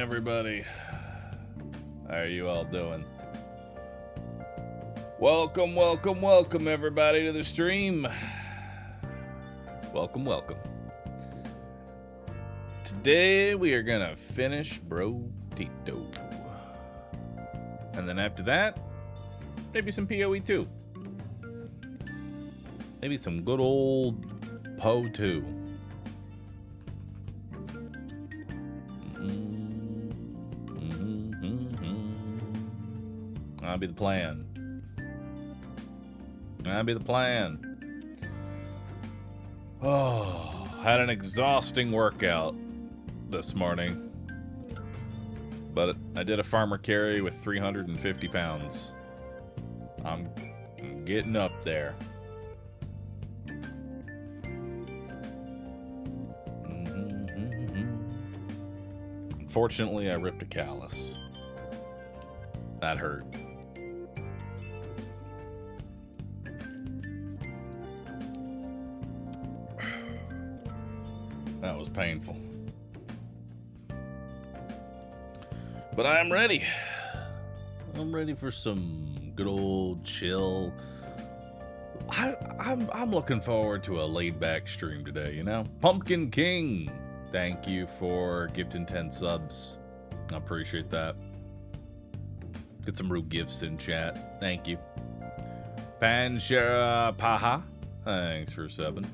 everybody. How are you all doing? Welcome, welcome, welcome, everybody, to the stream. Welcome, welcome. Today, we are gonna finish Brotato. And then after that, maybe some PoE 2. Maybe some good old Poe 2. That'll be the plan. That'll be the plan. Oh, had an exhausting workout this morning. But I did a farmer carry with 350 pounds. I'm getting up there. Unfortunately, I ripped a callus. That hurt. That was painful. But I'm ready. I'm ready for some good old chill. I'm looking forward to a laid-back stream today, you know? Pumpkin King, thank you for gifting 10 subs. I appreciate that. Get some rude gifts in chat. Thank you. Panshara Paha, thanks for subbing.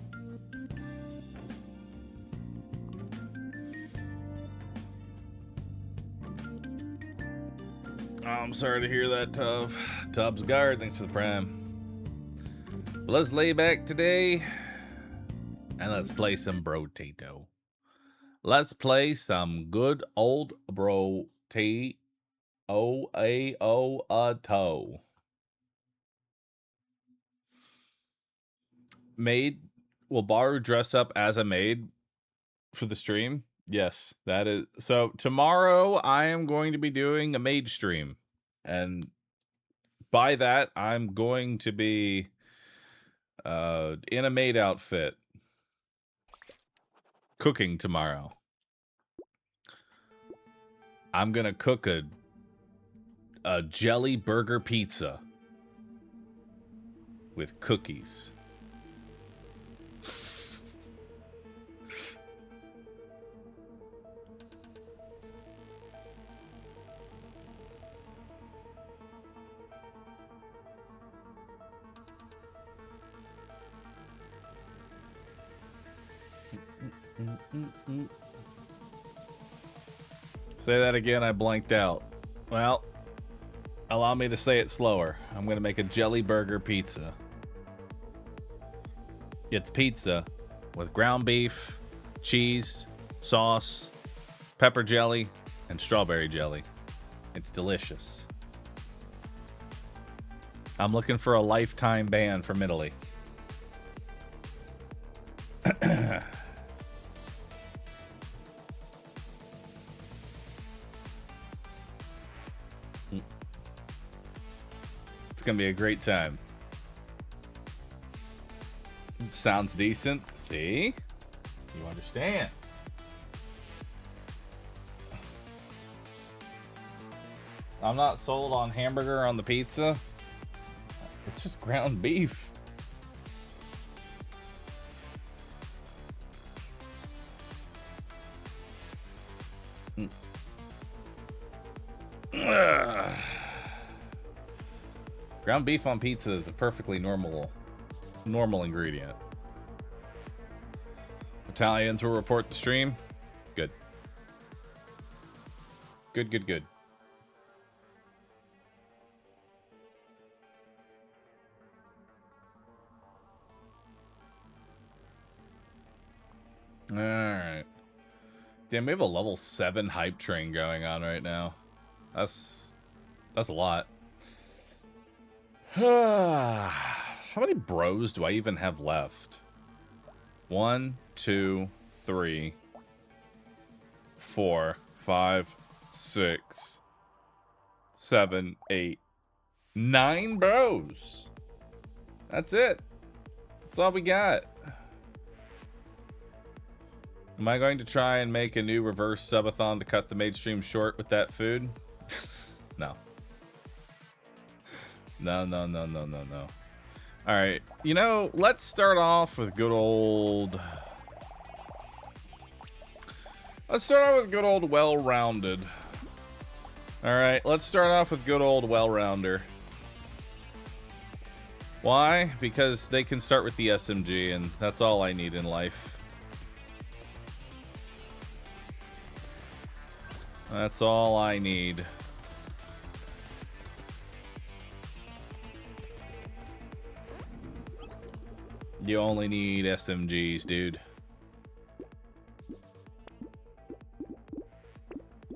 I'm sorry to hear that, Tub. Tub's Guard, thanks for the prime. But let's lay back today and let's play some Brotato. Let's play some good old Brotato. Maid, will Bahroo dress up as a maid for the stream? Yes, that is. So tomorrow I am going to be doing a maid stream. And by that, I'm going to be in a maid outfit. Cooking tomorrow. I'm going to cook a jelly burger pizza with cookies. Say that again, I blanked out. Well, allow me to say it slower. I'm going to make a jelly burger pizza. It's pizza with ground beef, cheese, sauce, pepper jelly, and strawberry jelly. It's delicious. I'm looking for a lifetime ban from Italy. It's gonna be a great time. Sounds decent. See? You understand. I'm not sold on hamburger on the pizza. It's just ground beef. Ground beef on pizza is a perfectly normal ingredient. Italians will report the stream. Good. Good, good, good. Alright. Damn, we have a level 7 hype train going on right now. That's a lot. How many bros do I even have left? 1, 2, 3, 4, 5, 6, 7, 8, 9 bros. That's it. That's all we got. Am I going to try and make a new reverse subathon to cut the Maid stream short with that food? No. No. All right. You know, let's start off with good old... Let's start off with good old well-rounded. All right, let's start off with good old well-rounder. Why? Because they can start with the SMG, and that's all I need in life. That's all I need. You only need SMGs, dude.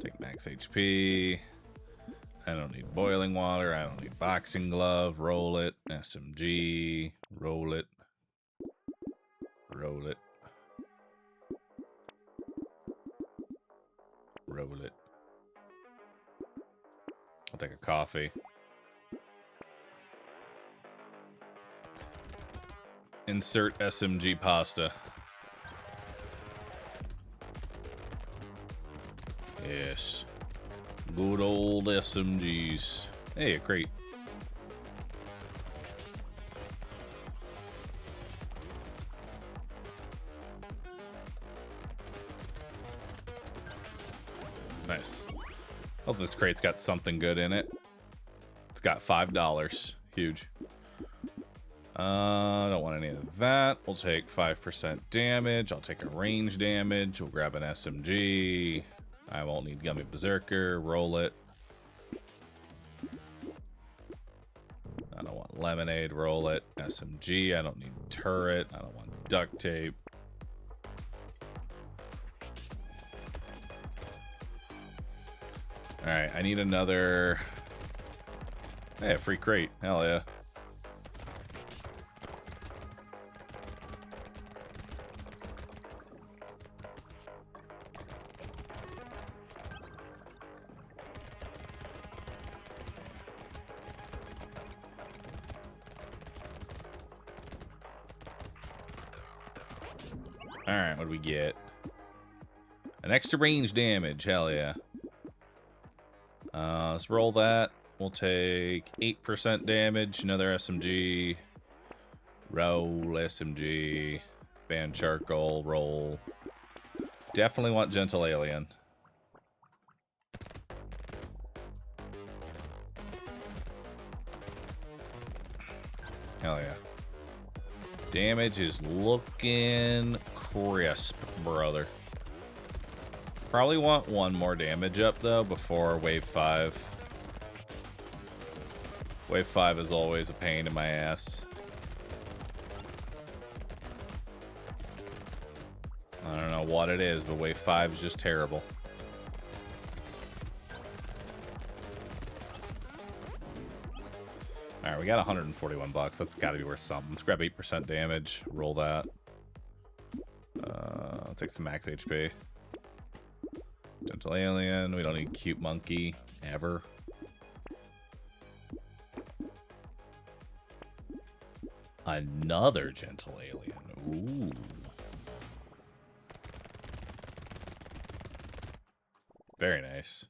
Take max HP. I don't need boiling water. I don't need boxing glove. Roll it. SMG. Roll it. Roll it. Roll it. I'll take a coffee. Insert SMG pasta. Yes. Good old SMGs. Hey, great. Nice. Hope this crate's got something good in it. It's got $5. Huge. I don't want any of that. We'll take 5% damage. I'll take a range damage. We'll grab an SMG. I won't need Gummy Berserker. Roll it. I don't want Lemonade. Roll it. SMG. I don't need turret. I don't want duct tape. Alright, I need another... Hey, a free crate. Hell yeah. Alright, what do we get? An extra range damage. Hell yeah. Let's roll that. We'll take 8% damage. Another SMG. Roll SMG. Ban charcoal. Roll. Definitely want Gentle Alien. Hell yeah. Damage is looking crisp, brother. Probably want one more damage up, though, before Wave 5. Wave 5 is always a pain in my ass. I don't know what it is, but Wave 5 is just terrible. Alright, we got 141 bucks. That's got to be worth something. Let's grab 8% damage. Roll that. I'll take some max HP. Gentle Alien. We don't need Cute Monkey. Ever. Another Gentle Alien. Ooh. Very nice.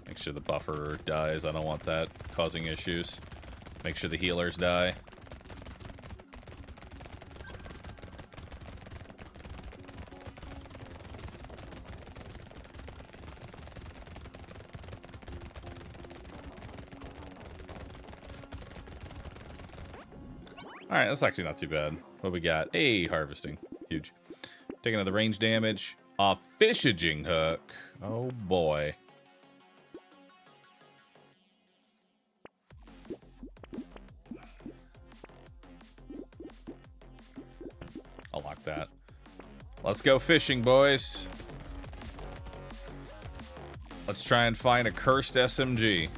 Make sure the buffer dies. I don't want that causing issues. Make sure the healers die. Alright, that's actually not too bad. What we got? Hey, harvesting. Huge. Take another range damage. A fishing hook. Oh boy. I'll lock that. Let's go fishing, boys. Let's try and find a cursed SMG.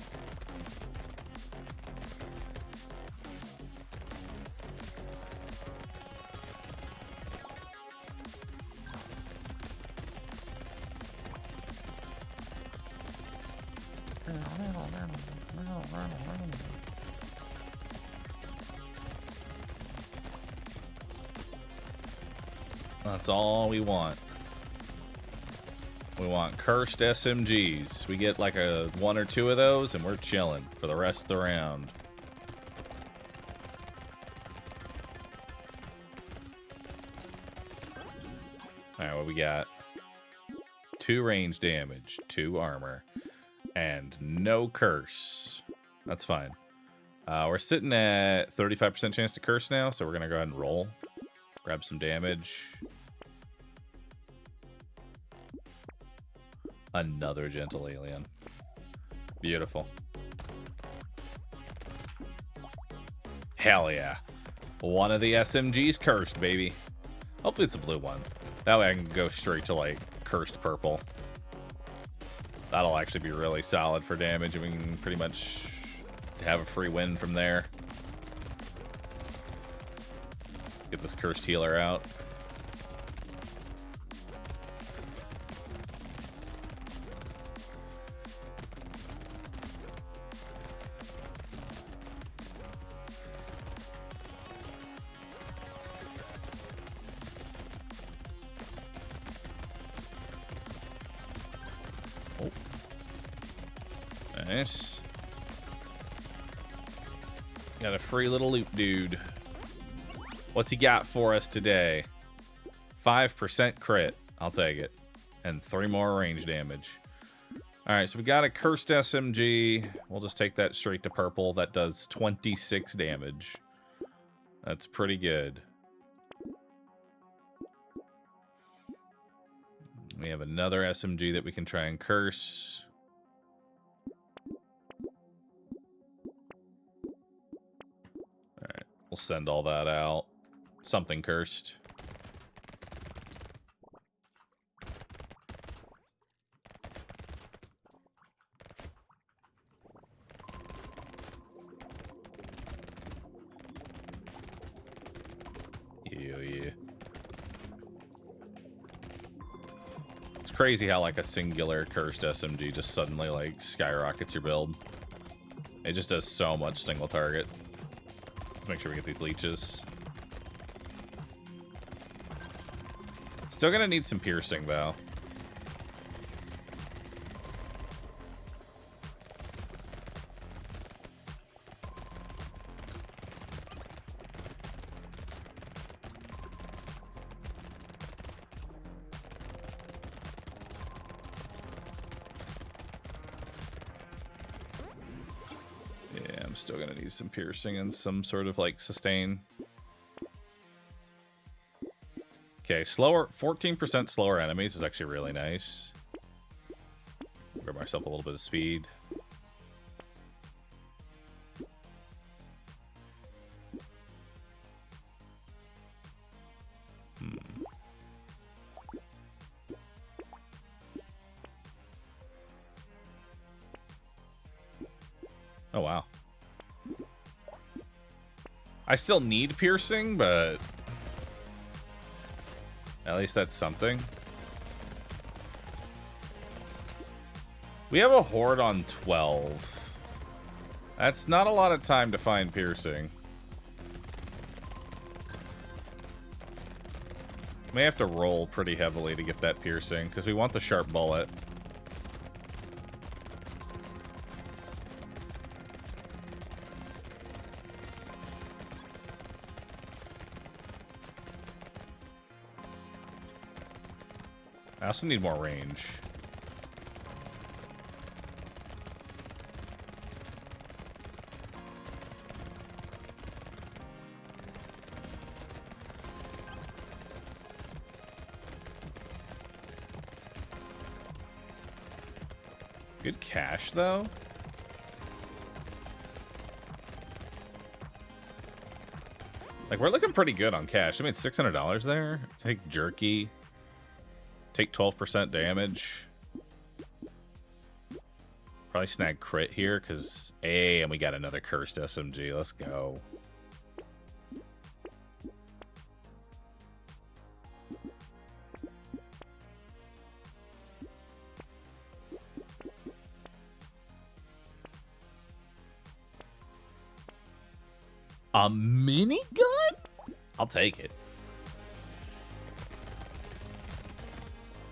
That's all we want. We want cursed SMGs. We get like a 1 or 2 of those and we're chilling for the rest of the round. Alright, what we got? 2 range damage, 2 armor, and no curse. That's fine. We're sitting at 35% chance to curse now, so we're going to go ahead and roll. Grab some damage. Another gentle alien. Beautiful. Hell yeah. One of the SMGs cursed, baby. Hopefully it's a blue one. That way I can go straight to, like, cursed purple. That'll actually be really solid for damage, and we can pretty much have a free win from there. Get this cursed healer out. Oh. Nice. Got a free little loot dude. What's he got for us today? 5% crit. I'll take it. And 3 more range damage. Alright, so we got a cursed SMG. We'll just take that straight to purple. That does 26 damage. That's pretty good. We have another SMG that we can try and curse. Alright, we'll send all that out. Something cursed. Yeah. It's crazy how like a singular cursed SMG just suddenly like skyrockets your build. It just does so much single target. Let's make sure we get these leeches. Still gonna need some piercing though. Yeah, I'm still gonna need some piercing and some sort of like sustain. Okay, slower, 14% slower enemies is actually really nice. Grab myself a little bit of speed. Oh, wow. I still need piercing, but at least that's something. We have a horde on 12. That's not a lot of time to find piercing. May have to roll pretty heavily to get that piercing, because we want the sharp bullet. I also need more range. Good cash, though. Like, we're looking pretty good on cash. I made $600 there. Take jerky. Take 12% damage. Probably snag crit here, because... Hey, and we got another cursed SMG. Let's go. A minigun? I'll take it.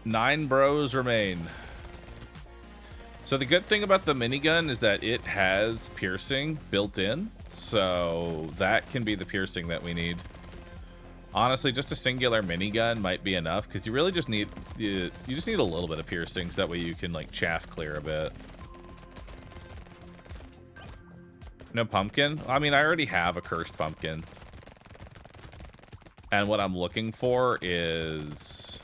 9 bros remain. So the good thing about the minigun is that it has piercing built in. So that can be the piercing that we need. Honestly, just a singular minigun might be enough because you really just need you just need a little bit of piercing so that way you can like chaff clear a bit. No pumpkin? I mean, I already have a cursed pumpkin. And what I'm looking for is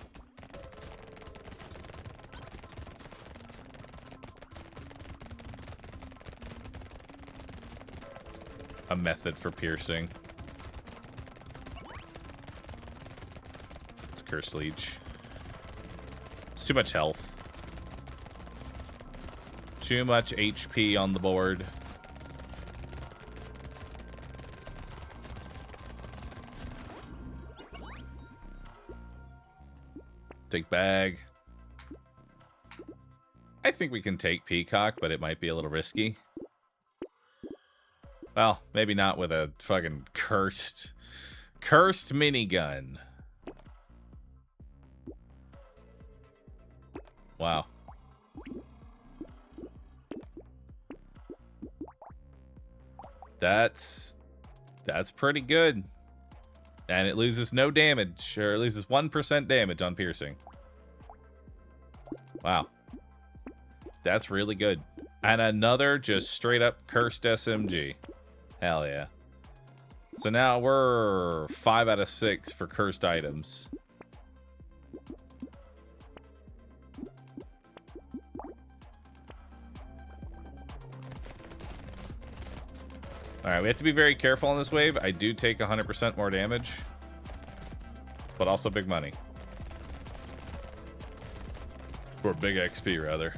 a method for piercing. It's Cursed Leech. It's too much health. Too much HP on the board. Take bag. I think we can take Peacock, but it might be a little risky. Well, maybe not with a fucking cursed minigun. Wow. That's pretty good. And it loses no damage, or it loses 1% damage on piercing. Wow. That's really good. And another just straight up cursed SMG. Hell yeah. So now we're 5 out of 6 for cursed items. Alright, we have to be very careful on this wave. I do take 100% more damage. But also big money. Or big XP, rather.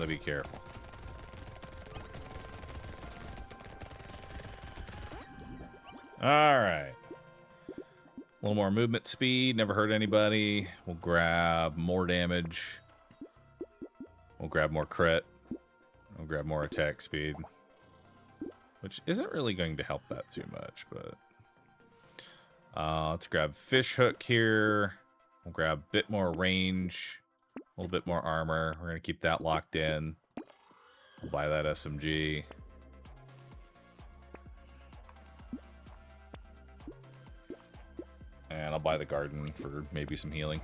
To be careful. Alright. A little more movement speed. Never hurt anybody. We'll grab more damage. We'll grab more crit. We'll grab more attack speed. Which isn't really going to help that too much, but... let's grab fish hook here. We'll grab a bit more range. A little bit more armor. We're going to keep that locked in. We'll buy that SMG. And I'll buy the garden for maybe some healing.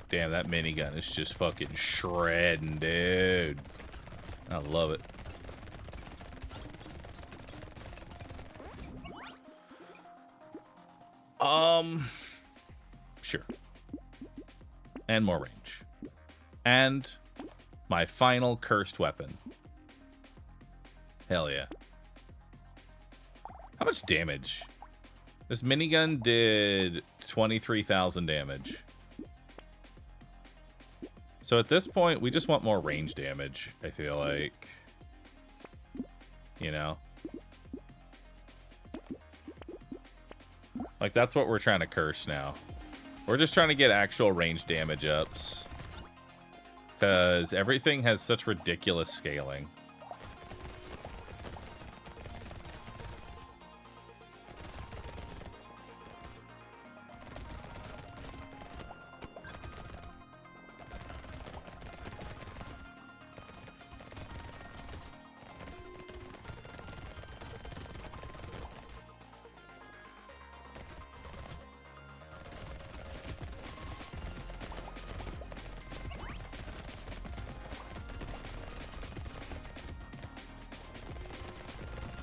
Damn, that minigun is just fucking shredding, dude. I love it. Sure. And more range. And my final cursed weapon. Hell yeah. How much damage? This minigun did 23,000 damage. So at this point, we just want more range damage, I feel like. You know? Like, that's what we're trying to curse now. We're just trying to get actual range damage ups. Because everything has such ridiculous scaling.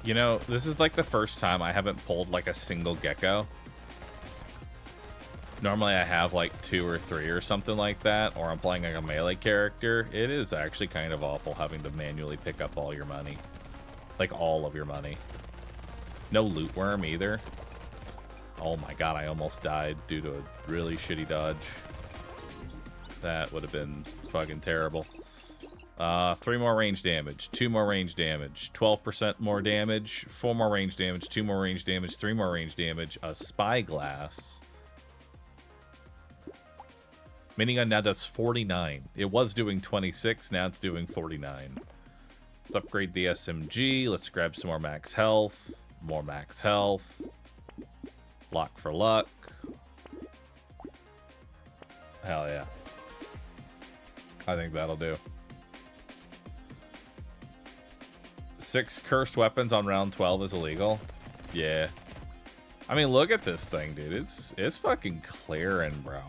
You know, this is like the first time I haven't pulled like a single gecko. Normally I have like 2 or 3 or something like that, or I'm playing like a melee character. It is actually kind of awful having to manually pick up all your money. Like all of your money. No loot worm either. Oh my god, I almost died due to a really shitty dodge. That would have been fucking terrible. 3 more range damage, 2 more range damage, 12% more damage, 4 more range damage, 2 more range damage, 3 more range damage, a spyglass. Minigun now does 49. It was doing 26, now it's doing 49. Let's upgrade the SMG, let's grab some more max health, more max health. Lock for luck. Hell yeah. I think that'll do. 6 cursed weapons on round 12 is illegal. Yeah. I mean, look at this thing, dude. It's fucking clearing, bro.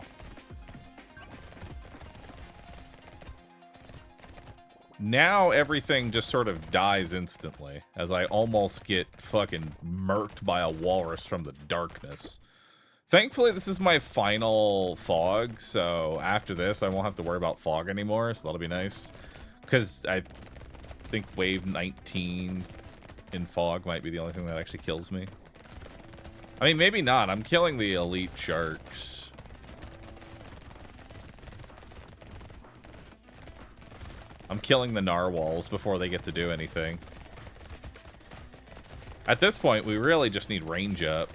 Now everything just sort of dies instantly as I almost get fucking murked by a walrus from the darkness. Thankfully, this is my final fog, so after this, I won't have to worry about fog anymore, so that'll be nice. Because I think wave 19 in fog might be the only thing that actually kills me. I mean, maybe not. I'm killing the elite sharks. I'm killing the narwhals before they get to do anything. At this point, we really just need range up.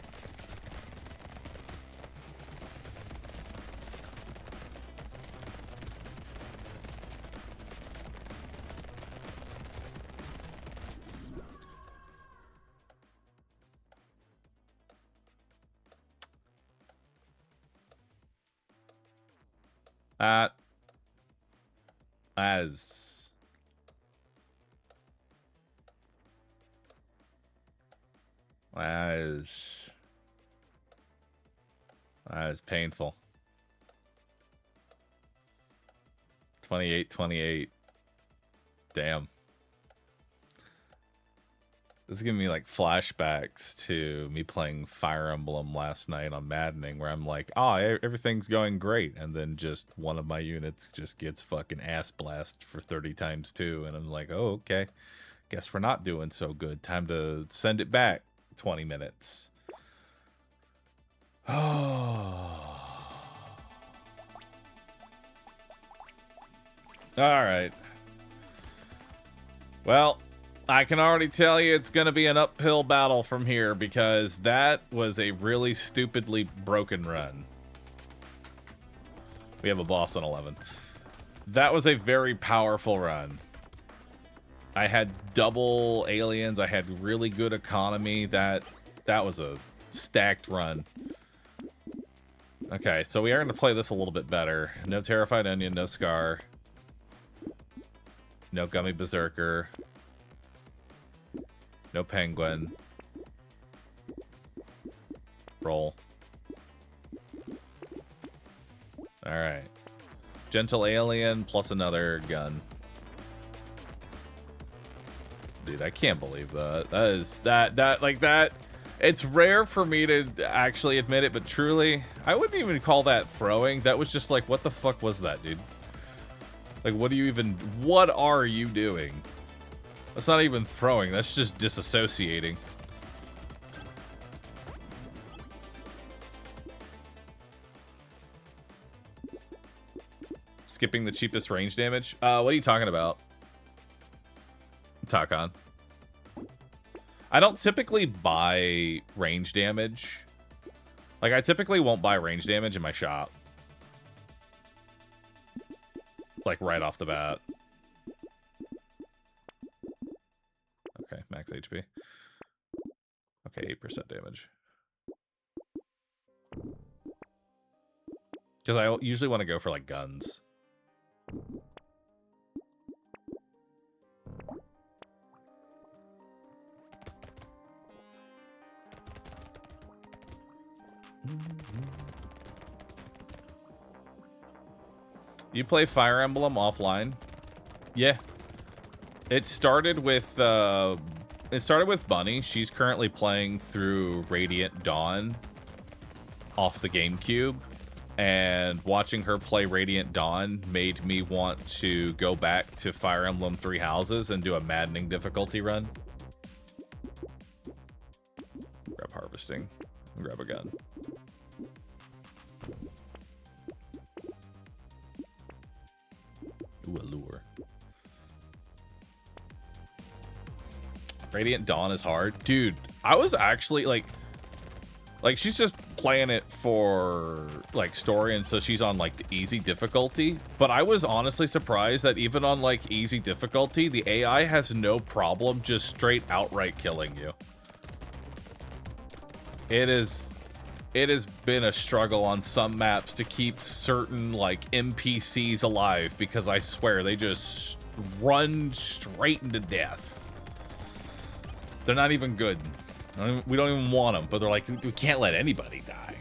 That is painful. 28. Damn. This is giving me like flashbacks to me playing Fire Emblem last night on Maddening, where I'm like, oh, everything's going great, and then just one of my units just gets fucking ass blast for 30 times 2, and I'm like, oh, okay. Guess we're not doing so good. Time to send it back 20 minutes. Oh. Alright. Well, I can already tell you it's going to be an uphill battle from here, because that was a really stupidly broken run. We have a boss on 11. That was a very powerful run. I had double aliens. I had really good economy. That was a stacked run. Okay, so we are going to play this a little bit better. No Terrified Onion, no Scar. No Gummy Berserker. No Penguin. Roll. Alright. Gentle Alien plus another gun. Dude, I can't believe that. That. It's rare for me to actually admit it, but truly, I wouldn't even call that throwing. That was just like, what the fuck was that, dude? Like, what are you doing? That's not even throwing, that's just disassociating. Skipping the cheapest range damage? What are you talking about? Takon. I don't typically buy range damage. Like, I typically won't buy range damage in my shop. Like, right off the bat. Okay, max HP. Okay, 8% damage. Because I usually want to go for, like, guns. You play Fire Emblem offline? Yeah. It started with Bunny. She's currently playing through Radiant Dawn off the GameCube. And watching her play Radiant Dawn made me want to go back to Fire Emblem Three Houses and do a maddening difficulty run. Grab harvesting. Grab a gun. Ooh, a lure. Radiant Dawn is hard. Dude, I was actually like she's just playing it for like story, and so she's on like the easy difficulty. But I was honestly surprised that even on like easy difficulty, the AI has no problem just straight outright killing you. It has been a struggle on some maps to keep certain like NPCs alive, because I swear they just run straight into death. They're not even good. We don't even want them, but they're like, we can't let anybody die.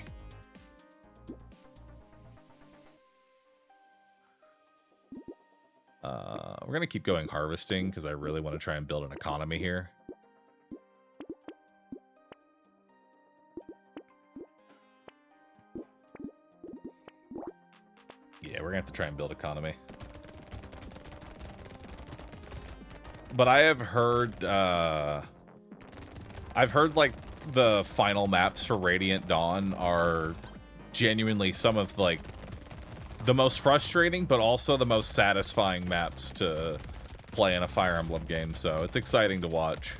We're gonna keep going harvesting because I really want to try and build an economy here. Yeah, we're gonna have to try and build economy. But I have heard, like the final maps for Radiant Dawn are genuinely some of like the most frustrating, but also the most satisfying maps to play in a Fire Emblem game. So it's exciting to watch.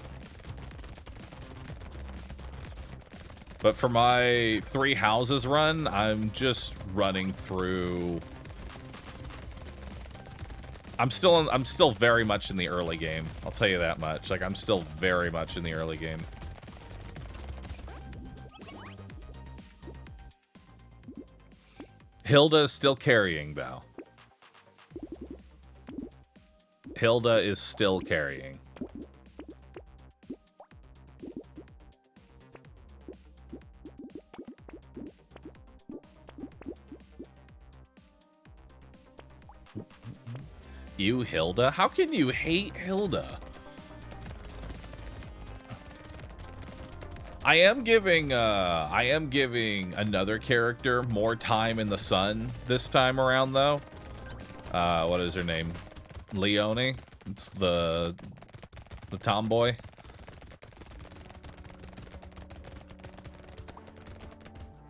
But for my Three Houses run, I'm just running through. I'm still very much in the early game. I'll tell you that much. Like, I'm still very much in the early game. Hilda is still carrying, though. Hilda is still carrying. You, Hilda? How can you hate Hilda? I am giving another character more time in the sun this time around, though. What is her name? Leone. It's the tomboy.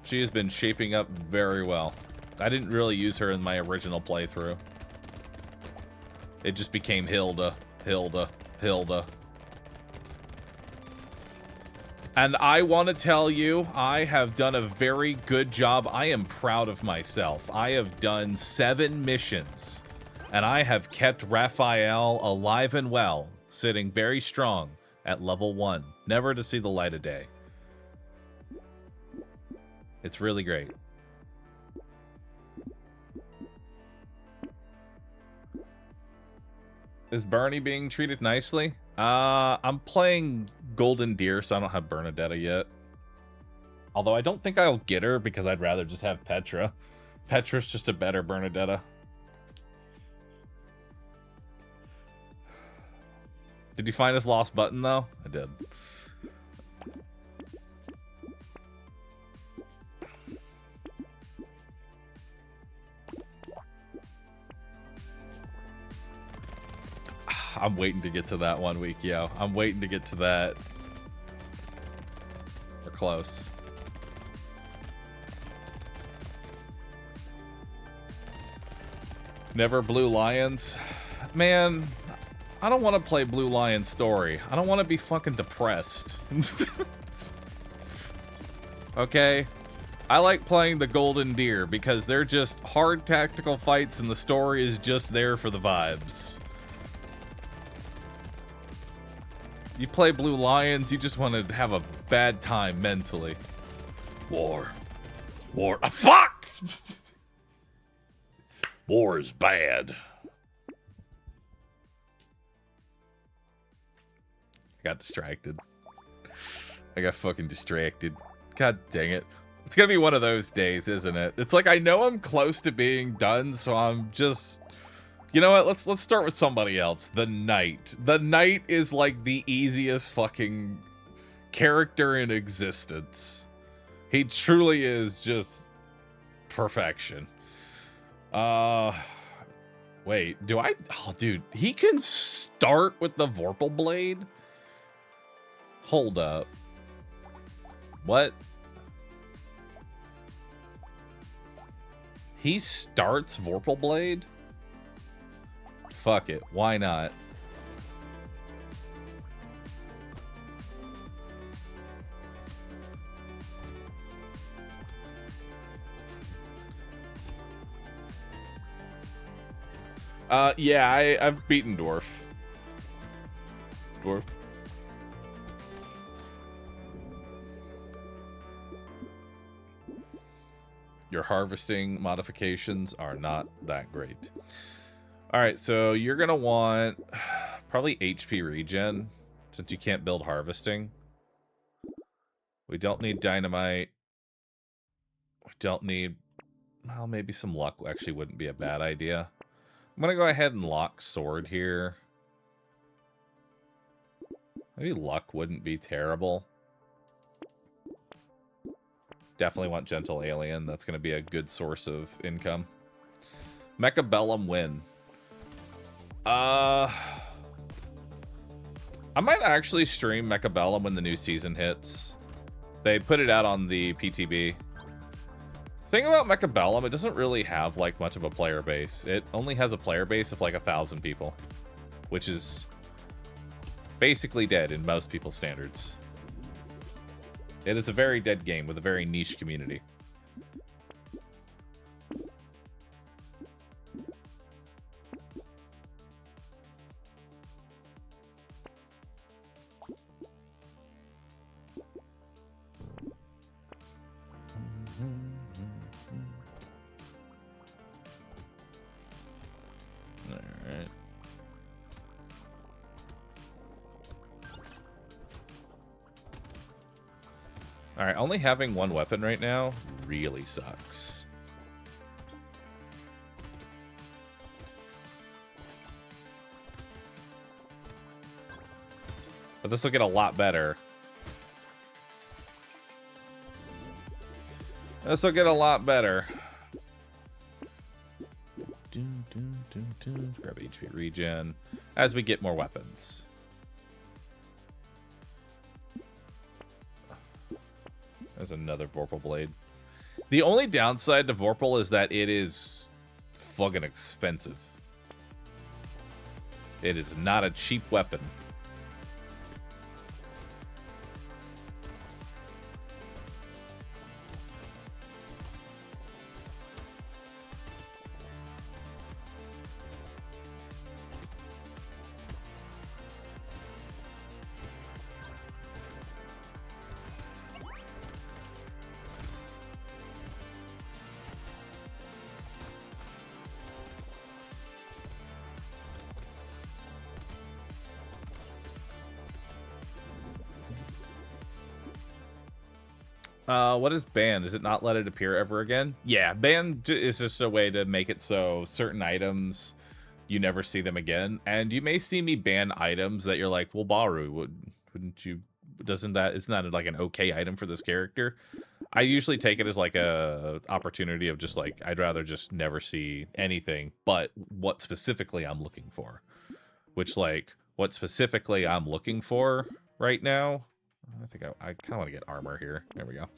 She has been shaping up very well. I didn't really use her in my original playthrough. It just became Hilda, Hilda, Hilda. And I want to tell you, I have done a very good job. I am proud of myself. I have done 7 missions, and I have kept Raphael alive and well, sitting very strong at level 1, never to see the light of day. It's really great. Is Bernie being treated nicely? I'm playing Golden Deer, so I don't have Bernadetta yet. Although I don't think I'll get her because I'd rather just have Petra. Petra's just a better Bernadetta. Did you find his lost button, though? I did. I'm waiting to get to that 1 week, yo. I'm waiting to get to that. We're close. Never Blue Lions? Man, I don't want to play Blue Lion story. I don't want to be fucking depressed. Okay? I like playing the Golden Deer because they're just hard tactical fights and the story is just there for the vibes. You play Blue Lions, you just want to have a bad time mentally. War. War. Ah, fuck! War is bad. I got distracted. I got fucking distracted. God dang it. It's gonna be one of those days, isn't it? It's like I know I'm close to being done, so I'm just... You know what? Let's start with somebody else. The Knight. The Knight is like the easiest fucking character in existence. He truly is just perfection. Wait, do I... Oh, dude. He can start with the Vorpal Blade? Hold up. What? He starts Vorpal Blade? Fuck it. Why not? Yeah, I've beaten Dwarf. Your harvesting modifications are not that great. Alright, so you're going to want probably HP regen, since you can't build harvesting. We don't need dynamite. We don't need... Well, maybe some luck actually wouldn't be a bad idea. I'm going to go ahead and lock sword here. Maybe luck wouldn't be terrible. Definitely want Gentle Alien. That's going to be a good source of income. Mechabellum win. I might actually stream Mechabellum when the new season hits. They put it out on the PTB. Thing about Mechabellum, it doesn't really have like much of a player base. It only has a player base of like 1,000 people, which is basically dead in most people's standards. It is a very dead game with a very niche community. Alright. Alright, only having one weapon right now really sucks. But this will get a lot better. This will get a lot better. Grab HP regen as we get more weapons. There's another Vorpal Blade. The only downside to Vorpal is that it is fucking expensive. It is not a cheap weapon. What is ban? Does it not let it appear ever again? Yeah, ban is just a way to make it so certain items, you never see them again. And you may see me ban items that you're like, well, Bahroo, wouldn't you, isn't that like an okay item for this character? I usually take it as like a opportunity of just like, I'd rather just never see anything but what specifically I'm looking for. Which like, what specifically I'm looking for right now, I think I kind of want to get armor here. There we go.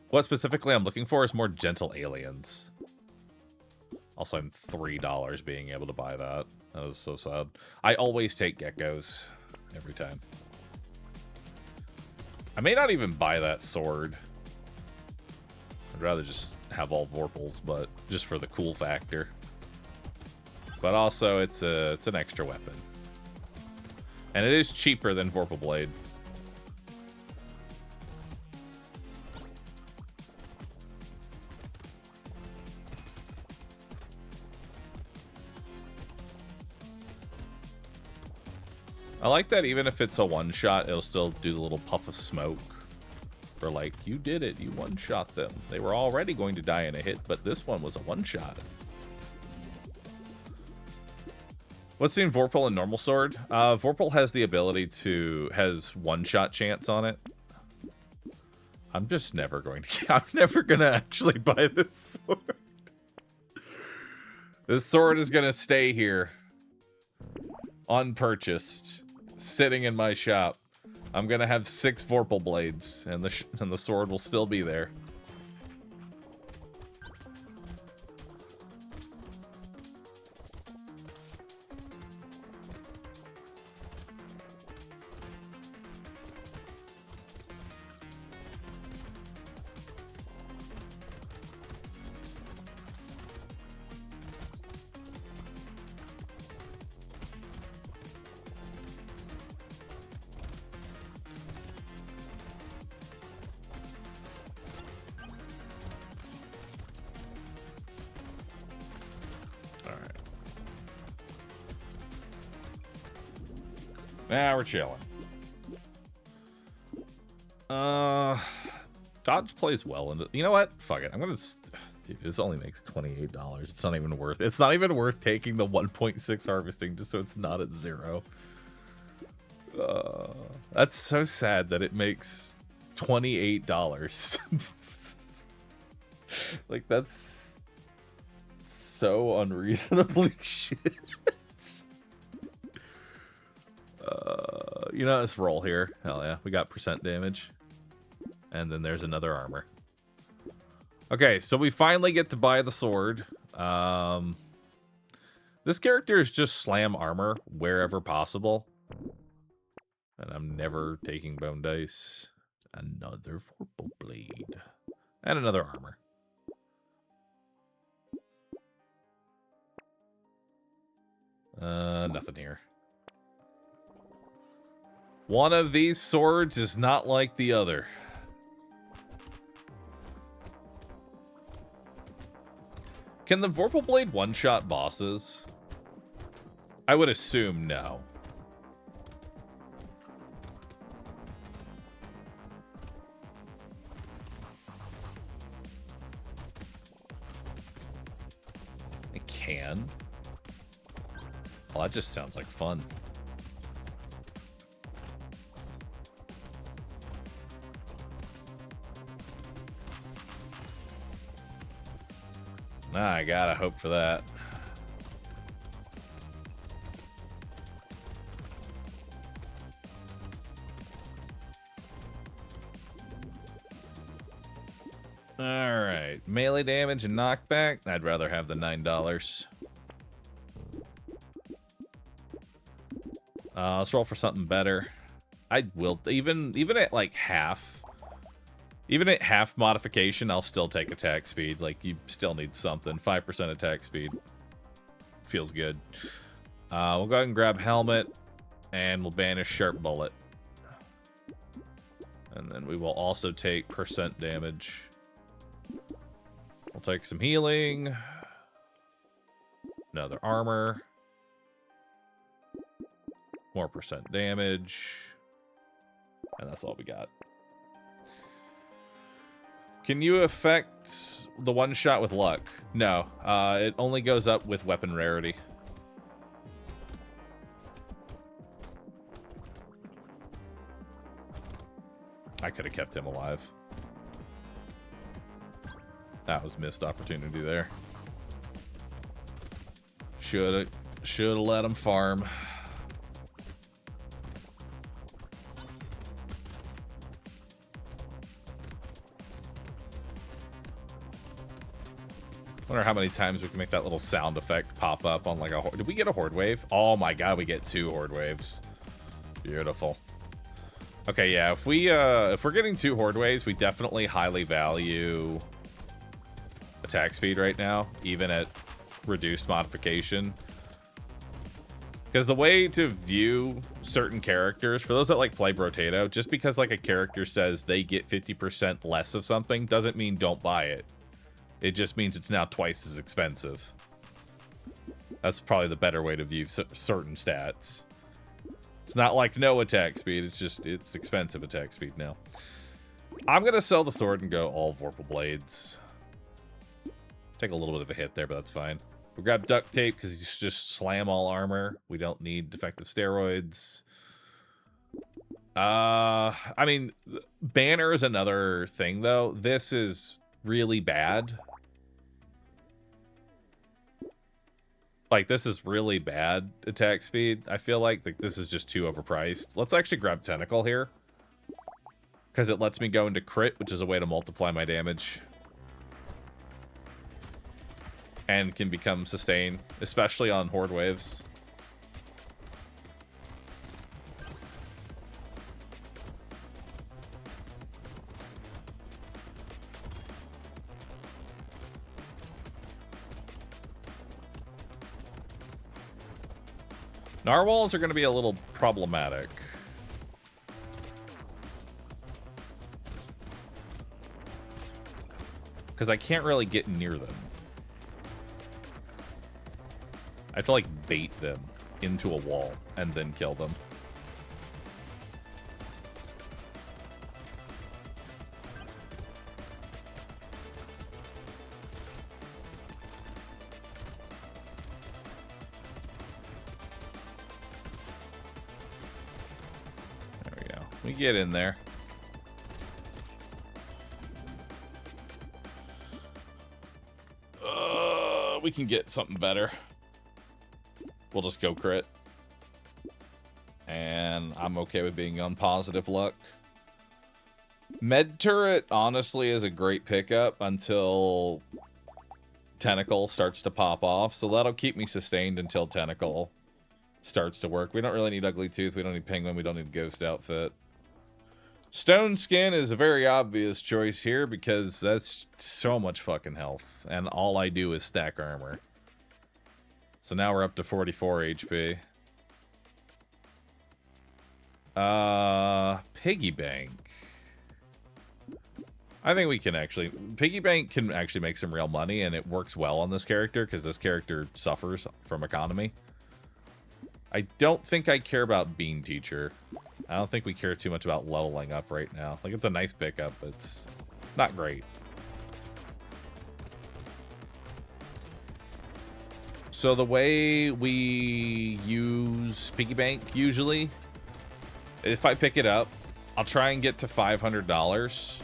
What specifically I'm looking for is more Gentle Aliens. Also, I'm $3 being able to buy that. That was so sad. I always take geckos every time. I may not even buy that sword. I'd rather just have all Vorpals, but just for the cool factor. But also, it's an extra weapon. And it is cheaper than Vorpal Blade. I like that even if it's a one-shot, it'll still do the little puff of smoke. Or like, you did it, you one-shot them. They were already going to die in a hit, but this one was a one-shot. What's the Vorpal and normal sword? Vorpal has the ability to, has one-shot chance on it. I'm just never going to, I'm never going to actually buy this sword. This sword is going to stay here. Unpurchased. Sitting in my shop. I'm gonna have 6 Vorpal blades, and the sword will still be there. Nah, we're chilling. Dodge plays well into. You know what? Fuck it. I'm gonna. Dude, this only makes $28. It's not even worth. It's not even worth taking the 1.6 harvesting just so it's not at 0. That's so sad that it makes $28. Like that's so unreasonably shit. You know, let's roll here. Hell yeah, we got percent damage. And then there's another armor. Okay, so we finally get to buy the sword. This character is just slam armor wherever possible. And I'm never taking bone dice. Another Vorpal blade. And another armor. Nothing here. One of these swords is not like the other. Can the Vorpal Blade one-shot bosses? I would assume no. It can. Well, that just sounds like fun. I gotta hope for that. Alright. Melee damage and knockback. I'd rather have the $9. Let's roll for something better. I will even at like half. Even at half modification, I'll still take attack speed. Like, you still need something. 5% attack speed. Feels good. We'll go ahead and grab helmet. And we'll banish sharp bullet. And then we will also take percent damage. We'll take some healing. Another armor. More percent damage. And that's all we got. Can you affect the one shot with luck? No, it only goes up with weapon rarity. I could have kept him alive. That was missed opportunity there. Shoulda let him farm. I wonder how many times we can make that little sound effect pop up on like a... Did we get a horde wave? Oh my god, we get 2 horde waves. Beautiful. Okay, yeah, if we're getting 2 horde waves, we definitely highly value attack speed right now, even at reduced modification. Because the way to view certain characters, for those that like play Brotato, just because like a character says they get 50% less of something doesn't mean don't buy it. It just means it's now twice as expensive. That's probably the better way to view certain stats. It's not like no attack speed, it's just, it's expensive attack speed now. I'm going to sell the sword and go all Vorpal Blades. Take a little bit of a hit there, but that's fine. We grab duct tape because you just slam all armor. We don't need defective steroids. I mean, banner is another thing, though. This is really bad. Like, this is really bad attack speed. I feel like this is just too overpriced. Let's actually grab Tentacle here. Because it lets me go into crit, which is a way to multiply my damage. And can become sustain, especially on horde waves. Narwhals are going to be a little problematic. Because I can't really get near them. I have to, like, bait them into a wall and then kill them. There we go. We get in there. We can get something better. We'll just go crit. And I'm okay with being on positive luck. Med turret, honestly, is a great pickup until Tentacle starts to pop off. So that'll keep me sustained until Tentacle starts to work. We don't really need Ugly Tooth. We don't need Penguin. We don't need Ghost Outfit. Stone Skin is a very obvious choice here because that's so much fucking health. And all I do is stack armor. So now we're up to 44 HP. Piggy Bank. I think we can actually... Piggy Bank can actually make some real money, and it works well on this character, because this character suffers from economy. I don't think I care about Bean Teacher. I don't think we care too much about leveling up right now. Like, it's a nice pickup, but it's not great. So the way we use Piggy Bank, usually, if I pick it up, I'll try and get to $500,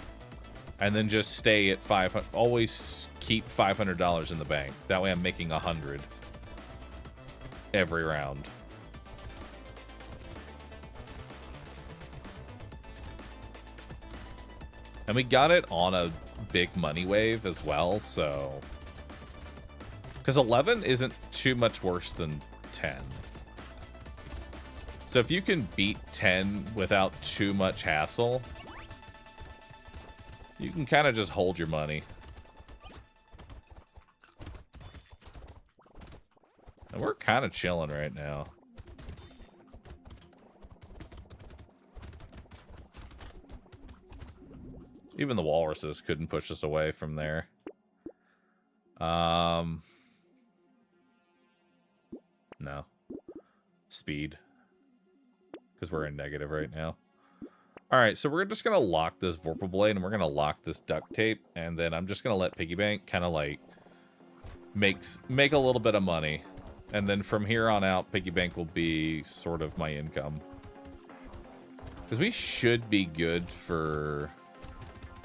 and then just stay at 500. Always keep $500 in the bank. That way I'm making 100 every round. And we got it on a big money wave as well, so... Because 11 isn't too much worse than 10. So if you can beat 10 without too much hassle, you can kind of just hold your money. And we're kind of chilling right now. Even the walruses couldn't push us away from there. No. Speed. Because we're in negative right now. Alright, so we're just going to lock this Vorpal Blade, and we're going to lock this duct tape, and then I'm just going to let Piggy Bank kind of like make a little bit of money. And then from here on out, Piggy Bank will be sort of my income. Because we should be good for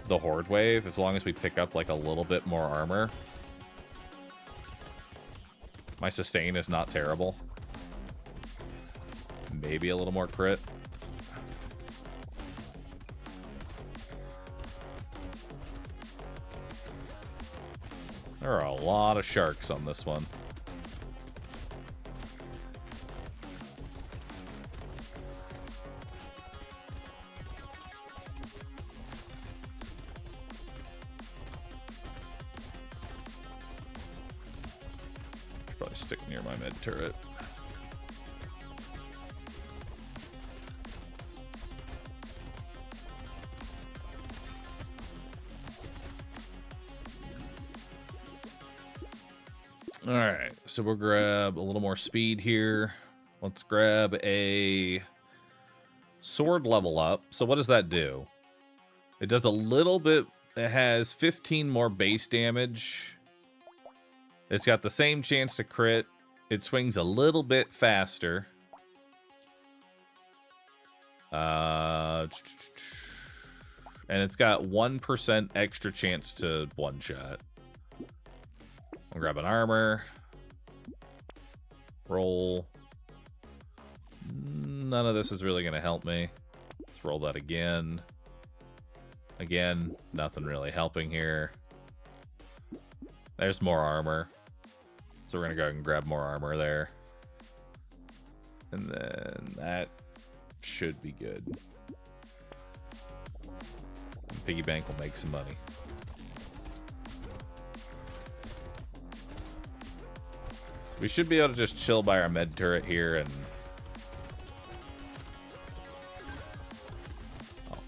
the Horde Wave, as long as we pick up like a little bit more armor. My sustain is not terrible. Maybe a little more crit. There are a lot of sharks on this one. probably stick near my med turret. All right, so we'll grab a little more speed here. Let's grab a sword level up. So what does that do? It does a little bit. It has 15 more base damage. It's got the same chance to crit. It swings a little bit faster. And it's got 1% extra chance to one-shot. I'll grab an armor. Roll. None of this is really going to help me. Let's roll that again. Again, nothing really helping here. There's more armor. So we're going to go ahead and grab more armor there. And then that should be good. Piggy bank will make some money. We should be able to just chill by our med turret here and... Oh.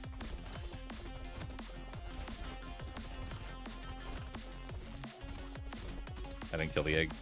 I didn't kill the egg.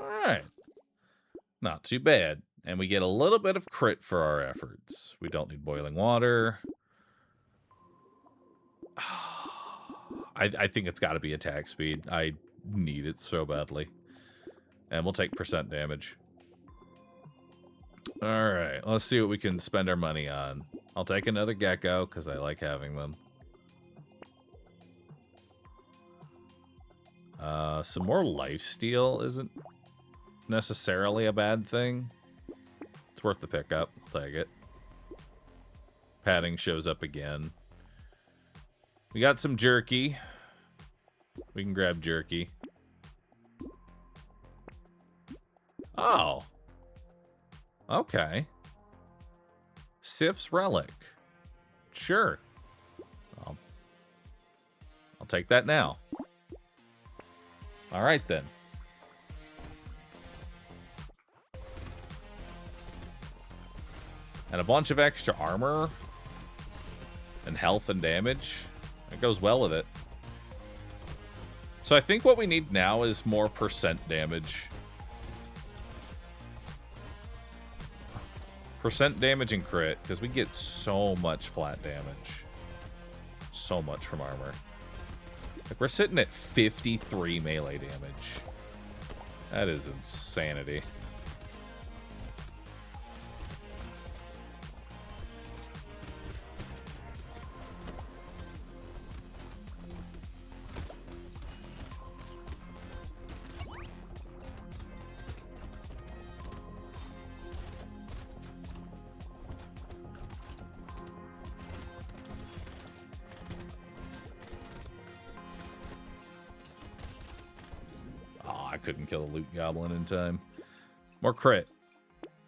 Alright. Not too bad. And we get a little bit of crit for our efforts. We don't need boiling water. I think it's got to be attack speed. I need it so badly. And we'll take percent damage. Alright, let's see what we can spend our money on. I'll take another gecko, because I like having them. Some more lifesteal isn't necessarily a bad thing. It's worth the pickup. I'll take it. Padding shows up again. We got some jerky. We can grab jerky. Oh. Okay. Sif's relic. Sure. I'll take that now. All right, then. And a bunch of extra armor and health and damage. It goes well with it. So I think what we need now is more percent damage. Percent damage and crit, because we get so much flat damage. So much from armor. Like, we're sitting at 53 melee damage. That is insanity. Couldn't kill a loot goblin in time. More crit.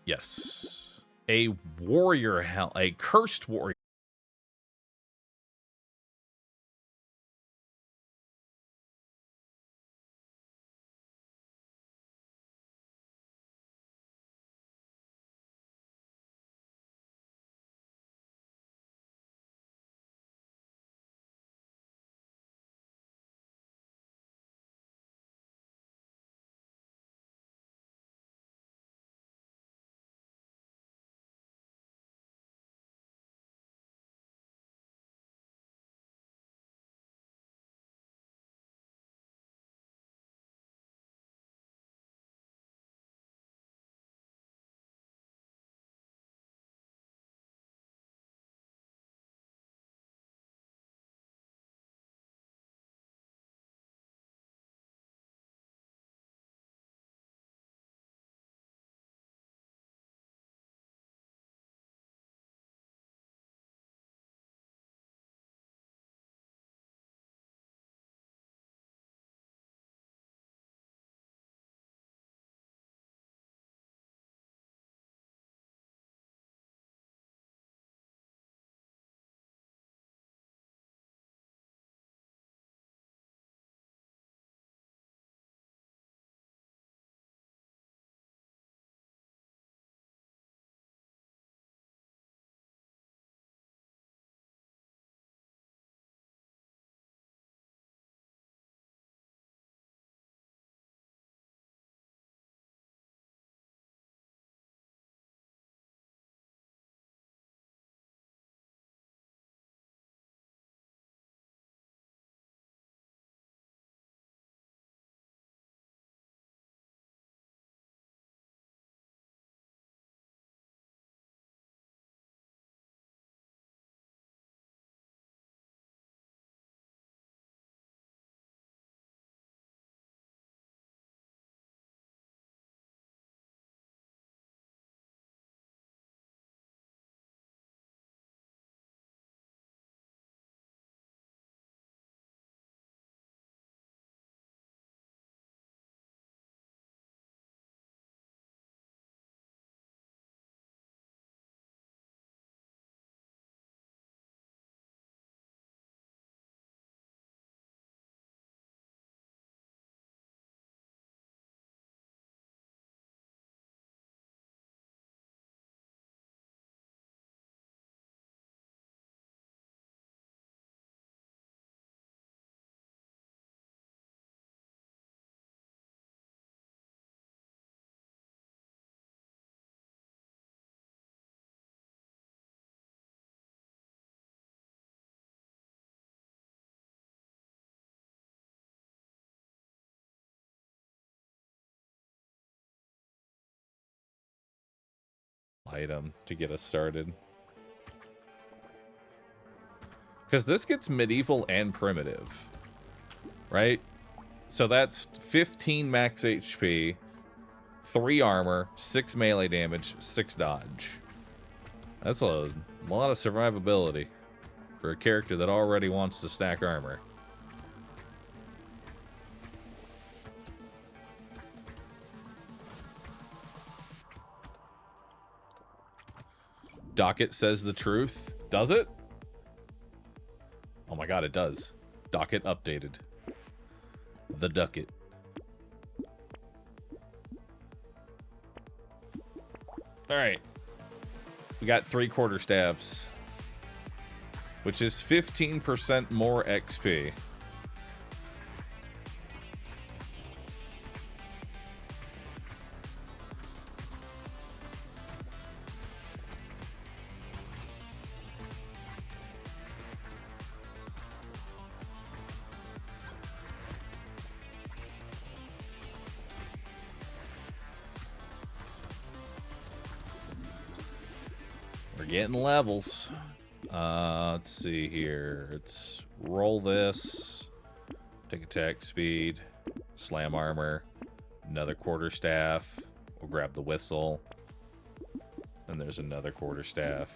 Yes. A warrior hell. A cursed warrior. item to get us started. Because this gets medieval and primitive, right? So that's 15 max HP, 3 armor, 6 melee damage, 6 dodge. That's a lot of survivability for a character that already wants to stack armor. Docket says the truth. Does it? Oh my god, it does. Docket updated. The Ducket. Alright. We got 3 quarterstaffs, which is 15% more XP. Getting levels. Let's see here. Let's roll this. Take attack speed. Slam armor. Another quarterstaff. We'll grab the whistle. And there's another quarterstaff.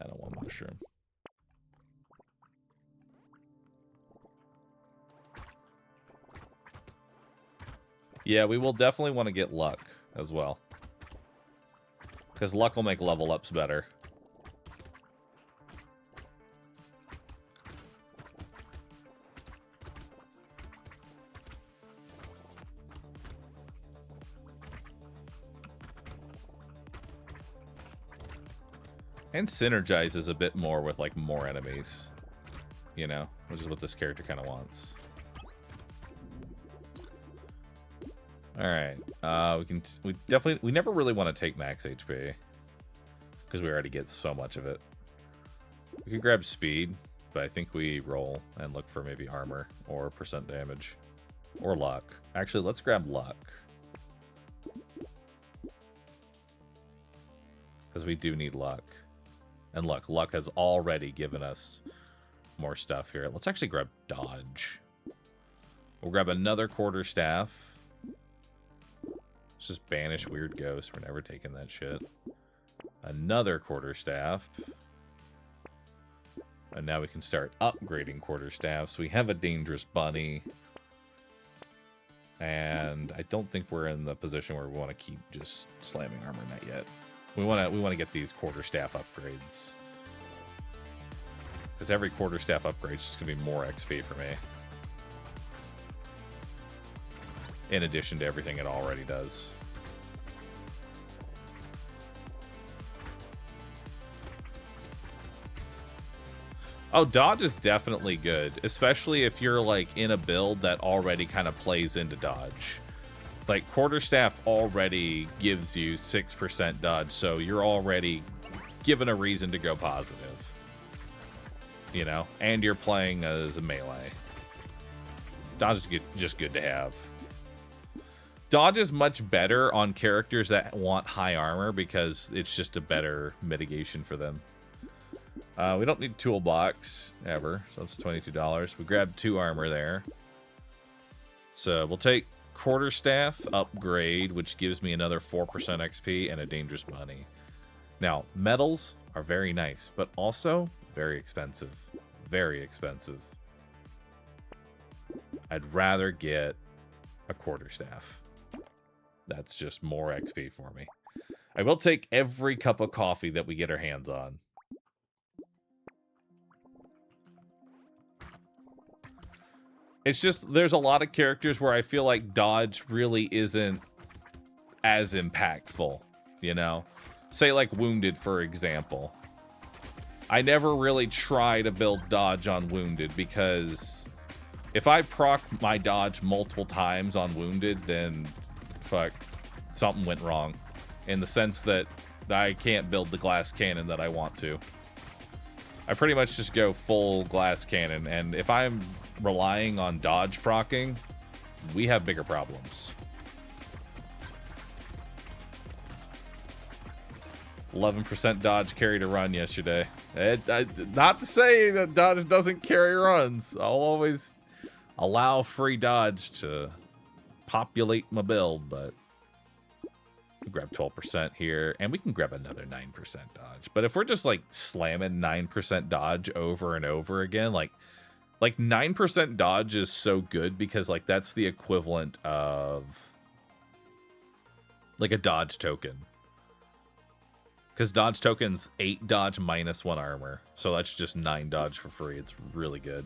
I don't want mushroom. Yeah, we will definitely want to get luck as well. Because luck will make level ups better. And synergizes a bit more with, like, more enemies. You know, which is what this character kind of wants. Alright, we never really want to take max HP, because we already get so much of it. We could grab speed, but I think we roll and look for maybe armor, or percent damage, or luck. Actually, let's grab luck. Because we do need luck. And look, luck has already given us more stuff here. Let's actually grab dodge. We'll grab another quarterstaff. Just banish weird ghosts. We're never taking that shit. Another quarterstaff. And now we can start upgrading quarterstaffs. We have a dangerous bunny. And I don't think we're in the position where we want to keep just slamming armor, not yet. We want to get these quarterstaff upgrades. Because every quarterstaff upgrade is just going to be more XP for me. In addition to everything it already does. Oh, dodge is definitely good. Especially if you're, like, in a build that already kind of plays into dodge. Like, quarterstaff already gives you 6% dodge, so you're already given a reason to go positive. You know? And you're playing as a melee. Dodge is just good to have. Dodge is much better on characters that want high armor because it's just a better mitigation for them. We don't need toolbox ever, so that's $22. We grabbed 2 armor there. So we'll take quarterstaff upgrade, which gives me another 4% XP and a dangerous bunny. Now, metals are very nice, but also very expensive. Very expensive. I'd rather get a quarterstaff. That's just more XP for me. I will take every cup of coffee that we get our hands on. It's just, there's a lot of characters where I feel like dodge really isn't as impactful, you know? Say like Wounded, for example. I never really try to build dodge on Wounded because if I proc my dodge multiple times on Wounded, then fuck, something went wrong. In the sense that I can't build the glass cannon that I want to. I pretty much just go full glass cannon, and if I'm relying on dodge proccing, we have bigger problems. 11% dodge carried a run yesterday. Not to say that dodge doesn't carry runs. I'll always allow free dodge to populate my build, but grab 12% here, and we can grab another 9% dodge. But if we're just like slamming 9% dodge over and over again, like 9% dodge is so good because like that's the equivalent of like a dodge token. Because dodge token's 8 dodge minus 1 armor. So that's just 9 dodge for free. It's really good.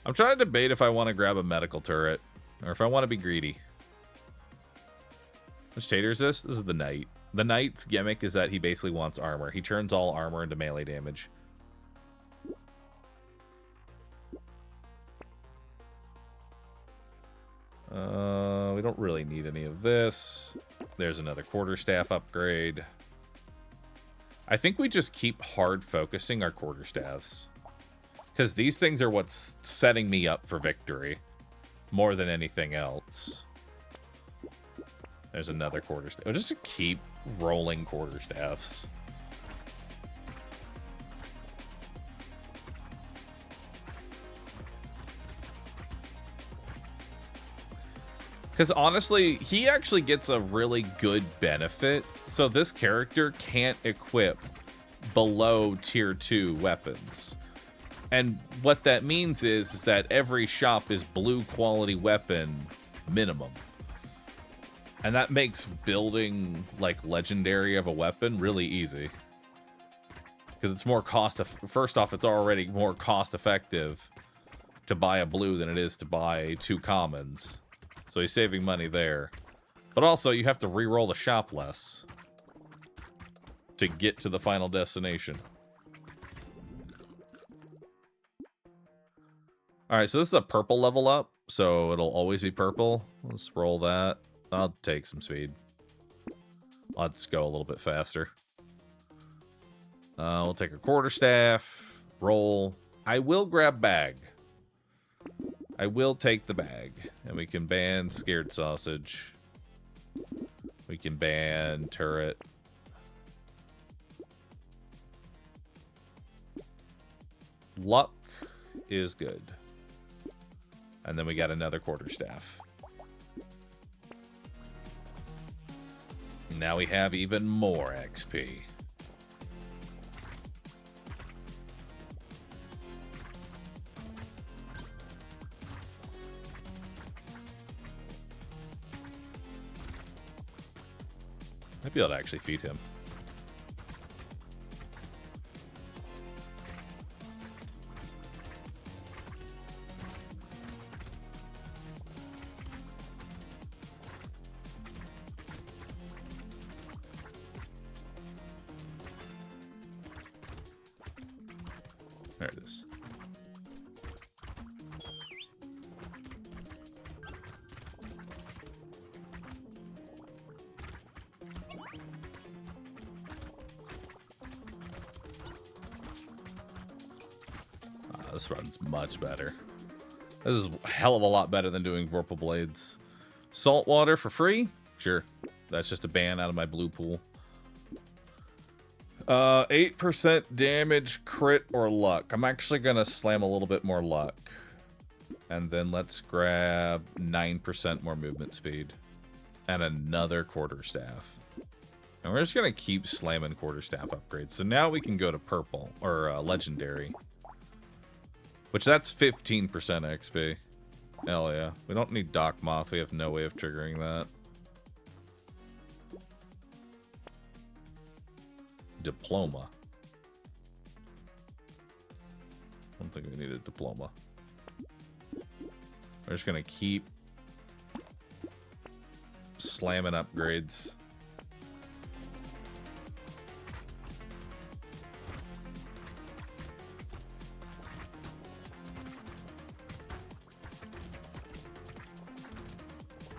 I'm trying to debate if I want to grab a medical turret. Or if I want to be greedy. Which tater is this? This is the knight. The knight's gimmick is that he basically wants armor. He turns all armor into melee damage. We don't really need any of this. There's another quarterstaff upgrade. I think we just keep hard focusing our quarterstaffs. Because these things are what's setting me up for victory. More than anything else. There's another quarterstaff. We'll just keep rolling quarterstaffs. Because honestly, he actually gets a really good benefit. So this character can't equip below tier 2 weapons. And what that means is that every shop is blue quality weapon minimum. And that makes building like legendary of a weapon really easy. Because it's more first off, it's already more cost effective to buy a blue than it is to buy 2 commons. So he's saving money there. But also, you have to re-roll the shop less to get to the final destination. Alright, so this is a purple level up, so it'll always be purple. Let's roll that. I'll take some speed. Let's go a little bit faster. We'll take a quarterstaff. Roll. I will grab bag. I will take the bag. And we can ban scared sausage. We can ban turret. Luck is good. And then we got another quarterstaff. Now we have even more XP. Might be able to actually feed him. There it is. This run's much better. This is a hell of a lot better than doing Vorpal Blades. Salt water for free? Sure. That's just a ban out of my blue pool. 8% damage, crit, or luck. I'm actually going to slam a little bit more luck. And then let's grab 9% more movement speed. And another quarterstaff. And we're just going to keep slamming quarterstaff upgrades. So now we can go to purple, or legendary. Which that's 15% XP. Hell yeah. We don't need Doc Moth. We have no way of triggering that. Diploma. I don't think we need a diploma. We're just gonna keep slamming upgrades.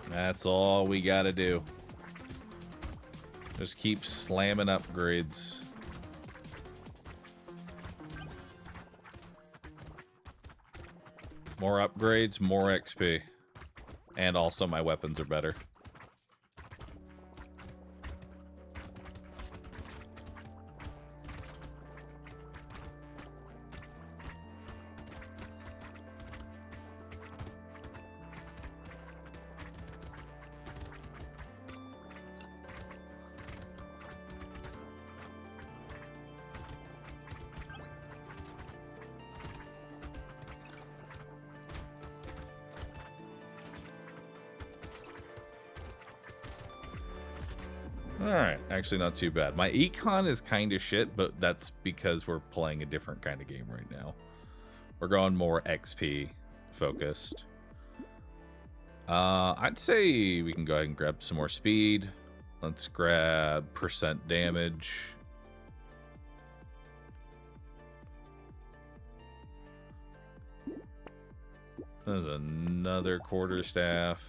That's all we gotta do. Just keep slamming upgrades. More upgrades, more XP. And also my weapons are better. Alright, actually not too bad. My econ is kind of shit, but that's because we're playing a different kind of game right now. We're going more XP focused. I'd say we can go ahead and grab some more speed. Let's grab percent damage. There's another quarterstaff.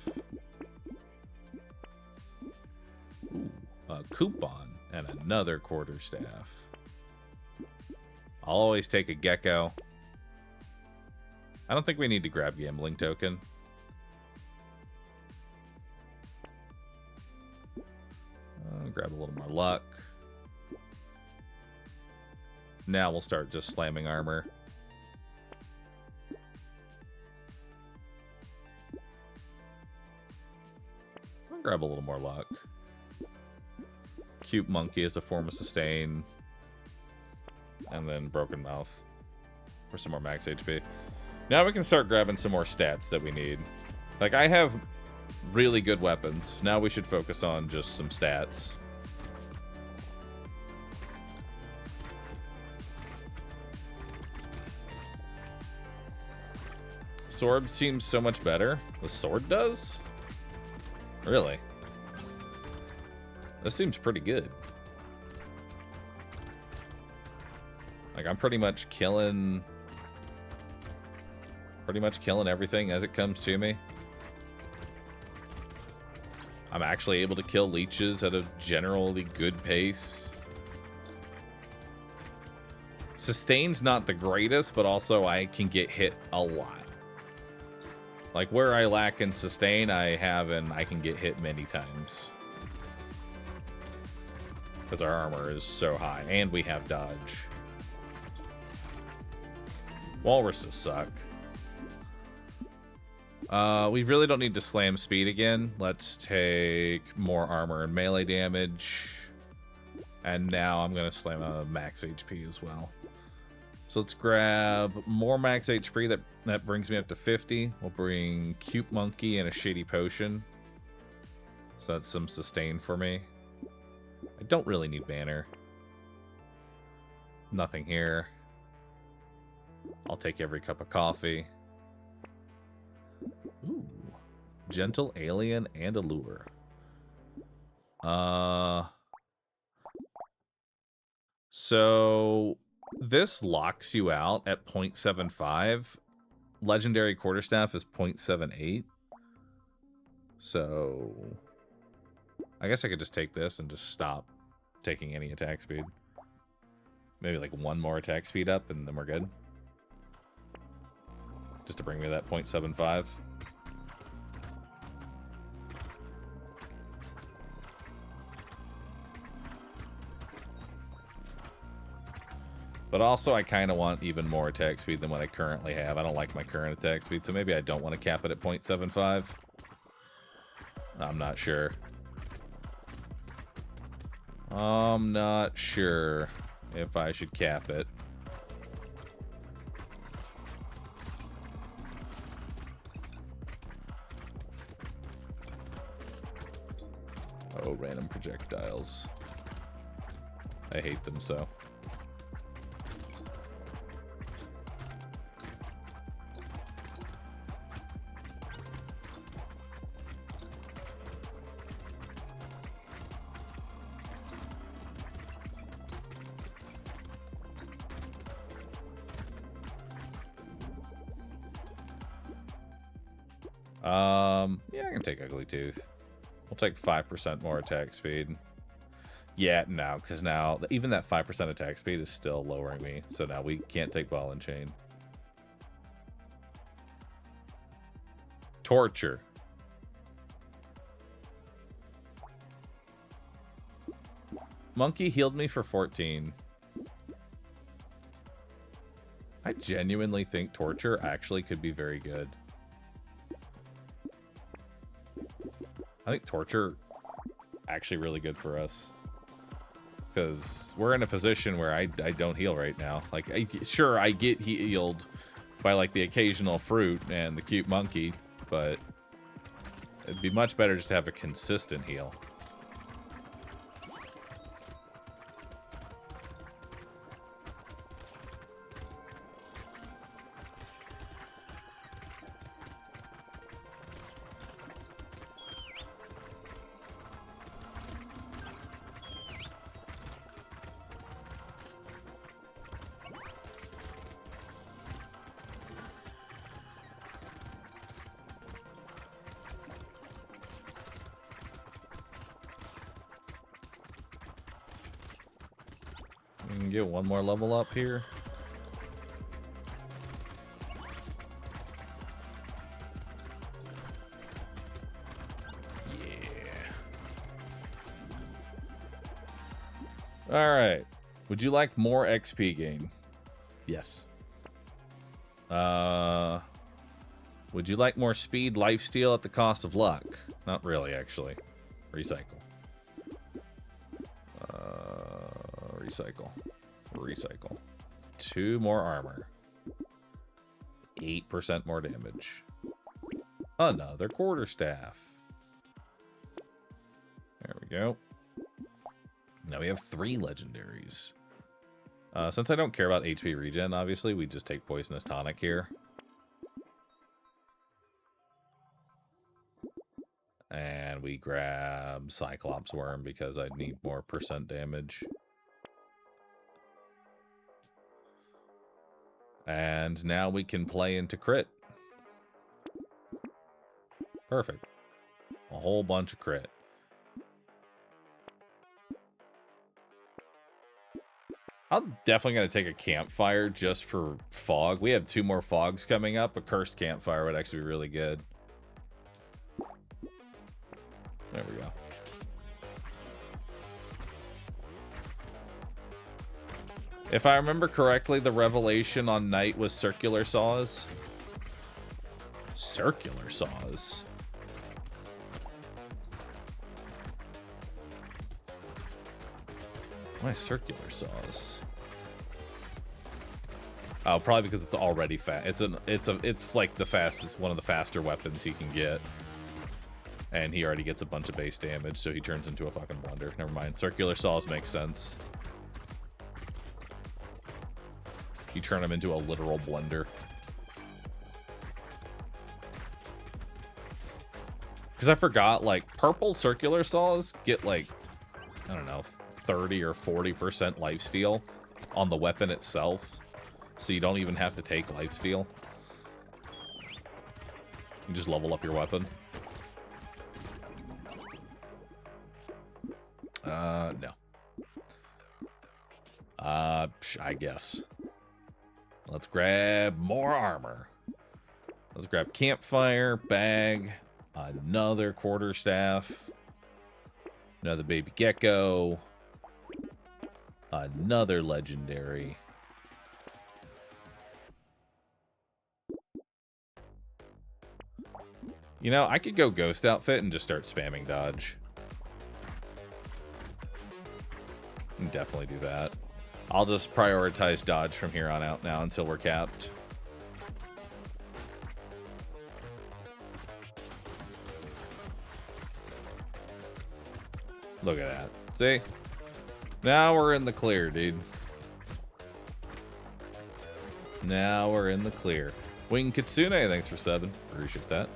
Ooh, a coupon and another quarterstaff. I'll always take a gecko. I don't think we need to grab gambling token. Grab a little more luck. Now we'll start just slamming armor. I'll grab a little more luck. Cute monkey is a form of sustain. And then broken mouth for some more max HP. Now we can start grabbing some more stats that we need. Like, I have really good weapons. Now we should focus on just some stats. Sword seems so much better. The sword does? Really? This seems pretty good. Like, I'm pretty much killing everything as it comes to me. I'm actually able to kill leeches at a generally good pace. Sustain's not the greatest, but also I can get hit a lot. Like, where I lack in sustain, I can get hit many times. Because our armor is so high, and we have dodge. Walruses suck. We really don't need to slam speed again. Let's take more armor and melee damage. And now I'm going to slam a max HP as well. So let's grab more max HP. That brings me up to 50. We'll bring Cute Monkey and a Shady Potion. So that's some sustain for me. I don't really need Banner. Nothing here. I'll take every cup of coffee. Ooh. Gentle Alien and Allure. So this locks you out at 0.75. Legendary Quarterstaff is 0.78. So I guess I could just take this and just stop taking any attack speed. Maybe like one more attack speed up and then we're good. Just to bring me to that 0.75. But also, I kind of want even more attack speed than what I currently have. I don't like my current attack speed, so maybe I don't want to cap it at 0.75. I'm not sure. I'm not sure if I should cap it. Oh, random projectiles. I hate them so. Yeah, I can take Ugly Tooth. We'll take 5% more attack speed. Yeah, no, because now even that 5% attack speed is still lowering me. So now we can't take Ball and Chain. Torture. Monkey healed me for 14. I genuinely think torture actually could be very good. I think torture actually really good for us. Because we're in a position where I don't heal right now. Like, sure, I get healed by, like, the occasional fruit and the cute monkey, but it'd be much better just to have a consistent heal. We can get one more level up here. Yeah. Alright. Would you like more XP gain? Yes. Would you like more speed, lifesteal at the cost of luck? Not really, actually. Recycle. Recycle. Recycle. 2 more armor. 8% more damage. Another quarterstaff. There we go. Now we have 3 legendaries. Since I don't care about HP regen, obviously, we just take Poisonous Tonic here. And we grab Cyclops Worm because I need more % damage. And now we can play into crit. Perfect. A whole bunch of crit. I'm definitely going to take a campfire just for fog. We have 2 more fogs coming up. A cursed campfire would actually be really good. There we go. If I remember correctly, the revelation on Night was circular saws. Circular saws? Why circular saws? Oh, probably because it's already fast. It's like the fastest, one of the faster weapons he can get. And he already gets a bunch of base damage, so he turns into a fucking blender. Never mind. Circular saws make sense. You turn him into a literal blender. Because I forgot, like, purple circular saws get, like, I don't know, 30 or 40% lifesteal on the weapon itself. So you don't even have to take lifesteal. You just level up your weapon. No. I guess. Let's grab more armor. Let's grab campfire, bag, another quarterstaff, another baby gecko, another legendary. You know, I could go ghost outfit and just start spamming dodge. Can definitely do that. I'll just prioritize dodge from here on out now until we're capped. Look at that. See? Now we're in the clear, dude. Now we're in the clear. Wing Kitsune, thanks for 7. Appreciate that.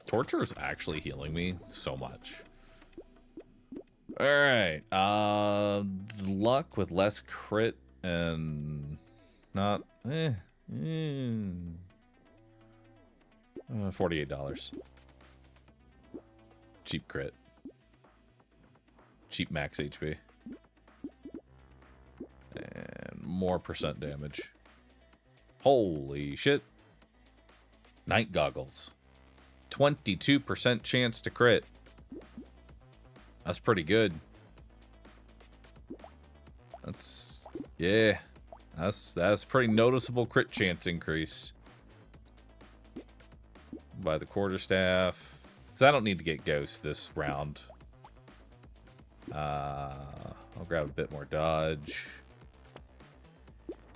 Torture is actually healing me so much. Alright. Luck with less crit and not... $48. Cheap crit. Cheap max HP. And more percent damage. Holy shit. Night goggles. 22% chance to crit. That's pretty good. That's... yeah. That's pretty noticeable crit chance increase. By the quarterstaff. Because I don't need to get ghost this round. I'll grab a bit more dodge.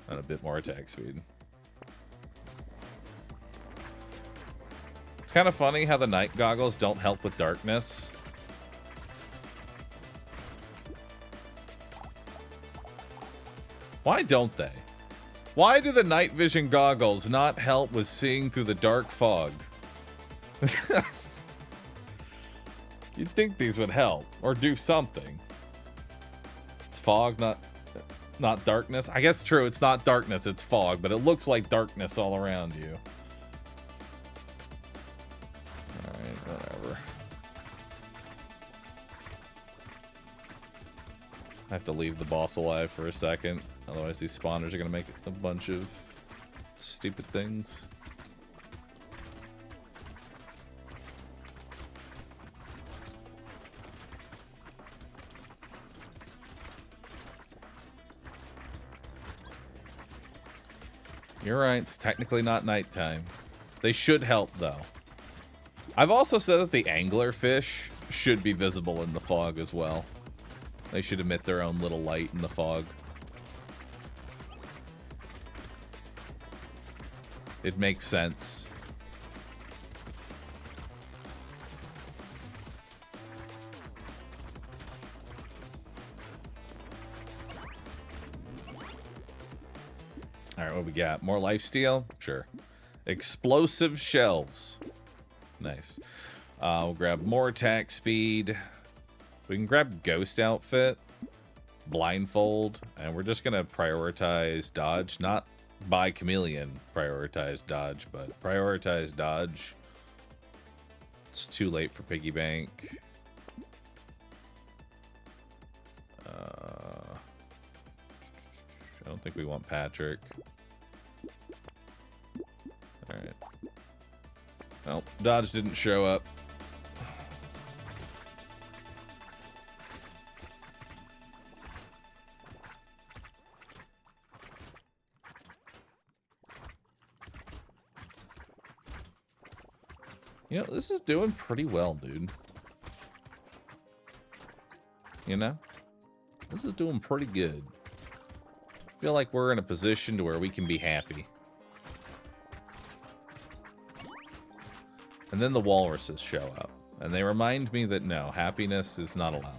And a bit more attack speed. It's kind of funny how the night goggles don't help with darkness. Why don't they? Why do the night vision goggles not help with seeing through the dark fog? You'd think these would help or do something. It's fog, not darkness. I guess true, it's not darkness, it's fog, but it looks like darkness all around you. Alright, whatever. I have to leave the boss alive for a second. Otherwise these spawners are going to make a bunch of stupid things. You're right, it's technically not nighttime. They should help, though. I've also said that the anglerfish should be visible in the fog as well. They should emit their own little light in the fog. It makes sense. Alright, what we got? More lifesteal? Sure. Explosive shells. Nice. We'll grab more attack speed. We can grab Ghost Outfit, Blindfold, and we're just going to prioritize dodge. Not by Chameleon prioritize dodge, but prioritize dodge. It's too late for Piggy Bank. I don't think we want Patrick. Alright. Well, dodge didn't show up. You know, this is doing pretty well, dude. You know? This is doing pretty good. I feel like we're in a position to where we can be happy. And then the walruses show up. And they remind me that no, happiness is not allowed.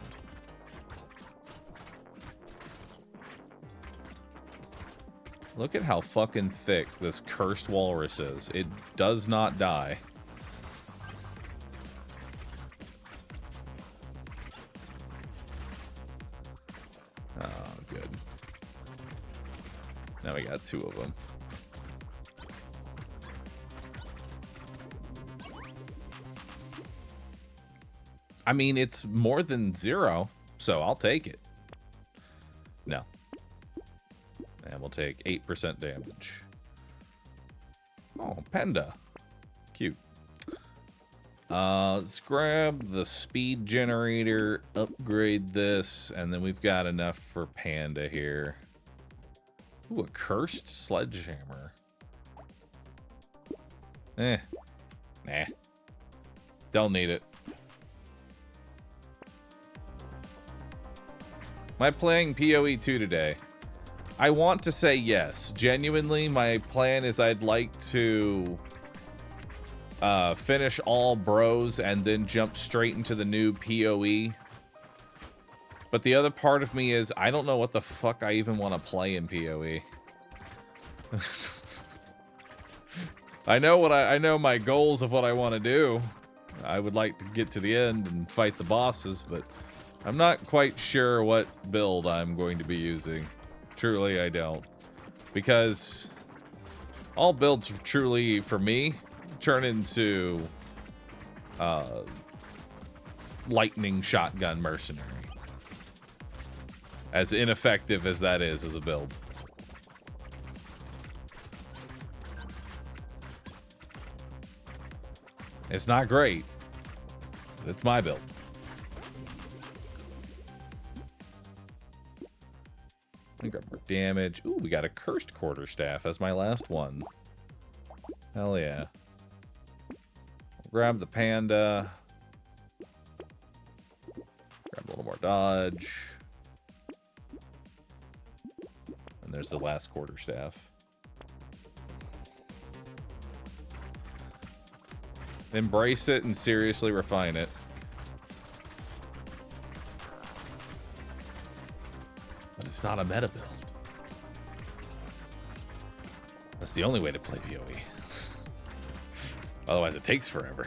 Look at how fucking thick this cursed walrus is. It does not die. Oh, good. Now we got two of them. I mean, it's more than 0, so I'll take it. No. And we'll take 8% damage. Oh, panda. Cute. Let's grab the speed generator, upgrade this, and then we've got enough for panda here. Ooh, a cursed sledgehammer. Nah. Don't need it. Am I playing PoE 2 today? I want to say yes. Genuinely, my plan is I'd like to finish all bros and then jump straight into the new PoE. But the other part of me is I don't know what the fuck I even want to play in PoE. I know my goals of what I want to do. I would like to get to the end and fight the bosses, but I'm not quite sure what build I'm going to be using. Truly, I don't. Because all builds truly, for me, turn into lightning shotgun mercenary. As ineffective as that is as a build. It's not great. It's my build. I grab more damage. Ooh, we got a cursed quarterstaff as my last one. Hell yeah. Grab the panda. Grab a little more dodge. And there's the last quarterstaff. Embrace it and seriously refine it. But it's not a meta build. That's the only way to play PoE. Otherwise it takes forever.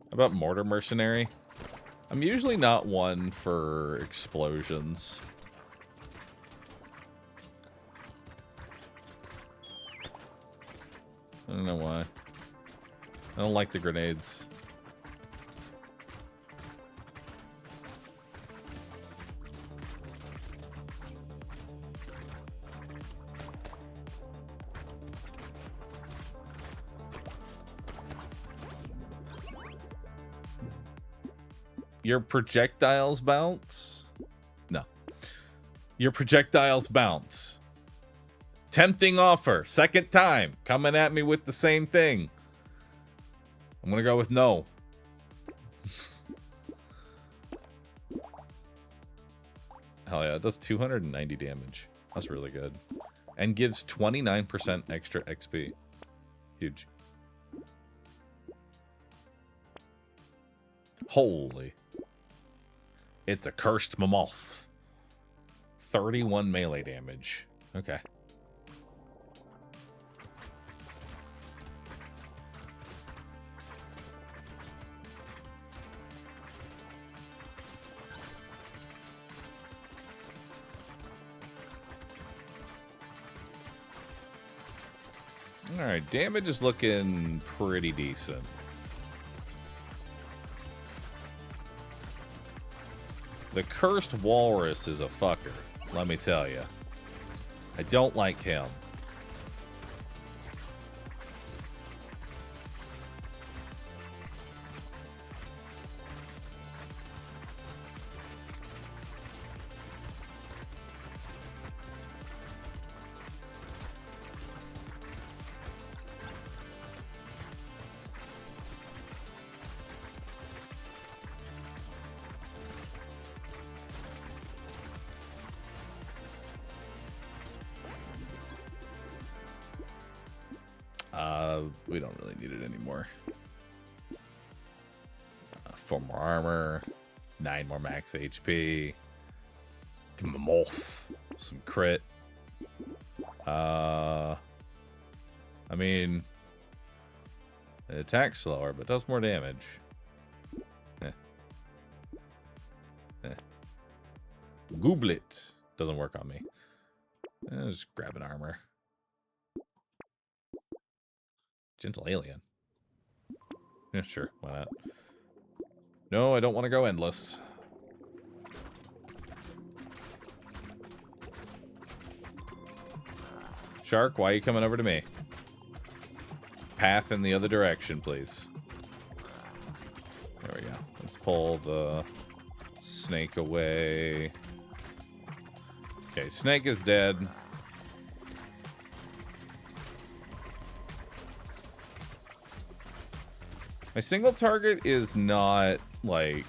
How about Mortar Mercenary? I'm usually not one for explosions. I don't know why. I don't like the grenades. Your projectiles bounce? No. Your projectiles bounce. Tempting offer. Second time. Coming at me with the same thing. I'm going to go with no. Hell yeah. It does 290 damage. That's really good. And gives 29% extra XP. Huge. Holy. It's a cursed mammoth. 31 melee damage. Okay. Alright, damage is looking pretty decent. The cursed walrus is a fucker, let me tell you. I don't like him. We don't really need it anymore. 4 more armor, 9 more max HP, Mammoth, some crit. I mean, it attacks slower, but does more damage. Gooblet doesn't work on me. Just grab an armor. Gentle alien. Yeah, sure. Why not? No, I don't want to go endless. Shark, why are you coming over to me? Path in the other direction, please. There we go. Let's pull the snake away. Okay, snake is dead. My single target is not, like,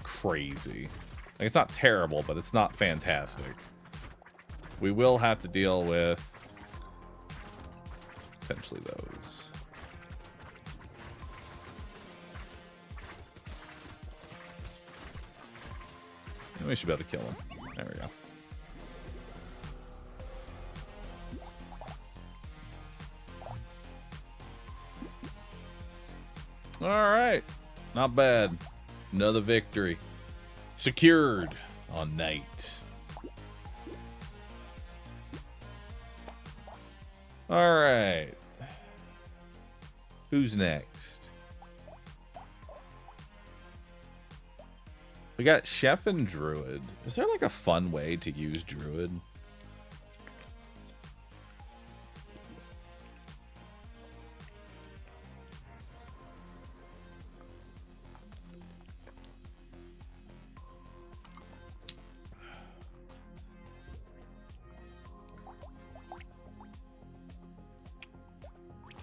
crazy. Like, it's not terrible, but it's not fantastic. We will have to deal with potentially those. We should be able to kill him. There we go. Alright. Not bad. Another victory. Secured on night. Alright. Who's next? We got Chef and Druid. Is there like a fun way to use Druid?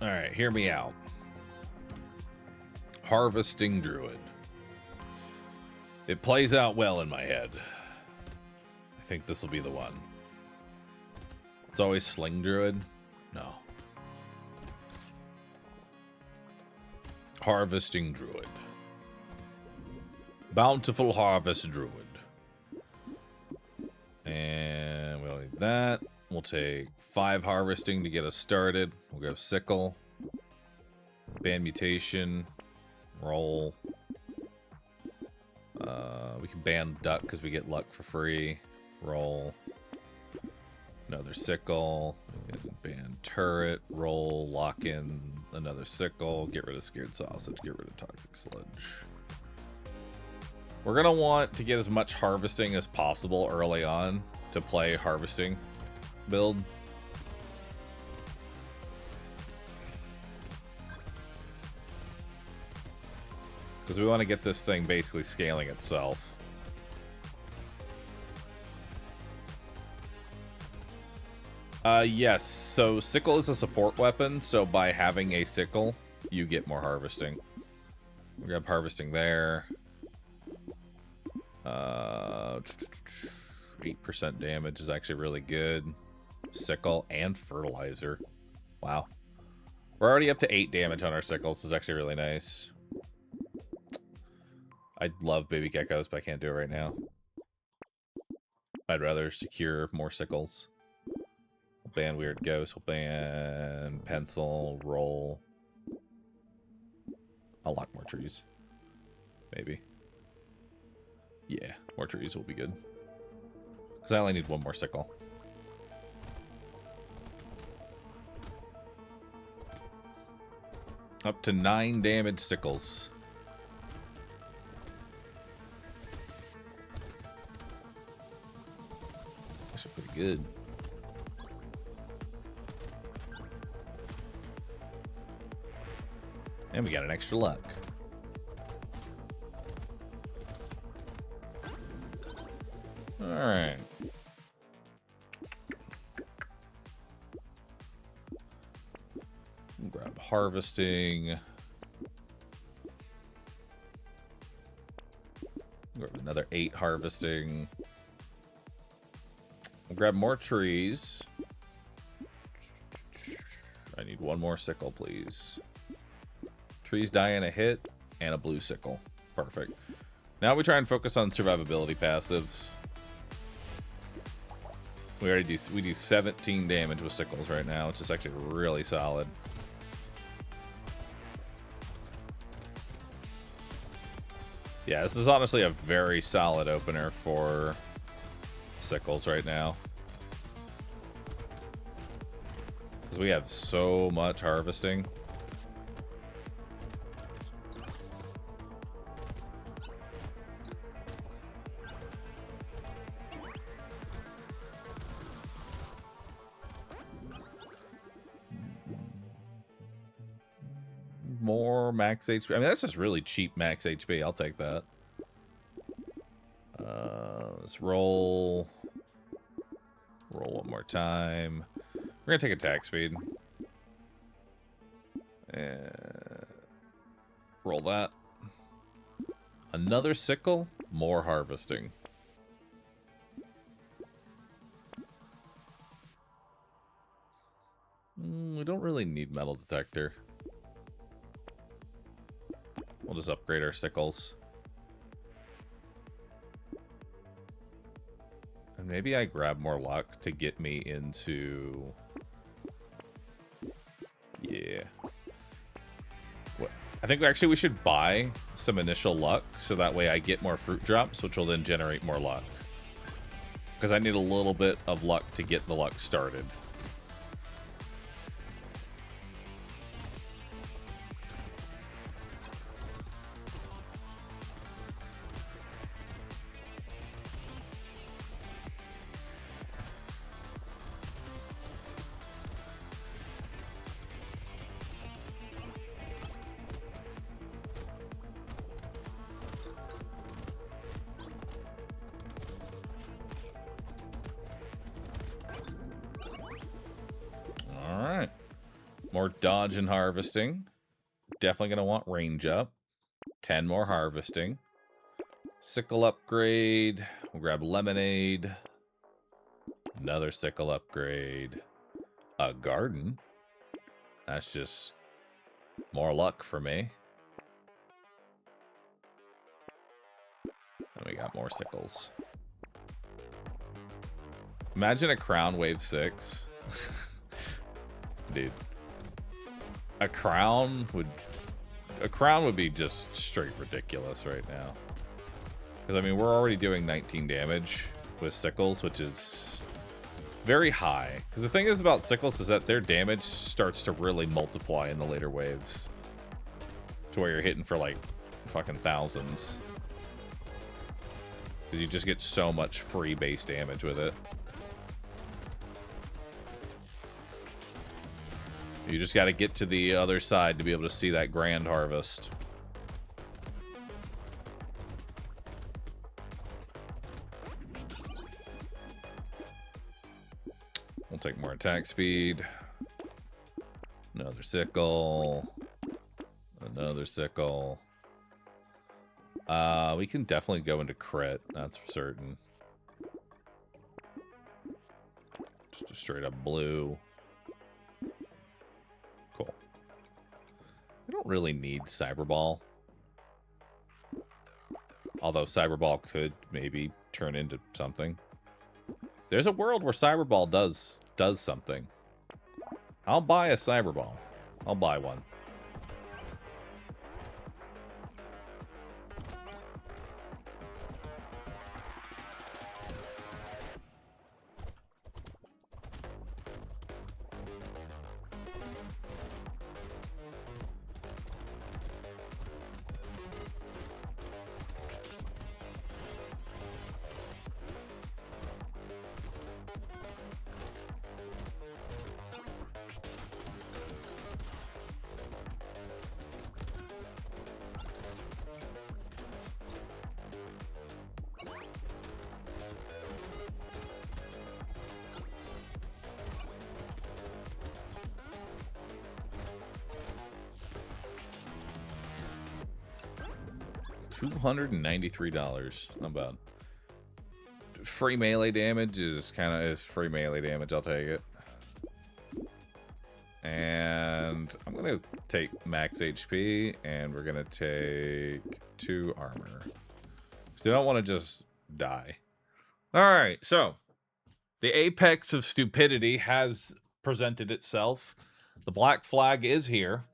Alright, hear me out. Harvesting Druid. It plays out well in my head. I think this will be the one. It's always Sling Druid? No. Harvesting Druid. Bountiful Harvest Druid. And we don't need that. We'll take 5 harvesting to get us started. We'll go Sickle. Ban Mutation. Roll. We can ban Duck because we get luck for free. Roll. Another Sickle. We can ban Turret. Roll. Lock in another Sickle. Get rid of Scared Sausage. Get rid of Toxic Sludge. We're going to want to get as much harvesting as possible early on to play harvesting build. Because we want to get this thing basically scaling itself. Yes, so Sickle is a support weapon, so by having a Sickle, you get more harvesting. We grab harvesting there. 8% damage is actually really good. Sickle and Fertilizer. Wow. We're already up to 8 damage on our Sickles. This is actually really nice. I love baby geckos, but I can't do it right now. I'd rather secure more Sickles. We'll ban Weird Ghost. We'll ban Pencil. Roll. I'll lock more trees. Maybe. Yeah, more trees will be good. Because I only need 1 more Sickle. Up to 9 damage Sickles. Actually pretty good. And we got an extra luck. Alright. Grab harvesting. Grab another 8 harvesting. We'll grab more trees. I need 1 more Sickle, please. Trees die in a hit and a blue Sickle. Perfect. Now we try and focus on survivability passives. We do 17 damage with Sickles right now, which is actually really solid. Yeah, this is honestly a very solid opener for Sickles right now. Because we have so much harvesting. More max HP. I mean, that's just really cheap max HP. I'll take that. Let's roll. Roll 1 more time. We're going to take attack speed. And roll that. Another Sickle. More harvesting. We don't really need metal detector. We'll just upgrade our Sickles. And maybe I grab more luck to get me into... Yeah. What? I think actually we should buy some initial luck, so that way I get more fruit drops, which will then generate more luck. Because I need a little bit of luck to get the luck started. More dodge and harvesting. Definitely going to want range up. 10 more harvesting. Sickle upgrade. We'll grab lemonade. Another sickle upgrade. A garden. That's just more luck for me. And we got more sickles. Imagine a crown wave 6. Dude. A crown would be just straight ridiculous right now. Because, I mean, we're already doing 19 damage with sickles, which is very high. Because the thing is about sickles is that their damage starts to really multiply in the later waves. To where you're hitting for, like, fucking thousands. Because you just get so much free base damage with it. You just got to get to the other side to be able to see that grand harvest. We'll take more attack speed. Another sickle. Another sickle. We can definitely go into crit, that's for certain. Just a straight up blue. Cool. I don't really need Cyberball. Although Cyberball could maybe turn into something. There's a world where Cyberball does something. I'll buy a Cyberball. I'll buy one. $293. Not bad. Free melee damage is free melee damage. I'll take it. And I'm gonna take max HP, and we're gonna take 2 armor. So you don't want to just die. All right, so the apex of stupidity has presented itself. The black flag is here.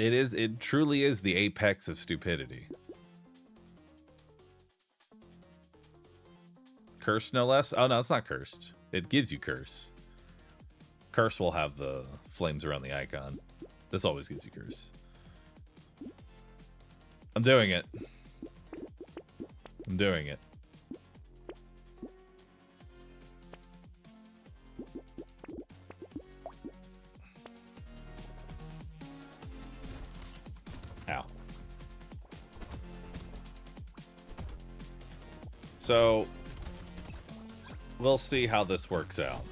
It truly is the apex of stupidity. Cursed, no less? Oh, no, it's not cursed. It gives you curse. Curse will have the flames around the icon. This always gives you curse. I'm doing it. I'm doing it. Ow. So, we'll see how this works out.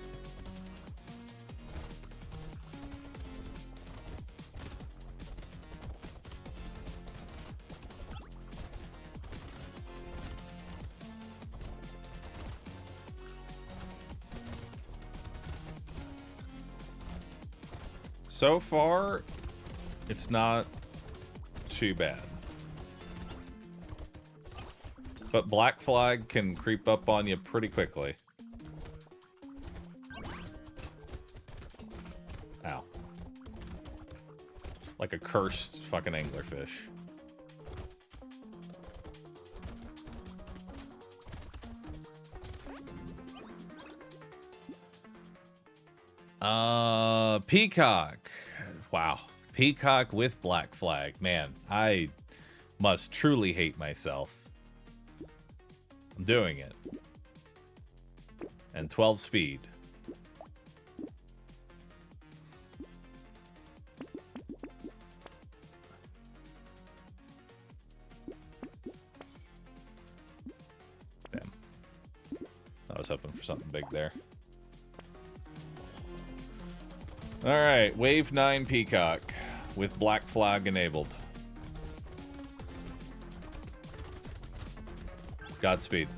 So far, it's not too bad. But Black Flag can creep up on you pretty quickly. Ow. Like a cursed fucking anglerfish. Peacock. Wow. Peacock with Black Flag. Man, I must truly hate myself. I'm doing it. And 12 speed. Damn. I was hoping for something big there. Alright, Wave 9 Peacock with Black Flag enabled. Godspeed.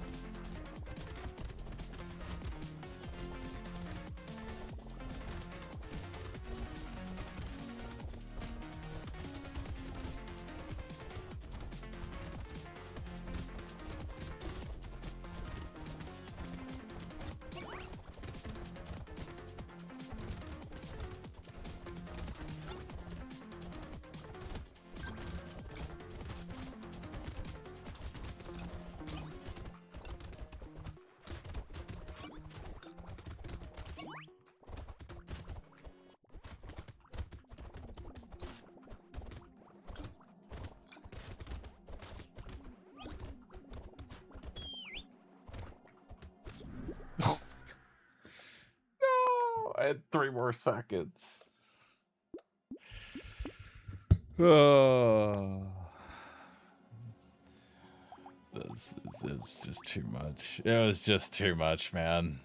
I had 3 more seconds. Oh. This is just too much. It was just too much, man.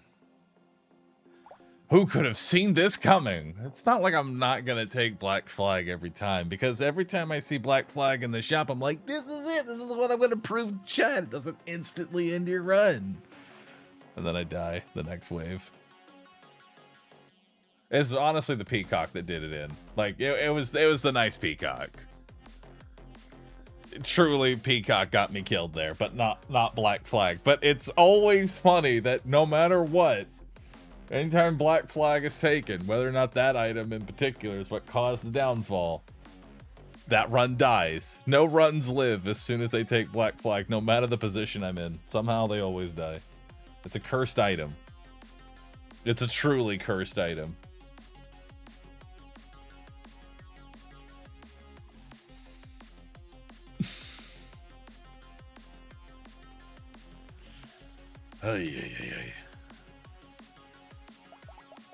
Who could have seen this coming? It's not like I'm not going to take Black Flag every time, because every time I see Black Flag in the shop, I'm like, this is it. This is what I'm going to prove to Chad. It doesn't instantly end your run. And then I die the next wave. It's honestly the Peacock that did it in. Like, it was the nice Peacock. Truly, Peacock got me killed there, but not Black Flag. But it's always funny that no matter what, anytime Black Flag is taken, whether or not that item in particular is what caused the downfall, that run dies. No runs live as soon as they take Black Flag, no matter the position I'm in. Somehow they always die. It's a cursed item. It's a truly cursed item.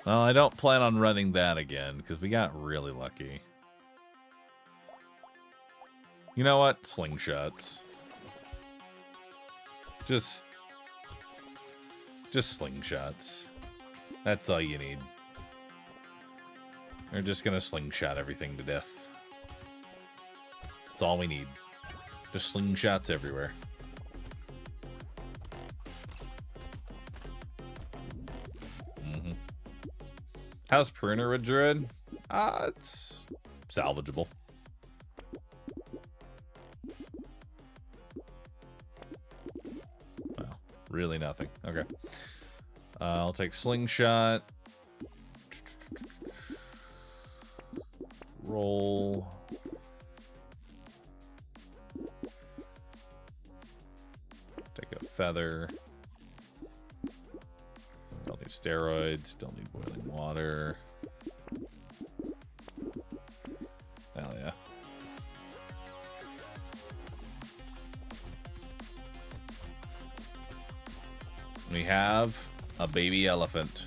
Well, I don't plan on running that again, because we got really lucky. You know what? Slingshots. Just slingshots. That's all you need. We're just gonna slingshot everything to death. That's all we need. Just slingshots everywhere. How's Pruner with Druid? It's salvageable. Well, really nothing. Okay. I'll take Slingshot. Roll. Take a Feather. Don't need steroids, don't need boiling water. Hell yeah. We have a baby elephant.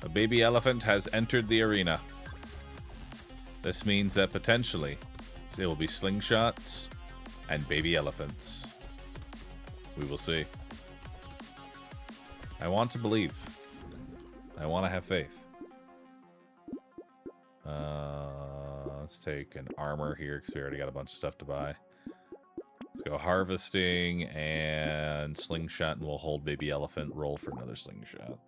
A baby elephant has entered the arena. This means that potentially there will be slingshots and baby elephants. We will see. I want to believe. I want to have faith. Let's take an armor here because we already got a bunch of stuff to buy. Let's go harvesting and slingshot, and we'll hold baby elephant. Roll for another slingshot.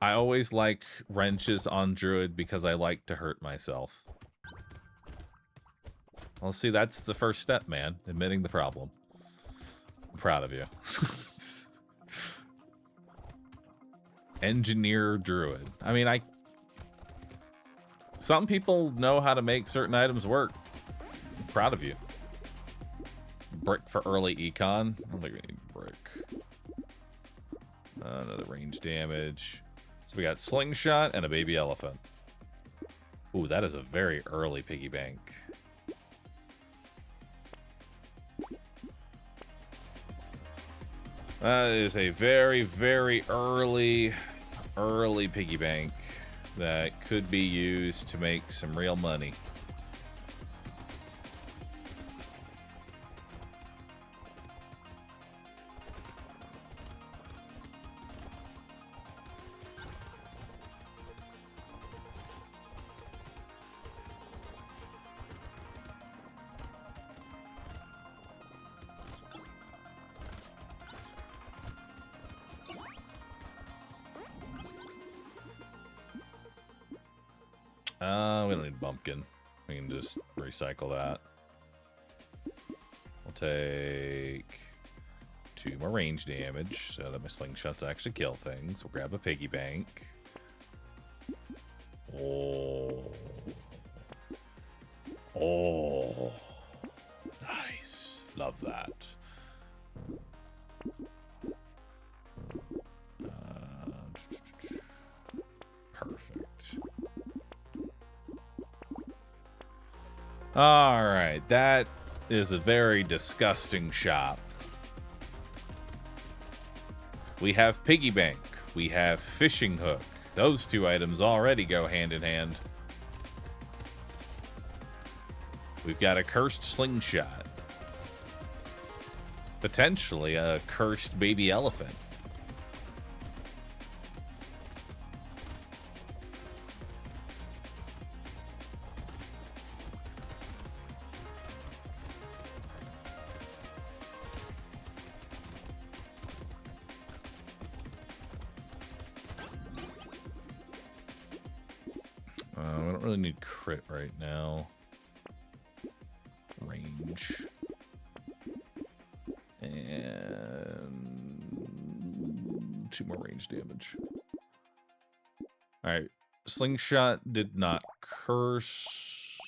I always like wrenches on Druid because I like to hurt myself. Well, see, that's the first step, man. Admitting the problem. I'm proud of you. Engineer Druid. I mean, some people know how to make certain items work. I'm proud of you. Brick for early econ. I don't think we need brick. Another range damage. So we got slingshot and a baby elephant. Ooh, that is a very early piggy bank. That is a very, very early piggy bank that could be used to make some real money. We don't need bumpkin. We can just recycle that. We'll take 2 more range damage so that my slingshots actually kill things. We'll grab a piggy bank. Oh. Oh. Nice. Love that. Perfect. All right, that is a very disgusting shop. We have piggy bank. We have fishing hook. Those 2 items already go hand in hand. We've got a cursed slingshot. Potentially a cursed baby elephant. We don't really need crit right now. Range. And 2 more range damage. Alright. Slingshot did not curse.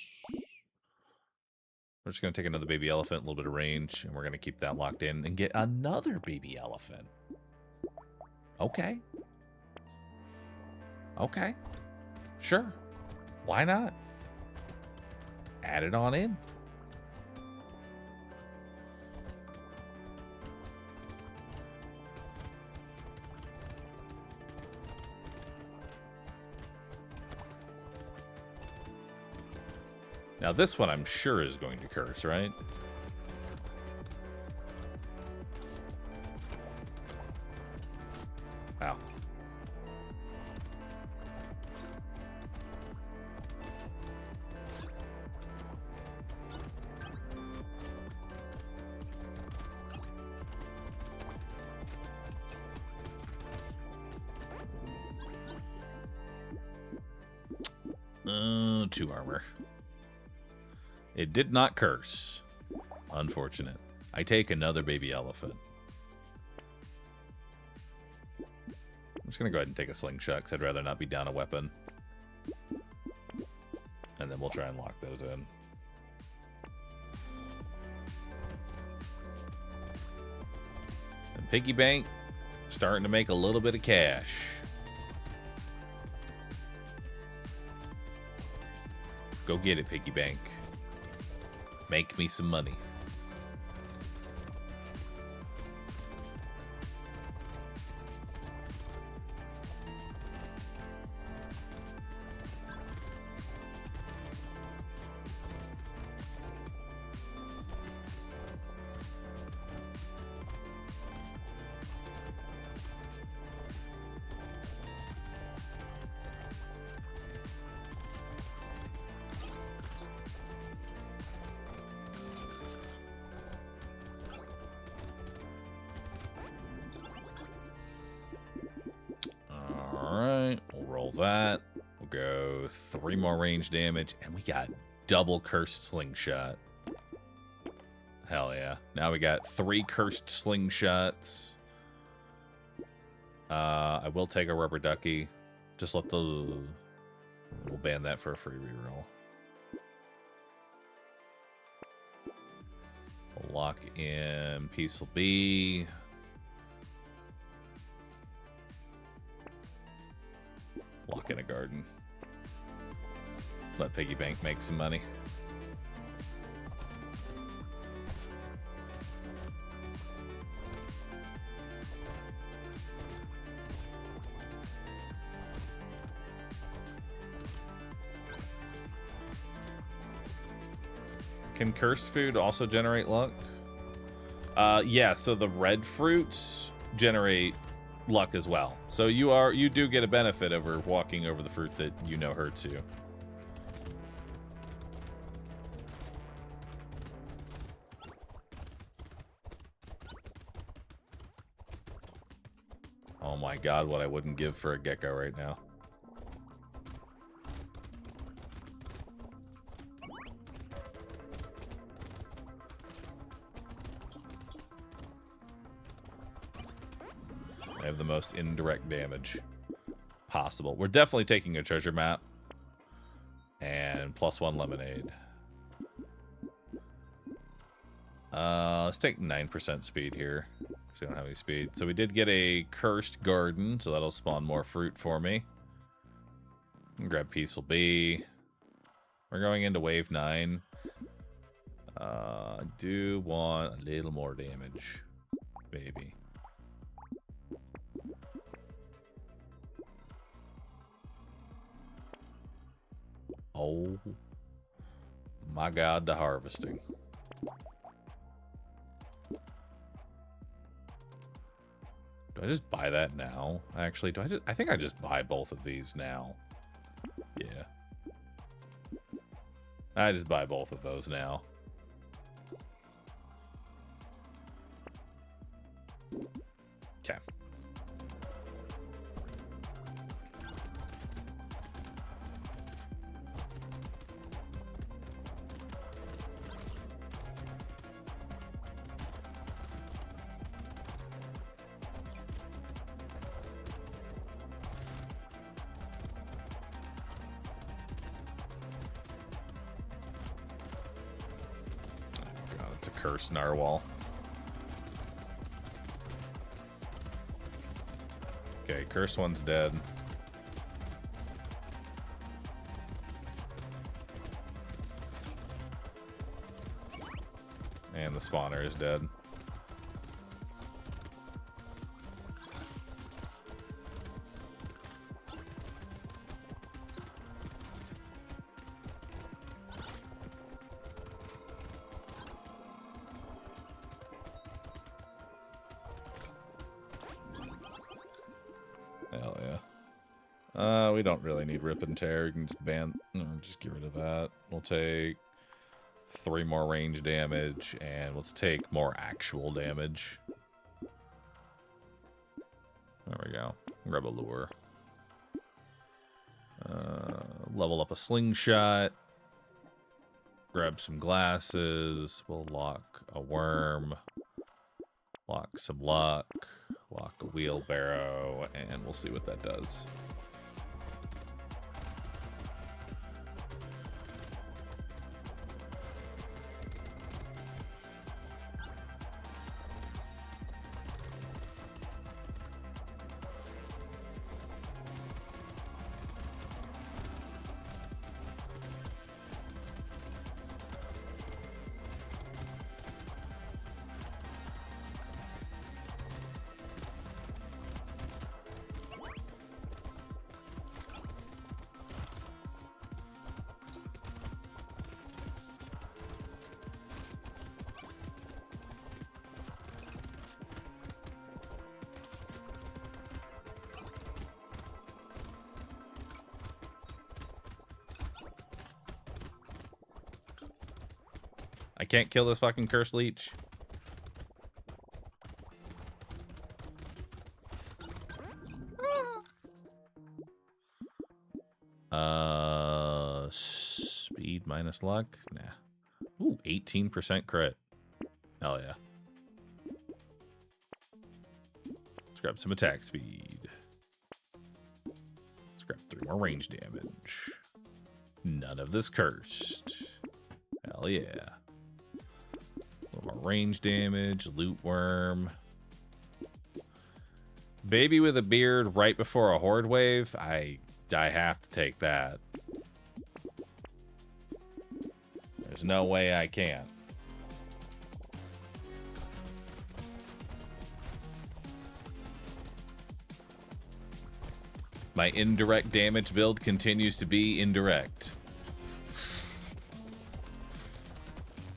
We're just going to take another baby elephant, a little bit of range, and we're going to keep that locked in and get another baby elephant. Okay. Okay. Sure. Why not? Add it on in. Now this one I'm sure is going to curse, right? Wow. Two armor. It did not curse. Unfortunate. I take another baby elephant. I'm just going to go ahead and take a slingshot because I'd rather not be down a weapon. And then we'll try and lock those in. And piggy bank, starting to make a little bit of cash. Go get it, piggy bank. Make me some money. that. We'll go 3 more range damage, and we got double cursed slingshot. Hell yeah. Now we got 3 cursed slingshots. I will take a rubber ducky. Just let the... We'll ban that for a free reroll. We'll lock in Peaceful Bee. Lock in a garden. Let Piggy Bank make some money. Can cursed food also generate luck? Yeah, so the red fruits generate luck as well. So you do get a benefit over walking over the fruit that you know hurts you. Oh my god, what I wouldn't give for a gecko right now. I have the most indirect damage possible. We're definitely taking a treasure map. And +1 lemonade. Let's take 9% speed here. Because we don't have any speed. So we did get a cursed garden, so that'll spawn more fruit for me. Grab Peaceful Bee. We're going into wave 9. I do want a little more damage. Maybe. Oh my god, the harvesting. Do I just buy that now? Actually, I think I just buy both of these now. Yeah. I just buy both of those now. Okay. It's a cursed narwhal. Okay, cursed one's dead. And the spawner is dead. Hell yeah. We don't really need Rip and Tear. You can just ban... No, just get rid of that. We'll take 3 more range damage, and let's take more actual damage. There we go. Grab a lure. Level up a slingshot. Grab some glasses. We'll lock a worm. Lock some luck. Lock a wheelbarrow, and we'll see what that does. I can't kill this fucking cursed leech. minus luck? Nah. Ooh, 18% crit. Hell yeah. Let's grab some attack speed. Let's grab 3 more range damage. None of this cursed. Hell yeah. A little more range damage, loot worm. Baby with a beard right before a horde wave? I have to take that. There's no way I can't. My indirect damage build continues to be indirect.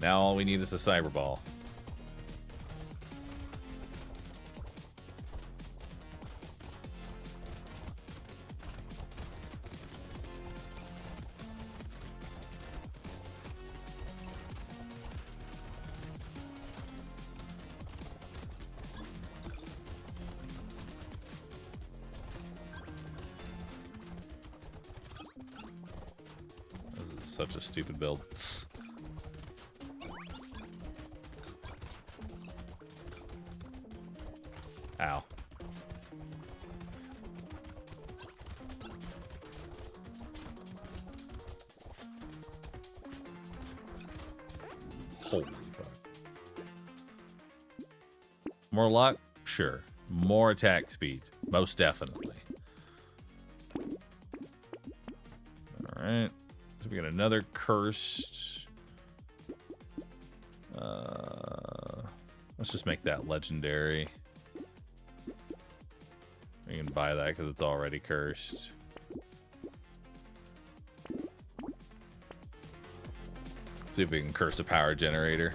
Now all we need is a cyber ball. Such a stupid build. Ow. Holy fuck. More luck? Sure. More attack speed? Most definitely. Alright. So we got another cursed. Let's just make that legendary. You can buy that because it's already cursed. See if we can curse a power generator.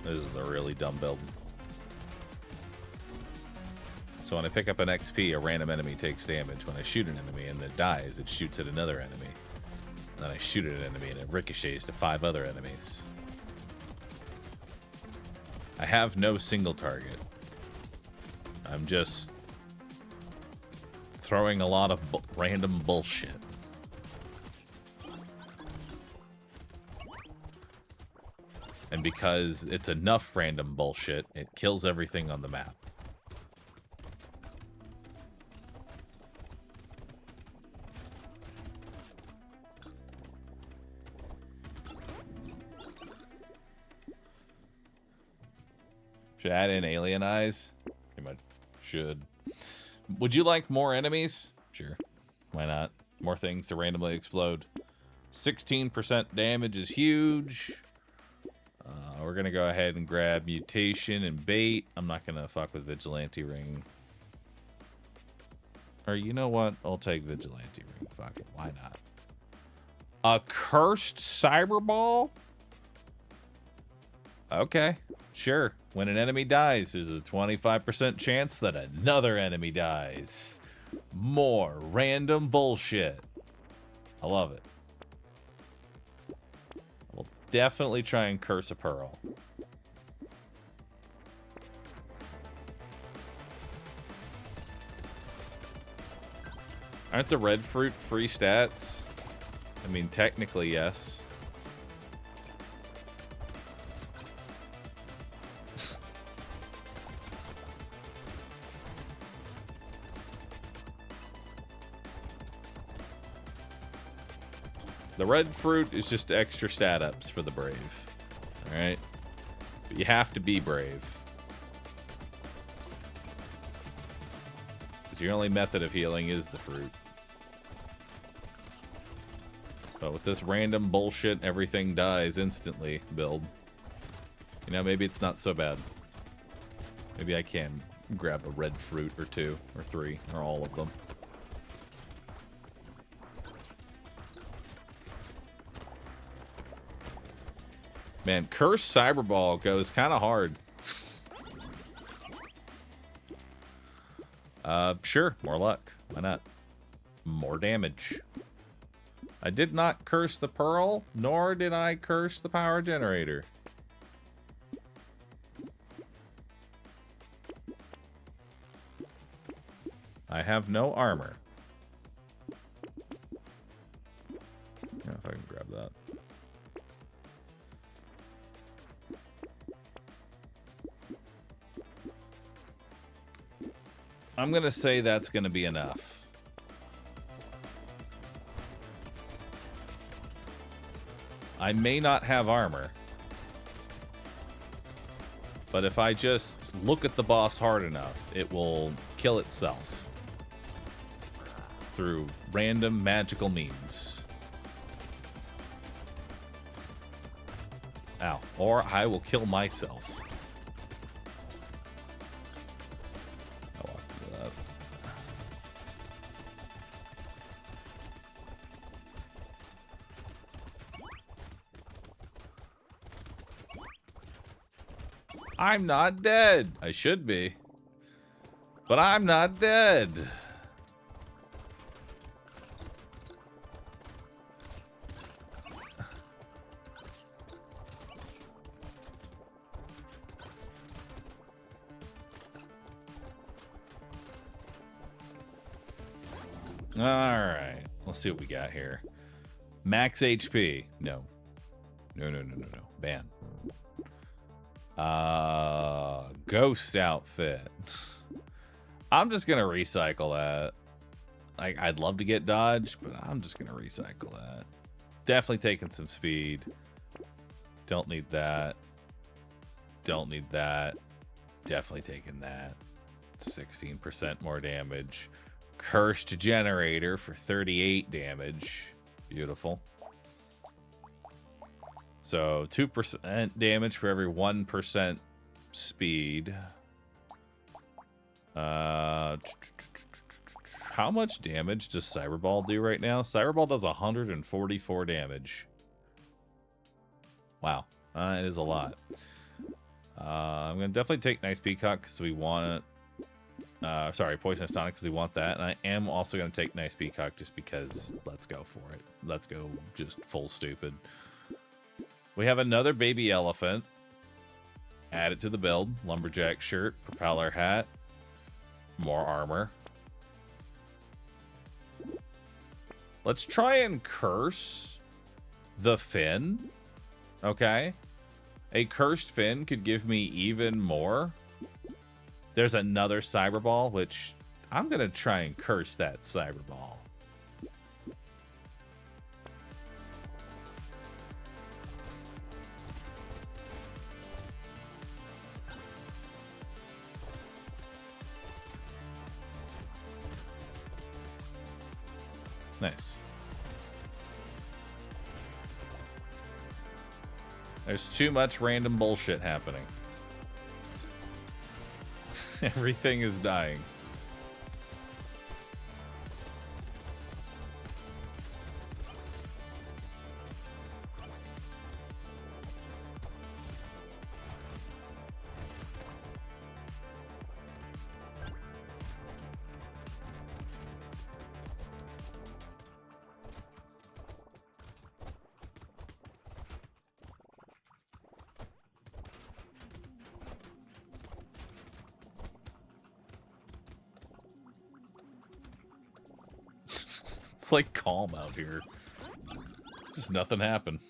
This is a really dumb build. So when I pick up an XP, a random enemy takes damage. When I shoot an enemy and it dies, it shoots at another enemy. Then I shoot at an enemy and it ricochets to 5 other enemies. I have no single target. I'm just throwing a lot of random bullshit. And because it's enough random bullshit, it kills everything on the map. Should add in alien eyes? Pretty much should. Would you like more enemies? Sure. Why not? More things to randomly explode. 16% damage is huge. We're going to go ahead and grab mutation and bait. I'm not going to fuck with vigilante ring. Or you know what? I'll take vigilante ring. Fuck it. Why not? A cursed cyber ball? Okay. Sure. When an enemy dies, there's a 25% chance that another enemy dies. More random bullshit. I love it. We'll definitely try and curse a pearl. Aren't the red fruit free stats? I mean, technically, yes. The red fruit is just extra stat ups for the brave. Alright? But you have to be brave. Because your only method of healing is the fruit. But with this random bullshit, everything dies instantly build. You know, maybe it's not so bad. Maybe I can grab a red fruit or 2 or 3 or all of them. Man, Curse Cyberball goes kind of hard. Sure, more luck. Why not? More damage. I did not curse the pearl, nor did I curse the power generator. I have no armor. Yeah, if I can grab that. I'm gonna say that's gonna be enough. I may not have armor, but if I just look at the boss hard enough, it will kill itself through random magical means. Ow. Or I will kill myself. I'll walk through that. I'm not dead. I should be. But I'm not dead. Alright. Let's see what we got here. Max HP. No. No. Ban. Ghost outfit. I'm just gonna recycle that. Like, I'd love to get dodge, but I'm just gonna recycle that. Definitely taking some speed. Don't need that. Don't need that. Definitely taking that. 16% more damage. Cursed generator for 38 damage. Beautiful. So 2% damage for every 1% speed. How much damage does Cyberball do right now? Cyberball does 144 damage. Wow. It is a lot. I'm going to definitely take Nice Peacock because we want... sorry, Poisonous Tonic because we want that. And I am also going to take Nice Peacock just because let's go for it. Let's go just full stupid. We have another baby elephant. Add it to the build. Lumberjack shirt, propeller hat, more armor. Let's try and curse the fin. Okay. A cursed fin could give me even more. There's another Cyberball, which I'm going to try and curse that Cyberball. Nice. There's too much random bullshit happening. Everything is dying. It's like calm out here. Just nothing happened.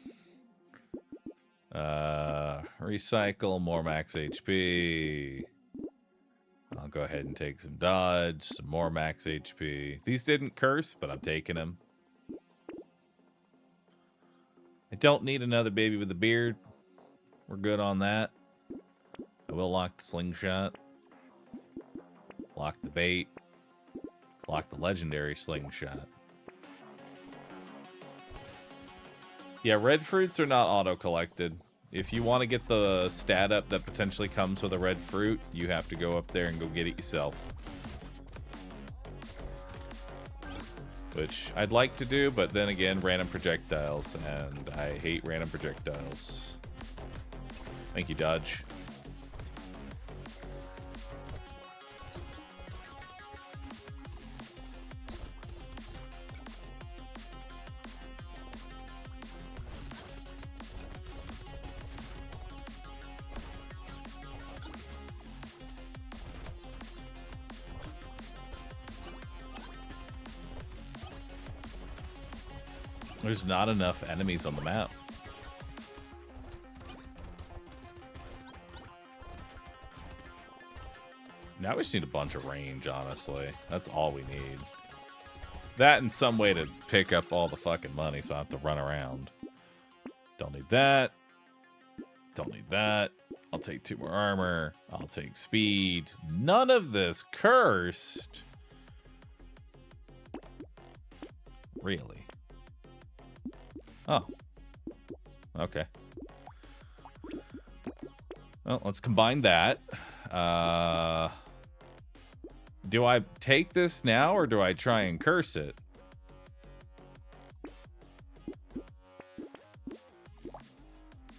Recycle, more max HP. I'll go ahead and take some dodge, some more max HP. These didn't curse, but I'm taking them. I don't need another baby with a beard. We're good on that. I will lock the slingshot. Lock the bait. Lock the legendary slingshot. Yeah, red fruits are not auto-collected. If you want to get the stat up that potentially comes with a red fruit, you have to go up there and go get it yourself. Which I'd like to do, but then again, random projectiles, and I hate random projectiles. Thank you, Dodge. There's not enough enemies on the map. Now we just need a bunch of range, honestly. That's all we need. That and some way to pick up all the fucking money so I have to run around. Don't need that. Don't need that. I'll take 2 more armor. I'll take speed. None of this cursed. Really? Oh. Okay. Well, let's combine that. Do I take this now or do I try and curse it?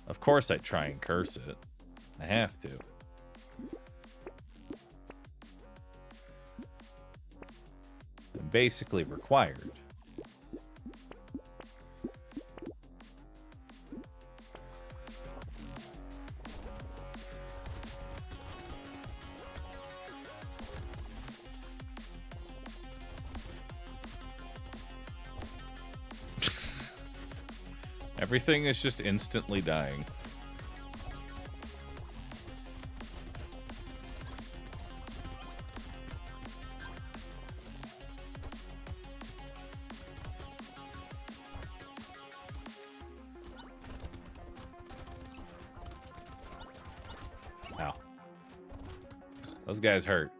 Of course I try and curse it. I have to. I'm basically required. Everything is just instantly dying. Ow. Those guys hurt.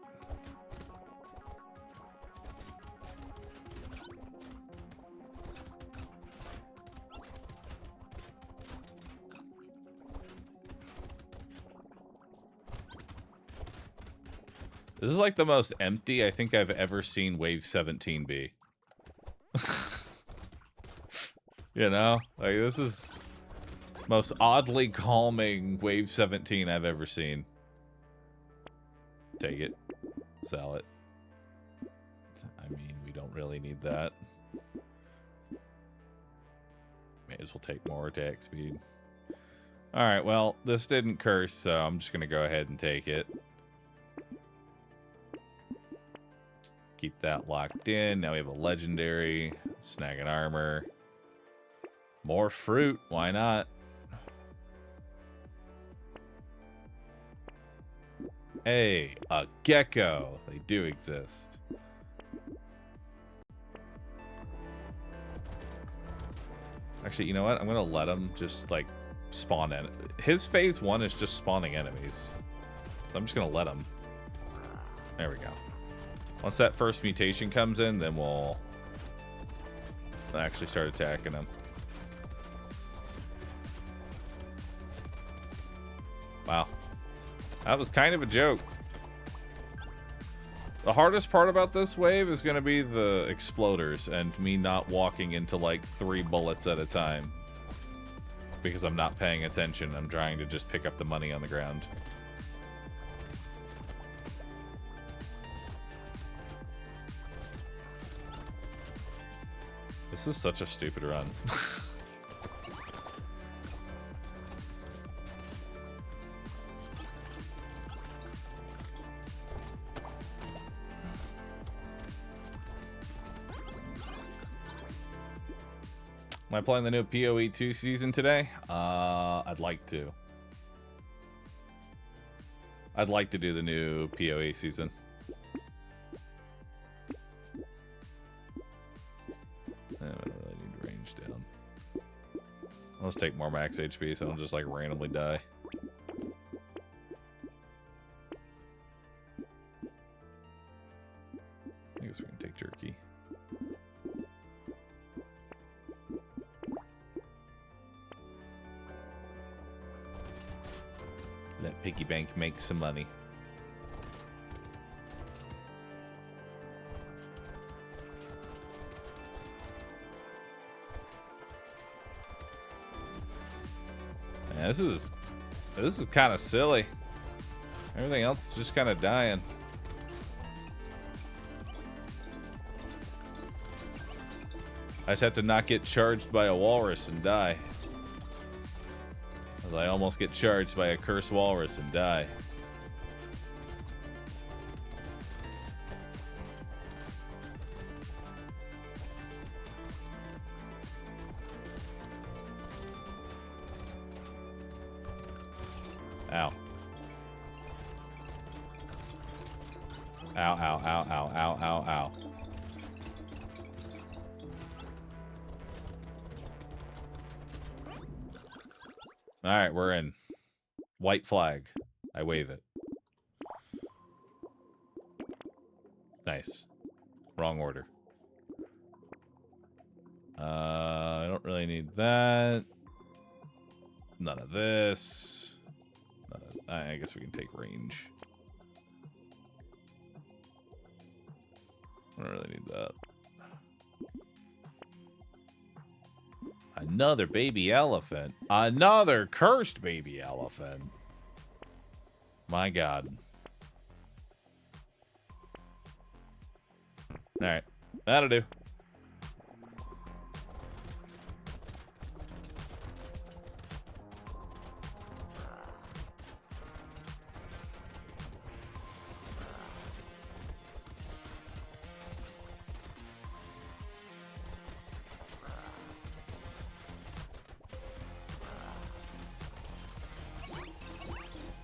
This is like the most empty I think I've ever seen Wave 17 be. You know? Like, this is most oddly calming Wave 17 I've ever seen. Take it. Sell it. I mean, we don't really need that. May as well take more attack speed. Alright, well, this didn't curse, so I'm just going to go ahead and take it. Keep that locked in. Now we have a legendary. Snag an armor. More fruit. Why not? Hey, a gecko. They do exist. Actually, you know what? I'm going to let him just, like, spawn in. His phase 1 is just spawning enemies. So I'm just going to let him. There we go. Once that first mutation comes in, then we'll actually start attacking them. Wow. That was kind of a joke. The hardest part about this wave is going to be the exploders and me not walking into like 3 bullets at a time. Because I'm not paying attention. I'm trying to just pick up the money on the ground. This is such a stupid run. Am I playing the new PoE 2 season today? I'd like to. I'd like to do the new PoE season. I don't really need range down. Let's take more max HP so I don't just like randomly die. I guess we can take jerky. Let piggy bank make some money. Man, this is kind of silly. Everything else is just kind of dying. I just have to not get charged by a walrus and die. As I almost get charged by a cursed walrus and die. Ow. Ow, ow, ow, ow, ow, ow, ow. Alright, we're in. White flag. I wave it. Nice. Wrong order. I don't really need that. None of this. None of, I guess we can take range. I don't really need that. Another baby elephant. Another cursed baby elephant. My God. Alright. That'll do.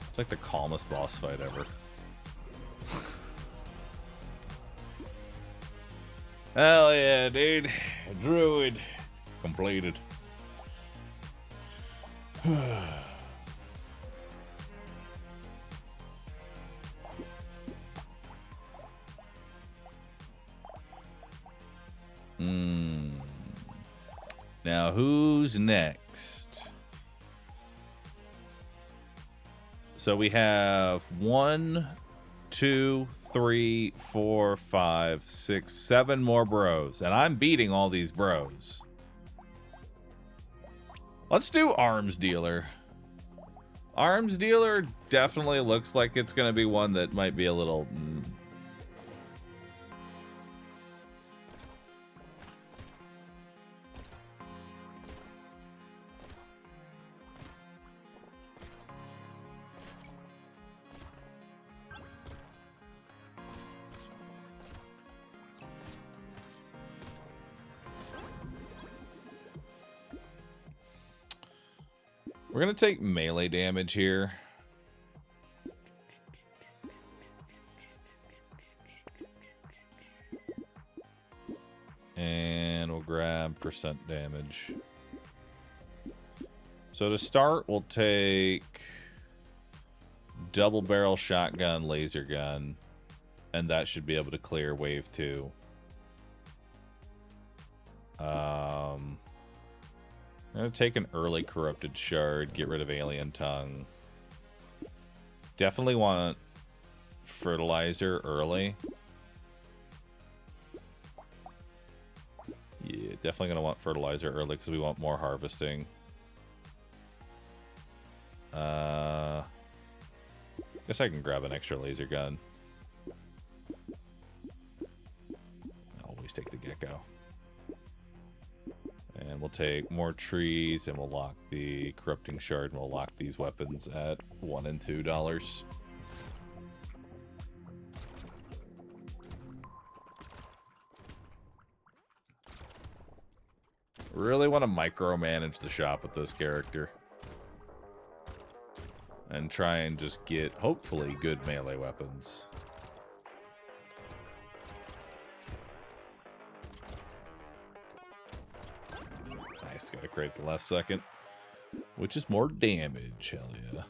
It's like the calmest boss fight ever. Hell yeah, dude. A druid. Completed. Now, who's next? So we have 1, 2, 3, 4, 5, 6, 7 more bros. And I'm beating all these bros. Let's do arms dealer. Arms dealer definitely looks like it's going to be one that might be a little... We're going to take melee damage here. And we'll grab percent damage. So to start, we'll take double barrel shotgun, laser gun. And that should be able to clear wave 2. I'm going to take an early corrupted shard, get rid of alien tongue. Definitely want fertilizer early. Yeah, definitely going to want fertilizer early because we want more harvesting. Guess I can grab an extra laser gun. I'll always take the gecko. And we'll take more trees, and we'll lock the corrupting shard, and we'll lock these weapons at $1 and $2. Really want to micromanage the shop with this character. And try and just get, hopefully, good melee weapons. Nice, gotta create the last second. Which is more damage, hell yeah.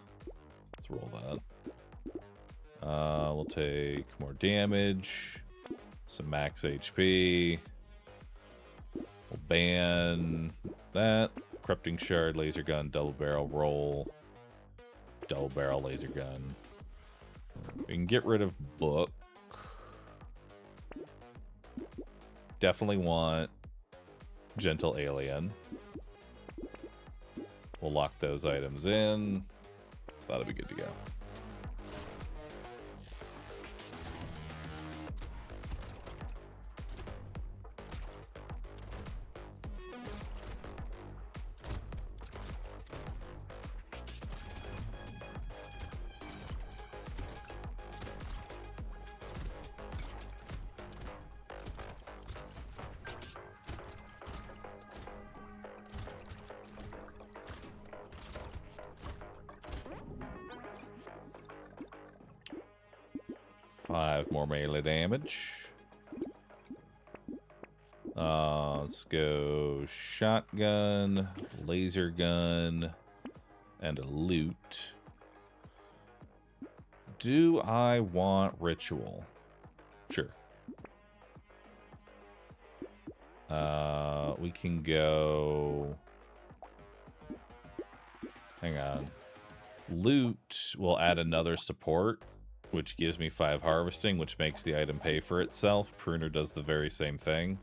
Let's roll that. We'll take more damage. Some max HP. We'll ban that. Corrupting shard, laser gun, double barrel roll. Double barrel laser gun. We can get rid of book. Definitely want gentle alien. We'll lock those items in. That'll be good to go. 5 more melee damage. Let's go shotgun, laser gun, and a loot. Do I want ritual? Sure. We can go... Hang on. Loot will add another support, which gives me 5 harvesting, which makes the item pay for itself. Pruner does the very same thing.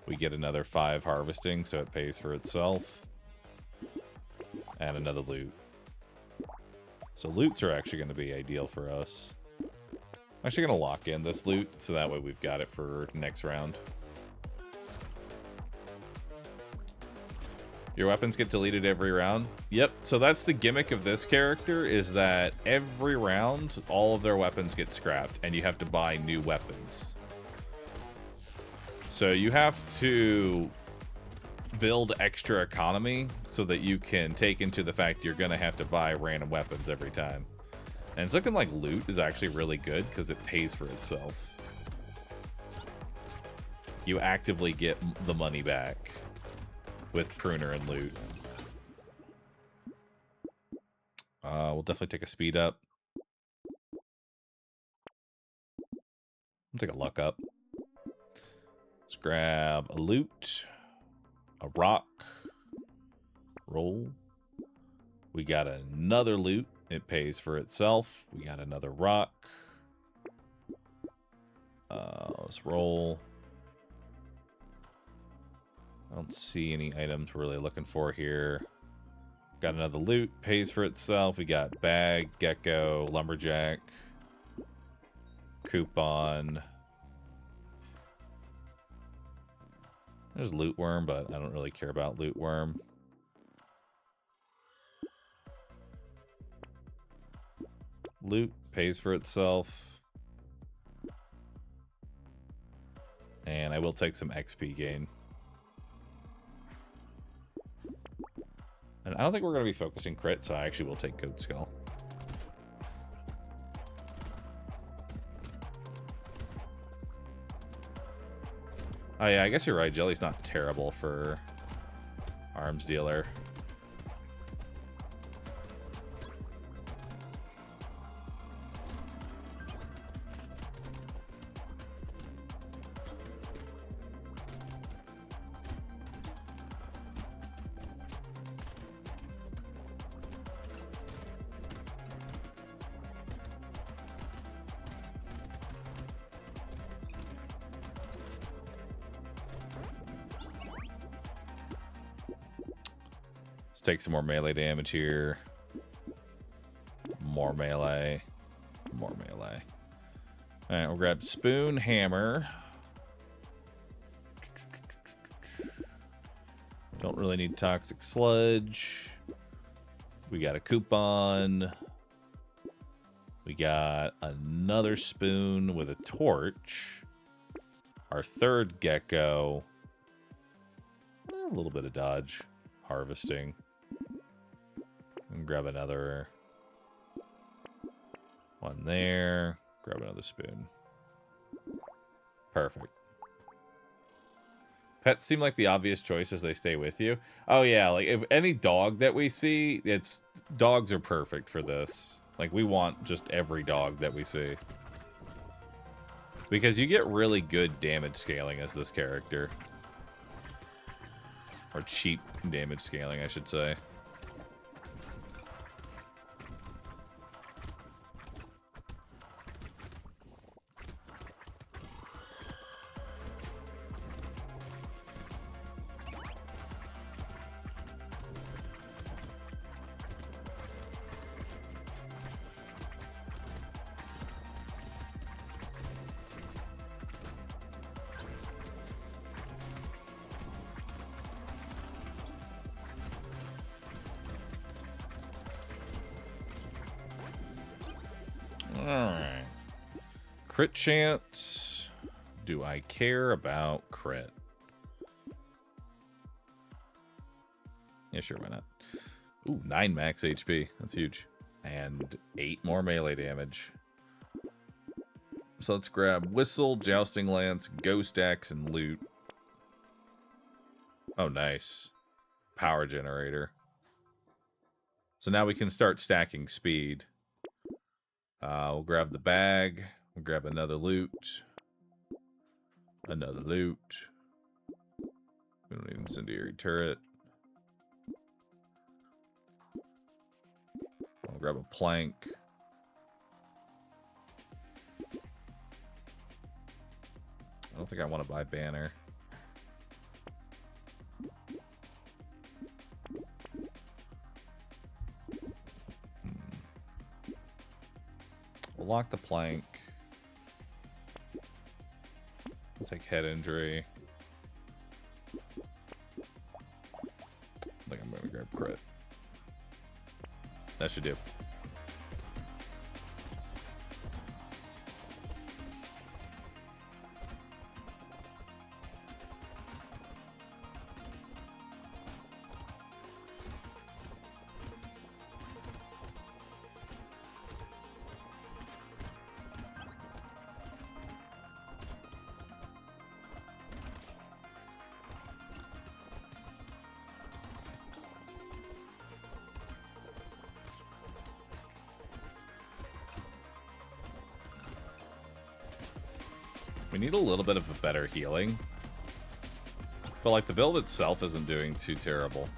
We get another 5 harvesting, so it pays for itself. And another loot. So loots are actually going to be ideal for us. I'm actually going to lock in this loot, so that way we've got it for next round. Your weapons get deleted every round? Yep, so that's the gimmick of this character, is that every round, all of their weapons get scrapped, and you have to buy new weapons. So you have to build extra economy so that you can take into the fact you're going to have to buy random weapons every time. And it's looking like loot is actually really good because it pays for itself. You actively get the money back with Pruner and loot. We'll definitely take a speed up. I'll take a luck up. Let's grab a loot, a rock, roll. We got another loot. It pays for itself. We got another rock. Let's roll. I don't see any items we're really looking for here. Got another loot. Pays for itself. We got bag, gecko, lumberjack, coupon. There's loot worm, but I don't really care about loot worm. Loot pays for itself. And I will take some XP gain. And I don't think we're going to be focusing crit, so I actually will take Goat Skull. Oh yeah, I guess you're right. Jelly's not terrible for arms dealer. Let's take some more melee damage here. More melee. More melee. Alright, we'll grab spoon, hammer. Don't really need toxic sludge. We got a coupon. We got another spoon with a torch. Our third gecko. A little bit of dodge. Harvesting. And grab another one there. Grab another spoon. Perfect. Pets seem like the obvious choice as they stay with you. Oh yeah, like if any dog that we see, dogs are perfect for this. Like we want just every dog that we see. Because you get really good damage scaling as this character. Or cheap damage scaling, I should say. Alright. Crit chance. Do I care about crit? Yeah, sure, why not? Ooh, 9 max HP. That's huge. And 8 more melee damage. So let's grab whistle, jousting lance, ghost axe, and loot. Oh, nice. Power generator. So now we can start stacking speed. We'll grab the bag. We'll grab another loot. Another loot. We don't need an incendiary turret. I'll grab a plank. I don't think I want to buy banner. We'll lock the plank. I'll take head injury. I think I'm going to grab crit. That should do. We need a little bit of a better healing. But like the build itself isn't doing too terrible.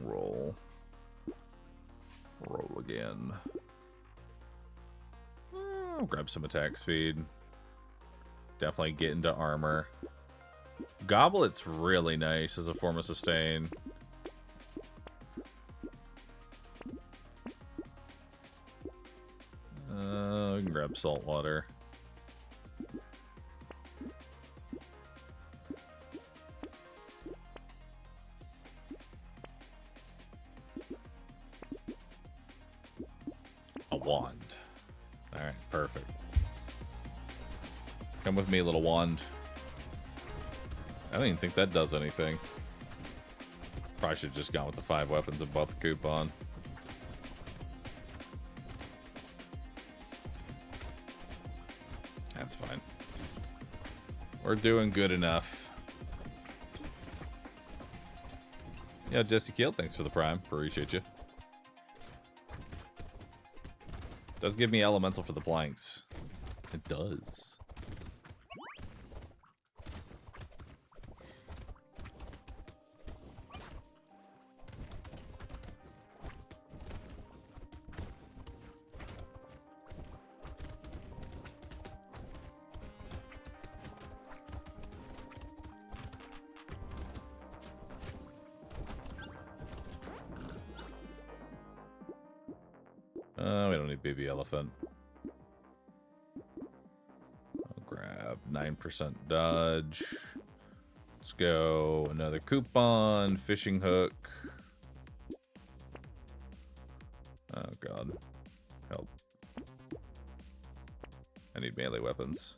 Roll. Roll again. I'll grab some attack speed. Definitely get into armor. Goblet's really nice as a form of sustain. We can grab salt water. A wand. Alright, perfect. Come with me, little wand. I don't even think that does anything. Probably should have just gone with the 5 weapons and bought the coupon. That's fine. We're doing good enough. Yeah, Jesse Keel, thanks for the prime. Appreciate you. Does give me elemental for the planks. It does. We don't need baby elephant. I'll grab 9% dodge. Let's go. Another coupon. Fishing hook. Oh, God. Help. I need melee weapons.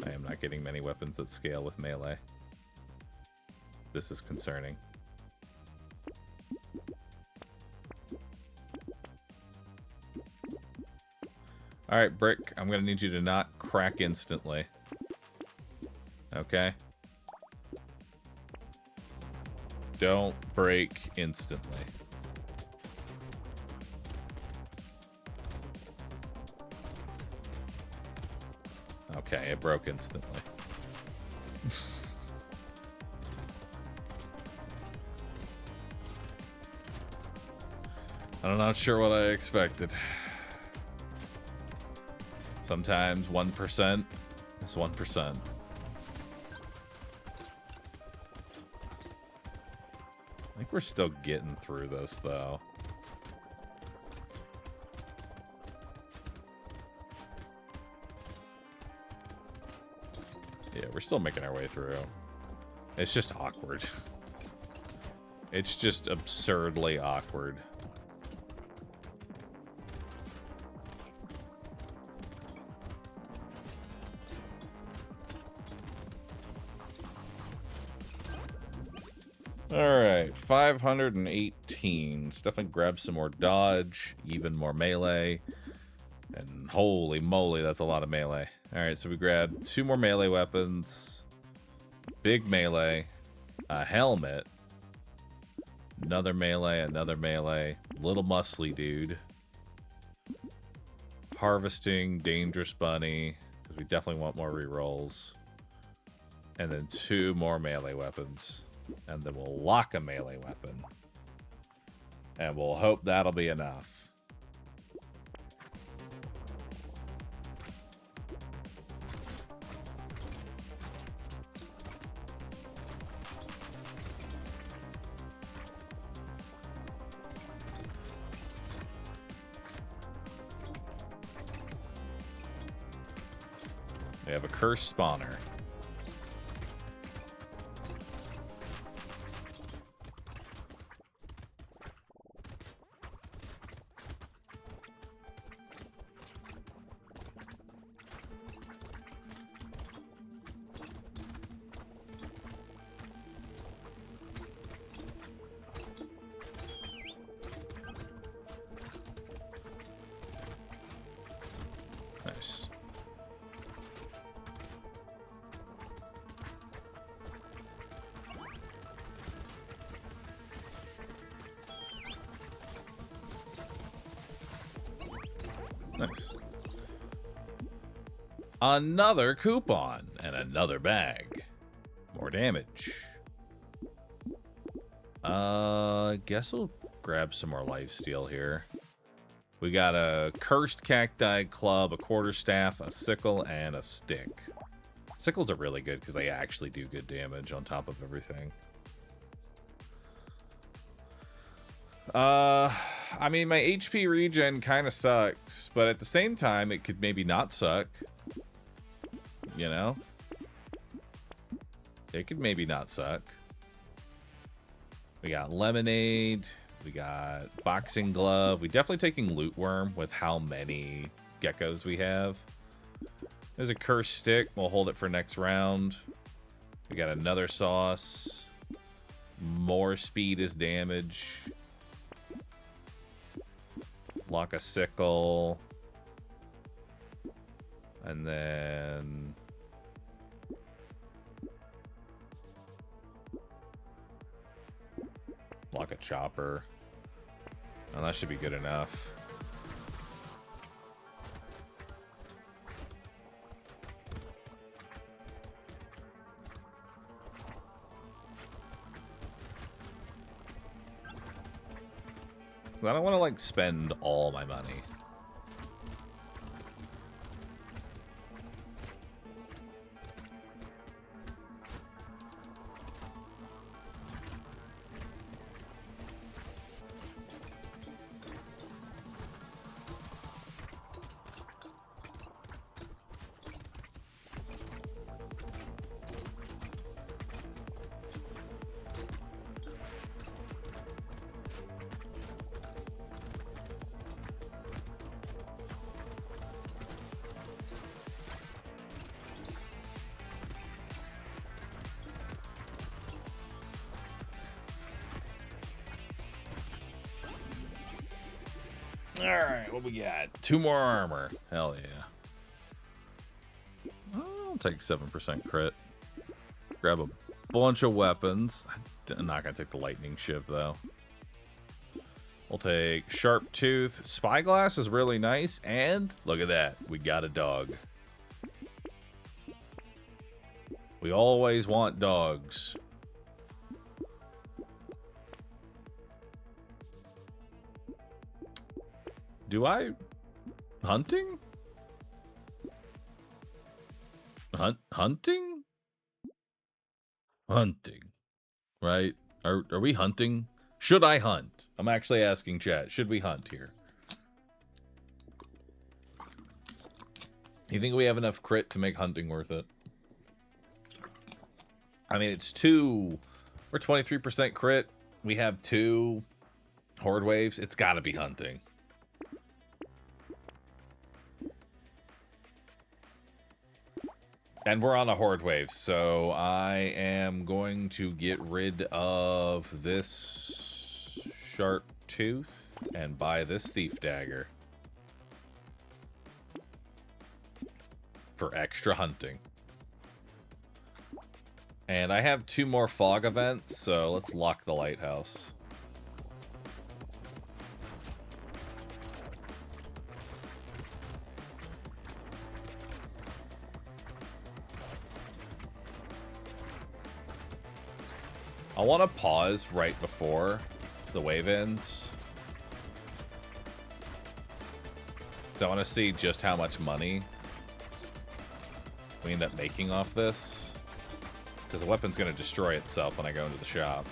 I am not getting many weapons that scale with melee. This is concerning. Alright, Brick, I'm gonna need you to not crack instantly. Okay? Don't break instantly. Okay, it broke instantly. I'm not sure what I expected. Sometimes 1% is 1%. I think we're still getting through this, though. Yeah, we're still making our way through. It's just awkward. It's just absurdly awkward. Alright, 518. Let's definitely grab some more dodge, even more melee. And holy moly, that's a lot of melee. Alright, so we grabbed 2 more melee weapons. Big melee. A helmet. Another melee, little muscly dude. Harvesting, dangerous bunny, because we definitely want more rerolls. And then 2 more melee weapons. And then we'll lock a melee weapon. And we'll hope that'll be enough. We have a cursed spawner. Nice. Nice. Another coupon and another bag. More damage. Guess we'll grab some more lifesteal here. We got a cursed cacti club, a quarterstaff, a sickle, and a stick. Sickles are really good because they actually do good damage on top of everything. I mean, my HP regen kind of sucks, but at the same time, it could maybe not suck. You know? It could maybe not suck. We got lemonade. We got boxing glove. We definitely taking loot worm with how many geckos we have. There's a cursed stick. We'll hold it for next round. We got another sauce. More speed is damage. Lock a sickle. And then... lock a chopper. Oh, that should be good enough. I don't want to, like, spend all my money. Alright, what we got? 2 more armor. Hell yeah. I'll take 7% crit. Grab a bunch of weapons. I'm not going to take the lightning shiv, though. We'll take sharp tooth. Spyglass is really nice. And look at that. We got a dog. We always want dogs. Do I... hunting? Hunting? Hunting. Right? Are we hunting? Should I hunt? I'm actually asking chat. Should we hunt here? You think we have enough crit to make hunting worth it? I mean, it's 2... we're 23% crit. We have 2 horde waves. It's gotta be hunting. And we're on a horde wave, so I am going to get rid of this sharp tooth and buy this thief dagger for extra hunting. And I have 2 more fog events, so let's lock the lighthouse. I want to pause right before the wave ends. So I want to see just how much money we end up making off this. Because the weapon's going to destroy itself when I go into the shop.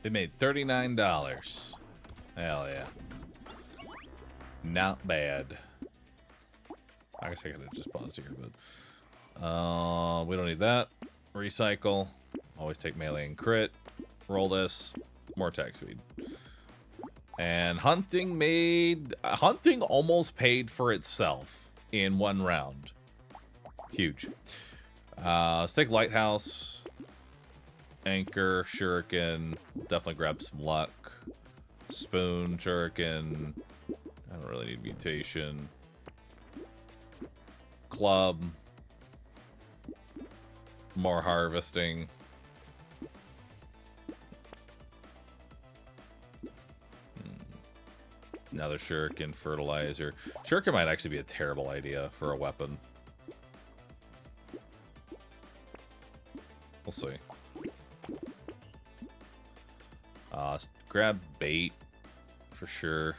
They made $39. Hell yeah. Not bad. I guess I could have just paused here, but... we don't need that. Recycle. Always take melee and crit. Roll this. More attack speed. And hunting made... hunting almost paid for itself in 1 round. Huge. Let's take Lighthouse. Anchor, Shuriken, definitely grab some luck. Spoon, Shuriken. I don't really need mutation. Club. More harvesting. Another Shuriken, fertilizer. Shuriken might actually be a terrible idea for a weapon. We'll see. Grab bait for sure.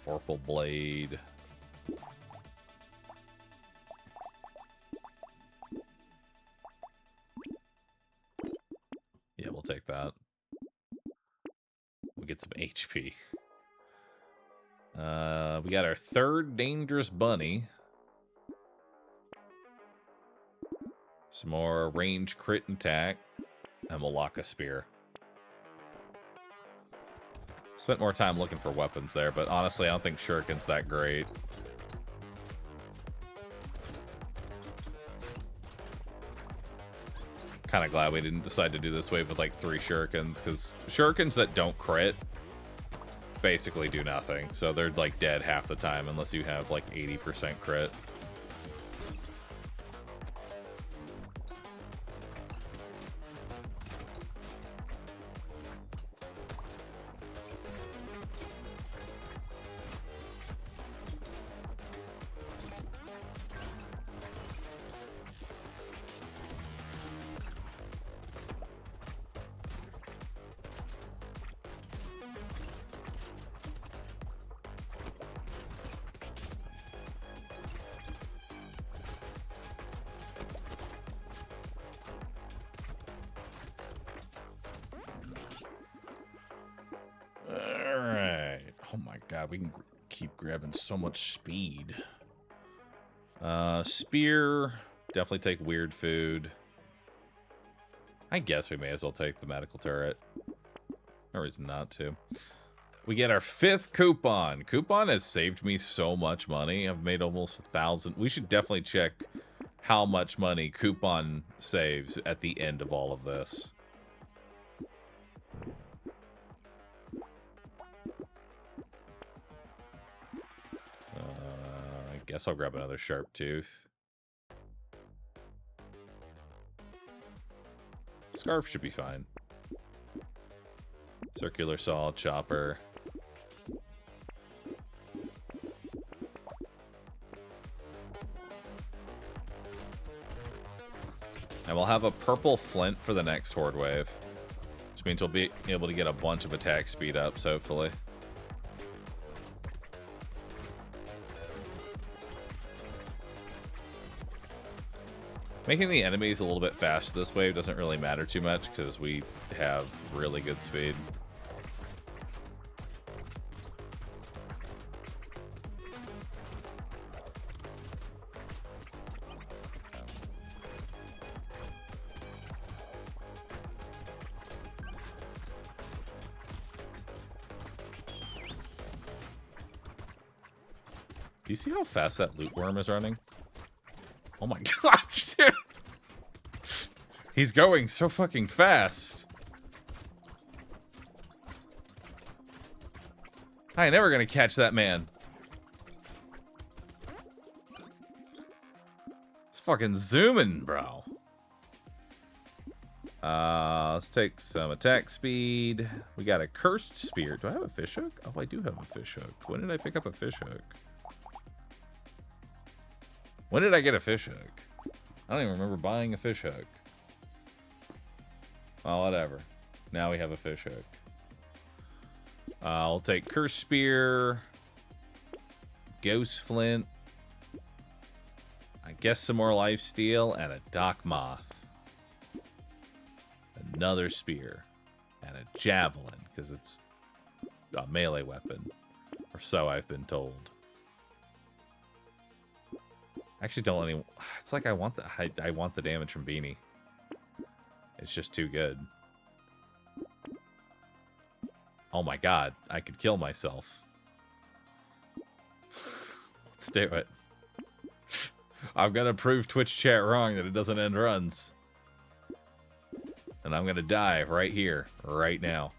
Vorpal blade. Yeah, we'll take that. We'll get some HP. We got our 3rd dangerous bunny. Some more range crit attack. And we'll lock a spear. Spent more time looking for weapons there, but honestly, I don't think Shuriken's that great. Kind of glad we didn't decide to do this wave with like 3 Shurikens, because Shurikens that don't crit basically do nothing. So they're like dead half the time unless you have like 80% crit. God, we can keep grabbing so much speed. Spear. Definitely take weird food. I guess we may as well take the medical turret. No reason not to. We get our 5th coupon. Coupon has saved me so much money. I've made almost 1,000. We should definitely check how much money coupon saves at the end of all of this. I guess I'll grab another sharp tooth. Scarf should be fine. Circular saw, chopper. And we'll have a purple flint for the next horde wave. Which means we'll be able to get a bunch of attack speed ups, hopefully. Making the enemies a little bit fast this wave doesn't really matter too much because we have really good speed. Do you see how fast that loot worm is running? Oh my god, dude! He's going so fucking fast. I ain't never gonna catch that man. It's fucking zooming, bro. Let's take some attack speed. We got a cursed spear. Do I have a fish hook? Oh, I do have a fish hook. When did I pick up a fish hook? When did I get a fish hook? I don't even remember buying a fish hook. Well, whatever. Now we have a fish hook. I'll take Curse Spear. Ghost Flint. I guess some more Lifesteal. And a Dock Moth. Another Spear. And a Javelin. Because it's a melee weapon. Or so I've been told. Actually, don't let any. It's like I want the damage from Beanie. It's just too good. Oh my god, I could kill myself. Let's do it. I'm gonna prove Twitch chat wrong that it doesn't end runs. And I'm gonna die right here, right now.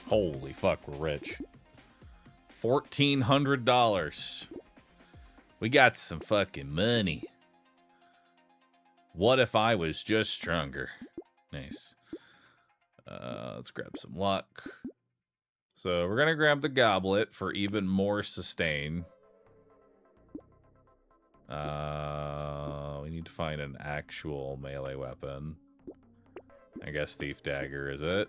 Holy fuck, we're rich. $1,400. We got some fucking money. What if I was just stronger? Nice. Let's grab some luck. So we're gonna grab the goblet for even more sustain. We need to find an actual melee weapon. I guess Thief Dagger is it.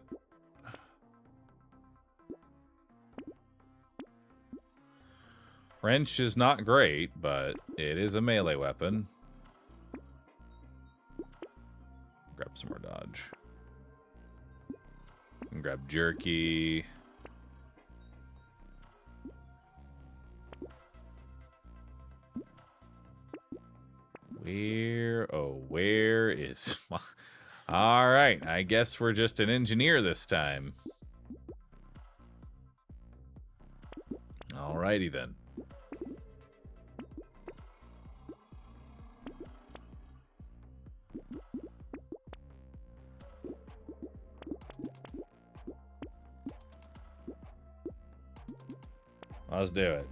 Wrench is not great, but it is a melee weapon. Grab some more dodge. And grab jerky. Where is my... All right, I guess we're just an engineer this time. Alrighty then. Let's do it.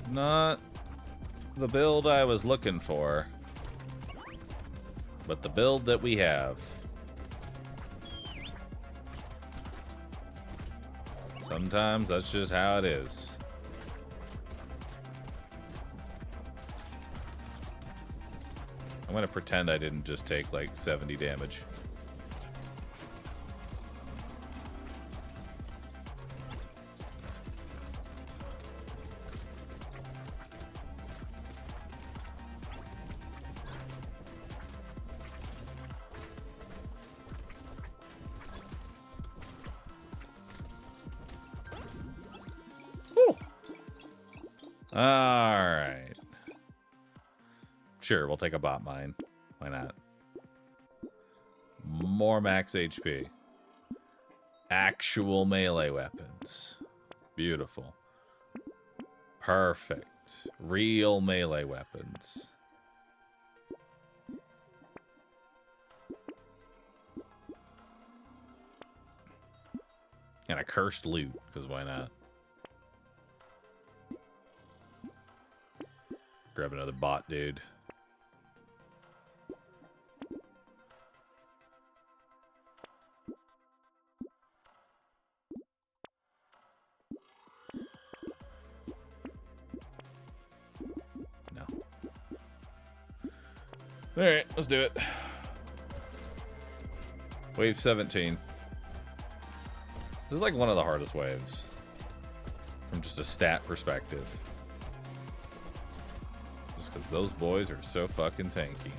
Not the build I was looking for, but the build that we have. Sometimes that's just how it is. I'm gonna pretend I didn't just take like 70 damage. Alright. Sure, we'll take a bot mine. Why not? More max HP. Actual melee weapons. Beautiful. Perfect. Real melee weapons. And a cursed loot, because why not? Grab another bot, dude. No. Alright, let's do it. Wave 17. This is like one of the hardest waves. From just a stat perspective. Because those boys are so fucking tanky.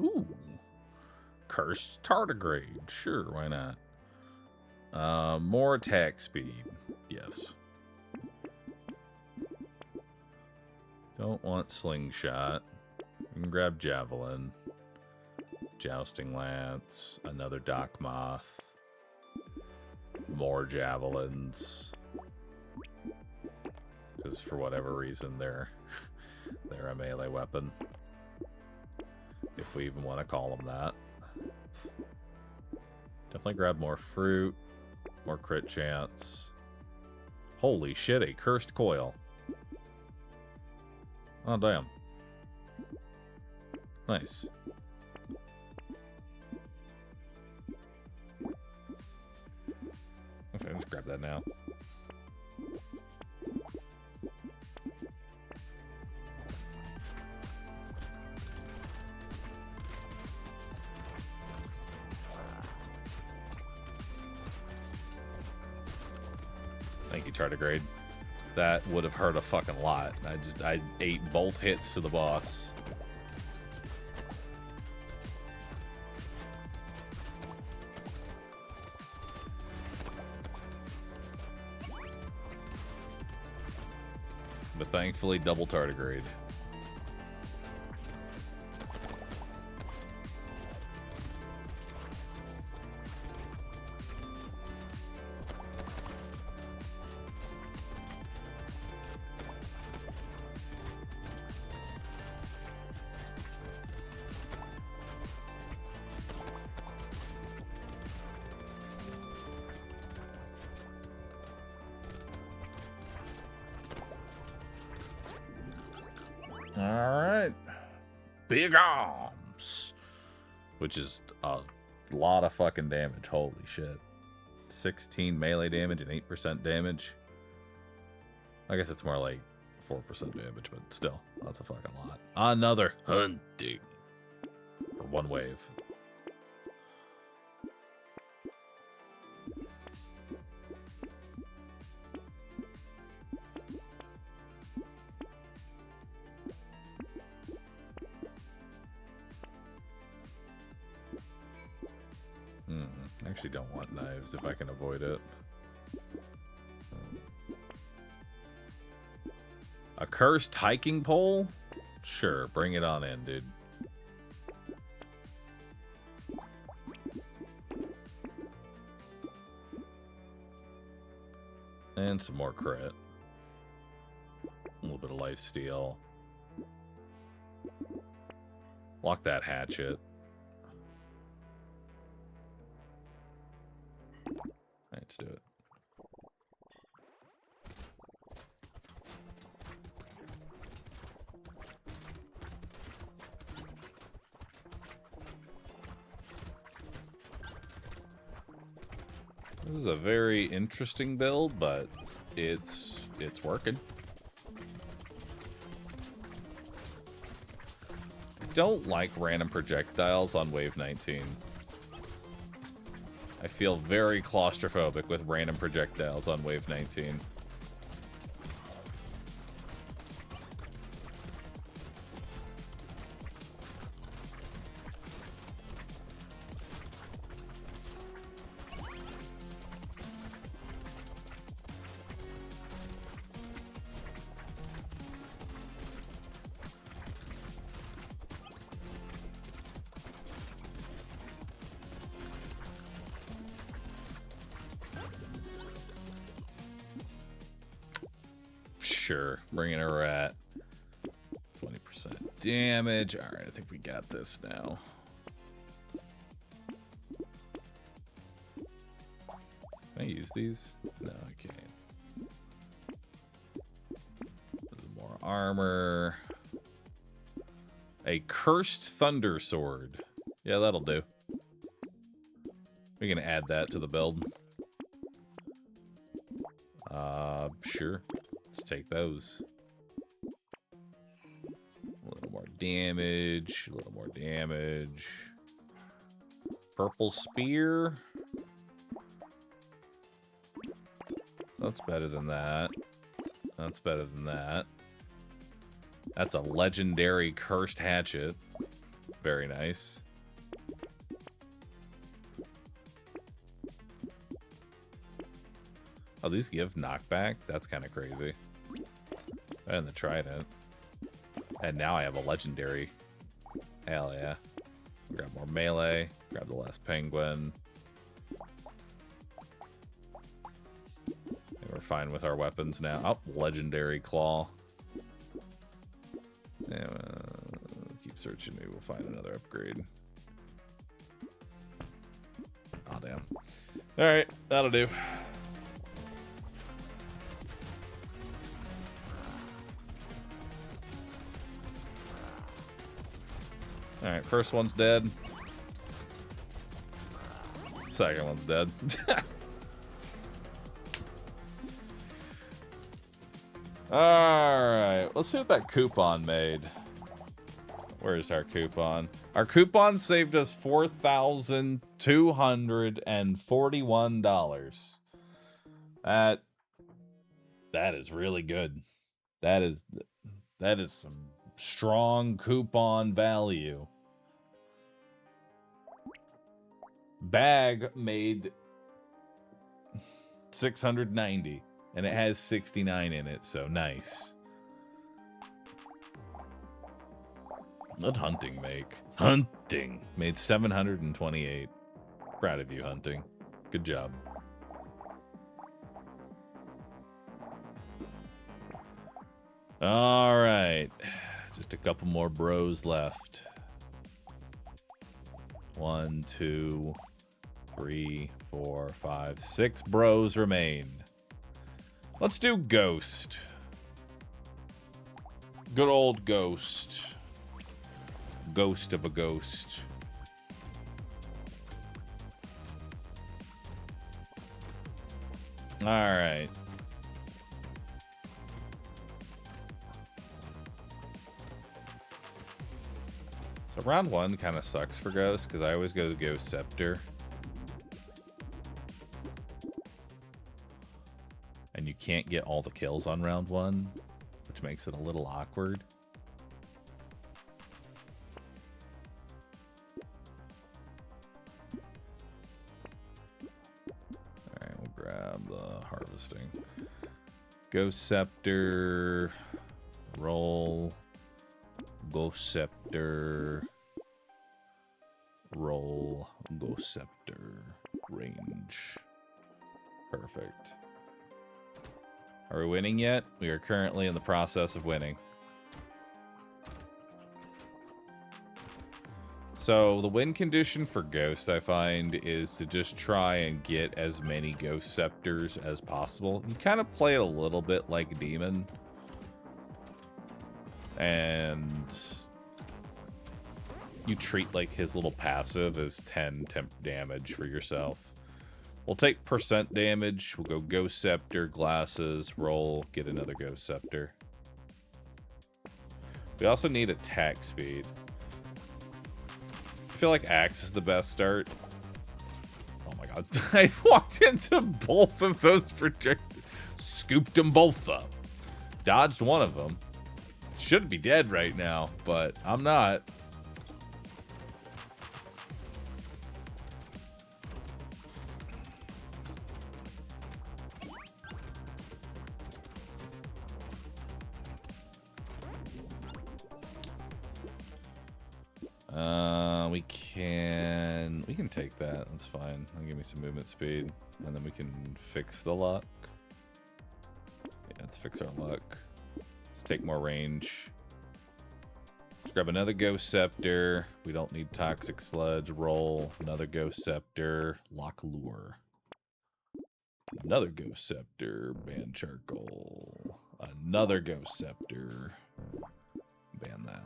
Ooh. Cursed tardigrade. Sure, why not? More attack speed. Yes. Don't want slingshot. You can grab javelin. Jousting lance. Another dock moth. More javelins. Because for whatever reason they're a melee weapon. If we even want to call them that. Definitely grab more fruit. More crit chance. Holy shit, a cursed coil. Oh, damn. Nice. Okay, let's grab that now. Thank you, tardigrade. That would have hurt a fucking lot. I ate both hits to the boss. But thankfully, double tardigrade. Alright. Big arms. Which is a lot of fucking damage. Holy shit. 16 melee damage and 8% damage. I guess it's more like 4% damage, but still, that's a fucking lot. Another hunting. For one wave. I actually don't want knives if I can avoid it. A cursed hiking pole? Sure, bring it on in, dude. And some more crit. A little bit of life steal. Lock that hatchet. Let's do it. This is a very interesting build, but it's working. Don't like random projectiles on wave 19. I feel very claustrophobic with random projectiles on wave 19. Sure, bringing her at 20% damage. All right, I think we got this now. Can I use these? No, I can't. More armor. A cursed thunder sword. Yeah, that'll do. We can add that to the build. Sure. Let's take those. A little more damage. A little more damage. Purple spear. That's better than that. That's better than that. That's a legendary cursed hatchet. Very nice. Oh, these give knockback? That's kind of crazy. And the trident. And now I have a legendary. Hell yeah. Grab more melee. Grab the last penguin. And we're fine with our weapons now. Oh, legendary claw. Yeah, keep searching. Maybe we'll find another upgrade. Oh, damn. Alright, that'll do. Alright, first one's dead. Second one's dead. Alright, let's see what that coupon made. Where's our coupon? Our coupon saved us $4,241. That is really good. That is some strong coupon value. Bag made 690 and it has 69 in it, so nice. What'd hunting make? Hunting made 728. Proud of you, hunting. Good job. All right. Just a couple more bros left. 1, 2, 3, 4, 5, 6 bros remain. Let's do Ghost. Good old Ghost. Ghost of a ghost. All right. So round 1 kind of sucks for Ghost because I always go to Ghost Scepter. And you can't get all the kills on round 1, which makes it a little awkward. Alright, we'll grab the harvesting. Ghost Scepter. Roll. Ghost Scepter. Roll. Ghost Scepter. Range. Perfect. Are we winning yet? We are currently in the process of winning. So the win condition for Ghost, I find, is to just try and get as many Ghost Scepters as possible. You kind of play it a little bit like Demon. And you treat like his little passive as 10 temp damage for yourself. We'll take percent damage. We'll go Ghost Scepter, glasses, roll, get another Ghost Scepter. We also need attack speed. I feel like Axe is the best start. Oh my god. I walked into both of those projectiles. Scooped them both up. Dodged one of them. Should be dead right now, but I'm not. We can take that. That's fine. That'll give me some movement speed, and then we can fix the luck. Yeah, let's fix our luck. Let's take more range. Let's grab another Ghost Scepter. We don't need Toxic Sludge. Roll. Another Ghost Scepter. Lock Lure. Another Ghost Scepter. Ban Charcoal. Another Ghost Scepter. Ban that.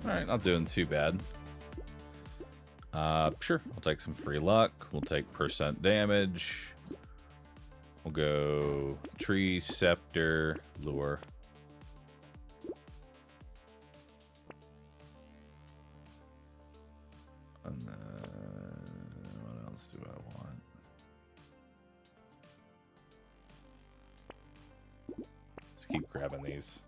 Alright, not doing too bad. Sure, we'll take some free luck. We'll take percent damage. We'll go Tree, Scepter, Lure. And then, what else do I want? Let's keep grabbing these.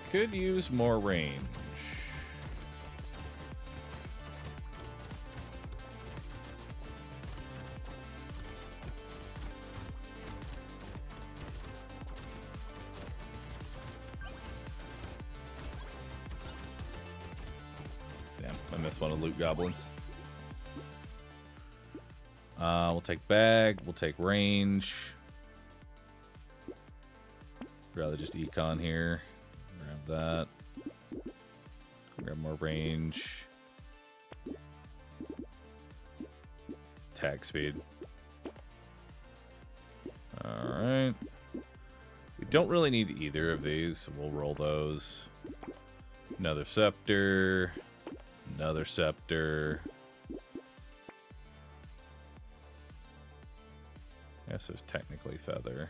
Could use more range. Damn, I missed one of Loot Goblins. We'll take bag, we'll take range. Rather just econ here. Grab that. Grab more range. Attack speed. Alright. We don't really need either of these, so we'll roll those. Another scepter. Another scepter. I guess there's technically feather.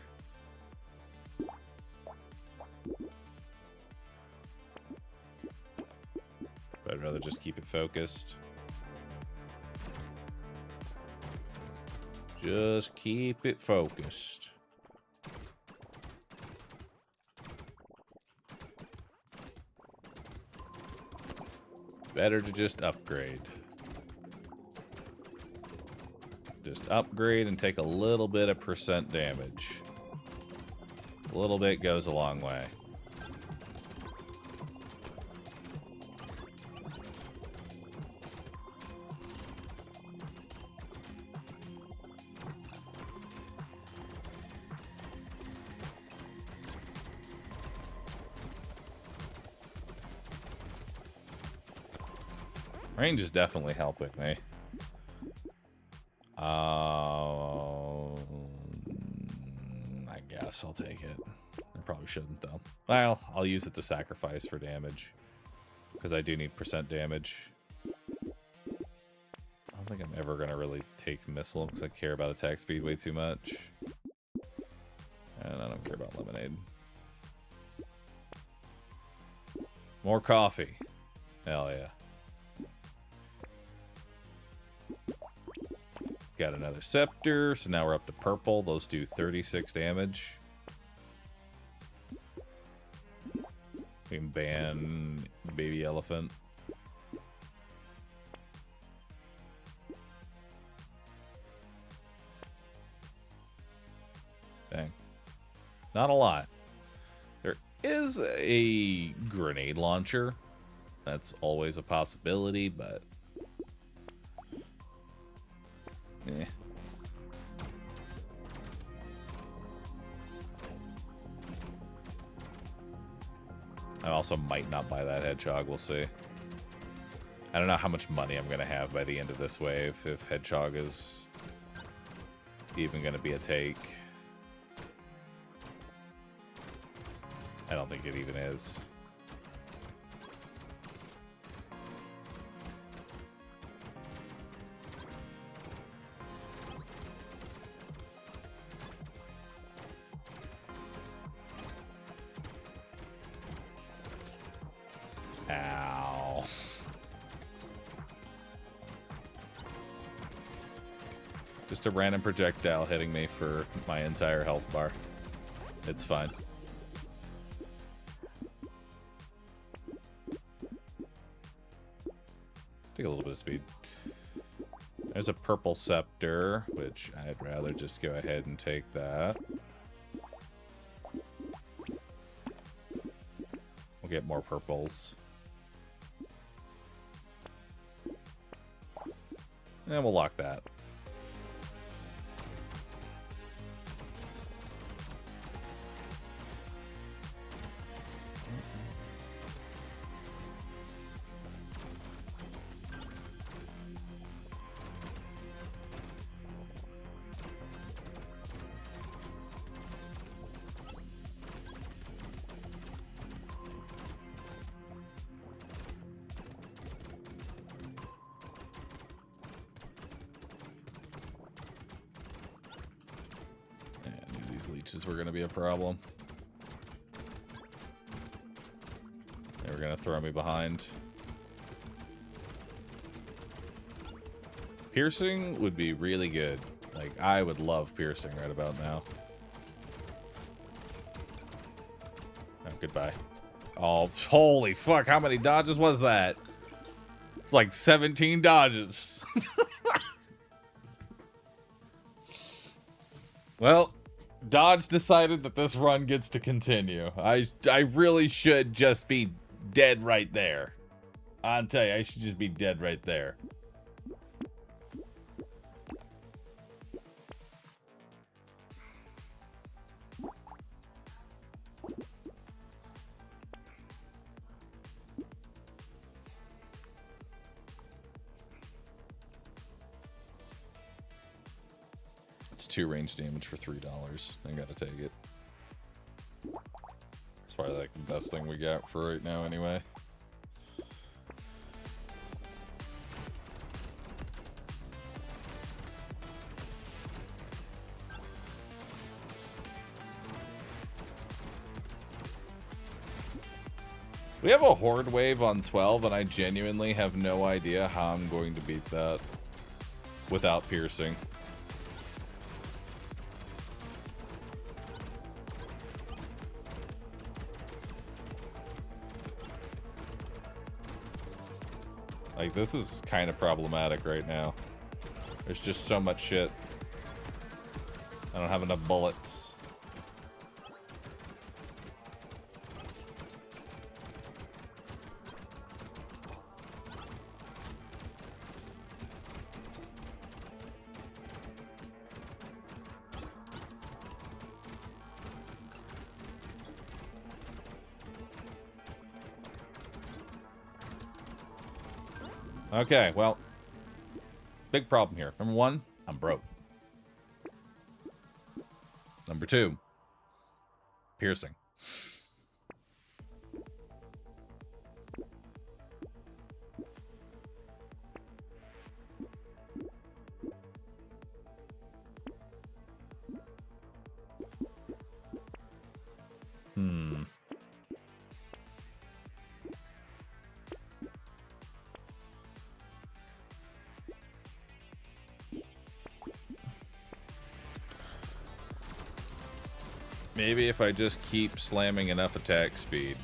But I'd rather just keep it focused. Just keep it focused. Better to just upgrade. Just upgrade and take a little bit of percent damage. A little bit goes a long way. Range is definitely helping me. guess I'll take it. I probably shouldn't, though. Well, I'll use it to sacrifice for damage. Because I do need percent damage. I don't think I'm ever going to really take missile because I care about attack speed way too much. And I don't care about lemonade. More coffee. Hell yeah. Got another scepter, so now we're up to purple. Those do 36 damage. We can ban baby elephant. Dang. Not a lot. There is a grenade launcher. That's always a possibility, but... eh. I also might not buy that hedgehog, we'll see. I don't know how much money I'm going to have by the end of this wave, if hedgehog is even going to be a take. I don't think it even is. Ow. Just a random projectile hitting me for my entire health bar. It's fine. Take a little bit of speed. There's a purple scepter, which I'd rather just go ahead and take that. We'll get more purples. And we'll lock that. Leeches were going to be a problem. They were going to throw me behind. Piercing would be really good. Like, I would love piercing right about now. Oh, goodbye. Oh, holy fuck, how many dodges was that? It's like 17 dodges. Well, Dodge decided that this run gets to continue. I really should just be dead right there. I'll tell you, I should just be dead right there. It's 2 range damage for $3. I gotta take it. It's probably like the best thing we got for right now anyway. We have a horde wave on 12 and I genuinely have no idea how I'm going to beat that without piercing. Like, this is kind of problematic right now. There's just so much shit. I don't have enough bullets. Okay, well, big problem here. Number 1, I'm broke. Number 2, Piercing. Maybe if I just keep slamming enough attack speed,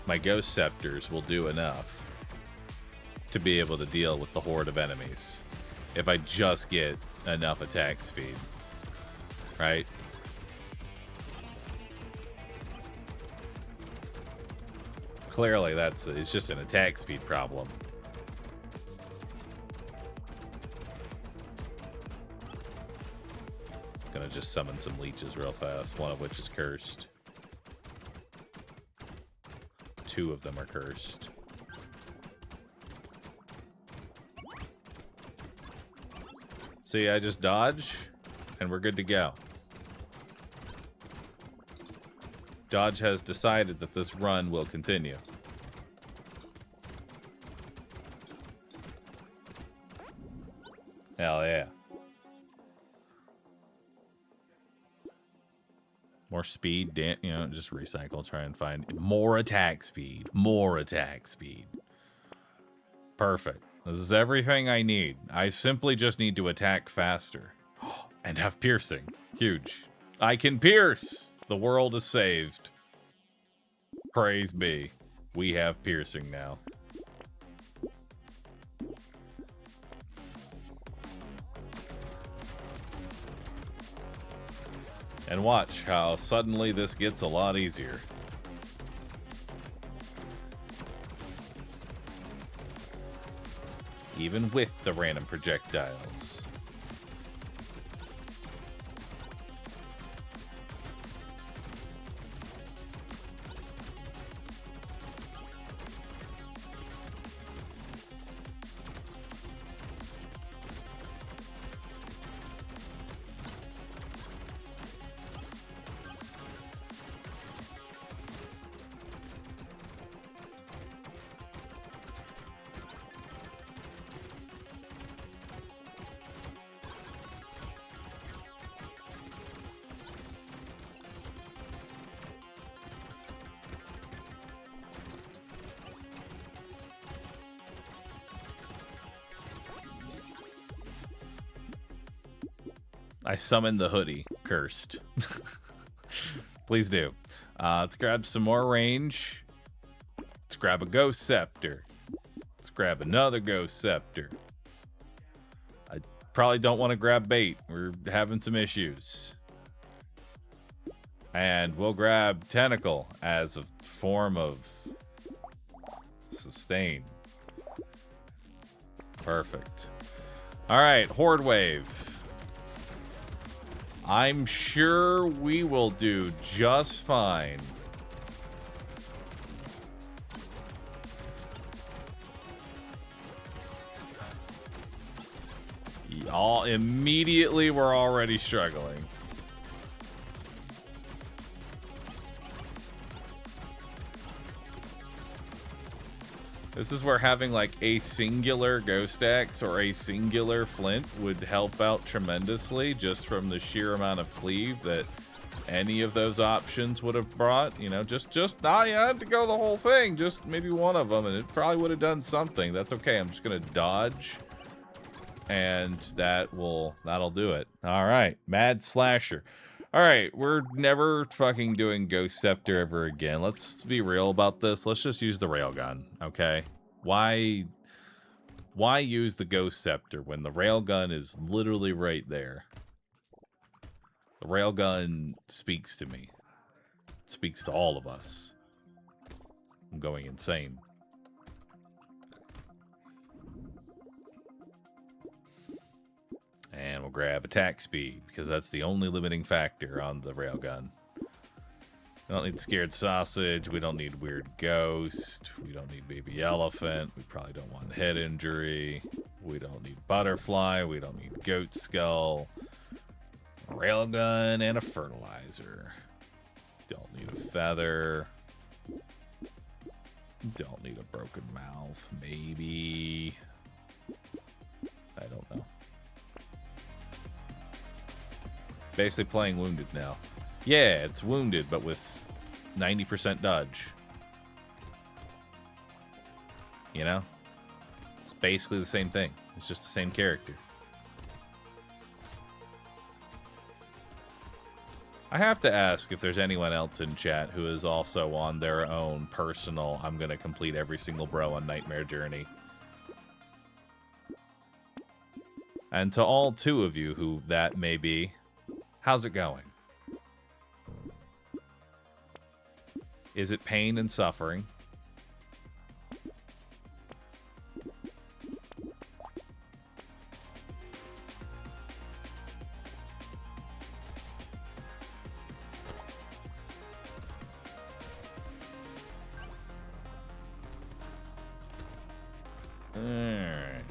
my Ghost Scepters will do enough to be able to deal with the horde of enemies. If I just get enough attack speed, right? Clearly, it's just an attack speed problem. Gonna just summon some leeches real fast, one of which is cursed. 2 of them are cursed. See, I just dodge, and we're good to go. Dodge has decided that this run will continue. Hell yeah. More speed, just recycle, try and find more attack speed. More attack speed. Perfect. This is everything I need. I simply just need to attack faster. And have piercing. Huge. I can pierce! The world is saved. Praise be. We have piercing now. And watch how suddenly this gets a lot easier. Even with the random projectiles. I summoned the hoodie. Cursed. Please do. Let's grab some more range. Let's grab a Ghost Scepter. Let's grab another Ghost Scepter. I probably don't want to grab bait. We're having some issues. And we'll grab Tentacle as a form of sustain. Perfect. All right, Horde Wave. I'm sure we will do just fine. Immediately we're already struggling. This is where having like a singular Ghost Axe or a singular Flint would help out tremendously, just from the sheer amount of cleave that any of those options would have brought. You know, just not you had to go the whole thing, just maybe one of them, and it probably would have done something. That's okay. I'm just gonna dodge, and that'll do it. All right, Mad Slasher. All right, we're never fucking doing Ghost Scepter ever again. Let's be real about this. Let's just use the Railgun, okay? Why use the Ghost Scepter when the Railgun is literally right there? The Railgun speaks to me. It speaks to all of us. I'm going insane. And we'll grab attack speed, because that's the only limiting factor on the Railgun. We don't need Scared Sausage. We don't need Weird Ghost. We don't need Baby Elephant. We probably don't want Head Injury. We don't need Butterfly. We don't need Goat Skull. Railgun and a fertilizer. Don't need a feather. Don't need a broken mouth. Maybe. I don't know. Basically playing wounded now. Yeah, it's wounded, but with 90% dodge. You know? It's basically the same thing. It's just the same character. I have to ask if there's anyone else in chat who is also on their own personal, I'm going to complete every single bro on Nightmare Journey. And to all 2 of you who that may be, how's it going? Is it pain and suffering? Alright.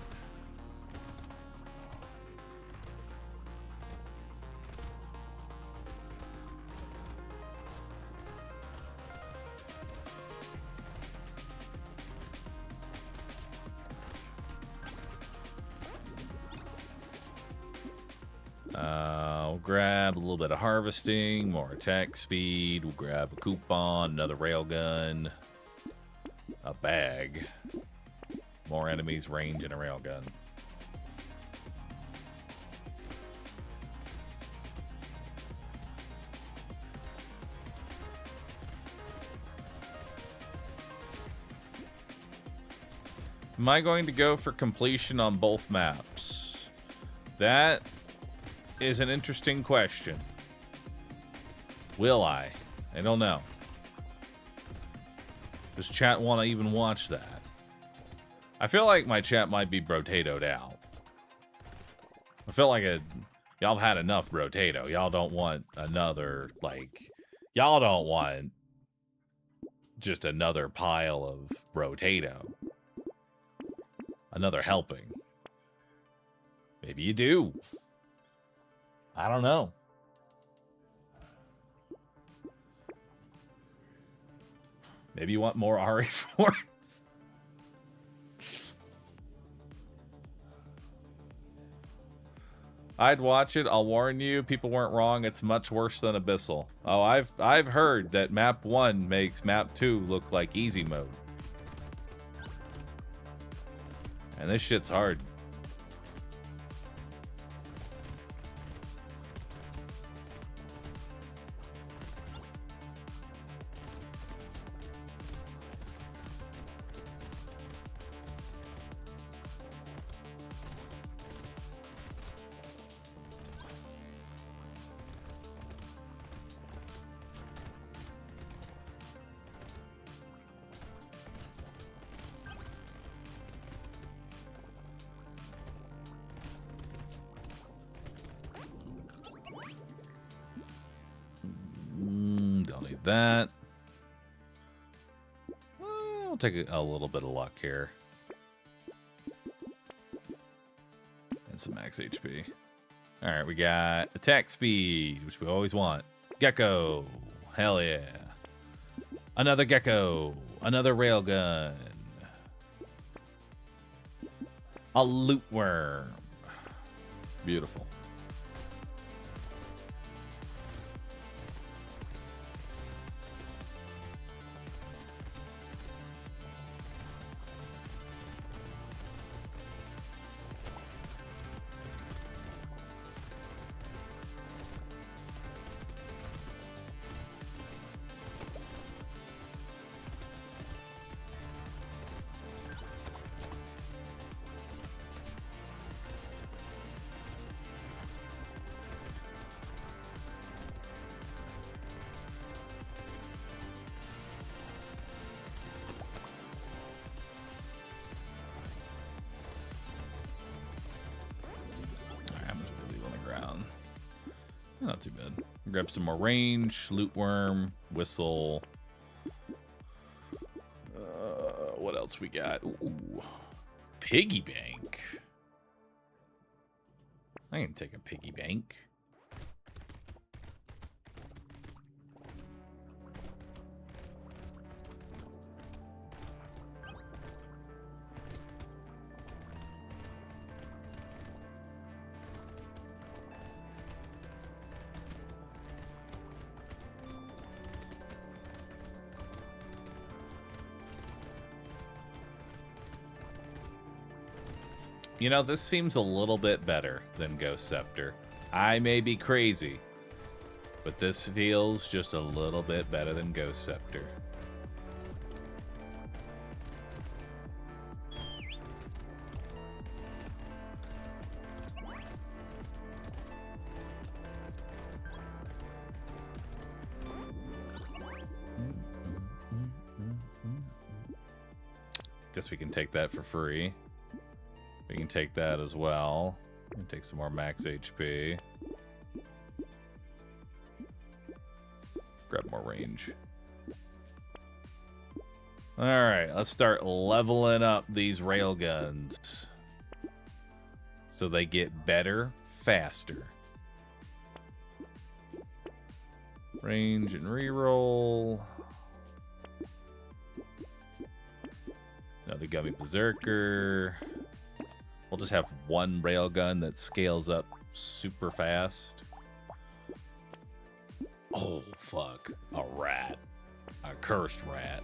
We'll grab a little bit of harvesting, more attack speed. We'll grab a coupon, another railgun, a bag, more enemies, range, and a railgun. Am I going to go for completion on both maps? That is an interesting question. Will I? I don't know. Does chat want to even watch that? I feel like my chat might be Brotatoed out. I feel like y'all had enough Brotato. Y'all don't want another, like... Y'all don't want just another pile of Brotato. Another helping. Maybe you do. I don't know. Maybe you want more RE4. I'd watch it. I'll warn you. People weren't wrong. It's much worse than Abyssal. Oh, I've heard that map 1 makes map 2 look like easy mode. And this shit's hard. Don't need that. We'll take a little bit of luck here. And some max HP. Alright, we got attack speed, which we always want. Gecko. Hell yeah. Another gecko. Another railgun. A loot worm. Beautiful. Not too bad. Grab some more range, loot worm, whistle. What else we got? Ooh, piggy bank. I can take a piggy bank. You know, this seems a little bit better than Ghost Scepter. I may be crazy, but this feels just a little bit better than Ghost Scepter. Guess we can take that for free. We can take that as well. And take some more max HP. Grab more range. Alright, let's start leveling up these railguns. So they get better, faster. Range and reroll. Another Gummy Berserker. We'll just have one railgun that scales up super fast. Oh, fuck. A rat. A cursed rat.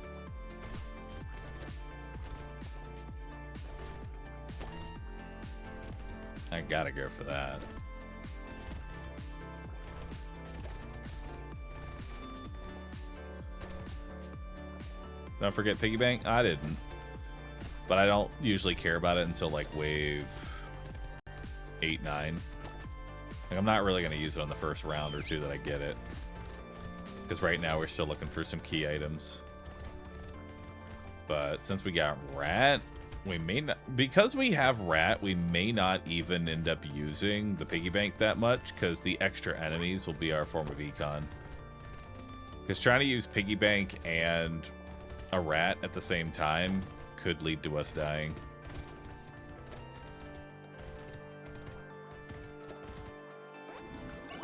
I gotta go for that. Don't forget Piggy Bank? I didn't. But I don't usually care about it until like wave 8, 9. Like, I'm not really going to use it on the first round or two that I get it. Because right now we're still looking for some key items. But since we got Rat, we may not... Because we have Rat, we may not even end up using the Piggy Bank that much. Because the extra enemies will be our form of econ. Because trying to use Piggy Bank and a Rat at the same time could lead to us dying.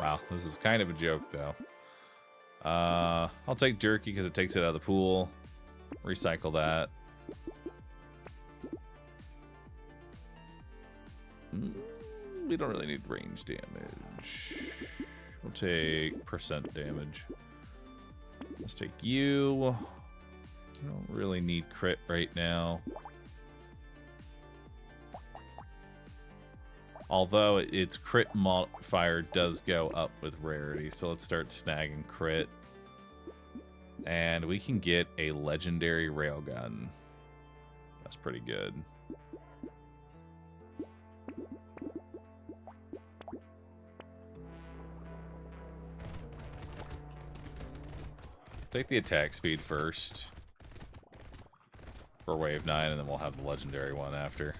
Wow, this is kind of a joke, though. I'll take Jerky because it takes it out of the pool. Recycle that. We don't really need range damage. We'll take percent damage. Let's take you. I don't really need crit right now. Although its crit modifier does go up with rarity, so let's start snagging crit. And we can get a legendary railgun. That's pretty good. Take the attack speed first for wave 9, and then we'll have the legendary one after.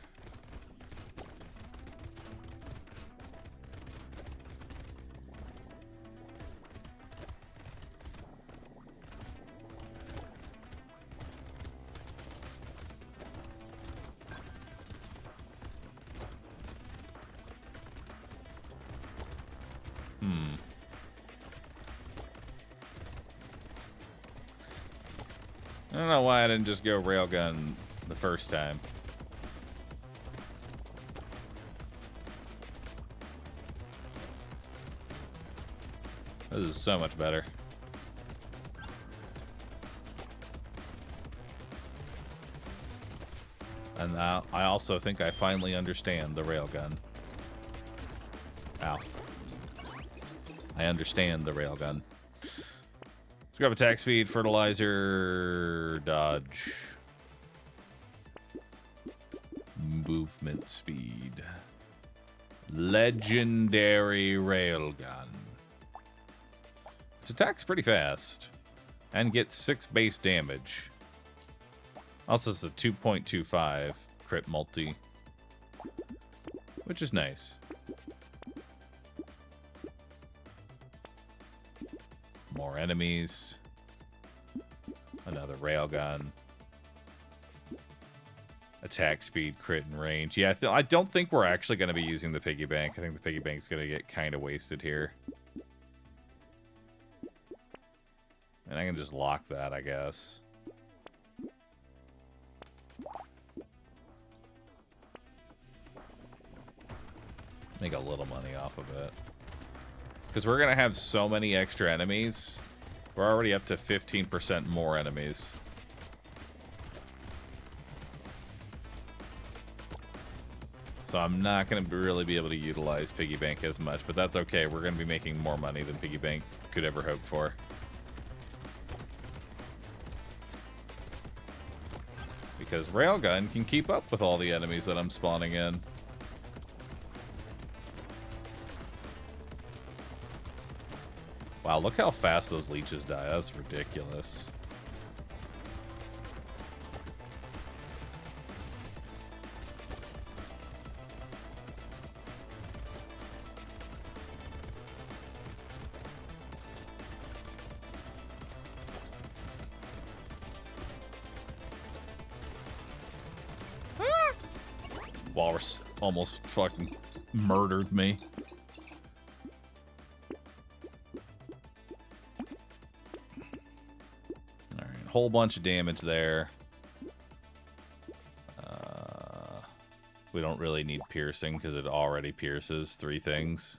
I don't know why I didn't just go railgun the first time. This is so much better. And I also think I finally understand the railgun. Ow. I understand the railgun. Let's grab attack speed, fertilizer, dodge. Movement speed. Legendary railgun. Its attack's pretty fast. And gets 6 base damage. Also, it's a 2.25 crit multi. Which is nice. More enemies. Another railgun. Attack speed, crit, and range. Yeah, I don't think we're actually going to be using the piggy bank. I think the piggy bank's going to get kind of wasted here. And I can just lock that, I guess. Make a little money off of it. Because we're going to have so many extra enemies. We're already up to 15% more enemies. So I'm not going to really be able to utilize Piggy Bank as much, but that's okay. We're going to be making more money than Piggy Bank could ever hope for. Because Railgun can keep up with all the enemies that I'm spawning in. Wow, look how fast those leeches die. That's ridiculous. Walrus almost fucking murdered me. Alright, whole bunch of damage there. We don't really need piercing because it already pierces 3 things.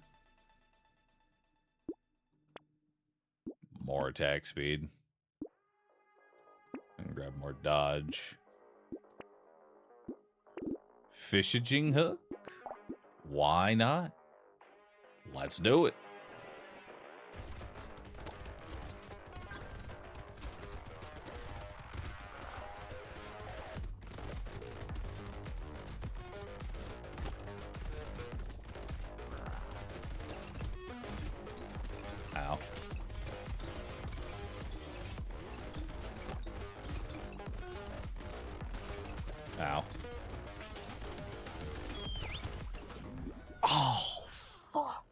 More attack speed. And grab more dodge. Fishing hook? Why not? Let's do it. Ow. Ow. Oh, fuck.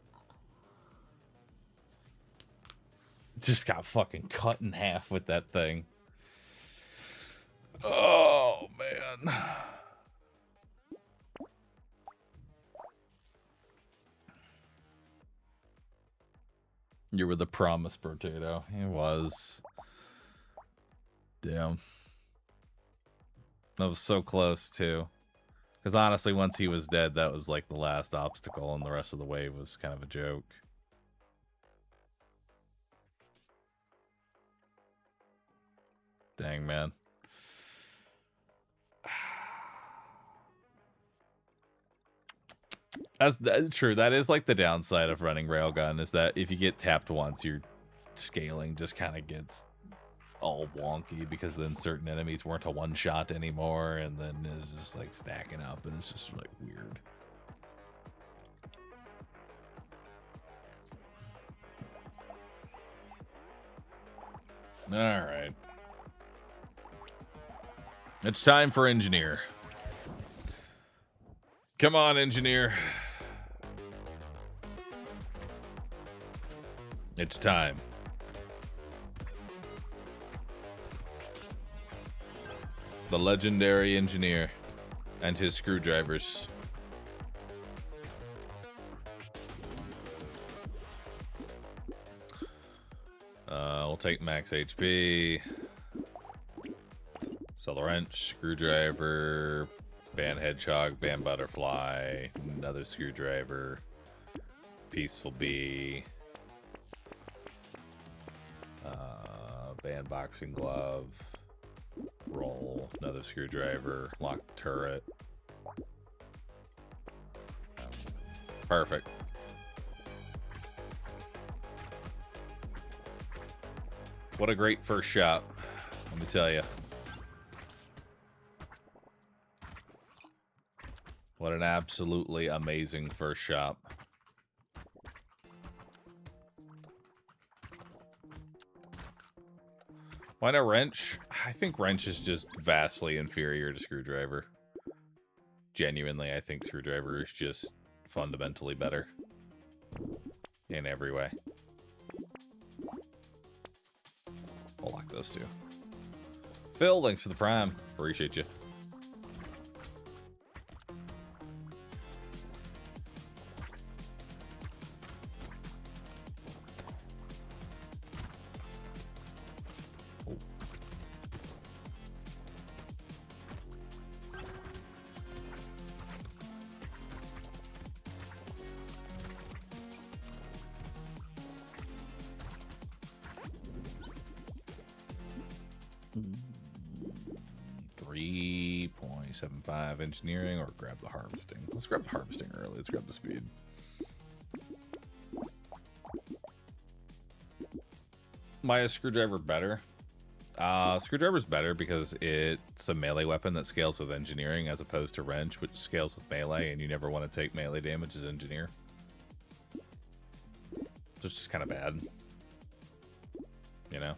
Just got fucking cut in half with that thing. Oh, man. You were the promised Brotato. It was. Damn. That was so close, too. Because honestly, once he was dead, that was like the last obstacle, and the rest of the wave was kind of a joke. Dang, man. That's true. That is like the downside of running Railgun, is that if you get tapped once, your scaling just kind of gets all wonky, because then certain enemies weren't a one-shot anymore, and then it's just like stacking up, and it's just like weird. All right. It's time for Engineer. Come on, Engineer. It's time. The legendary Engineer and his screwdrivers. We'll take max HP. Sell the wrench, screwdriver, band hedgehog, band butterfly, another screwdriver, peaceful bee, band boxing glove, roll, another screwdriver, lock the turret. Perfect. What a great first shot, let me tell you. What an absolutely amazing first shot. Why not wrench? I think wrench is just vastly inferior to screwdriver. Genuinely, I think screwdriver is just fundamentally better in every way. I'll lock those two. Phil, thanks for the prime. Appreciate you. 275 engineering or grab the harvesting. Let's grab the harvesting early. Let's grab the speed. Why is screwdriver better? Screwdriver's better because it's a melee weapon that scales with engineering as opposed to wrench, which scales with melee, and you never want to take melee damage as engineer. So it's just kind of bad. You know?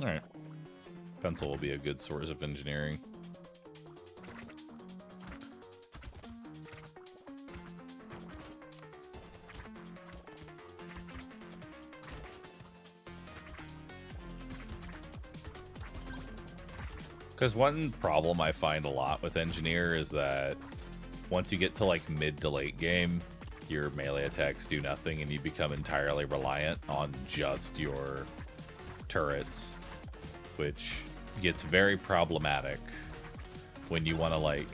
Alright. Pencil will be a good source of engineering. Because one problem I find a lot with engineer is that once you get to like mid to late game, your melee attacks do nothing and you become entirely reliant on just your turrets, which gets very problematic when you want to like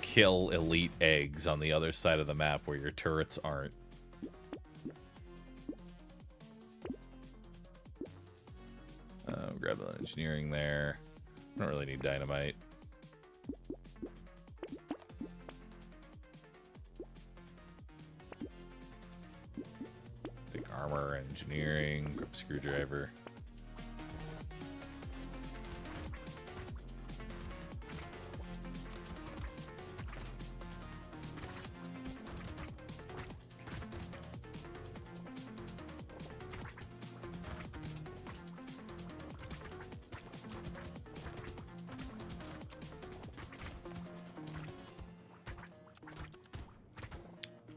kill elite eggs on the other side of the map where your turrets aren't. Grab the engineering there. I don't really need dynamite. Take armor, engineering, grab screwdriver.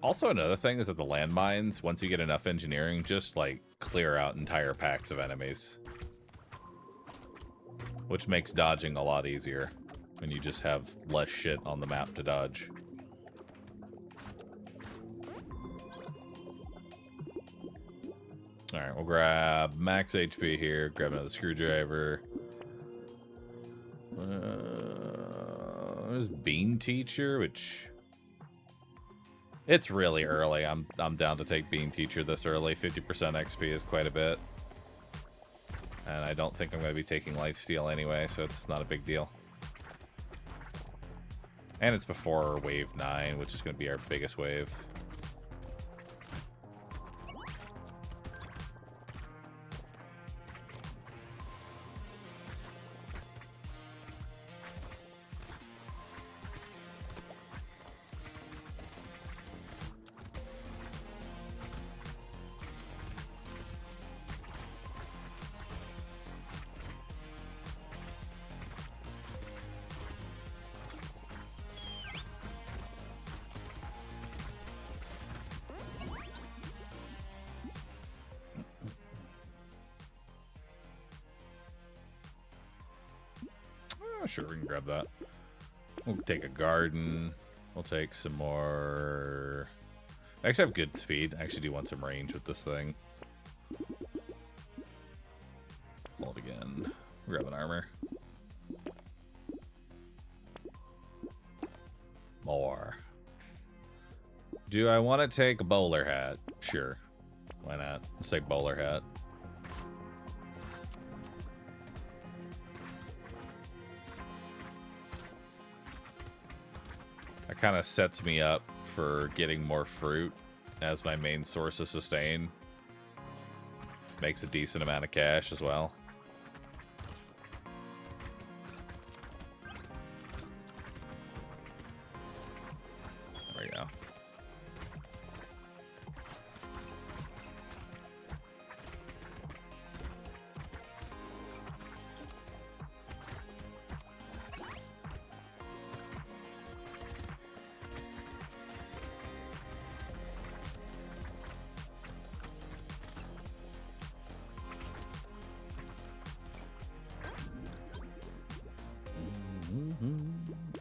Also, another thing is that the landmines, once you get enough engineering, just like clear out entire packs of enemies. Which makes dodging a lot easier when you just have less shit on the map to dodge. Alright, we'll grab max HP here, grab another screwdriver. There's Bean Teacher, which... It's really early. I'm down to take Bean Teacher this early. 50% XP is quite a bit. And I don't think I'm going to be taking Lifesteal anyway, so it's not a big deal. And it's before Wave 9, which is going to be our biggest wave. Sure, we can grab that. We'll take a garden. We'll take some more... I actually have good speed. I actually do want some range with this thing. Hold again. Grab an armor. More. Do I want to take a bowler hat? Sure. Why not? Let's take bowler hat. That kind of sets me up for getting more fruit as my main source of sustain. Makes a decent amount of cash as well. There we go.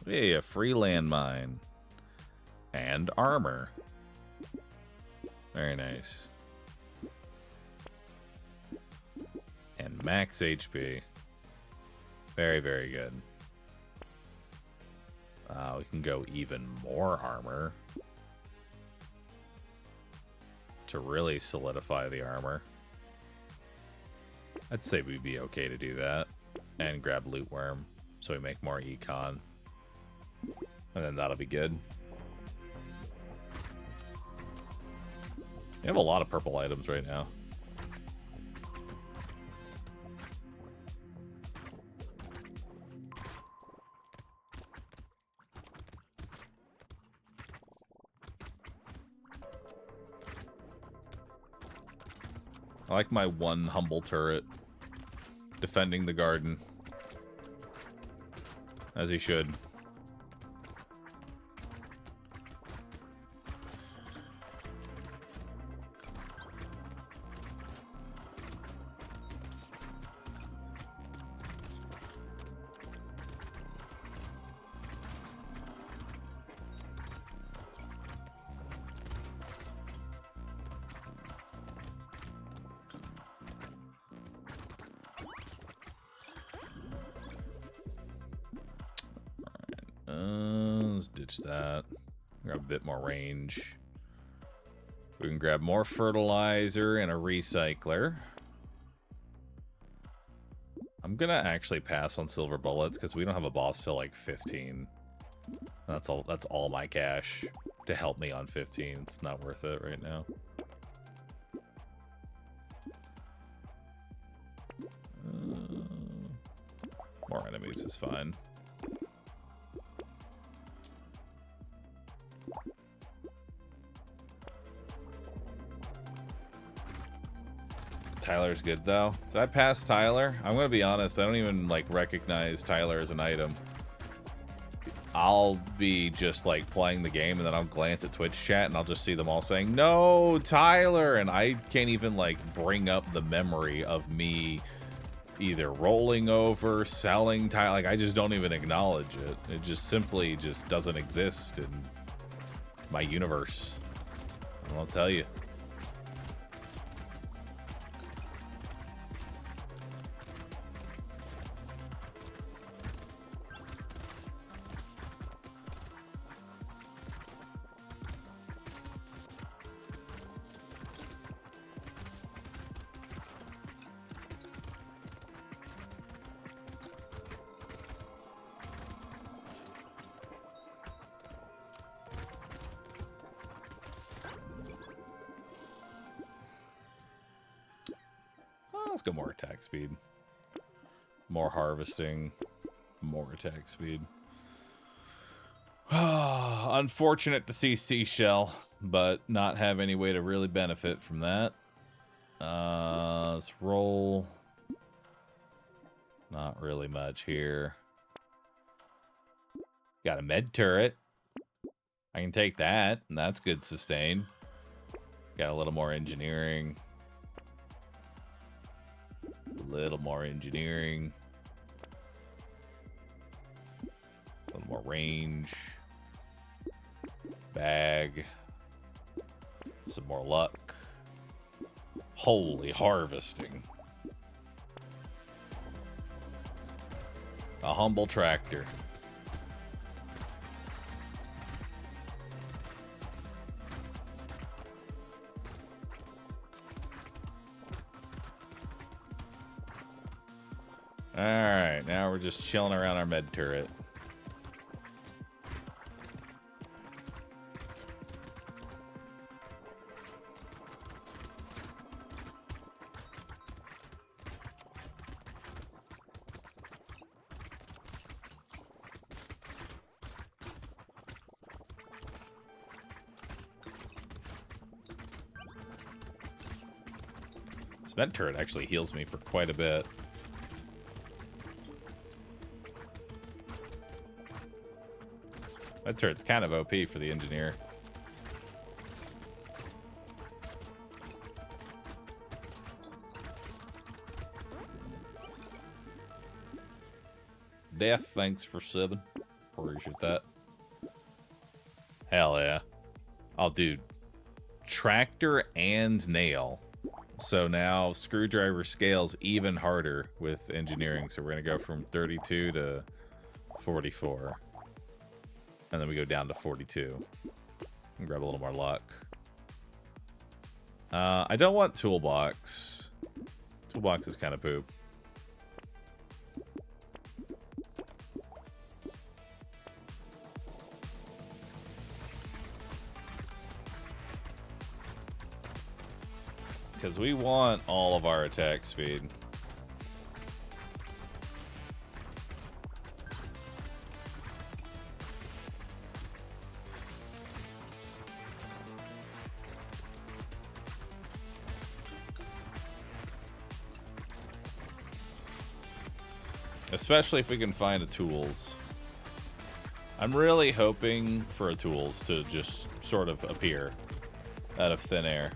Hey, a free landmine. And armor. Very nice. And max HP. Very, very good. We can go even more armor to really solidify the armor. I'd say we'd be okay to do that. And grab Loot Worm so we make more econ. And then that'll be good. We have a lot of purple items right now. I like my one humble turret defending the garden. As he should. Let's ditch that. Grab a bit more range. We can grab more fertilizer and a recycler. I'm gonna actually pass on silver bullets because we don't have a boss till like 15. That's all my cash to help me on 15. It's not worth it right now. More enemies is fine. Tyler's good though. Did I pass Tyler? I'm gonna be honest, I don't even like recognize Tyler as an item. I'll be just like playing the game and then I'll glance at Twitch chat and I'll just see them all saying, "No, Tyler," and I can't even like bring up the memory of me either rolling over, selling Tyler. Like I just don't even acknowledge it. It just simply just doesn't exist in my universe. I'll tell you. Let's go more attack speed. More harvesting. More attack speed. Unfortunate to see Seashell, but not have any way to really benefit from that. Let's roll. Not really much here. Got a med turret. I can take that, and that's good sustain. Got a little more engineering. A little more engineering. A little more range. Bag. Some more luck. Holy harvesting. A humble tractor. Alright, now we're just chilling around our med turret. This med turret actually heals me for quite a bit. That turret's kind of OP for the engineer. Death, thanks for subbing. Appreciate that. Hell yeah. Oh, dude. Tractor and nail. So now screwdriver scales even harder with engineering. So we're going to go from 32 to 44. And then we go down to 42. And grab a little more luck. I don't want toolbox. Toolbox is kind of poop. Because we want all of our attack speed. Especially if we can find a tools. I'm really hoping for a tools to just sort of appear out of thin air.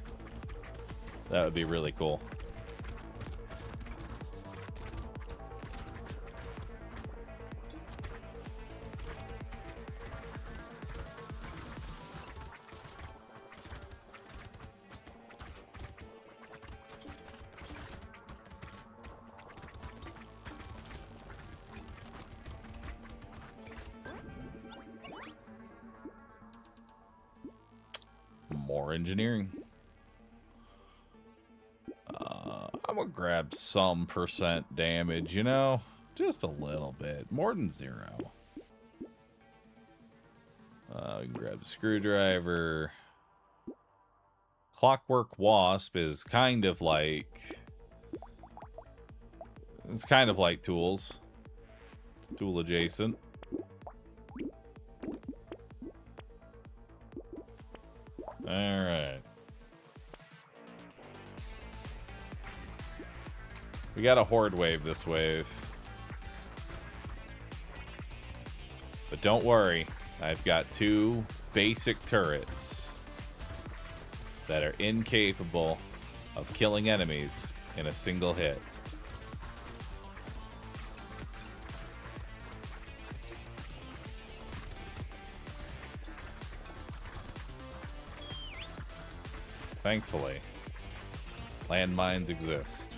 That would be really cool. More engineering. I'm gonna grab some percent damage, you know? Just a little bit. More than 0. We can grab a screwdriver. Clockwork Wasp is kind of like... It's kind of like tools. It's tool adjacent. Alright. We got a horde wave this wave. But don't worry. I've got 2 basic turrets that are incapable of killing enemies in a single hit. Thankfully, landmines exist.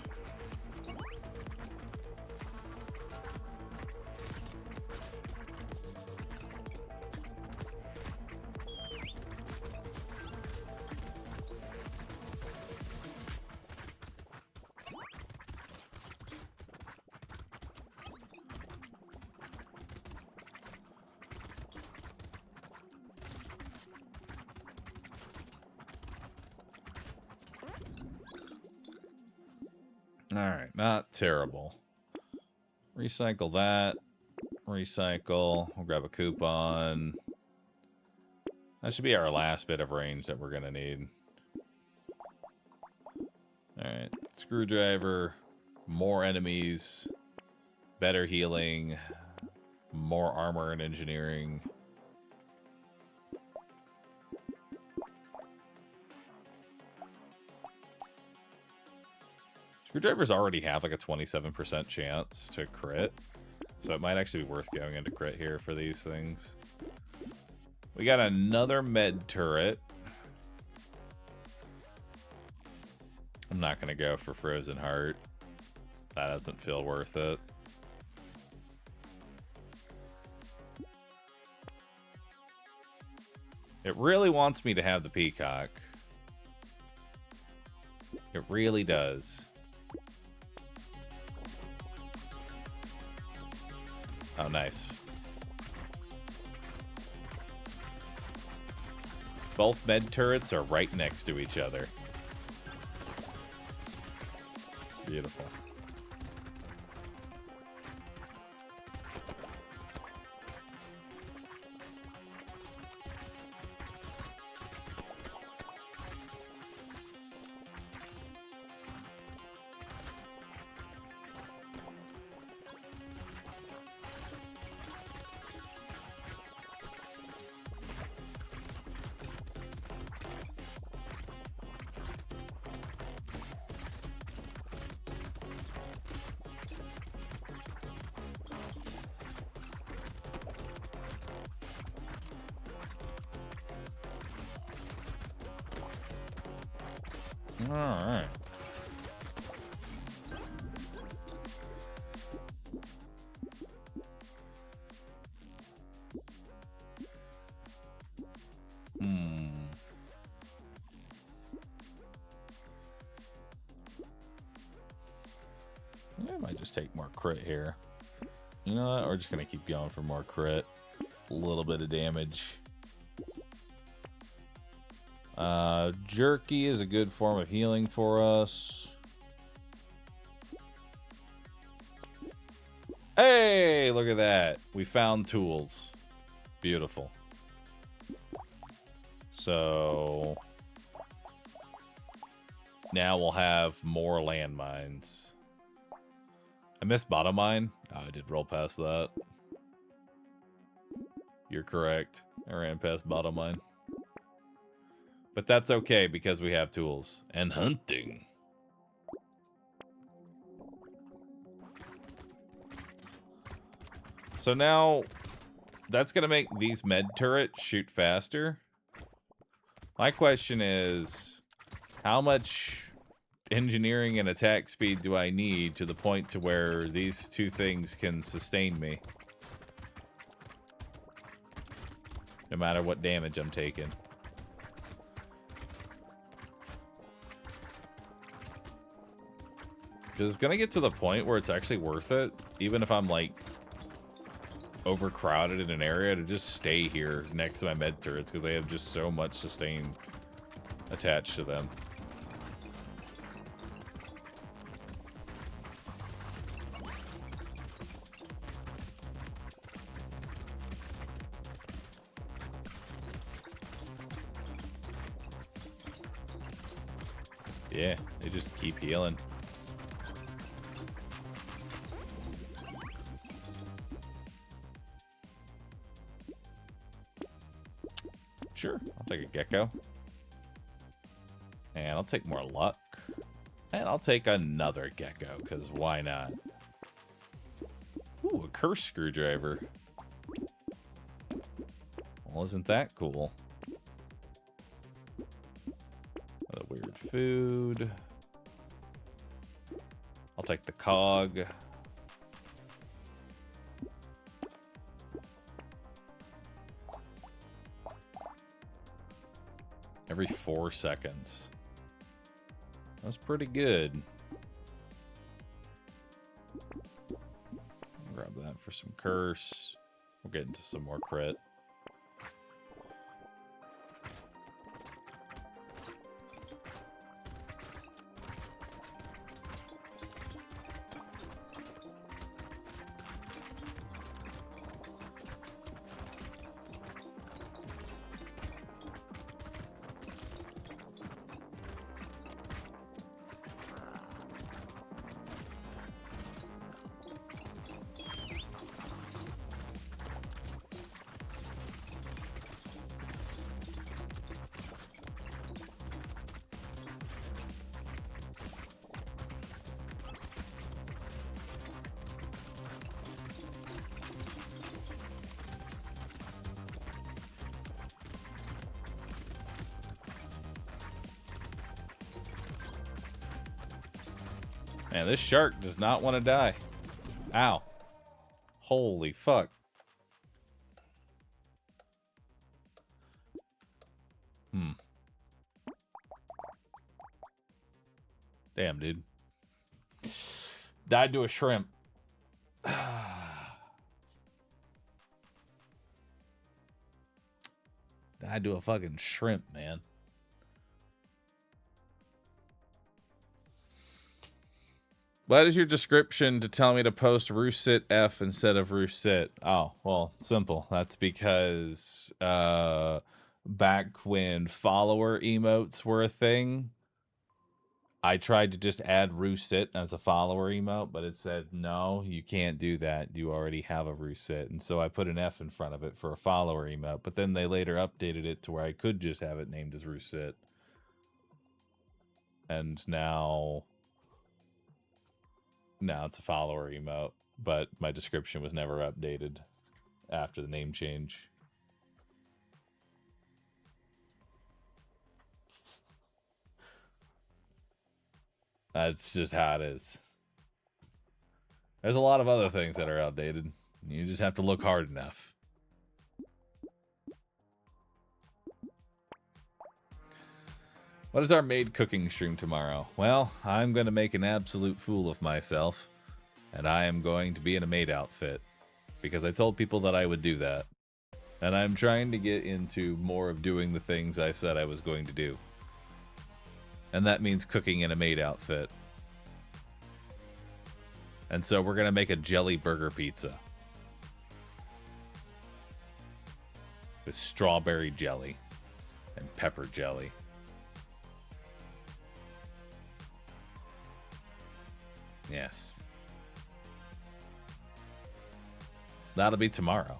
Alright, not terrible. Recycle that. Recycle. We'll grab a coupon. That should be our last bit of range that we're going to need. Alright, screwdriver. More enemies. Better healing. More armor and engineering. Screwdrivers already have like a 27% chance to crit. So it might actually be worth going into crit here for these things. We got another med turret. I'm not going to go for Frozen Heart. That doesn't feel worth it. It really wants me to have the Peacock. It really does. Oh, nice. Both med turrets are right next to each other. Beautiful. All right. crit here. You know what? We're just going to keep going for more crit. A little bit of damage. Jerky is a good form of healing for us. Hey, look at that. We found tools. Beautiful. So now we'll have more landmines. I missed bottom mine. Oh, I did roll past that. You're correct. I ran past bottom mine. But that's okay because we have tools. And hunting. So now that's going to make these med turrets shoot faster. My question is, how much engineering and attack speed do I need to the point to where these two things can sustain me? No matter what damage I'm taking. Because it's going to get to the point where it's actually worth it, even if I'm, like, overcrowded in an area, to just stay here next to my med turrets, because they have just so much sustain attached to them. Yeah, they just keep healing. Sure, I'll take a gecko. And I'll take more luck. And I'll take another gecko, because why not? Ooh, a curse screwdriver. Well, isn't that cool? What a weird food. I'll take the cog. Every 4 seconds. That's pretty good. Grab that for some curse. We'll get into some more crit. Man, this shark does not want to die. Ow. Holy fuck. Damn, dude. Died to a shrimp. Died to a fucking shrimp, man. What is your description to tell me to post Roosit F instead of Roosit? Oh, well, simple. That's because back when follower emotes were a thing, I tried to just add Roosit as a follower emote, but it said, no, you can't do that. You already have a Roosit. And so I put an F in front of it for a follower emote, but then they later updated it to where I could just have it named as Roosit. And now it's a follower emote, but my description was never updated after the name change. That's just how it is. There's a lot of other things that are outdated. You just have to look hard enough. What is our maid cooking stream tomorrow? Well, I'm going to make an absolute fool of myself. And I am going to be in a maid outfit. Because I told people that I would do that. And I'm trying to get into more of doing the things I said I was going to do. And that means cooking in a maid outfit. And so we're going to make a jelly burger pizza. With strawberry jelly and pepper jelly. Yes. That'll be tomorrow.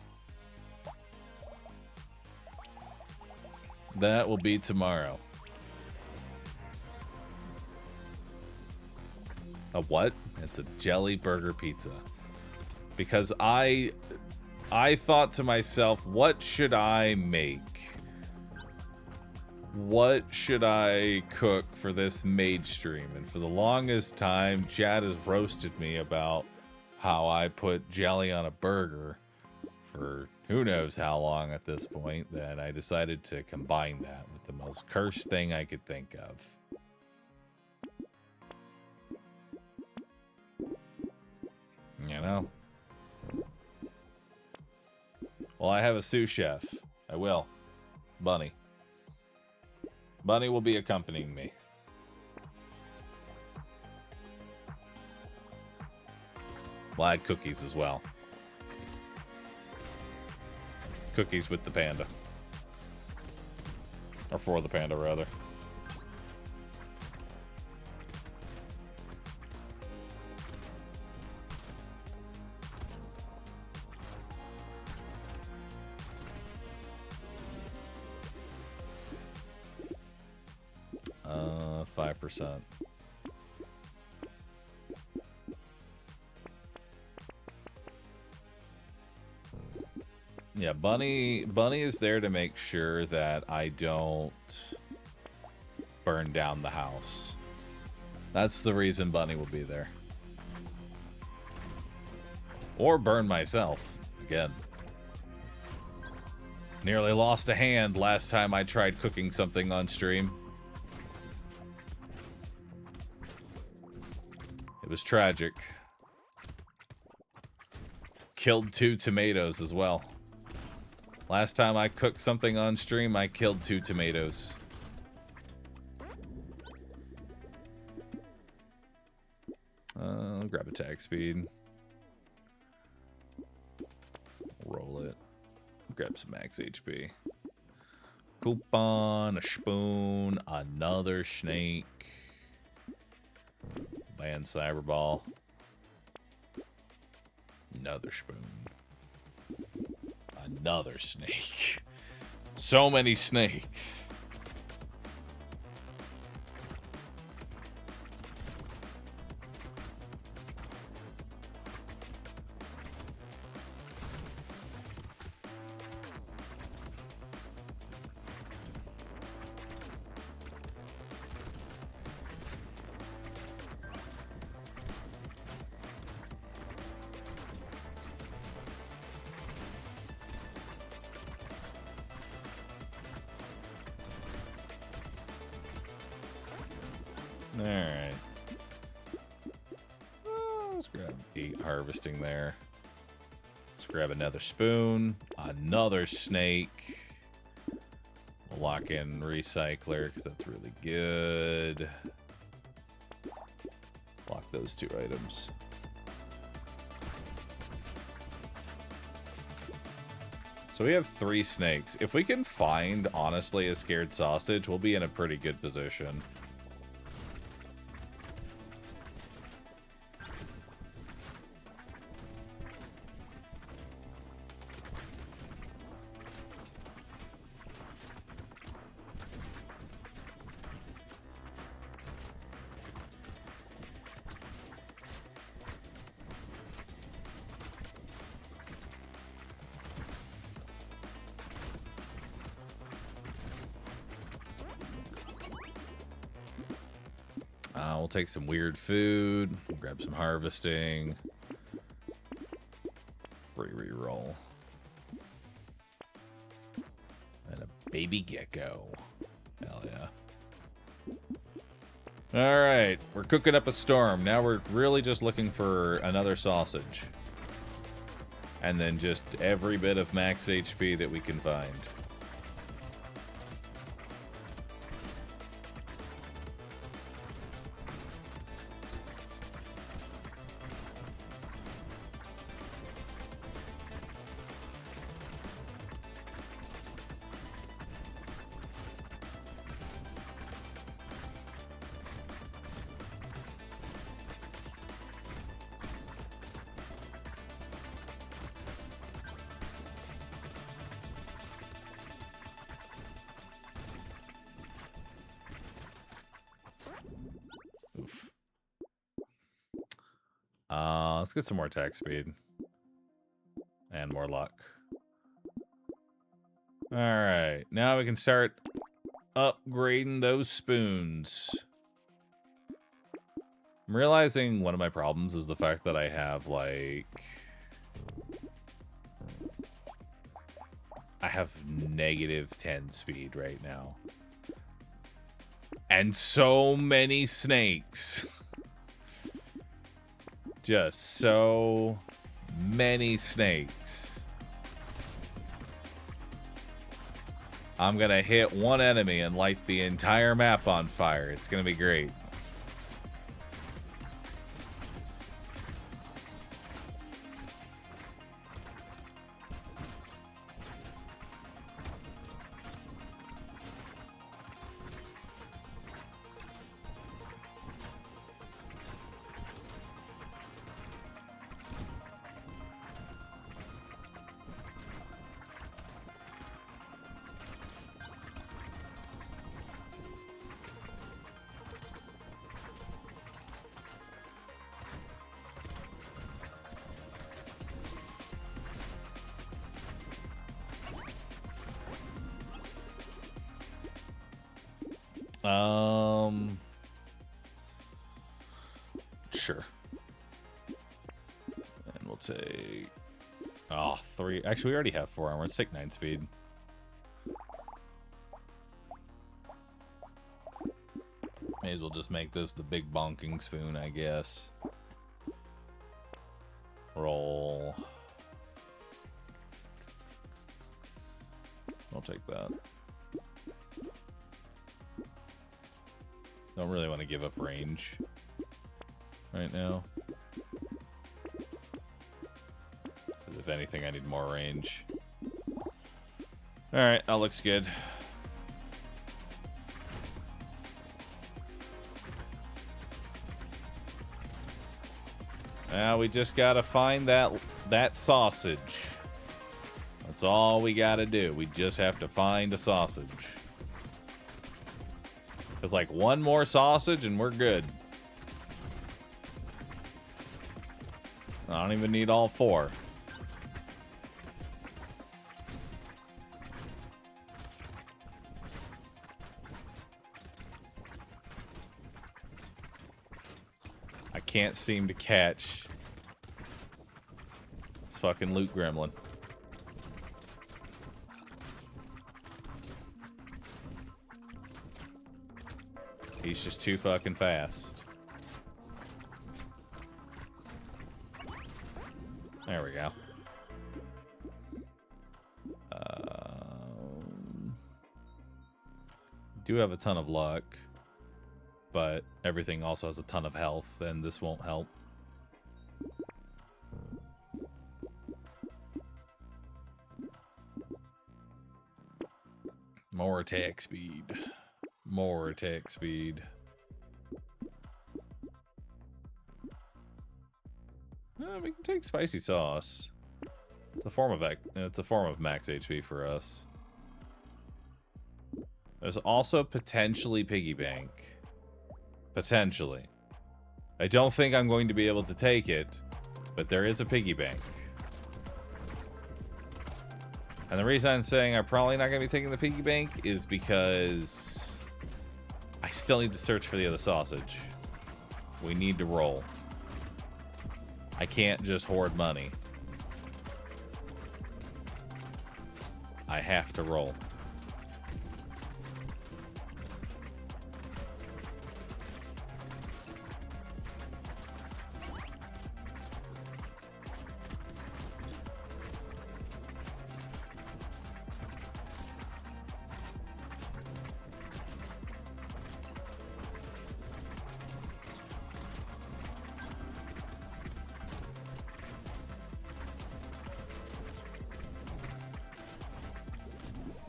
That will be tomorrow. A what? It's a jelly burger pizza. Because I thought to myself, what should I make? What should I cook for this Maid stream? And for the longest time, Chad has roasted me about how I put jelly on a burger for who knows how long at this point. That I decided to combine that with the most cursed thing I could think of. You know? Well, I have a sous chef. I will. Bunny. Bunny will be accompanying me. Well, I had cookies as well. Cookies with the panda. Or for the panda, rather. Uh, 5%. Yeah, Bunny is there to make sure that I don't burn down the house. That's the reason Bunny will be there. Or burn myself again. Nearly lost a hand last time I tried cooking something on stream. It was tragic. Killed 2 tomatoes as well. Last time I cooked something on stream, I killed 2 tomatoes. Grab attack speed. Roll it. Grab some max HP. Coupon, a spoon, another snake. Land cyberball. Another spoon. Another snake. So many snakes. Alright. Let's grab 8 harvesting there. Let's grab another spoon. Another snake. We'll lock in recycler because that's really good. Lock those 2 items. So we have 3 snakes. If we can find, honestly, a scared sausage, we'll be in a pretty good position. We'll take some weird food. We'll grab some harvesting. Free reroll. And a baby gecko. Hell yeah. Alright, we're cooking up a storm. Now we're really just looking for another sausage. And then just every bit of max HP that we can find. Let's get some more attack speed. And more luck. Alright, now we can start upgrading those spoons. I'm realizing one of my problems is the fact that I have, like... I have -10 speed right now. And so many snakes. Just so many snakes. I'm gonna hit one enemy and light the entire map on fire. It's gonna be great. Sure. And we'll take... Oh, 3. Actually, we already have 4 armor. Let's take 9 speed. May as well just make this the big bonking spoon, I guess. Roll. I'll take that. Don't really want to give up range right now. If anything, I need more range. Alright, that looks good. Now we just gotta find that sausage. That's all we gotta do. We just have to find a sausage. There's like one more sausage and we're good. I don't even need all 4. I can't seem to catch this fucking loot gremlin. He's just too fucking fast. There we go. Do have a ton of luck, but everything also has a ton of health, and this won't help. More attack speed. More attack speed. We can take spicy sauce. It's a form of max HP for us. There's also potentially piggy bank. Potentially. I don't think I'm going to be able to take it, but there is a piggy bank. And the reason I'm saying I'm probably not going to be taking the piggy bank is because I still need to search for the other sausage. We need to roll. I can't just hoard money. I have to roll.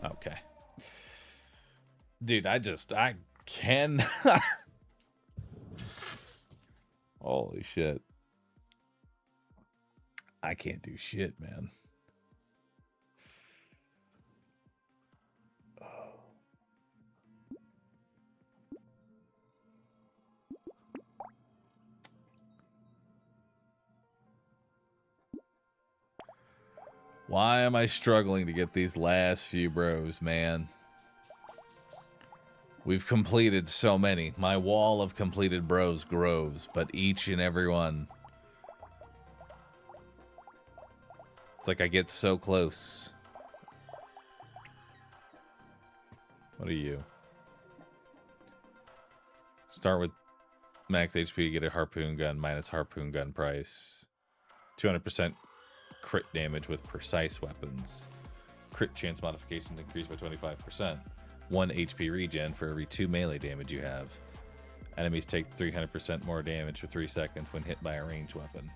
Okay. Dude, I can. Holy shit. I can't do shit, man. Why am I struggling to get these last few bros, man? We've completed so many. My wall of completed bros grows, but each and every one. It's like I get so close. What are you? Start with max HP, get a harpoon gun minus harpoon gun price. 200% crit damage with precise weapons. Crit chance modifications increased by 25%. 1 HP regen for every 2 melee damage you have. Enemies take 300% more damage for 3 seconds when hit by a ranged weapon.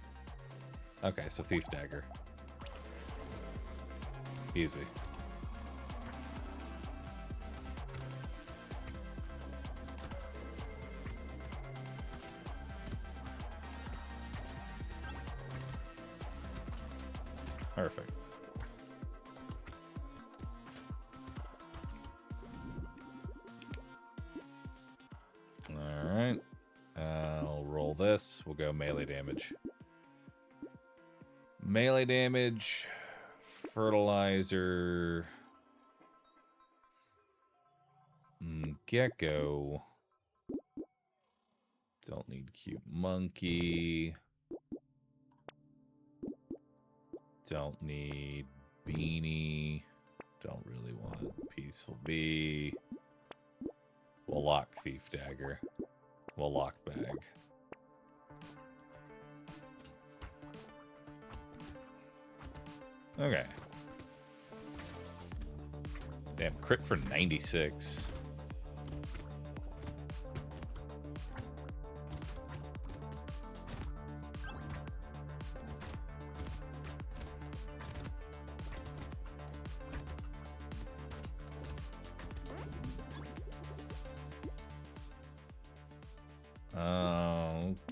Okay, so Thief Dagger. Easy. Perfect. All right. I'll roll this. We'll go melee damage. Melee damage. Fertilizer. Gecko. Don't need cute monkey. Don't need beanie. Don't really want peaceful bee. We'll lock Thief Dagger. We'll lock bag. Okay. Damn, crit for 96.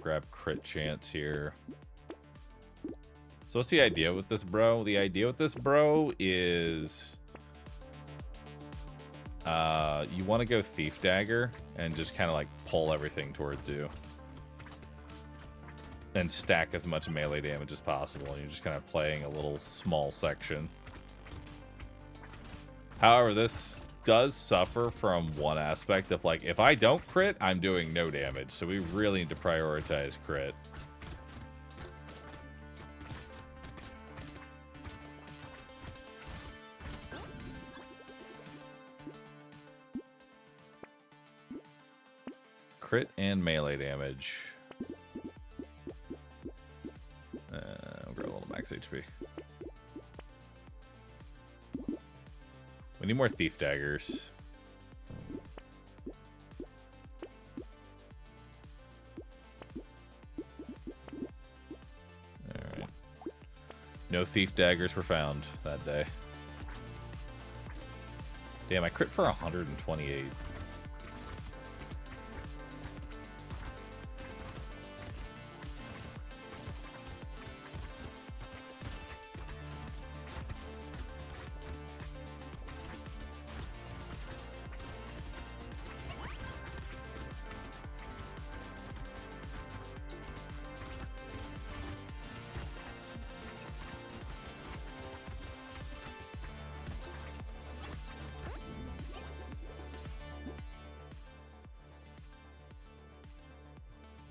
Grab crit chance here. So what's the idea with this bro? The idea with this bro is you want to go Thief Dagger and just kind of like pull everything towards you and stack as much melee damage as possible, and you're just kind of playing a little small section. However, this does suffer from one aspect of, like, if I don't crit, I'm doing no damage, so we really need to prioritize crit. Crit and melee damage. We'll go a little max HP. We need more Thief Daggers. Alright. No Thief Daggers were found that day. Damn, I crit for 128.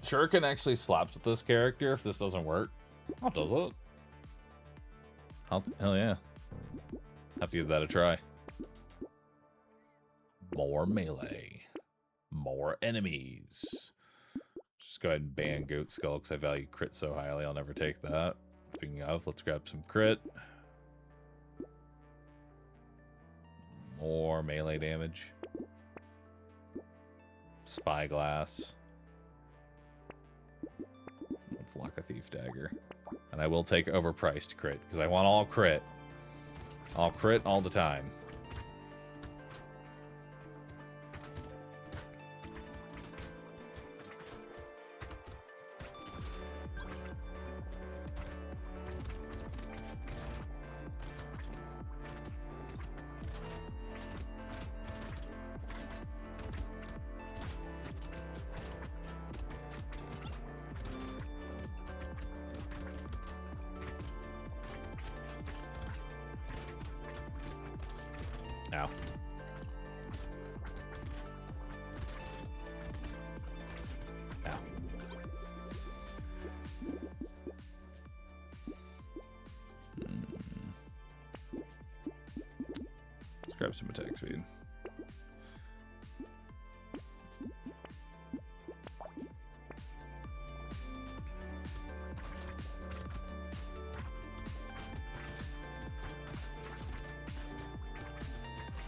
Shuriken actually slaps with this character if this doesn't work. Oh, does it? Hell yeah. Have to give that a try. More melee. More enemies. Just go ahead and ban Goat Skull because I value crit so highly. I'll never take that. Speaking of, let's grab some crit. More melee damage. Spyglass. Let's lock a Thief Dagger. And I will take overpriced crit, because I want all crit. All crit all the time. Ow. Ow. Let's grab some attack speed.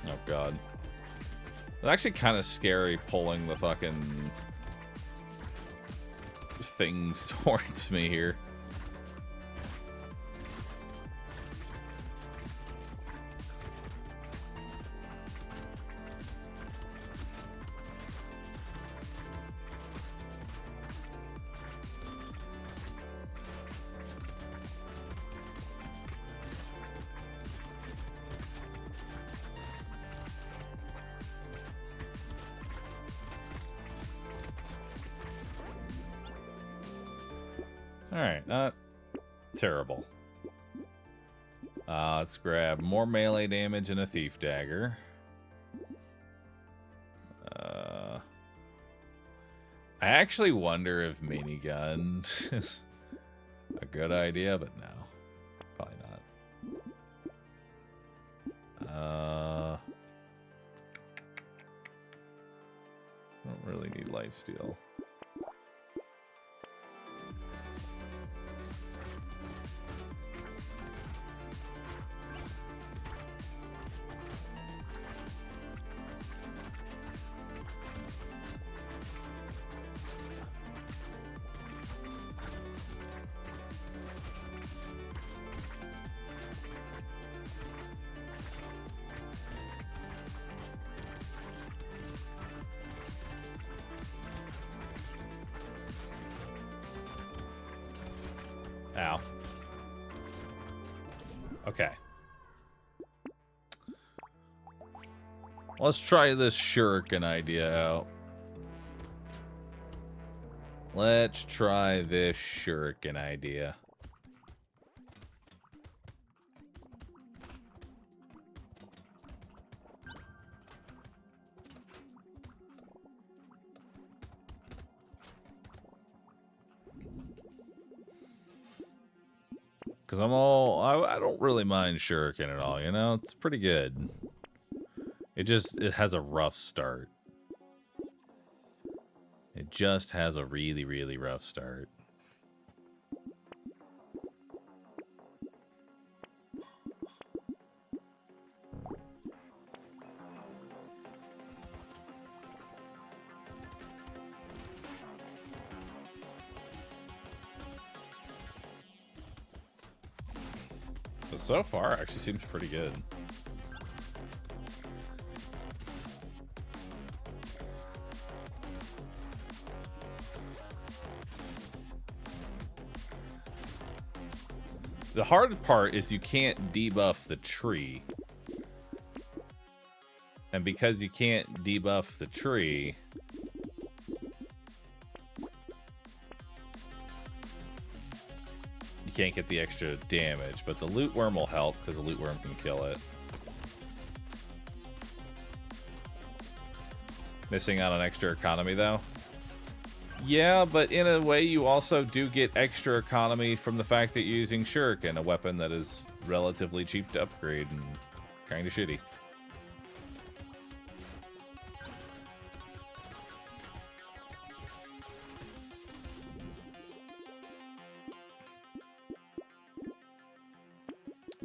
Oh god. It's actually kind of scary pulling the fucking things towards me here. Alright, not terrible. Let's grab more melee damage and a thief dagger. I actually wonder if minigun is a good idea, but no. Probably not. Don't really need lifesteal. Ow. Okay. Let's try this shuriken idea out. Let's try this shuriken idea. Because I don't really mind shuriken at all, you know? It's pretty good. It has a rough start. It just has a really, really rough start. But so far, it actually seems pretty good. The hard part is you can't debuff the tree. And because you can't debuff the tree, you can't get the extra damage. But the loot worm will help because the loot worm can kill it. Missing out on extra economy though. Yeah, but in a way you also do get extra economy from the fact that you're using shuriken, a weapon that is relatively cheap to upgrade and kind of shitty.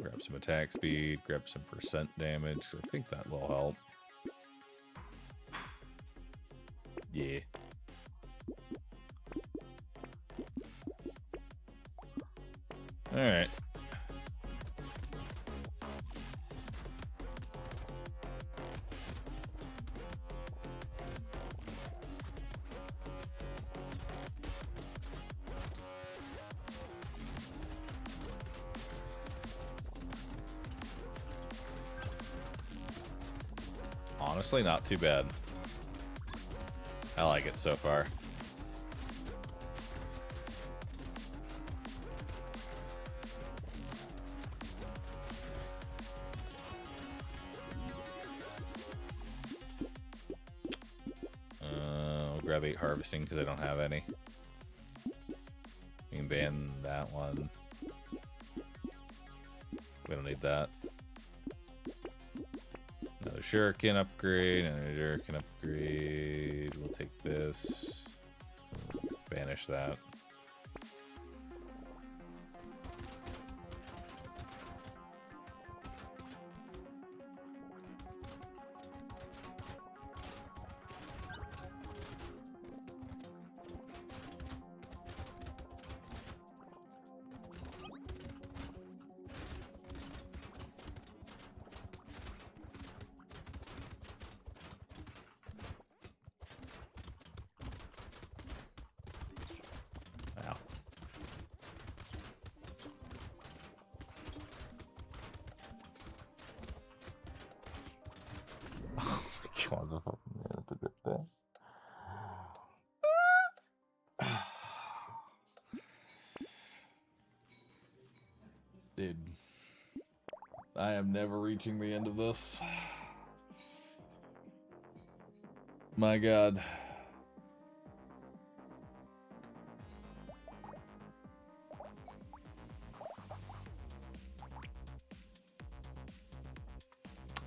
Grab some attack speed, grab some percent damage, 'cause I think that will help. Yeah. Alright. Honestly, not too bad. I like it so far. grab 8 harvesting because I don't have any. You can ban that one. We don't need that. Another shuriken upgrade, another shuriken upgrade. We'll take this. Banish that. Dude, I am never reaching the end of this. My God.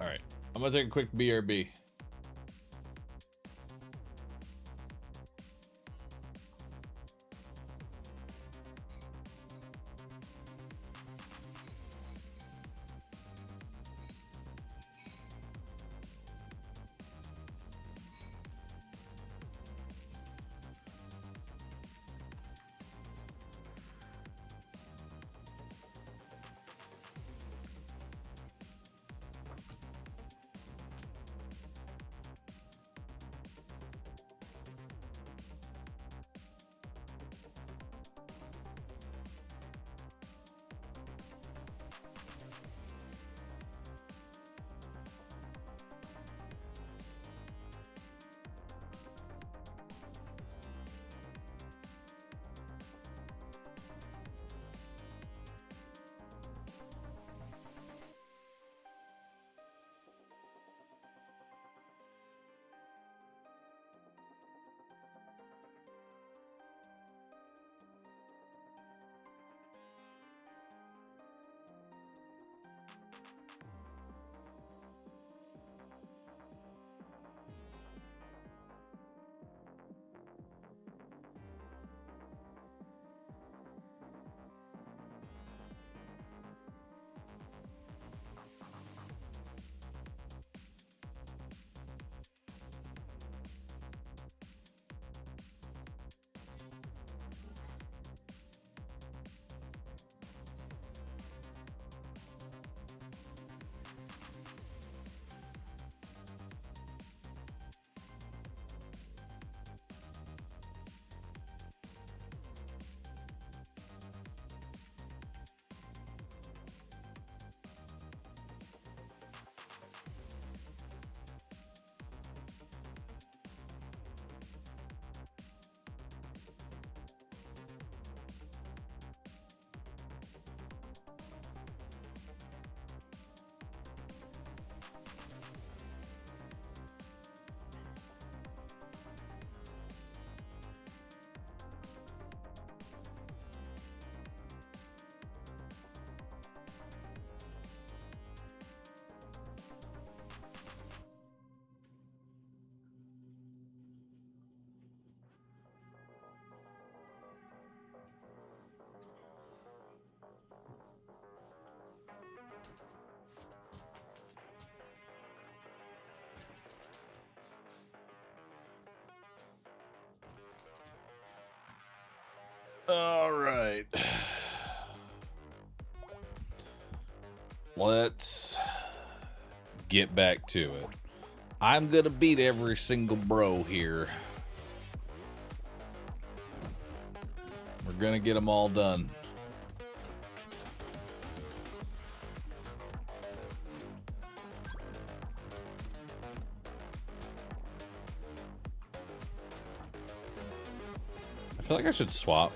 All right, I'm gonna take a quick BRB. All right. Let's get back to it. I'm gonna beat every single bro here. We're gonna get them all done. I feel like I should swap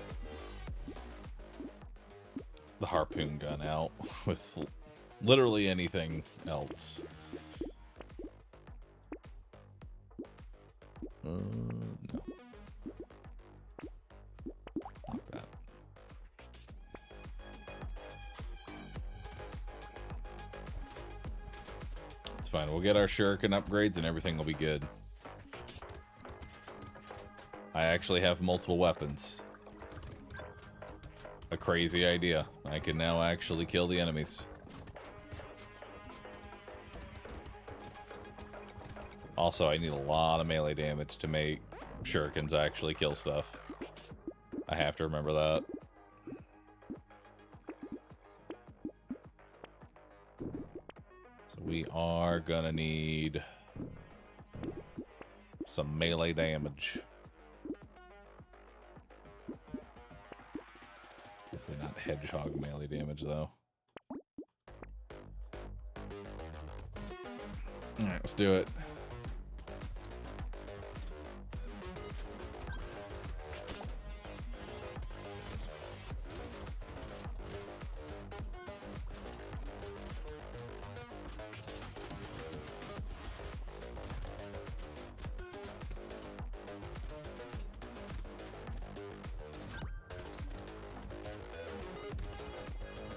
the harpoon gun out with literally anything else. No. It's fine. We'll get our shuriken upgrades and everything will be good. I actually have multiple weapons. A crazy idea. I can now actually kill the enemies. Also, I need a lot of melee damage to make shurikens actually kill stuff. I have to remember that. So we are gonna need some melee damage. Hopefully not hedgehog melee damage, though. Alright, let's do it.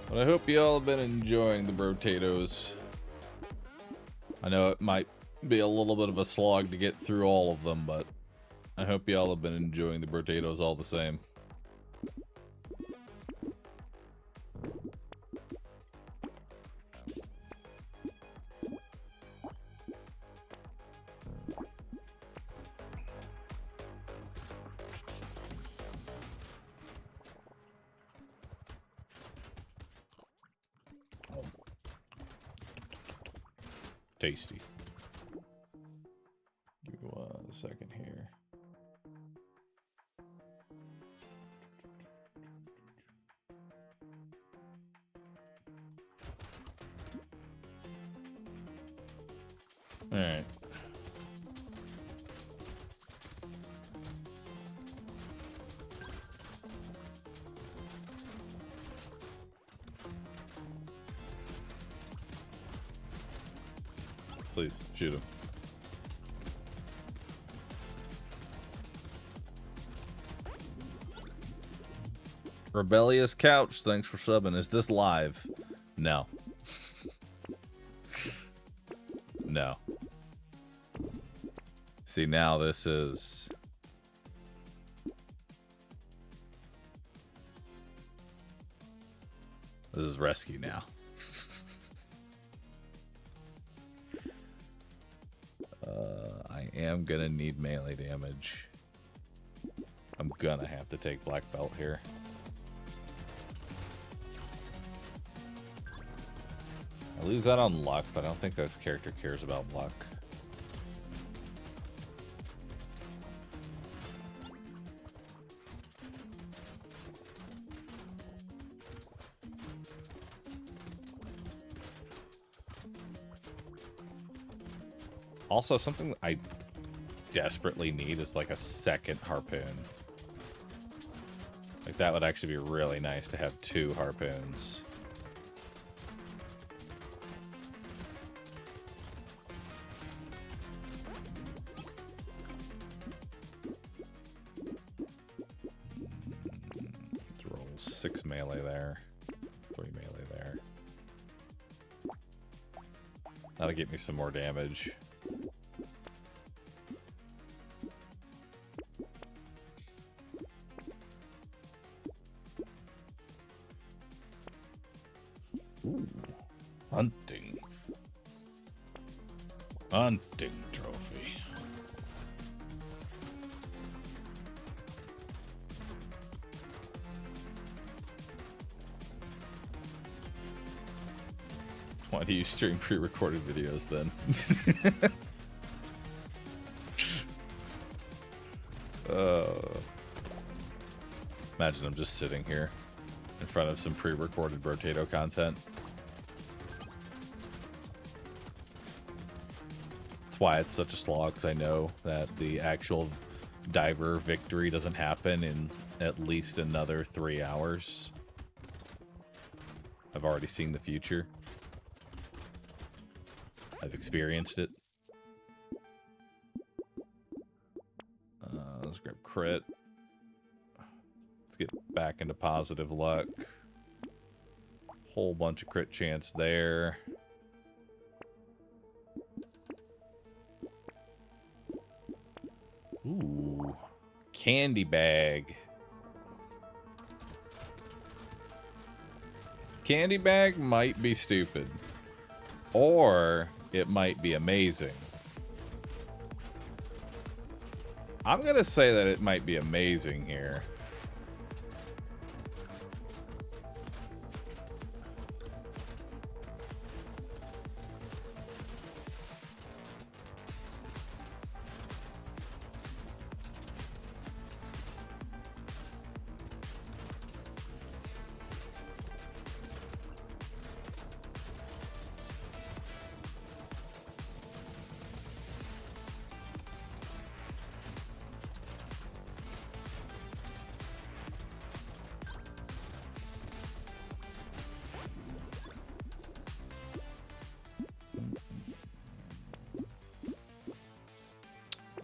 But I hope you all have been enjoying the Brotatoes. I know it might be a little bit of a slog to get through all of them, but I hope you all have been enjoying the Brotatoes all the same. Tasty. Give me 1 second here. All right. Please, shoot him. Rebellious Couch, thanks for subbing. Is this live? No. No. See, now this is... This is rescue now. I am gonna need melee damage. I'm gonna have to take black belt here. I lose out on luck, but I don't think this character cares about luck. Also, something I desperately need is like a second harpoon. Like that would actually be really nice to have 2 harpoons. Let's roll 6 melee there, 3 melee there. That'll get me some more damage. Ooh, hunting. Hunting trophy. Why do you stream pre-recorded videos then? Imagine I'm just sitting here in front of some pre-recorded Brotato content. That's why it's such a slog, because I know that the actual diver victory doesn't happen in at least another 3 hours. I've already seen the future. I've experienced it. Let's grab crit. Let's get back into positive luck. Whole bunch of crit chance there. candy bag. Candy bag might be stupid. Or it might be amazing. I'm going to say that it might be amazing here.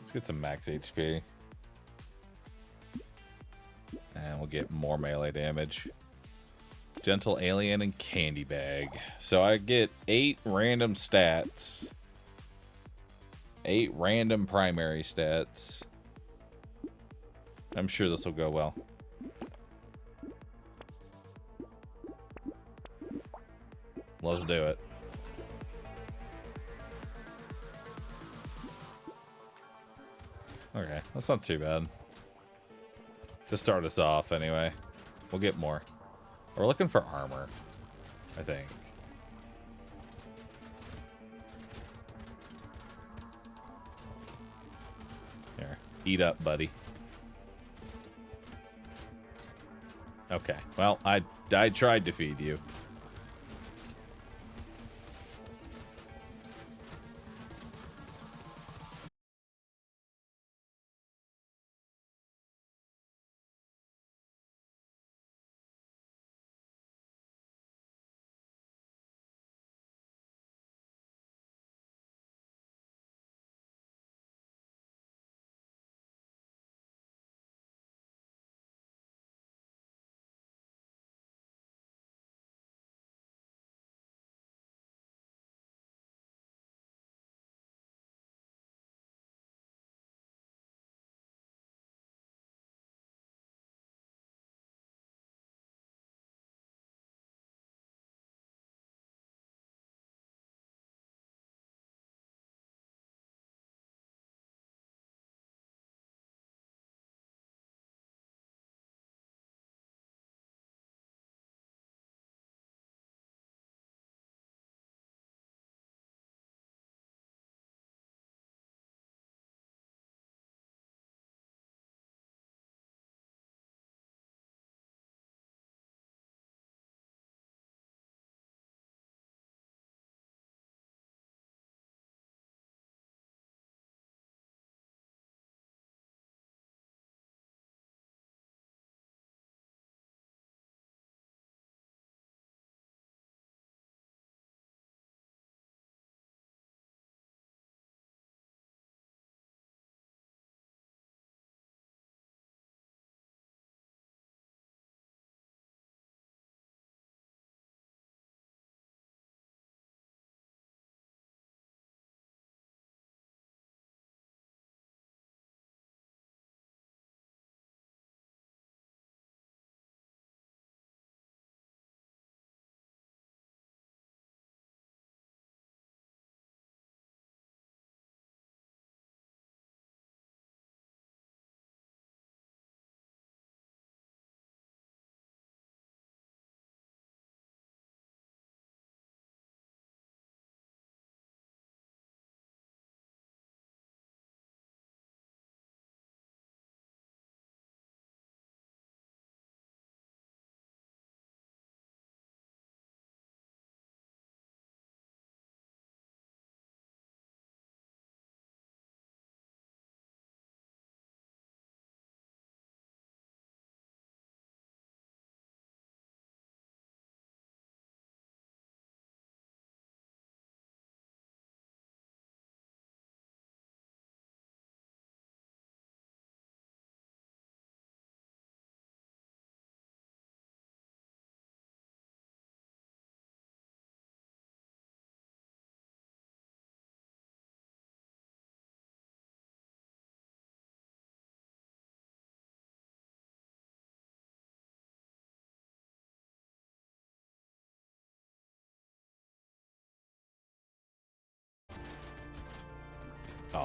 Let's get some max HP. And we'll get more melee damage. Gentle Alien and Candy Bag. So I get 8 random stats. 8 random primary stats. I'm sure this will go well. Let's do it. Okay, that's not too bad. To start us off, anyway. We'll get more. We're looking for armor, I think. Here, eat up, buddy. Okay, well, I tried to feed you.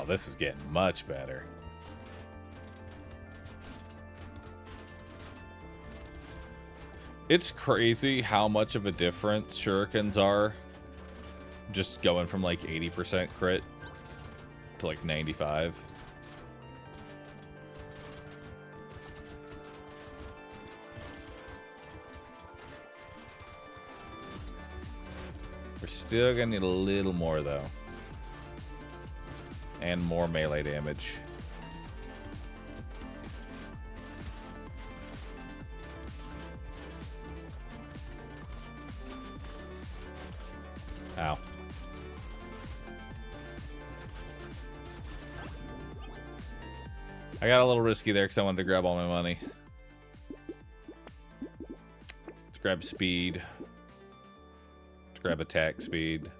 Oh, this is getting much better. It's crazy how much of a difference shurikens are. Just going from like 80% crit to like 95. We're still gonna need a little more though. And more melee damage. Ow. I got a little risky there because I wanted to grab all my money. Let's grab speed. Let's grab attack speed.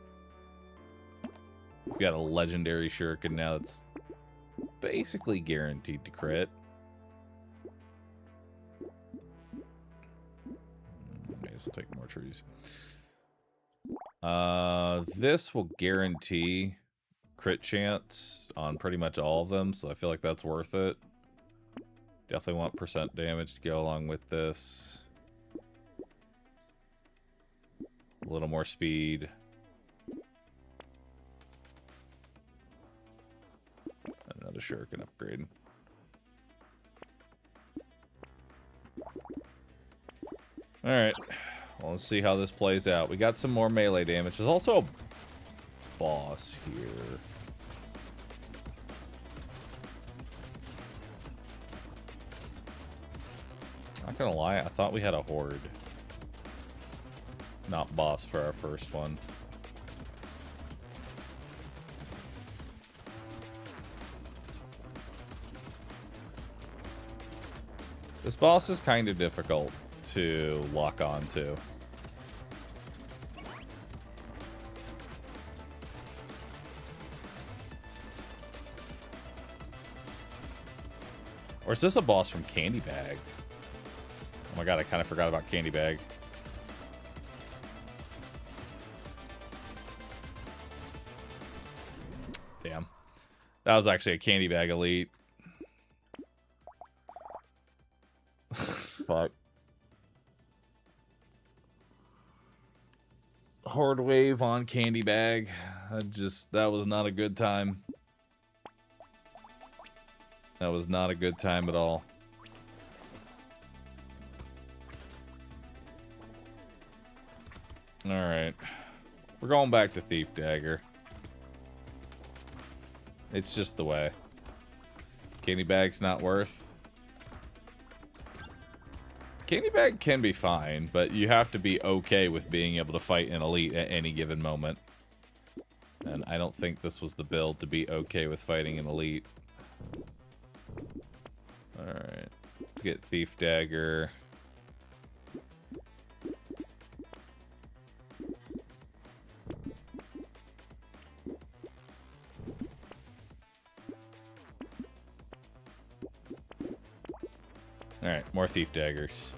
We've got a legendary shuriken now that's basically guaranteed to crit. May as well take more trees. This will guarantee crit chance on pretty much all of them, so I feel like that's worth it. Definitely want percent damage to go along with this. A little more speed. Another shuriken upgrade. Alright. Well, let's see how this plays out. We got some more melee damage. There's also a boss here. Not gonna lie, I thought we had a horde. Not boss for our first one. This boss is kind of difficult to lock onto. Or is this a boss from Candy Bag? Oh my god, I kind of forgot about Candy Bag. Damn. That was actually a Candy Bag elite. Fuck. Horde wave on Candy Bag. That was not a good time. That was not a good time at all. Alright. We're going back to Thief Dagger. It's just the way. Candy Bag's not worth. Candy Bag can be fine, but you have to be okay with being able to fight an elite at any given moment. And I don't think this was the build to be okay with fighting an elite. Alright. Let's get Thief Dagger. Alright, more Thief Daggers.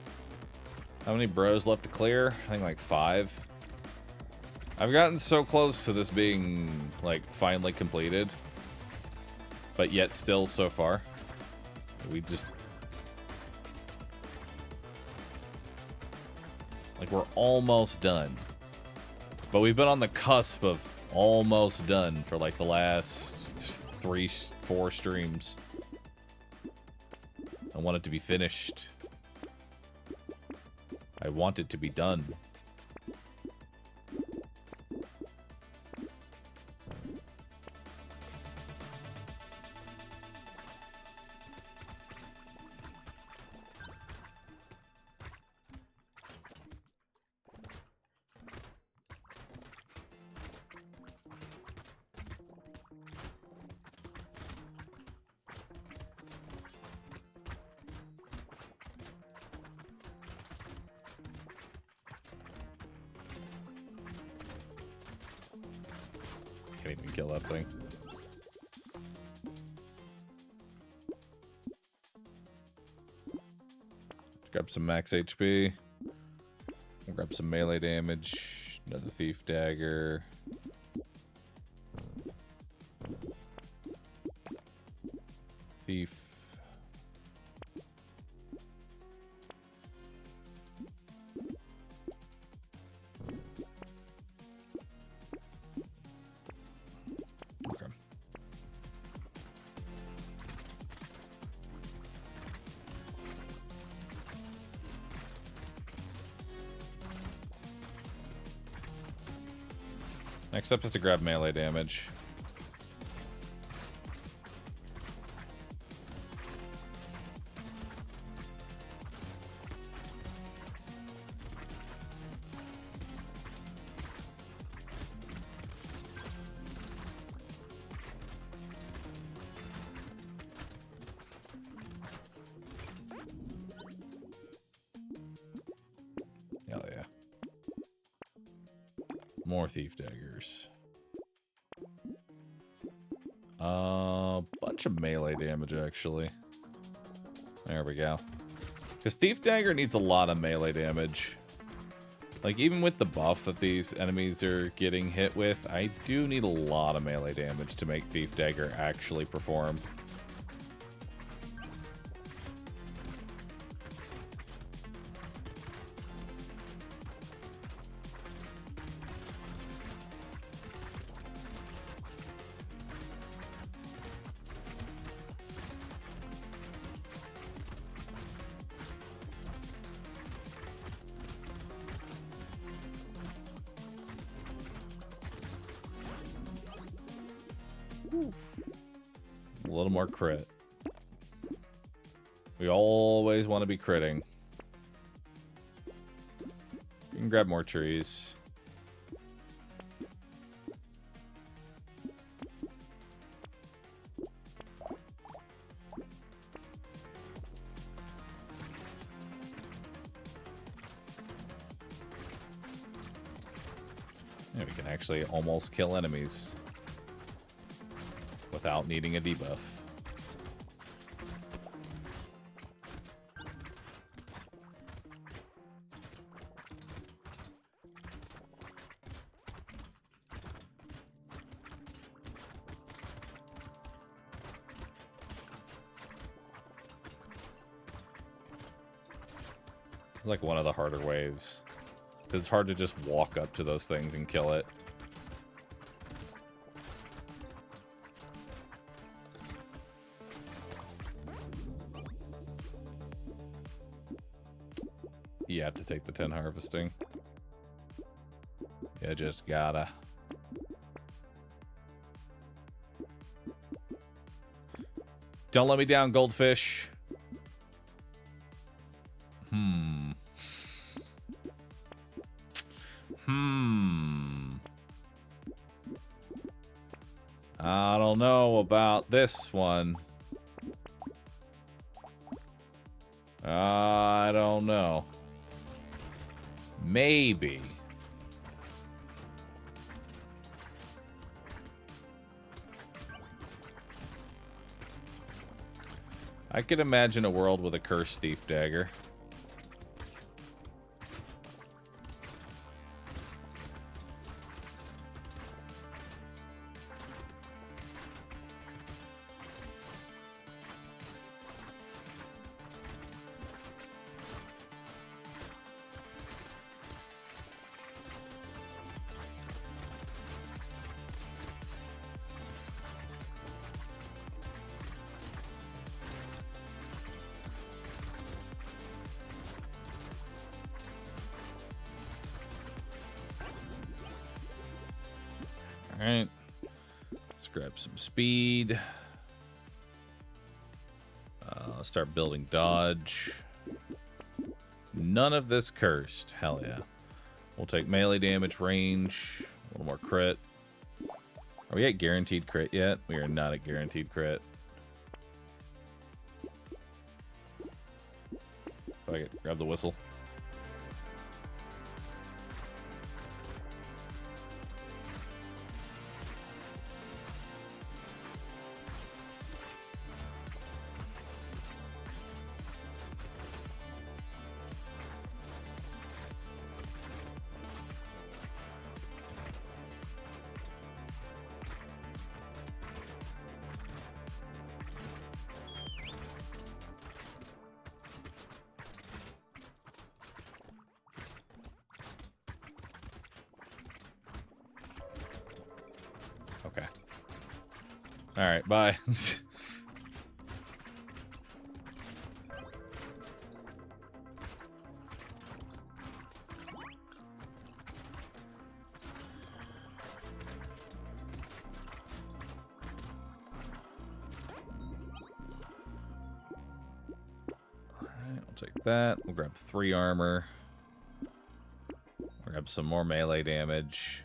How many bros left to clear? I think like 5. I've gotten so close to this being, like, finally completed. But yet still so far. We just... like, we're almost done. But we've been on the cusp of almost done for, like, the last 3-4 streams. I want it to be finished. I want it to be done. Can't even kill that thing. Grab some max HP. We'll grab some melee damage. Another Thief Dagger. Thief. Okay. Next up is to grab melee damage. Hell yeah. More thief daggers. Bunch of melee damage, actually. There we go. Because thief dagger needs a lot of melee damage. Like, even with the buff that these enemies are getting hit with, I do need a lot of melee damage to make thief dagger actually perform. A little more crit. We always want to be critting. You can grab more trees. Yeah, we can actually almost kill enemies without needing a debuff. It's like one of the harder waves. Because it's hard to just walk up to those things and kill it. You have to take the 10 harvesting. You just gotta. Don't let me down, goldfish. I don't know about this one. I don't know. Maybe. I could imagine a world with a cursed thief dagger. Alright. Let's grab some speed. Start building dodge. None of this cursed. Hell yeah. We'll take melee damage, range, a little more crit. Are we at guaranteed crit yet? We are not at guaranteed crit. Fuck it. Grab the whistle. All right, bye. Take that. We'll grab 3 armor. We'll grab some more melee damage.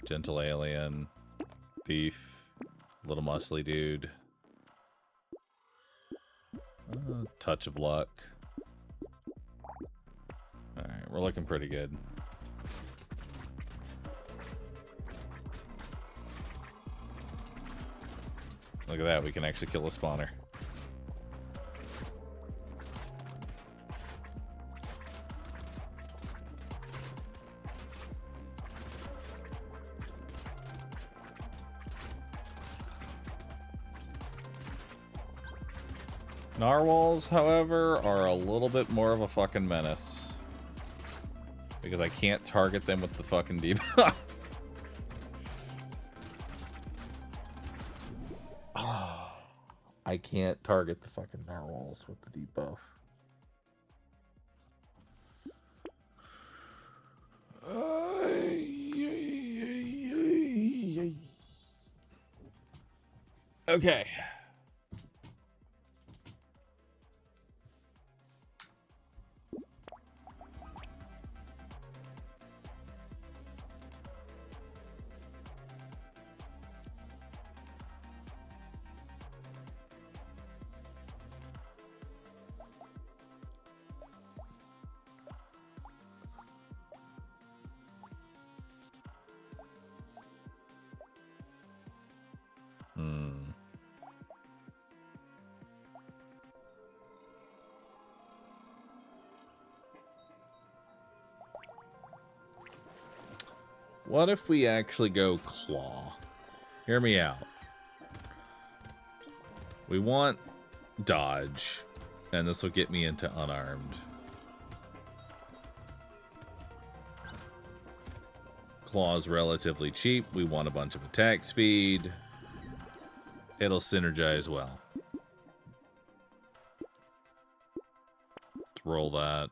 Gentle alien. Thief. Little muscly dude. Touch of luck. Alright, we're looking pretty good. Look at that, we can actually kill a spawner. Narwhals, however, are a little bit more of a fucking menace. Because I can't target them with the fucking debuff. Oh, I can't target the fucking narwhals with the debuff. Okay. What if we actually go claw? Hear me out. We want dodge, and this will get me into unarmed. Claw's relatively cheap. We want a bunch of attack speed. It'll synergize well. Let's roll that.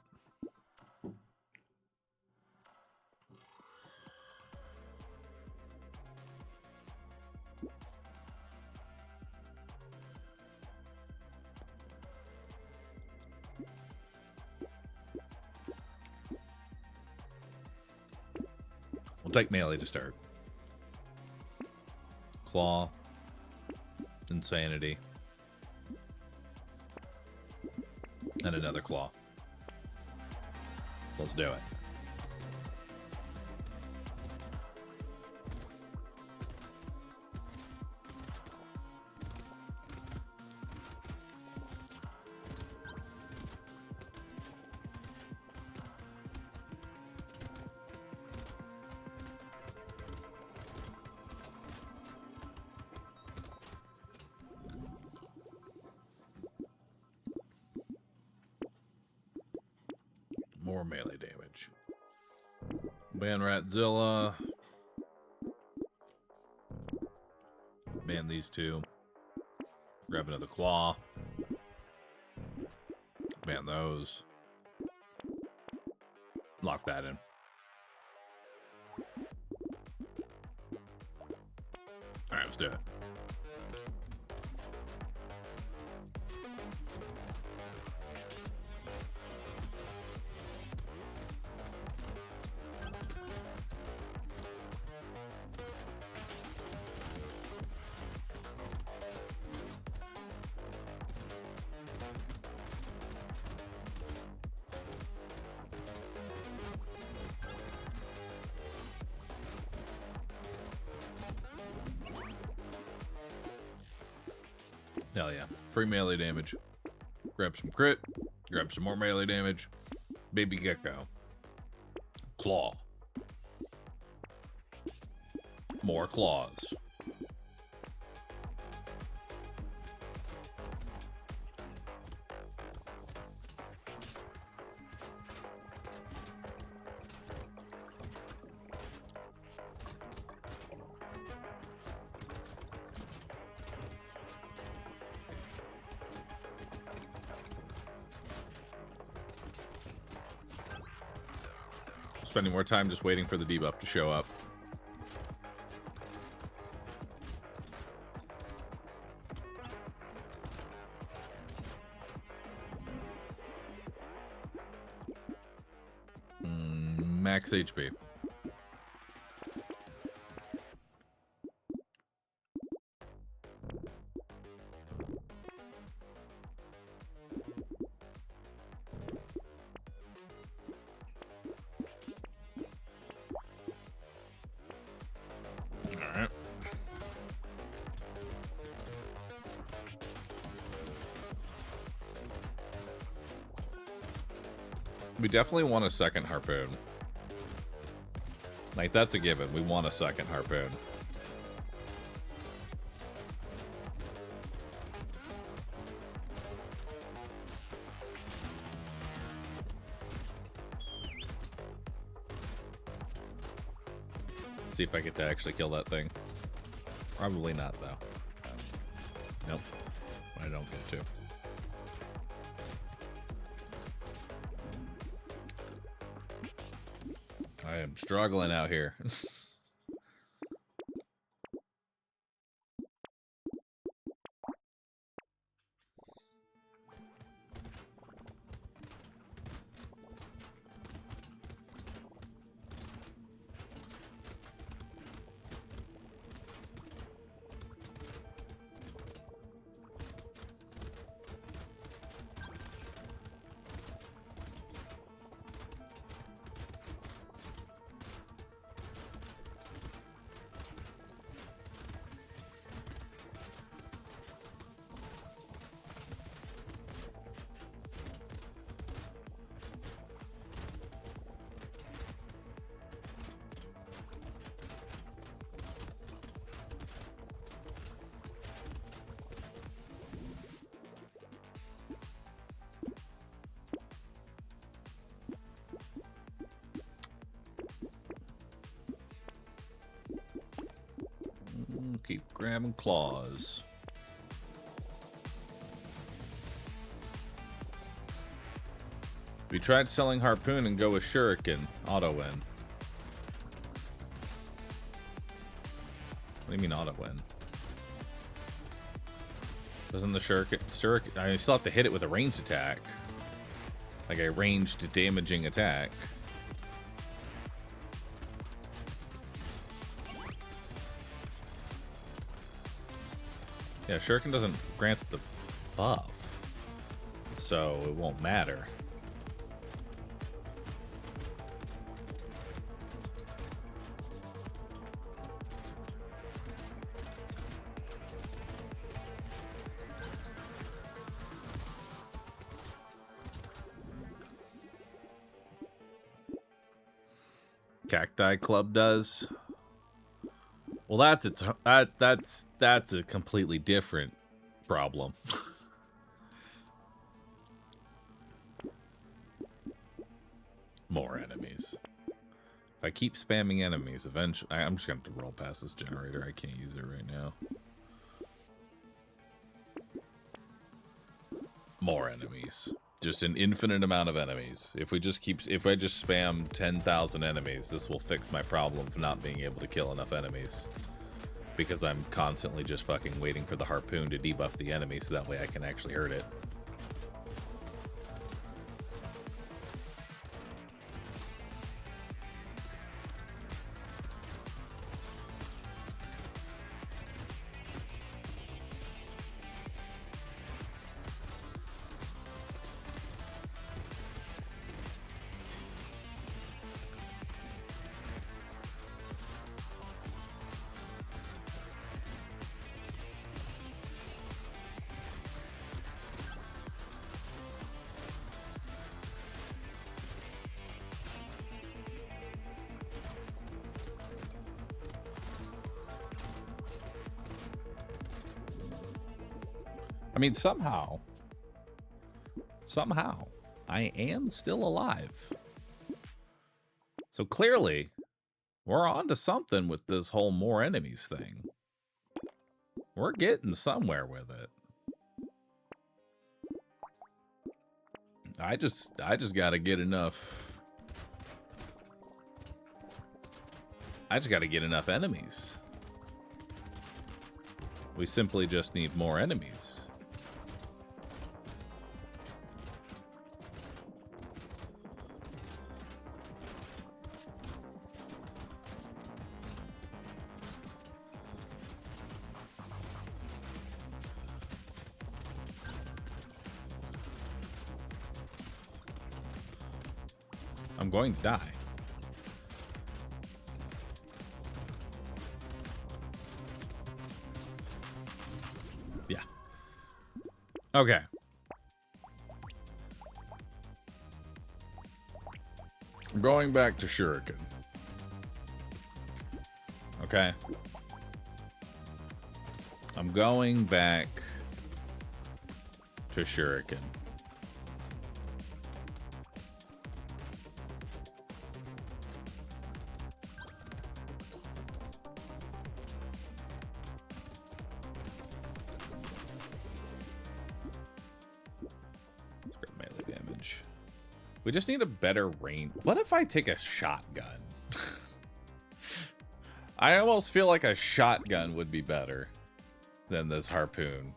We'll take melee to start. Claw. Insanity. And another claw. Let's do it. More melee damage. Ban Ratzilla. Ban these two. Grab another claw. Ban those. Lock that in. Alright, let's do it. Hell yeah. Free melee damage. Grab some crit. Grab some more melee damage. Baby gecko. Claw. More claws. spending more time just waiting for the debuff to show up. Max HP. Alright. We definitely want a second harpoon. Like, that's a given. We want a second harpoon. See if I get to actually kill that thing. Probably not, though. Nope. I don't get to. I am struggling out here. Keep grabbing claws. We tried selling harpoon and go with shuriken. Auto win. What do you mean auto win? Doesn't the shuriken I still have to hit it with a ranged attack. Like a ranged damaging attack. Yeah, shuriken doesn't grant the buff, so it won't matter. Cacti Club does. Well, that's a completely different problem. More enemies. If I keep spamming enemies, eventually I'm just gonna have to roll past this generator. I can't use it right now. More enemies. Just an infinite amount of enemies. If I just spam 10,000 enemies, this will fix my problem of not being able to kill enough enemies. Because I'm constantly just fucking waiting for the harpoon to debuff the enemy so that way I can actually hurt it. I mean, somehow, I am still alive. So clearly, we're on to something with this whole more enemies thing. We're getting somewhere with it. I just gotta get enough I just got to get enough enemies. We simply just need more enemies. I'm going to die. Yeah. Okay. I'm going back to Shuriken. Okay. I'm going back to Shuriken. We just need a better range. What if I take a shotgun? I almost feel like a shotgun would be better than this harpoon.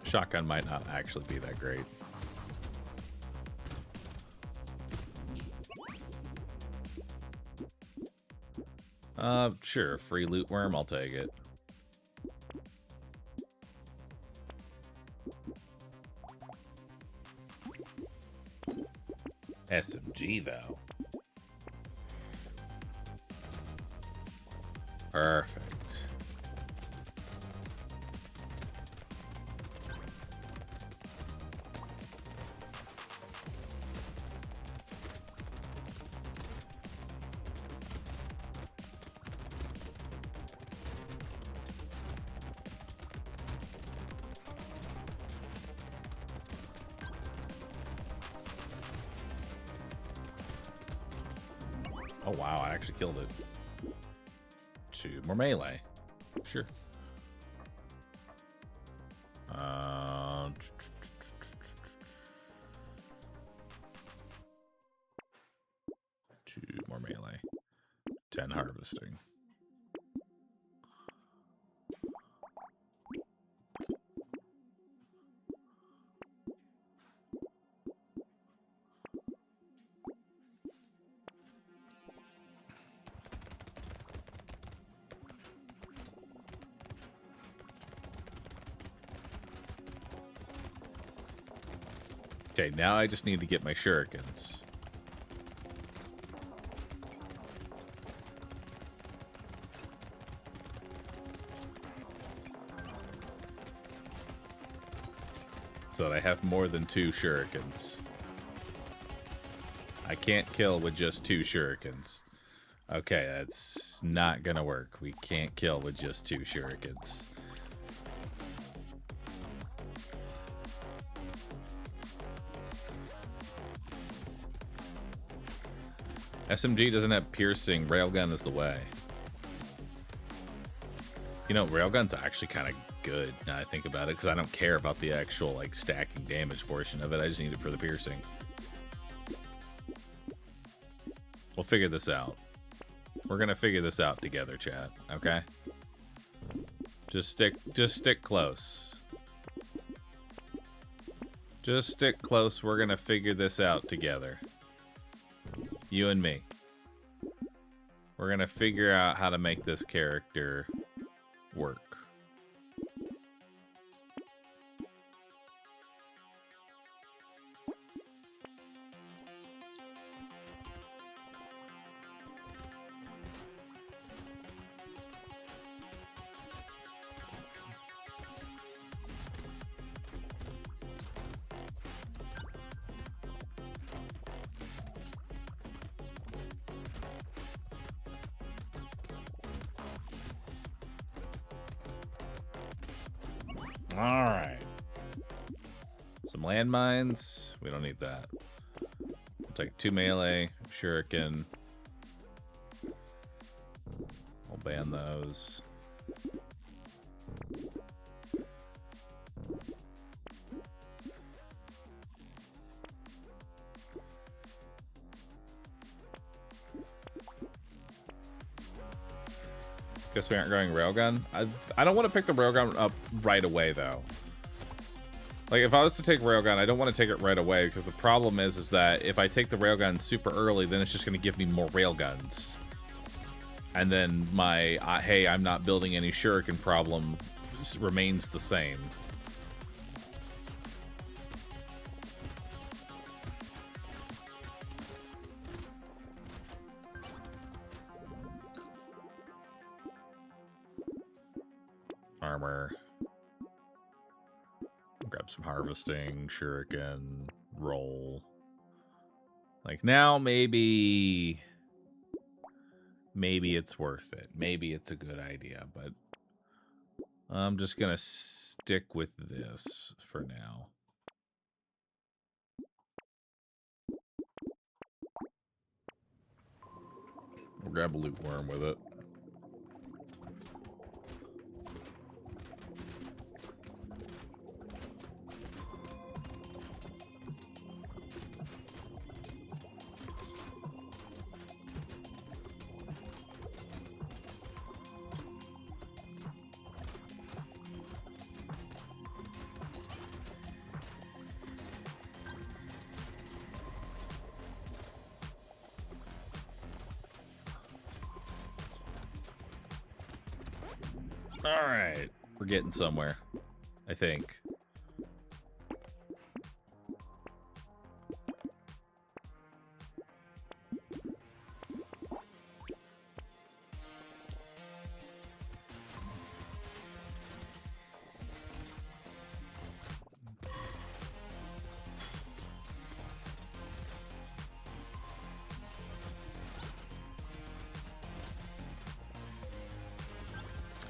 Shotgun might not actually be that great. Sure, free loot worm, I'll take it. SMG though. Perfect. Oh wow, I actually killed it. 2 more melee. Sure. Two more melee. 10 harvesting. Okay, now I just need to get my shurikens. So that I have more than 2 shurikens. I can't kill with just 2 shurikens. Okay, that's not gonna work. We can't kill with just 2 shurikens. SMG doesn't have piercing. Railgun is the way. You know, Railgun's actually kind of good now I think about it, because I don't care about the actual, like, stacking damage portion of it. I just need it for the piercing. We'll figure this out. We're gonna figure this out together, chat. Okay? Just stick close. Just stick close. We're gonna figure this out together. You and me. We're gonna figure out how to make this character work. Alright. Some landmines. We don't need that. We'll take 2 melee, shuriken. We'll ban those. Guess we aren't going railgun. I don't want to pick the railgun up right away, though. Like, if I was to take railgun, I don't want to take it right away, because the problem is that if I take the railgun super early, then it's just going to give me more railguns. And then my, hey, I'm not building any shuriken problem remains the same. Armor. Grab some harvesting, shuriken, roll. Like, now maybe it's worth it. Maybe it's a good idea, but I'm just gonna stick with this for now. We'll grab a loot worm with it. Alright, we're getting somewhere, I think.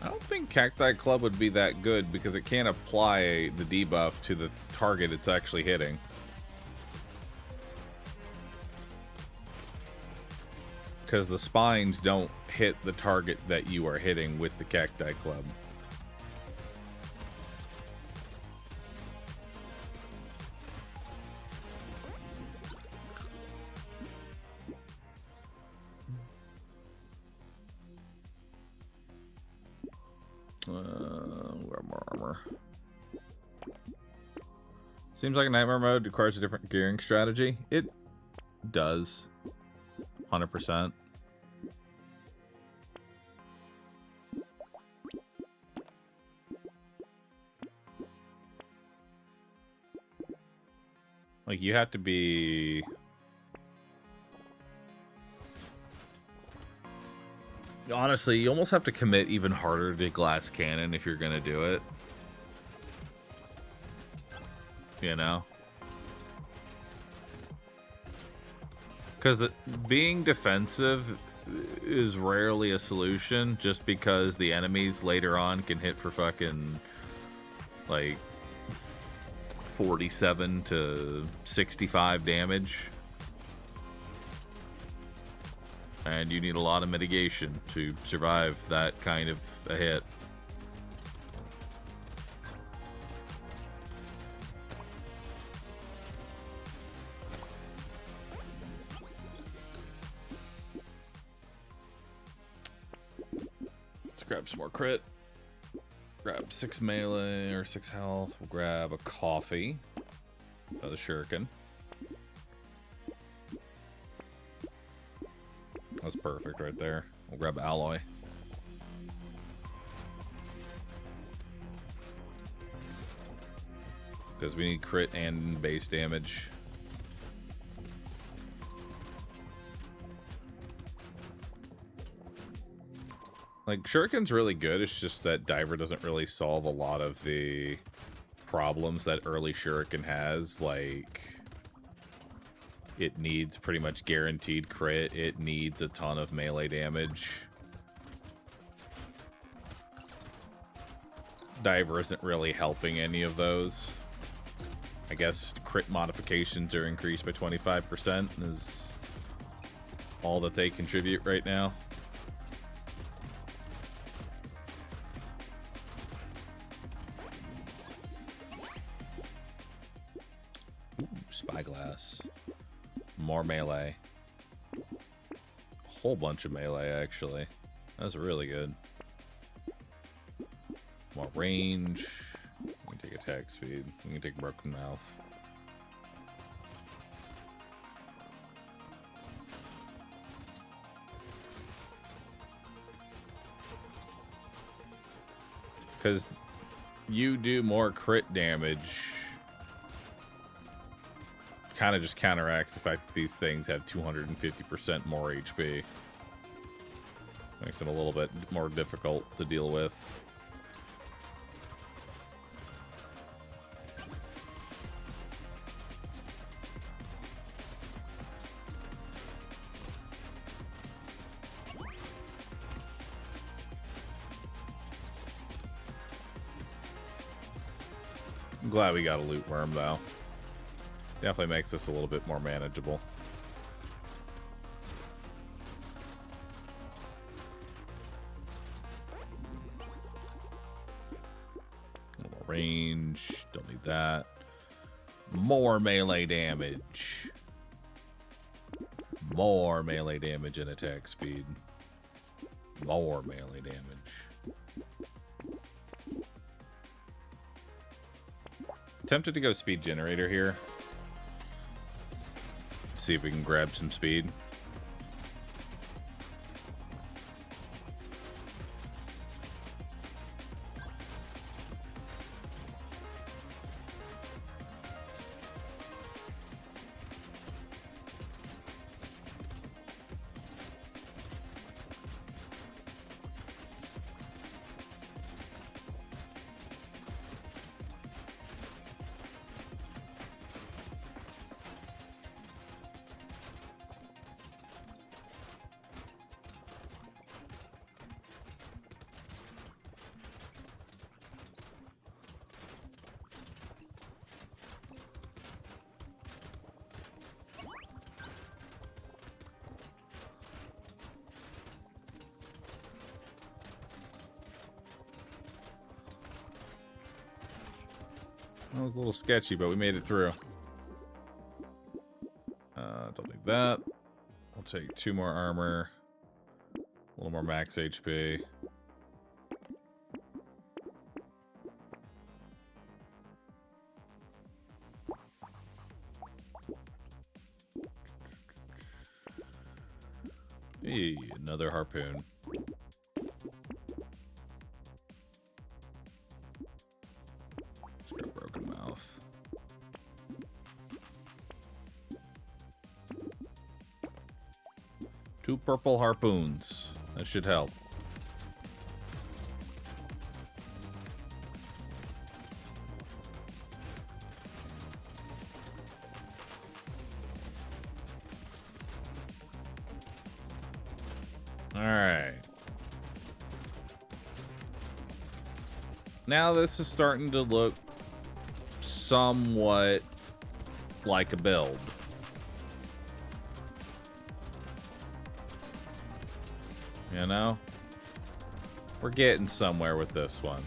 I don't think Cacti Club would be that good because it can't apply the debuff to the target it's actually hitting. Because the spines don't hit the target that you are hitting with the Cacti Club. More armor. Seems like nightmare mode requires a different gearing strategy. It does. 100%. Like, you have to be... Honestly, you almost have to commit even harder to glass cannon if you're gonna do it. You know? Because being defensive is rarely a solution, just because the enemies later on can hit for fucking, like, 47 to 65 damage. And you need a lot of mitigation to survive that kind of a hit. Let's grab some more crit. Grab 6 melee or 6 health. We'll grab a coffee. Another shuriken. That's perfect right there. We'll grab alloy. Because we need crit and base damage. Like, shuriken's really good. It's just that diver doesn't really solve a lot of the problems that early shuriken has. Like, it needs pretty much guaranteed crit. It needs a ton of melee damage. Diver isn't really helping any of those. I guess crit modifications are increased by 25% is all that they contribute right now. Ooh, spyglass. More melee. A whole bunch of melee, actually. That's really good. More range. We can take attack speed. We can take broken mouth. Because you do more crit damage. Kind of just counteracts the fact that these things have 250% more HP. Makes it a little bit more difficult to deal with. I'm glad we got a loot worm, though. Definitely makes this a little bit more manageable. A little range. Don't need that. More melee damage. More melee damage and attack speed. More melee damage. Tempted to go speed generator here. See if we can grab some speed. That was a little sketchy, but we made it through. Don't need that. I'll take 2 more armor. A little more max HP. Hey, another harpoon. Broken mouth. Two purple harpoons. That should help. Alright. Now this is starting to look somewhat like a build. You know? We're getting somewhere with this one.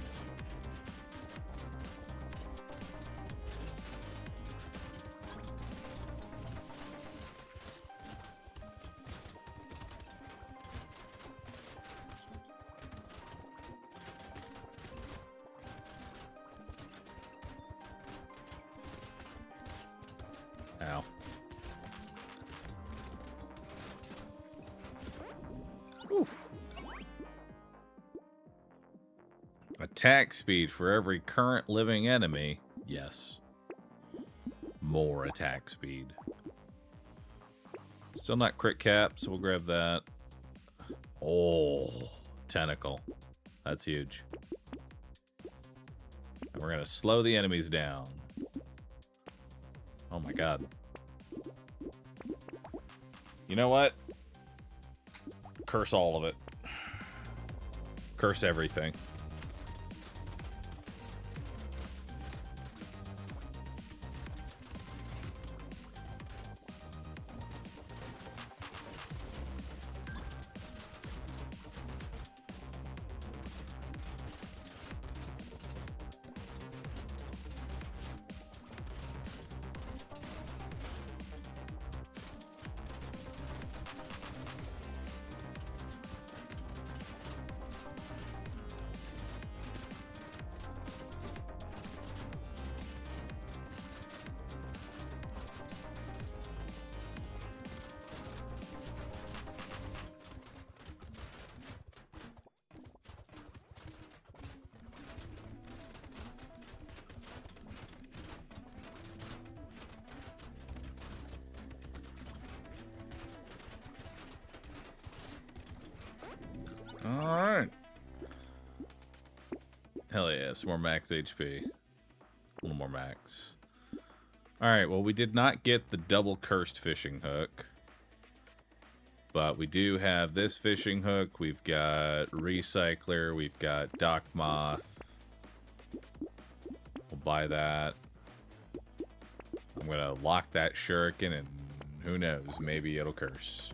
Ow. Oof. Attack speed for every current living enemy. Yes. More attack speed. Still not crit cap, so we'll grab that. Oh, tentacle. That's huge. And we're going to slow the enemies down. Oh my god. You know what? Curse all of it. Curse everything. some more max HP. A little more max. Alright, well, we did not get the double cursed fishing hook. But we do have this fishing hook. We've got recycler. We've got dock moth. We'll buy that. I'm going to lock that shuriken, and who knows, maybe it'll curse.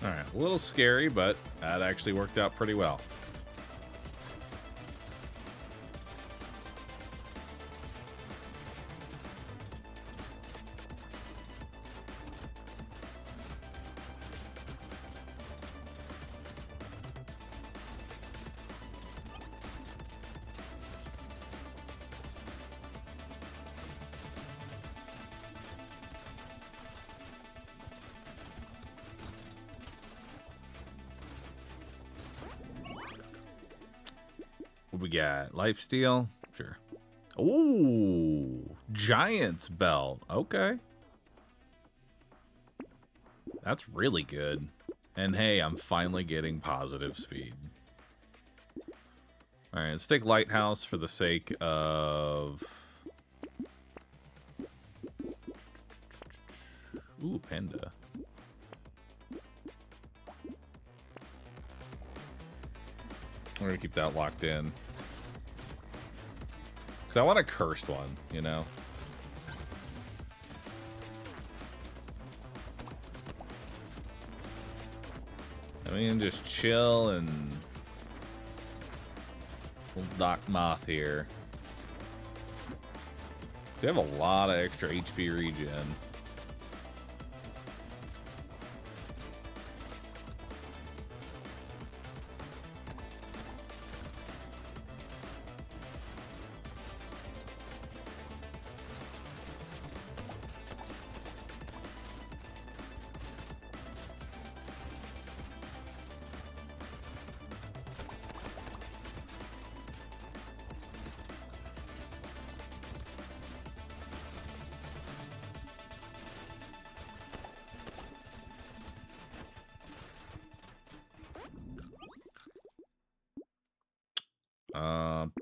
Alright, a little scary, but that actually worked out pretty well. What we got? Lifesteal? Sure. Ooh, Giant's Belt. Okay. That's really good. And hey, I'm finally getting positive speed. Alright, let's take Lighthouse for the sake of... Ooh, Panda. We're gonna keep that locked in. Because I want a cursed one, you know? I mean, just chill and... We'll dock moth here. So you have a lot of extra HP regen.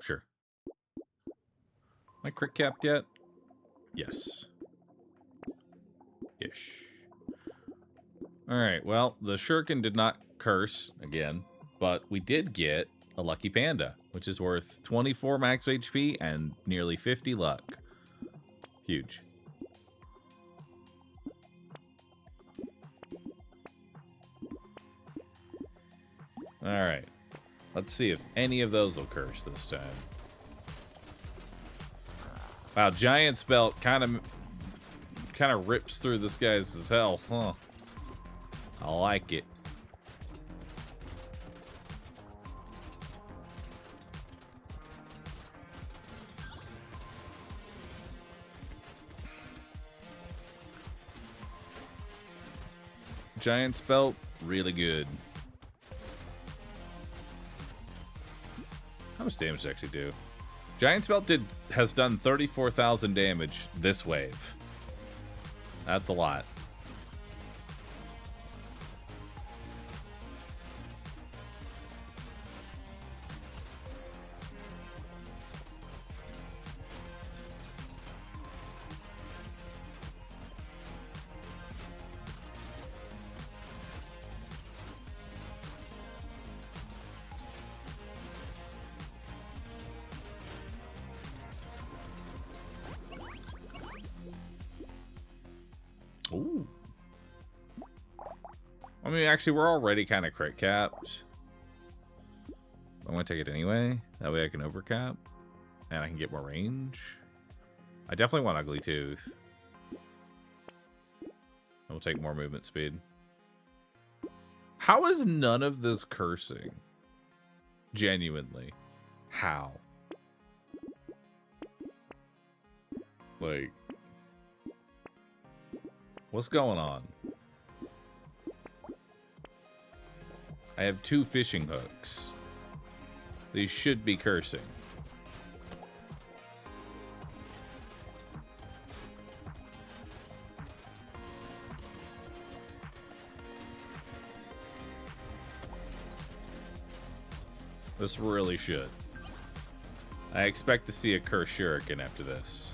Sure. Am I crit capped yet? Yes. Ish. Alright, well, the shuriken did not curse again, but we did get a lucky panda, which is worth 24 max HP and nearly 50 luck. Huge. Alright. Let's see if any of those will curse this time. Wow, Giant's Belt kind of rips through this guy's health, huh? I like it. Giant's Belt, really good. How much damage does it actually do? Giant's Belt has done 34,000 damage this wave. That's a lot. Ooh. I mean, actually, we're already kind of crit capped. I'm going to take it anyway. That way I can overcap. And I can get more range. I definitely want Ugly Tooth. We'll take more movement speed. How is none of this cursing? Genuinely. How? Like... What's going on? I have 2 fishing hooks. These should be cursing. This really should. I expect to see a curse shuriken after this.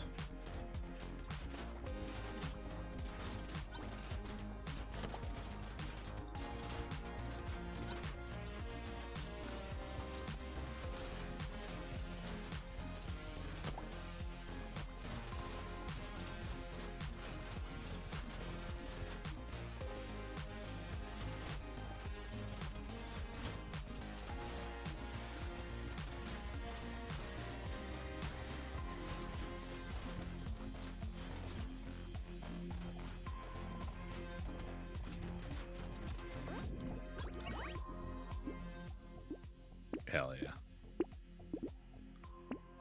Hell yeah.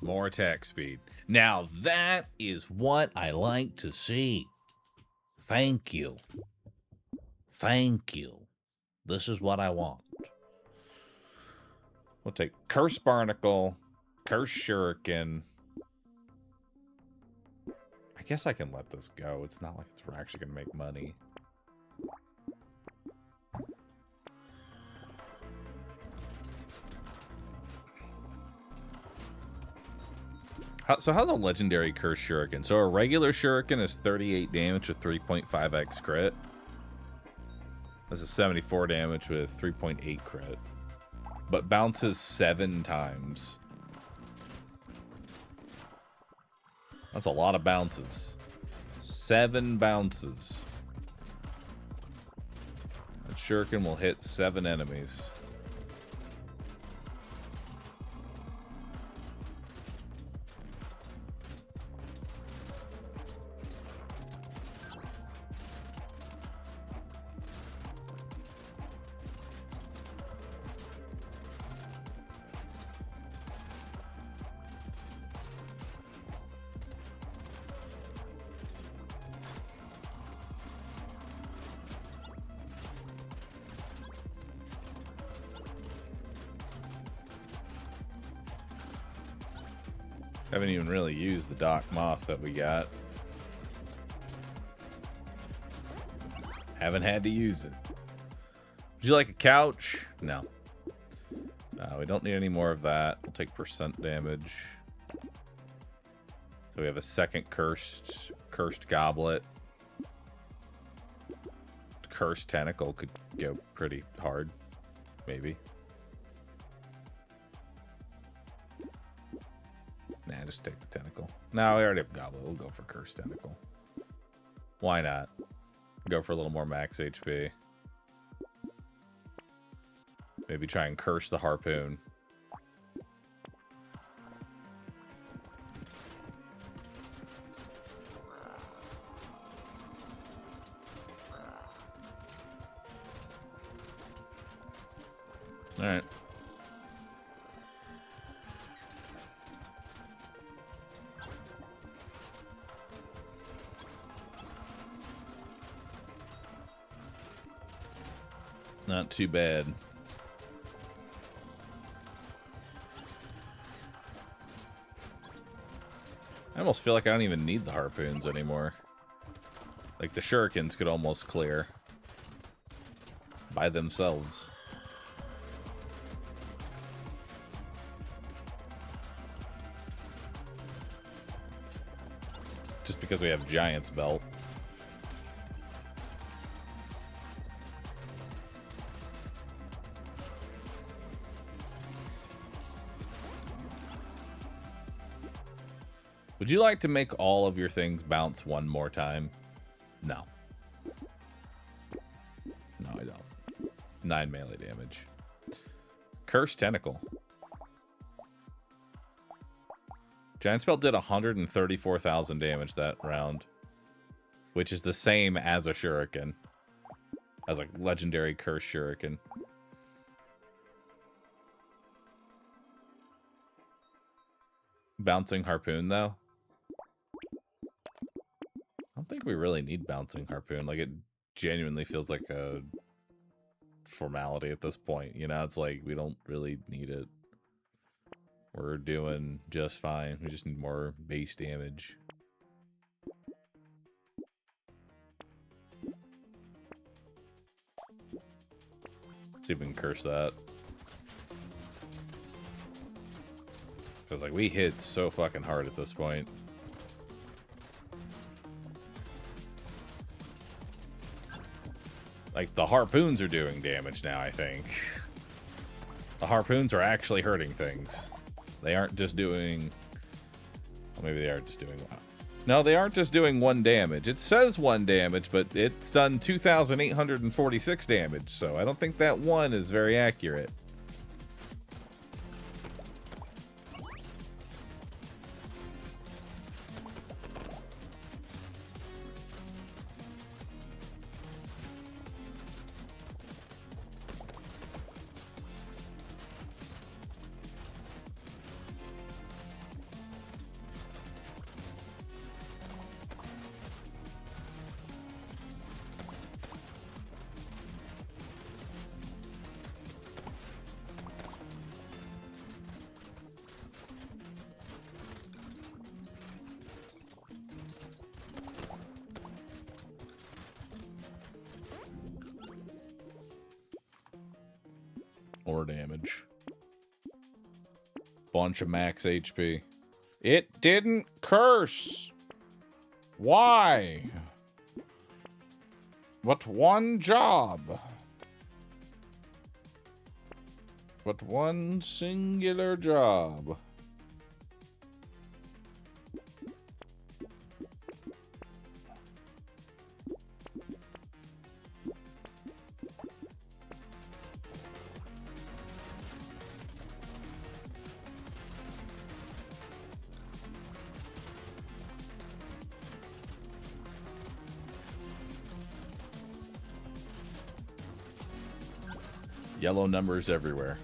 More attack speed. Now that is what I like to see. Thank you. Thank you. This is what I want. We'll take Curse Barnacle, Curse Shuriken. I guess I can let this go. It's not like we're actually going to make money. So how's a legendary curse shuriken? So a regular shuriken is 38 damage with 3.5x crit. This is 74 damage with 3.8 crit. But bounces 7 times. That's a lot of bounces. 7 bounces. That shuriken will hit 7 enemies. Haven't even really used the Dock Moth that we got. Haven't had to use it. Would you like a couch? No. We don't need any more of that. We'll take percent damage. So we have a second cursed goblet. Cursed tentacle could go pretty hard. Maybe. Nah, just take the tentacle. No, we already have goblet. We'll go for cursed tentacle. Why not? Go for a little more max HP. Maybe try and curse the harpoon. All right. Not too bad. I almost feel like I don't even need the harpoons anymore. Like the shurikens could almost clear by themselves. Just because we have Giant's Belt. Would you like to make all of your things bounce one more time? No. No, I don't. 9 melee damage. Cursed Tentacle. Giant Spell did 134,000 damage that round. Which is the same as a Shuriken. As a legendary Cursed Shuriken. Bouncing Harpoon, though. I don't think we really need bouncing harpoon. Like, it genuinely feels like a formality at this point. You know, it's like we don't really need it. We're doing just fine. We just need more base damage. See if we can curse that. Because, like, we hit so fucking hard at this point. Like, the harpoons are doing damage now, I think. The harpoons are actually hurting things. They aren't just doing... Well, maybe they are just doing... No, they aren't just doing 1 damage. It says 1 damage, but it's done 2,846 damage, so I don't think that 1 is very accurate. Or damage. Bunch of max HP. It didn't curse. Why? But 1 job. But 1 singular job. Yellow numbers everywhere.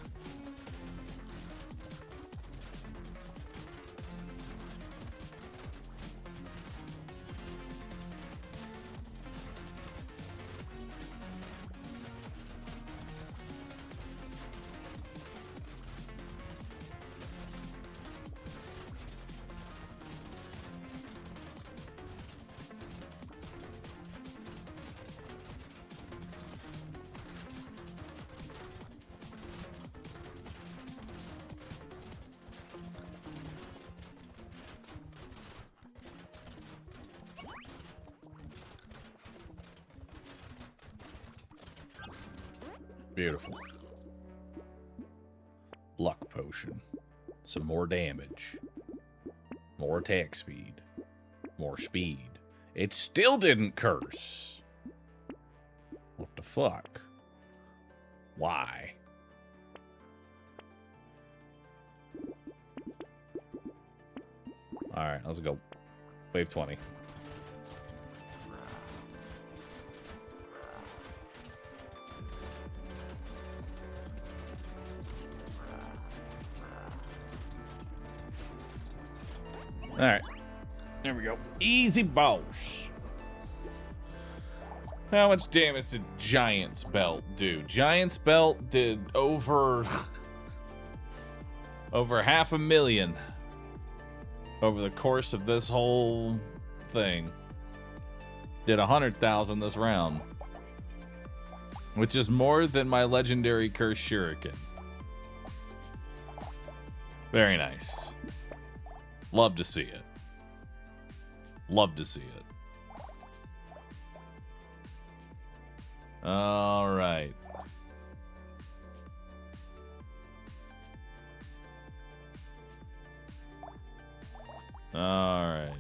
Beautiful. Luck potion. Some more damage. More attack speed. More speed. It still didn't curse. What the fuck? Why? Alright, let's go. Wave 20. Alright. There we go. Easy boss. How much damage did Giant's Belt do? Giant's Belt did over... over 500,000. Over the course of this whole thing. Did 100,000 this round. Which is more than my legendary Curse Shuriken. Very nice. Love to see it. Love to see it. All right. All right.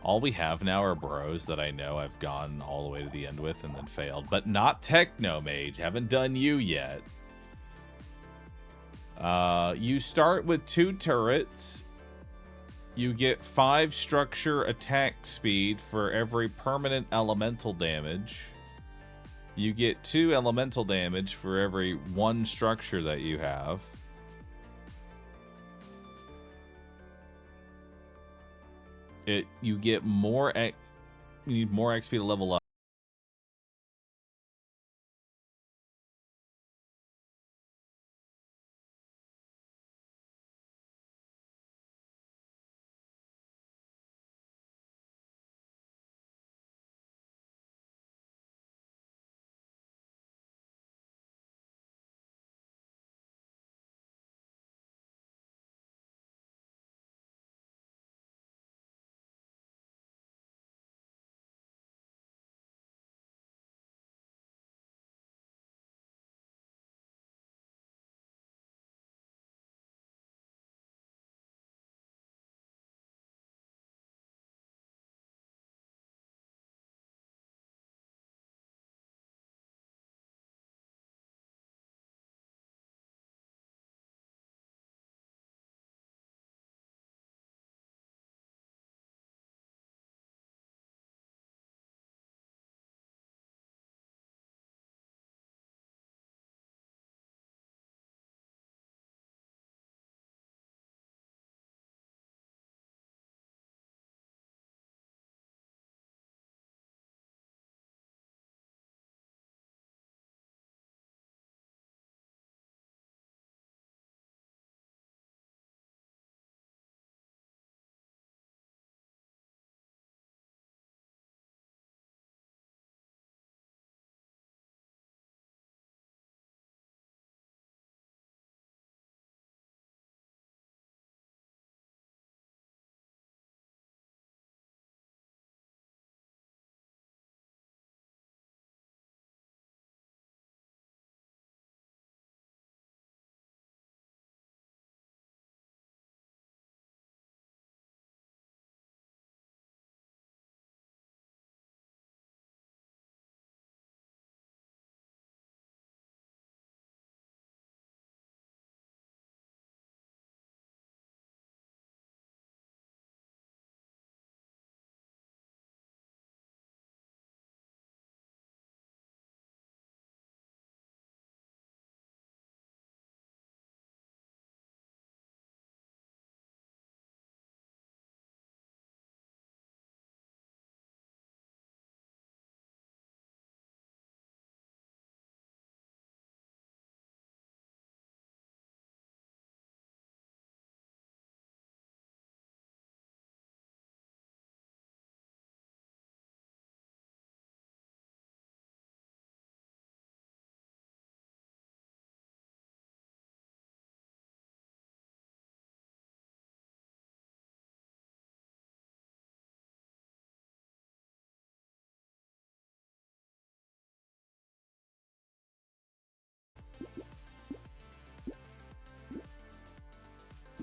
All we have now are bros that I know I've gone all the way to the end with and then failed. But not Techno Mage. Haven't done you yet. You start with 2 turrets. You get 5 structure attack speed for every permanent elemental damage. You get 2 elemental damage for every 1 structure that you have. You get more. You need more XP to level up.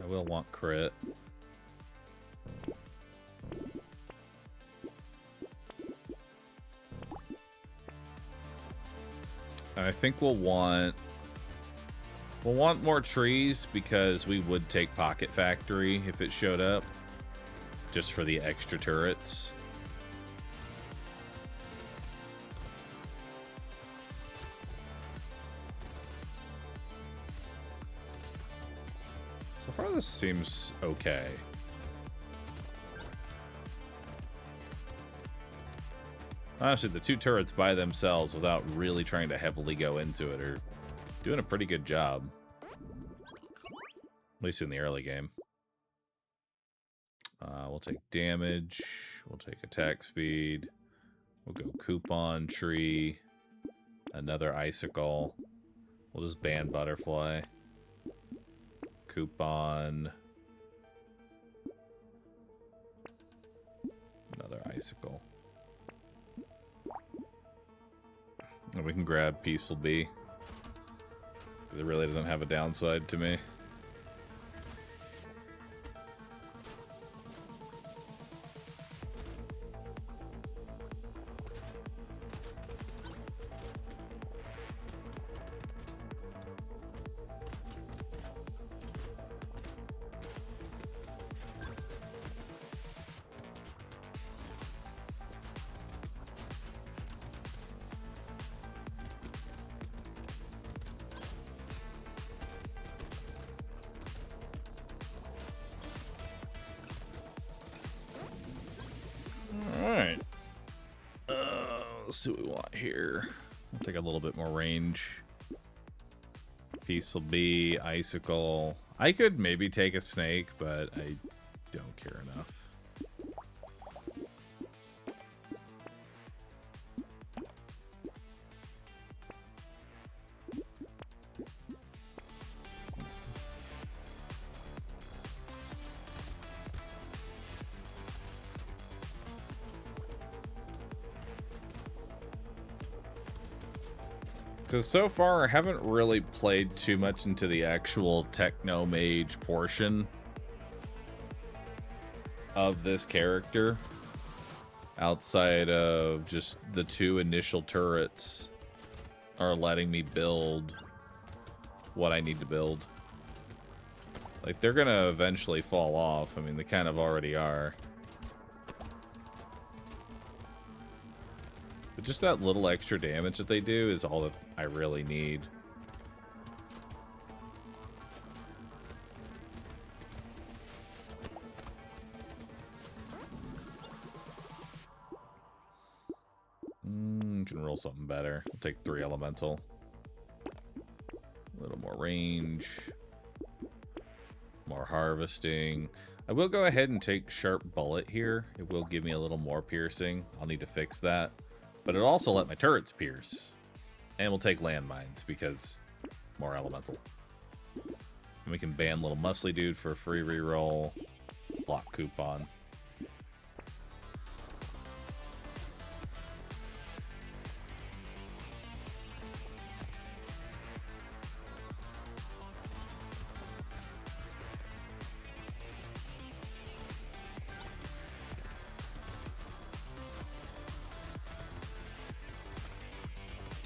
I will want crit. I think we'll want more trees because we would take Pocket Factory if it showed up, just for the extra turrets. So far this seems okay. Honestly, the 2 turrets by themselves, without really trying to heavily go into it, are doing a pretty good job. At least in the early game. We'll take damage. We'll take attack speed. We'll go coupon tree. Another icicle. We'll just ban butterfly. Coupon. Another icicle. And we can grab Peaceful Bee. It really doesn't have a downside to me. let's see what we want here. We'll take a little bit more range. Peaceful Bee, Icicle. I could maybe take a snake, but I don't care enough. Because so far, I haven't really played too much into the actual Techno Mage portion of this character. Outside of just the 2 initial turrets are letting me build what I need to build. Like, they're going to eventually fall off. I mean, they kind of already are. But just that little extra damage that they do is all that I really need. Can roll something better. We'll take 3 elemental. A little more range. More harvesting. I will go ahead and take sharp bullet here. It will give me a little more piercing. I'll need to fix that. But it'll also let my turrets pierce. And we'll take landmines because more elemental. And we can ban little muscly dude for a free reroll. Block coupon.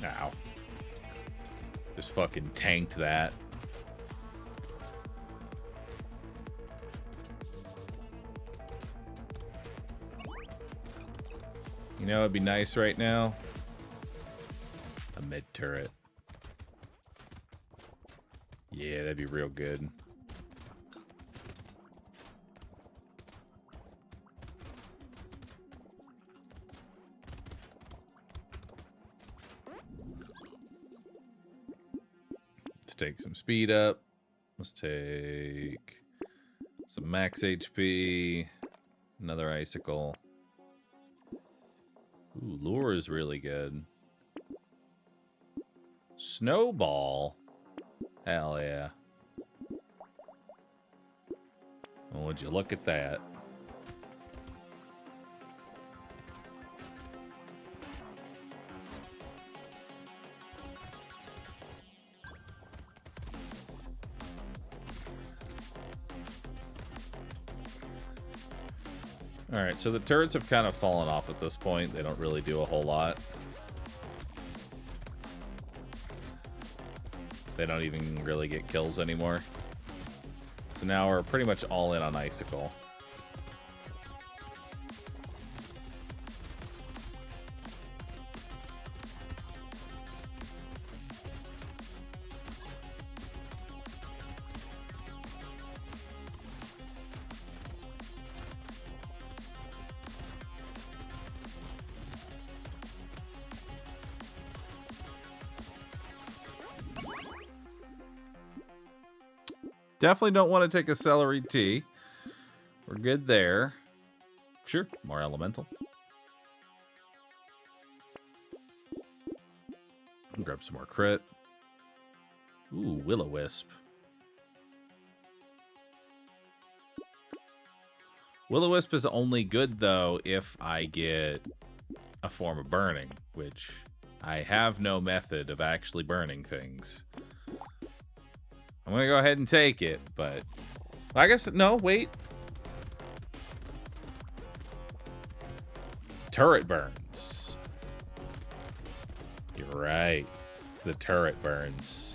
Ow. Just fucking tanked that. You know, it'd be nice right now. A mid turret. Yeah, that'd be real good. Let's take some speed up. Let's take some max HP. Another icicle. Ooh, lure is really good. Snowball. Hell yeah. Well, would you look at that? Alright, so the turrets have kind of fallen off at this point. They don't really do a whole lot. They don't even really get kills anymore. So now we're pretty much all in on Icicle. Definitely don't want to take a celery tea. We're good there. Sure, more elemental. Grab some more crit. Ooh, will-o-wisp. Will-o-wisp is only good, though, if I get a form of burning, which I have no method of actually burning things. I'm going to go ahead and take it, but I guess, no, wait. Turret burns. You're right. The turret burns.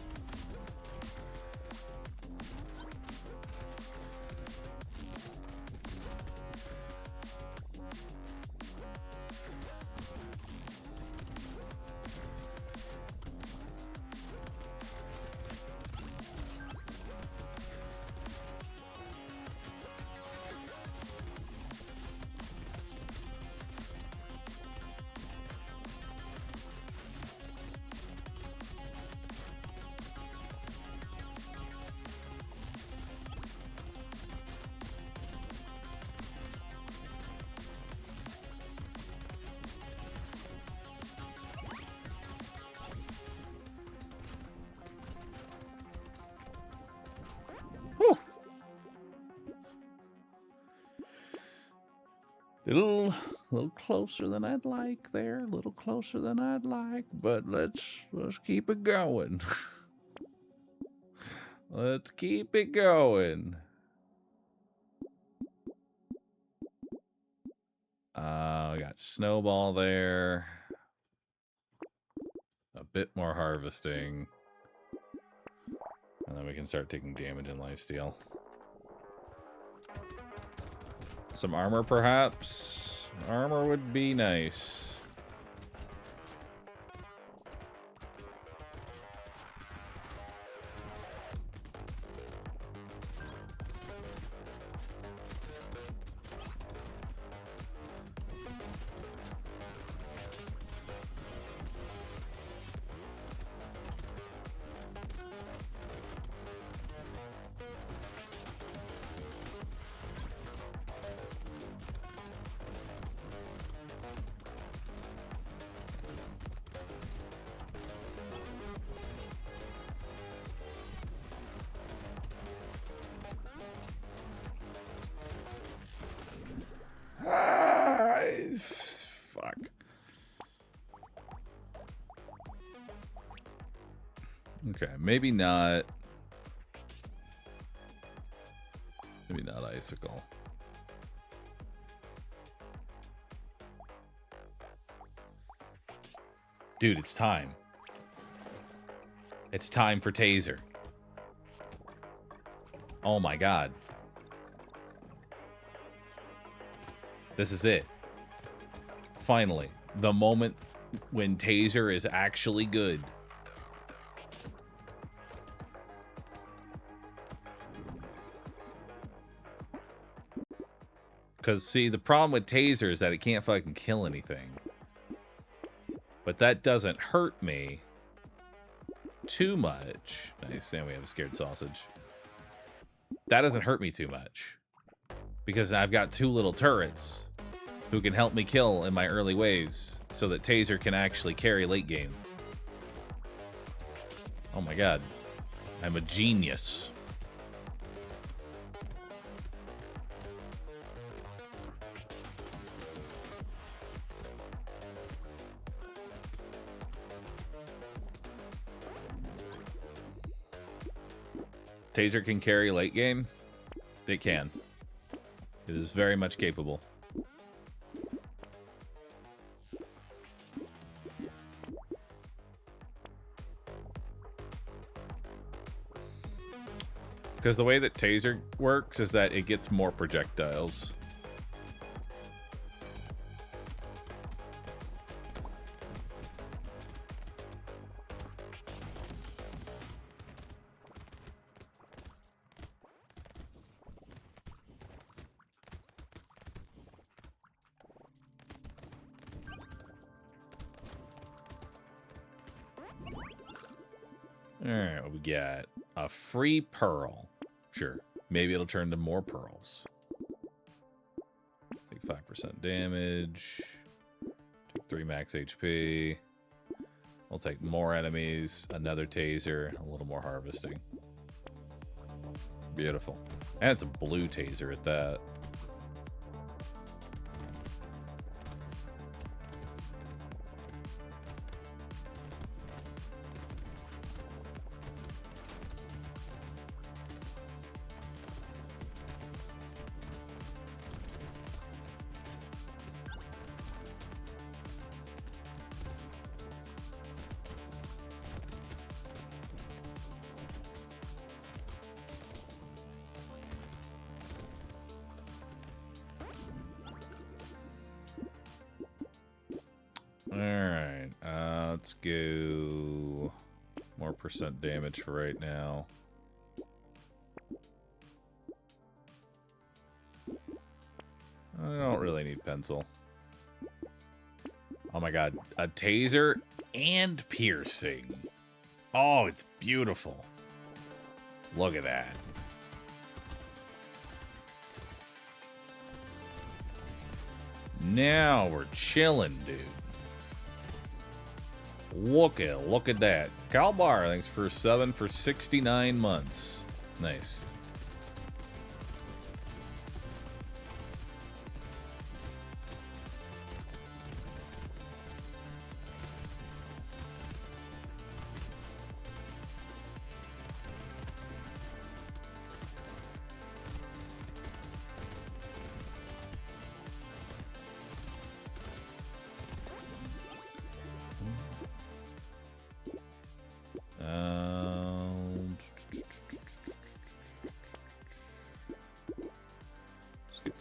Little closer than I'd like there. A little closer than I'd like, but let's keep it going. Let's keep it going. We got snowball there. A bit more harvesting. And then we can start taking damage in lifesteal. Some armor, perhaps? Armor would be nice. Fuck. Okay, maybe not. Maybe not icicle. Dude, it's time. It's time for taser. Oh my god. This is it. Finally, the moment when taser is actually good. Because, see, the problem with taser is that it can't fucking kill anything. But that doesn't hurt me too much. Nice, and we have a scared sausage. That doesn't hurt me too much. Because I've got two little turrets who can help me kill in my early waves so that taser can actually carry late game. Oh my god. I'm a genius. Taser can carry late game? It can. It is very much capable. Because the way that taser works is that it gets more projectiles. Alright, what we got? A free pearl. Sure. Maybe it'll turn to more pearls. Take 5% damage. Take 3 max HP. We'll take more enemies. Another taser. A little more harvesting. Beautiful. And it's a blue taser at that. Alright, let's go more % damage for right now. I don't really need pencil. Oh my god, a taser and piercing. Oh, it's beautiful. Look at that. Now we're chilling, dude. Look at that. Calbar, thanks for 7 for 69 months. Nice.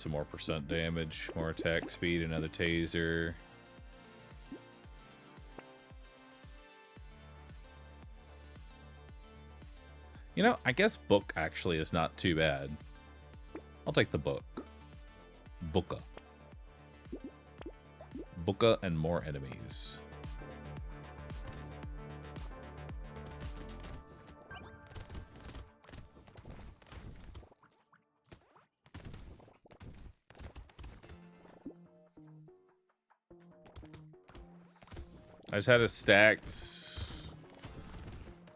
some more percent damage, more attack speed, another taser. You know, I guess book actually is not too bad. I'll take the book. Booka. Booka and more enemies. I just had a stacked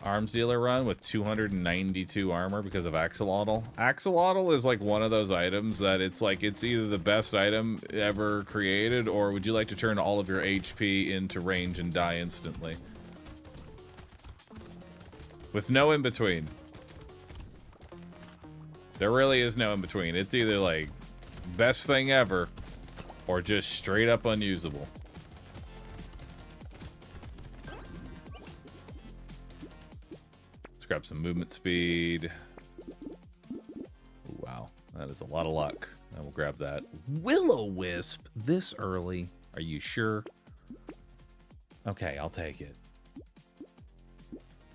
arms dealer run with 292 armor because of axolotl. Axolotl is like one of those items that it's like it's either the best item ever created, or would you like to turn all of your HP into range and die instantly? With no in between. There really is no in between. It's either like best thing ever or just straight up unusable. Grab some movement speed. Ooh, wow, that is a lot of luck. I will grab that. Will-O-Wisp this early. Are you sure? Okay, I'll take it.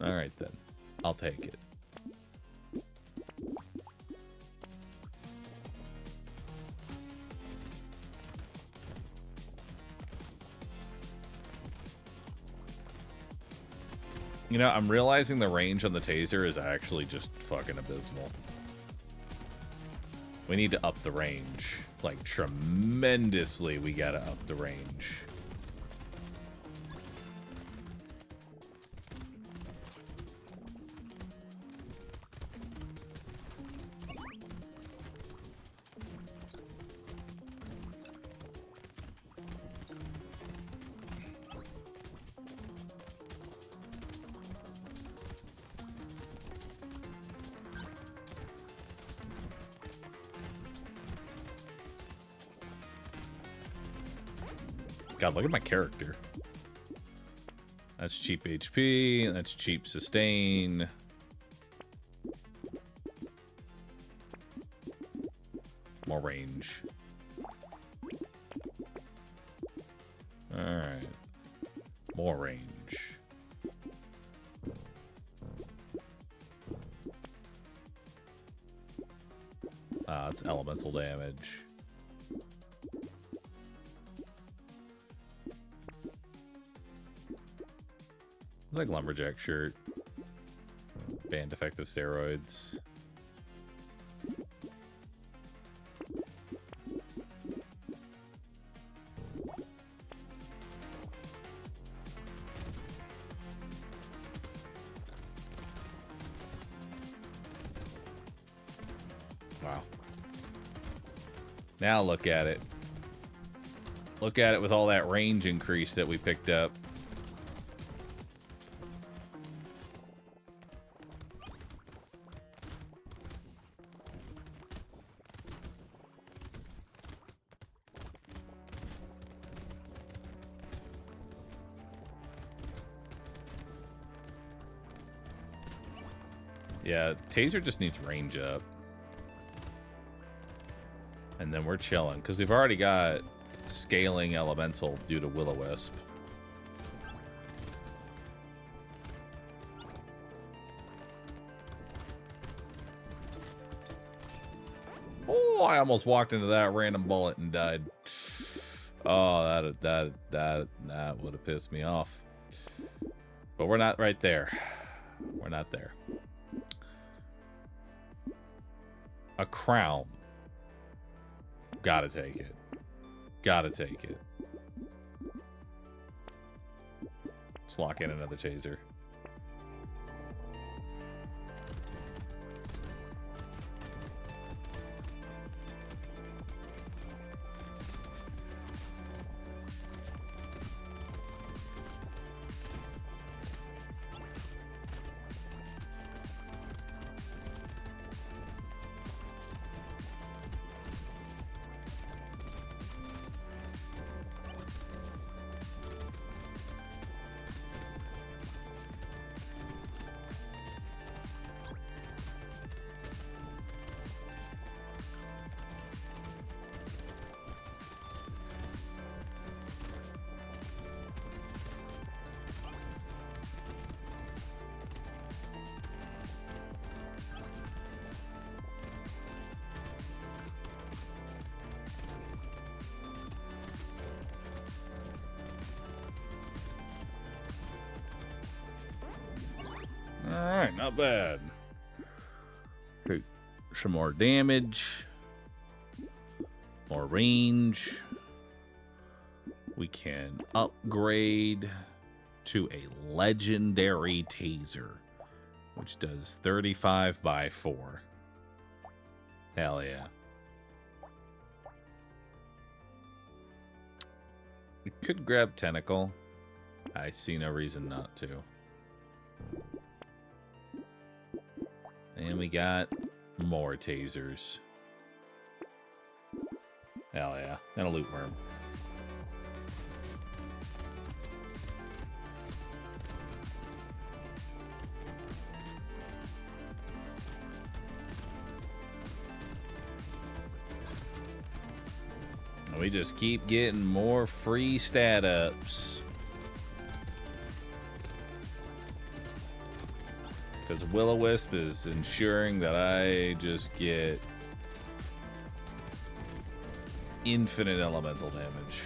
All right then, I'll take it. You know, I'm realizing the range on the taser is actually just fucking abysmal. We need to up the range. Like, tremendously, we gotta up the range. God, look at my character. That's cheap HP. That's cheap sustain. More range. Alright. More range. It's elemental damage. Like lumberjack shirt. Banned effective steroids. Wow. Now look at it. Look at it with all that range increase that we picked up. Yeah, taser just needs range up. And then we're chilling, because we've already got scaling elemental due to Will-O-Wisp. Oh, I almost walked into that random bullet and died. Oh, that would have pissed me off. But we're not right there. We're not there. A crown. Gotta take it. Gotta take it. Let's lock in another taser. Alright, not bad. Okay, some more damage. More range. We can upgrade to a legendary taser, which does 35 by 4. Hell yeah. We could grab Tentacle. I see no reason not to. And we got more tasers. Hell yeah. And a loot worm. And we just keep getting more free stat ups. Because Will-O-Wisp is ensuring that I just get infinite elemental damage.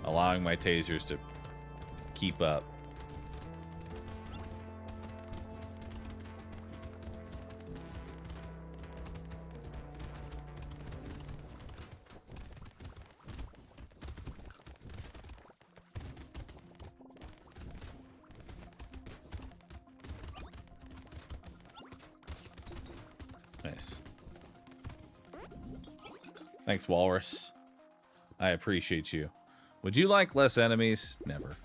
Allowing my tasers to keep up. Nice. Thanks, Walrus. I appreciate you. Would you like less enemies? Never.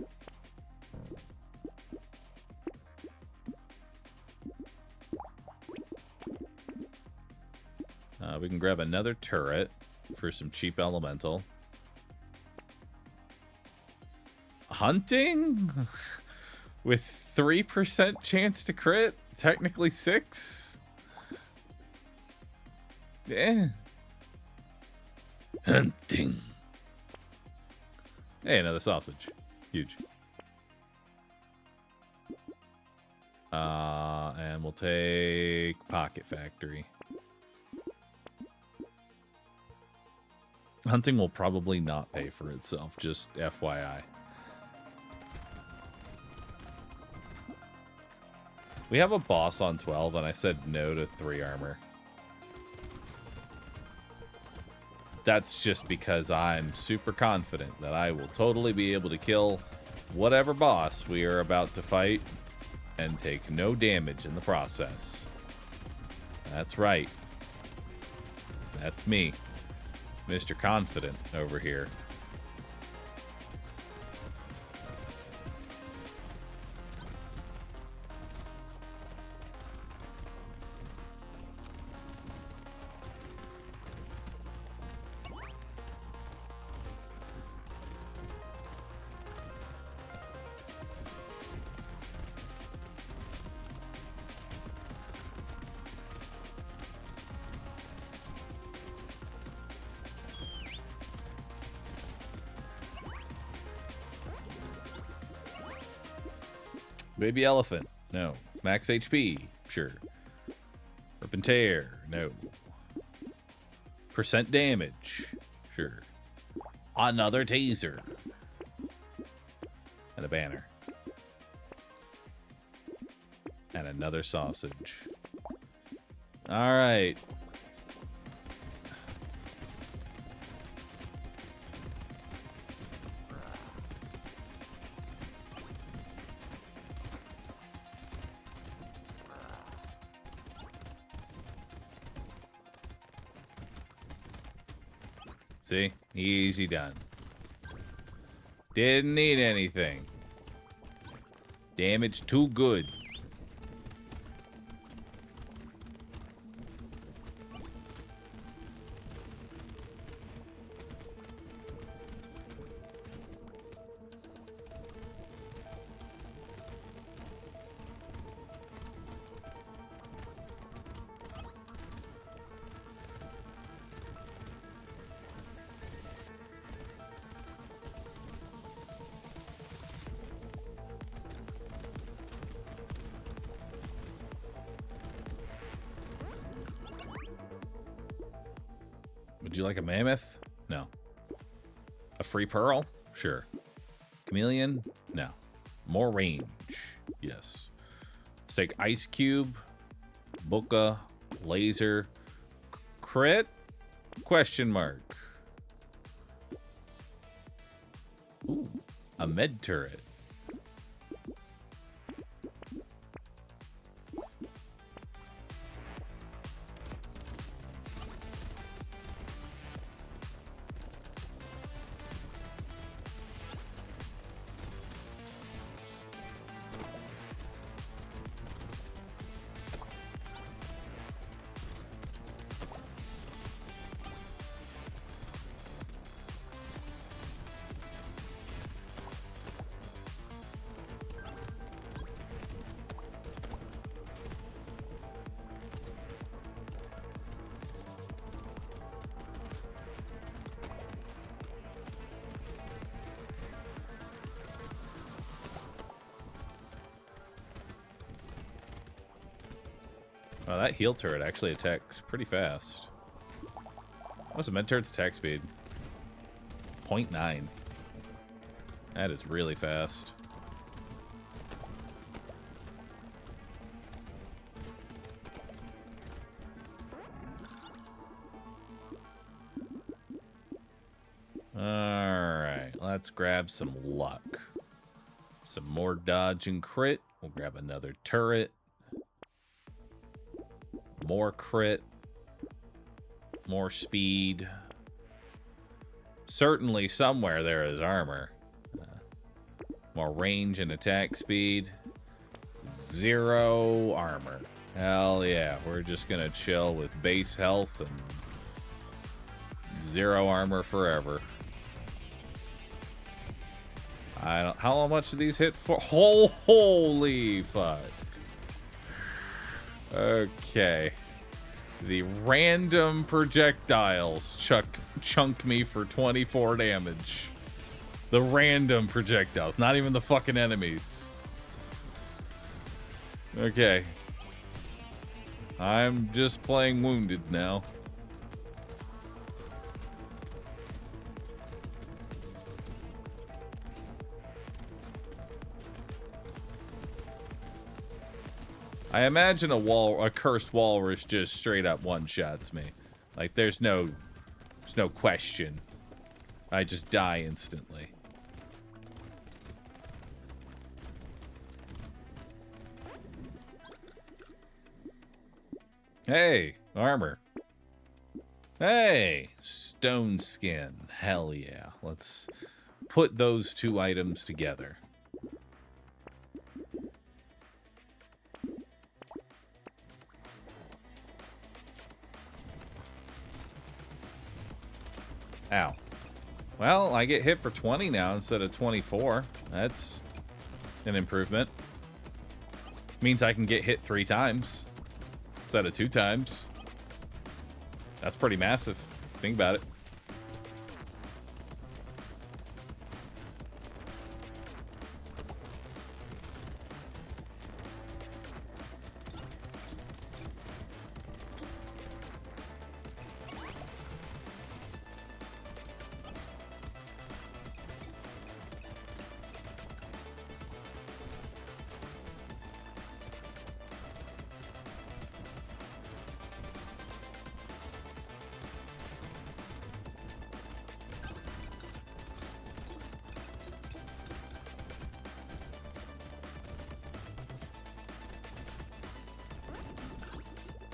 We can grab another turret for some cheap elemental. Hunting? With 3% chance to crit? Technically 6? Yeah. Hunting. Hey, another sausage. Huge. And we'll take Pocket Factory. Hunting will probably not pay for itself, just FYI. We have a boss on 12, and I said no to 3 armor. That's just because I'm super confident that I will totally be able to kill whatever boss we are about to fight and take no damage in the process. That's right. That's me, Mr. Confident over here. Baby elephant, no. Max HP, sure. Rip and tear, no. Percent damage, sure. Another taser. And a banner. And another sausage. Alright. See? Easy done. Didn't need anything. Damage too good. Would you like a mammoth? No. A free pearl? Sure. Chameleon? No. More range. Let's take Ice Cube, Booka, Laser, Crit, question mark. Ooh, a med turret. Oh, that heal turret actually attacks pretty fast. What's the med turret's attack speed? 0.9. That is really fast. Alright, let's grab some luck. Some more dodge and crit. We'll grab another turret. More crit. More speed. Certainly somewhere there is armor. More range and attack speed. 0 armor. Hell yeah. We're just gonna chill with base health and 0 armor forever. How much do these hit for? Holy fuck. Okay. The random projectiles chunk me for 24 damage. The random projectiles, not even the fucking enemies. Okay. I'm just playing wounded now. I imagine a cursed walrus just straight up one-shots me. Like, there's no question. I just die instantly. Hey, armor. Hey, stone skin. Hell yeah. Let's put those 2 items together. Ow. Well, I get hit for 20 now instead of 24. That's an improvement. Means I can get hit 3 times instead of 2 times. That's pretty massive. Think about it.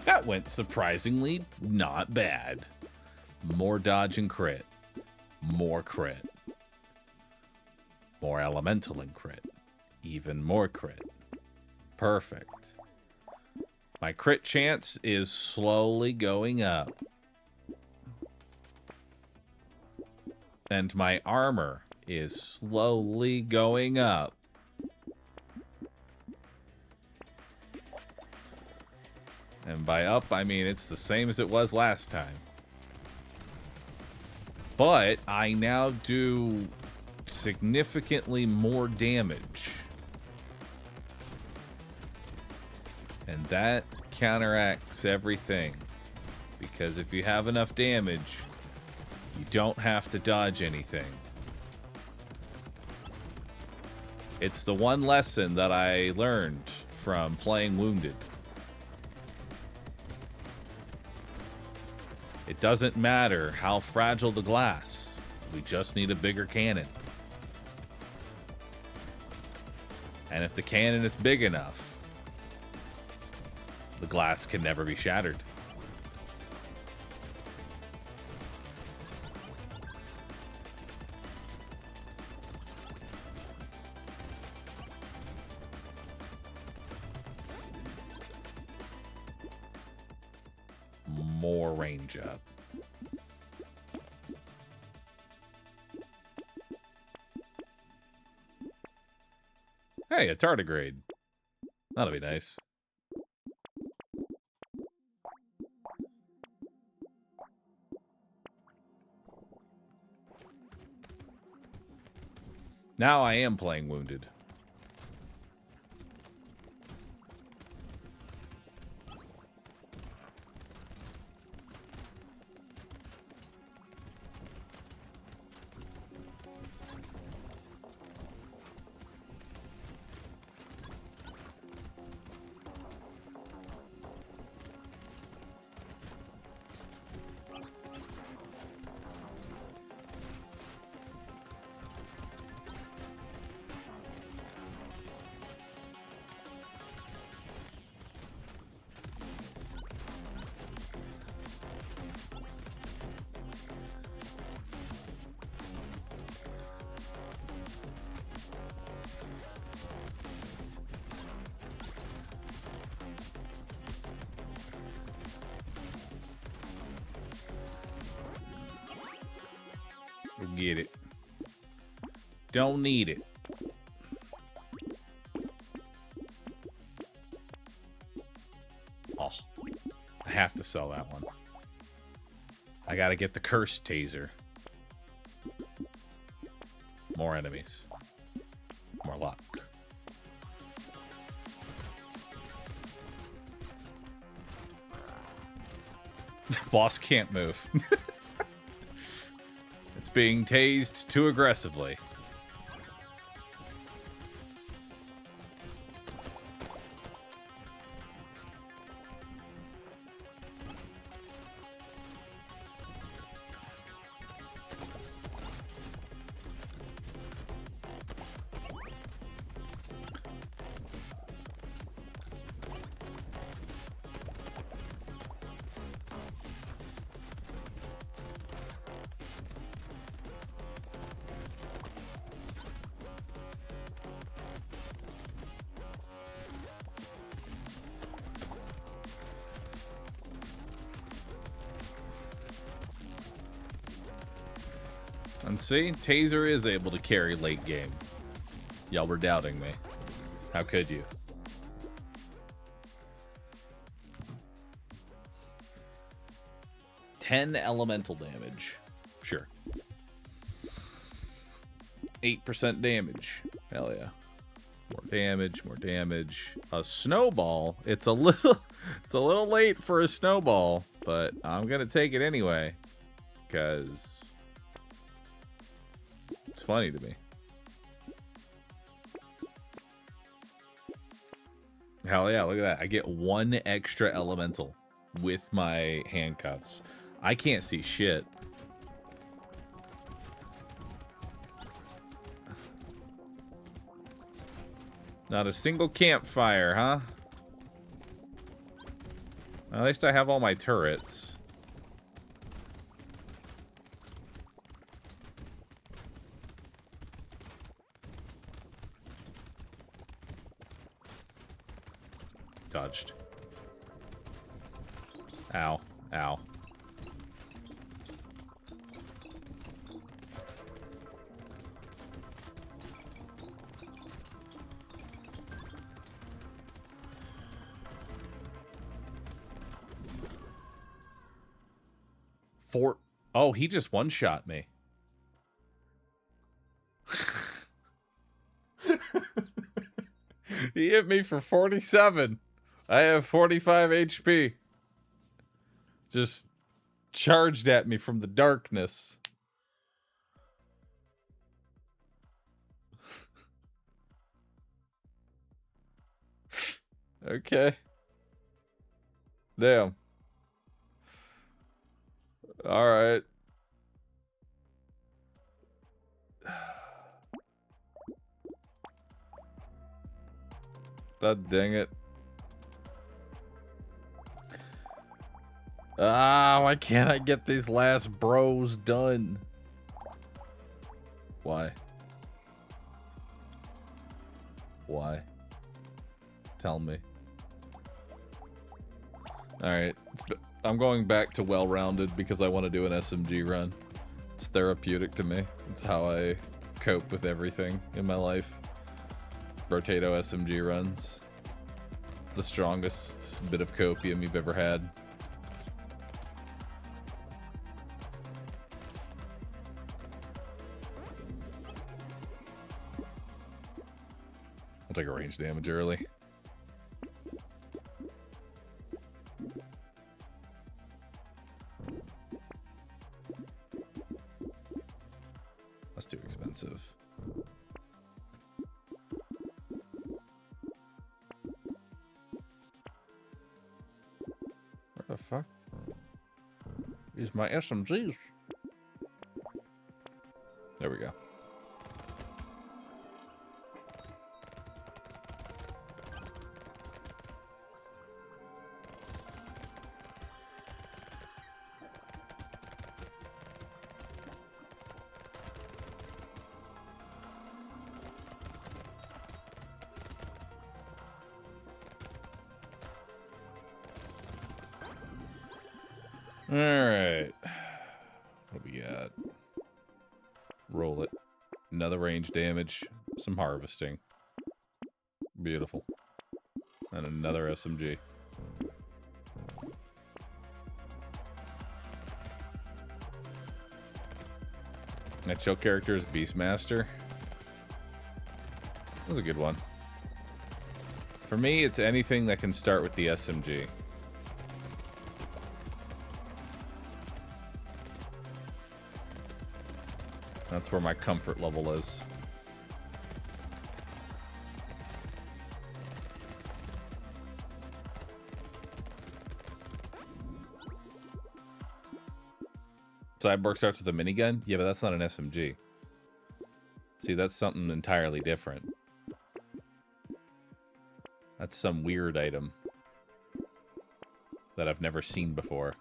That went surprisingly not bad. More dodge and crit. More crit. More elemental and crit. Even more crit. Perfect. My crit chance is slowly going up. And my armor is slowly going up. And by up, I mean it's the same as it was last time. But I now do significantly more damage. And that counteracts everything. Because if you have enough damage, you don't have to dodge anything. It's the one lesson that I learned from playing wounded. It doesn't matter how fragile the glass. We just need a bigger cannon. And if the cannon is big enough, the glass can never be shattered. More range up. Hey, a tardigrade. That'll be nice. Now I am playing wounded. Get it. Don't need it. Oh, I have to sell that one. I gotta get the cursed taser. More enemies. More luck. Boss can't move. Being tased too aggressively. And see, Taser is able to carry late game. Y'all were doubting me. How could you? $10 elemental damage. Sure. 8% damage. Hell yeah. More damage, more damage. A snowball. It's a little late for a snowball, but I'm gonna take it anyway. Because it's funny to me. Hell yeah, look at that. I get 1 extra elemental with my handcuffs. I can't see shit. Not a single campfire, huh? At least I have all my turrets. Dodged. Ow. Ow. Oh, he just one-shot me. He hit me for 47. I have 45 HP. Just charged at me from the darkness. Okay. Damn. All right. God dang it. Ah, why can't I get these last bros done? Why? Why? Tell me. Alright. I'm going back to well-rounded because I want to do an SMG run. It's therapeutic to me. It's how I cope with everything in my life. Brotato SMG runs. It's the strongest bit of copium you've ever had. I'll take a range damage early. That's too expensive. What the fuck? Use my SMGs. There we go. Alright. What do we got? Roll it. Another range damage. Some harvesting. Beautiful. And another SMG. My chill character is Beastmaster. That's a good one. For me, it's anything that can start with the SMG. That's where my comfort level is. Cyborg starts with a minigun? Yeah, but that's not an SMG. See, that's something entirely different. That's some weird item that I've never seen before.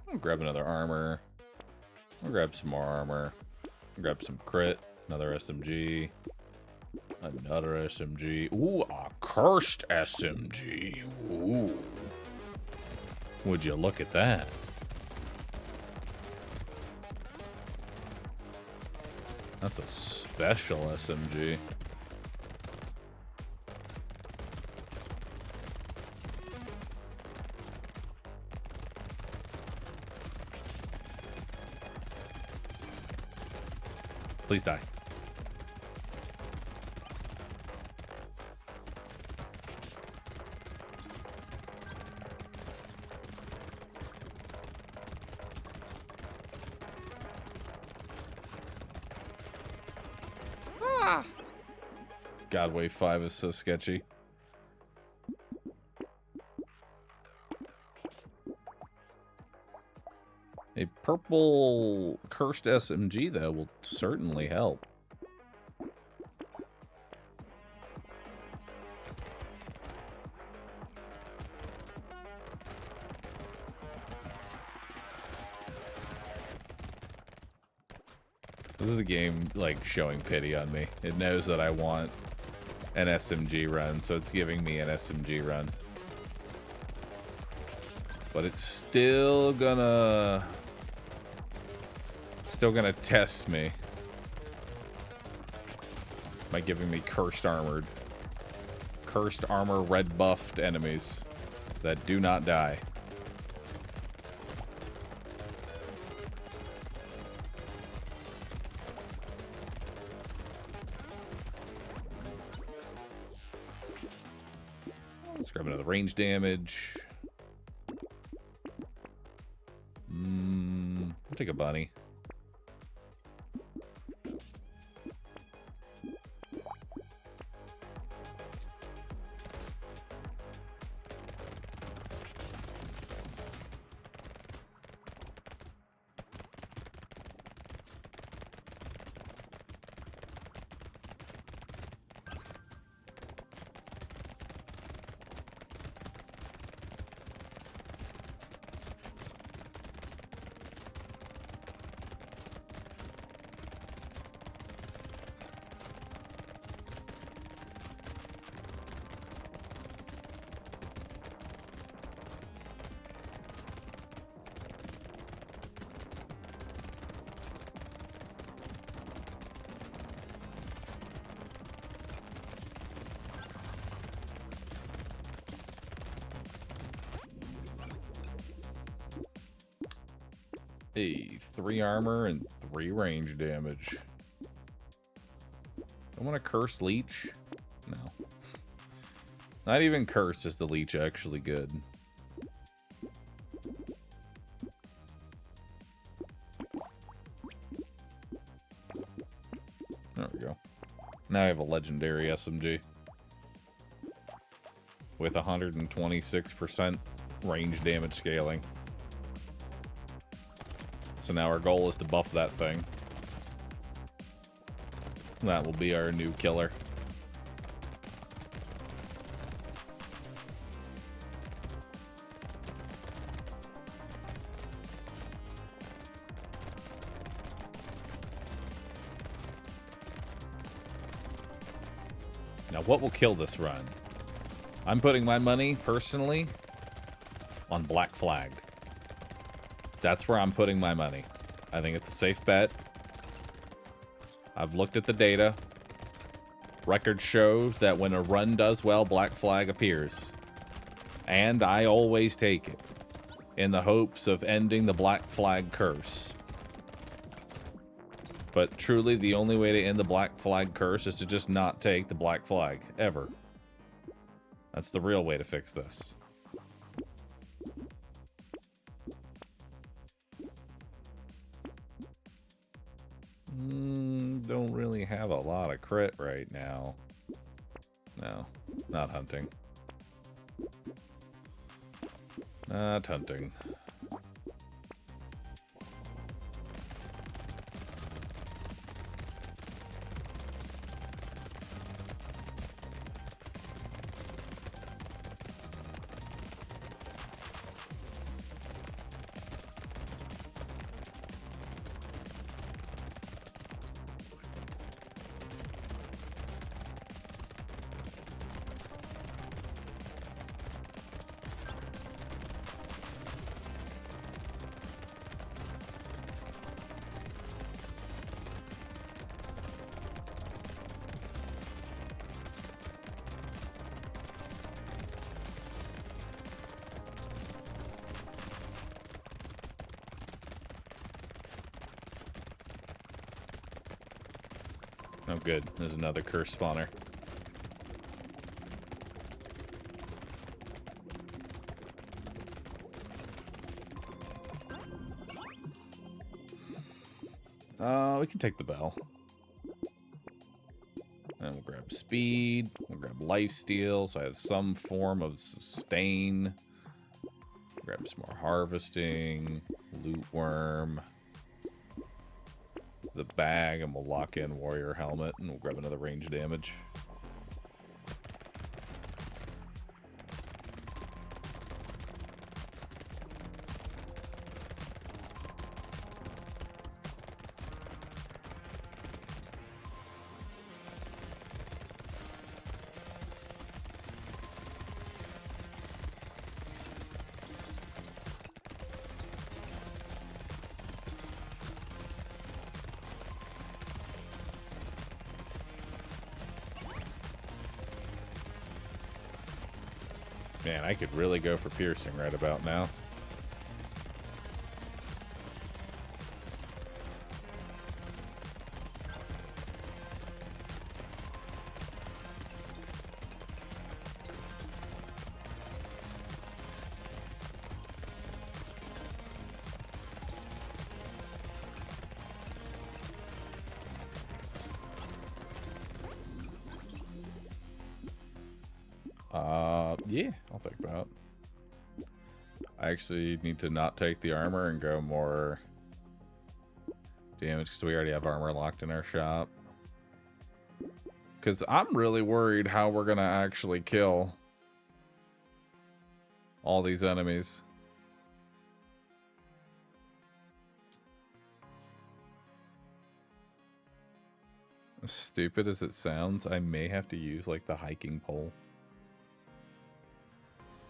I'll grab another armor. I'll grab some more armor. I'll grab some crit. Another SMG. Another SMG. Ooh, a cursed SMG. Ooh. Would you look at that? That's a special SMG. Please die. Ah! God, wave 5 is so sketchy. A purple cursed SMG, though, will certainly help. This is the game, like, showing pity on me. It knows that I want an SMG run, so it's giving me an SMG run. But it's still gonna test me by giving me cursed armor red buffed enemies that do not die. Let's grab another range damage. I'll take a bunny. Hey, 3 armor and 3 range damage. I want a cursed leech? No. Not even cursed is the leech actually good. There we go. Now I have a legendary SMG. With 126% range damage scaling. So now our goal is to buff that thing. That will be our new killer. Now what will kill this run? I'm putting my money, personally, on Black Flag. That's where I'm putting my money. I think it's a safe bet. I've looked at the data. Record shows that when a run does well, Black Flag appears. And I always take it, in the hopes of ending the Black Flag curse. But truly, the only way to end the Black Flag curse is to just not take the Black Flag, ever. That's the real way to fix this. Don't really have a lot of crit right now. No, not hunting. Not hunting. Oh, good. There's another curse spawner. We can take the bell. And we'll grab speed. We'll grab lifesteal, so I have some form of sustain. Grab some more harvesting. Loot worm. The bag, and we'll lock in warrior helmet, and we'll grab another range damage. Man, I could really go for piercing right about now. Yeah, I'll take that. I actually need to not take the armor and go more damage because we already have armor locked in our shop. Because I'm really worried how we're going to actually kill all these enemies. As stupid as it sounds, I may have to use like the hiking pole.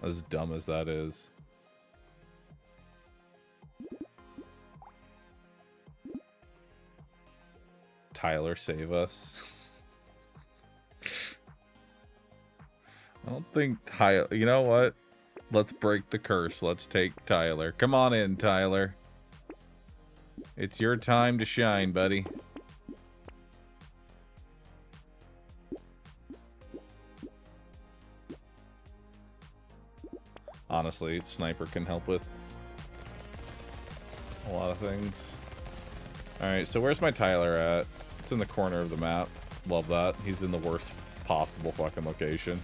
As dumb as that is. Tyler, save us. I don't think Tyler... You know what? Let's break the curse. Let's take Tyler. Come on in, Tyler. It's your time to shine, buddy. Honestly, sniper can help with a lot of things. Alright, so where's my Tyler at? It's in the corner of the map. Love that. He's in the worst possible fucking location.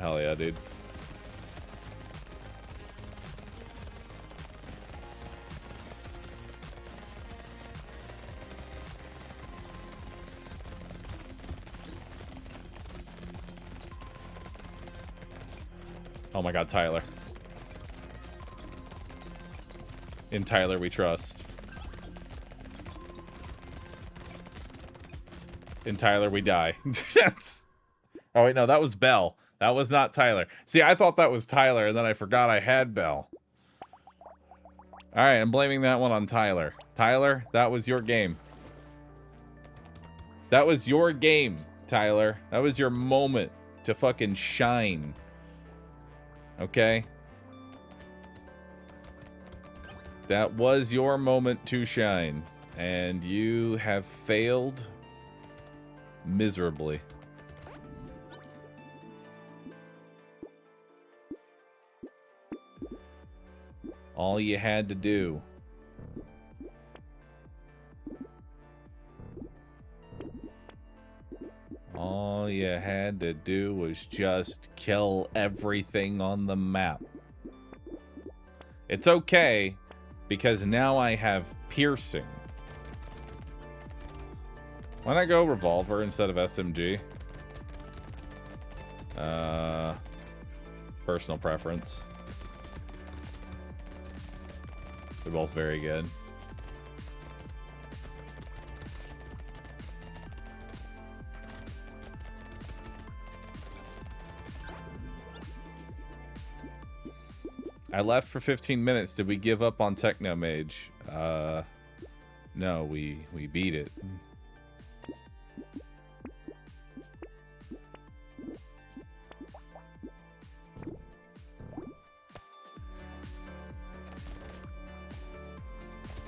Hell yeah, dude. Oh my god, Tyler. In Tyler we trust. In Tyler we die. Oh wait, no, that was Bell. That was not Tyler. See, I thought that was Tyler, and then I forgot I had Bell. Alright, I'm blaming that one on Tyler. Tyler, that was your game. That was your game, Tyler. That was your moment to fucking shine. Okay? That was your moment to shine. And you have failed miserably. All you had to do was just kill everything on the map. It's okay, because now I have piercing. Why not go revolver instead of SMG? Personal preference. They're both very good. I left for 15 minutes. Did we give up on Techno Mage? No, we beat it.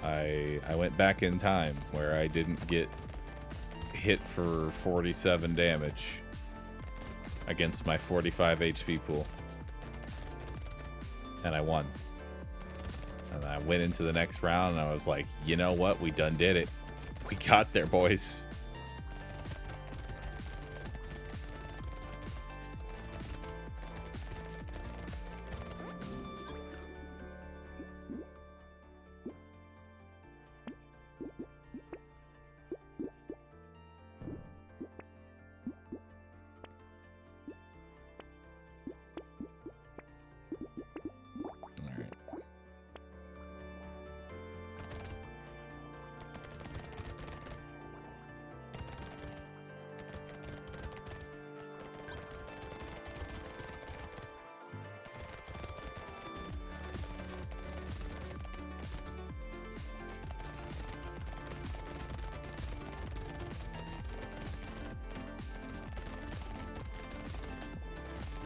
I went back in time where I didn't get hit for 47 damage against my 45 HP pool. And I won. And I went into the next round and I was like, you know what? We done did it. We got there, boys.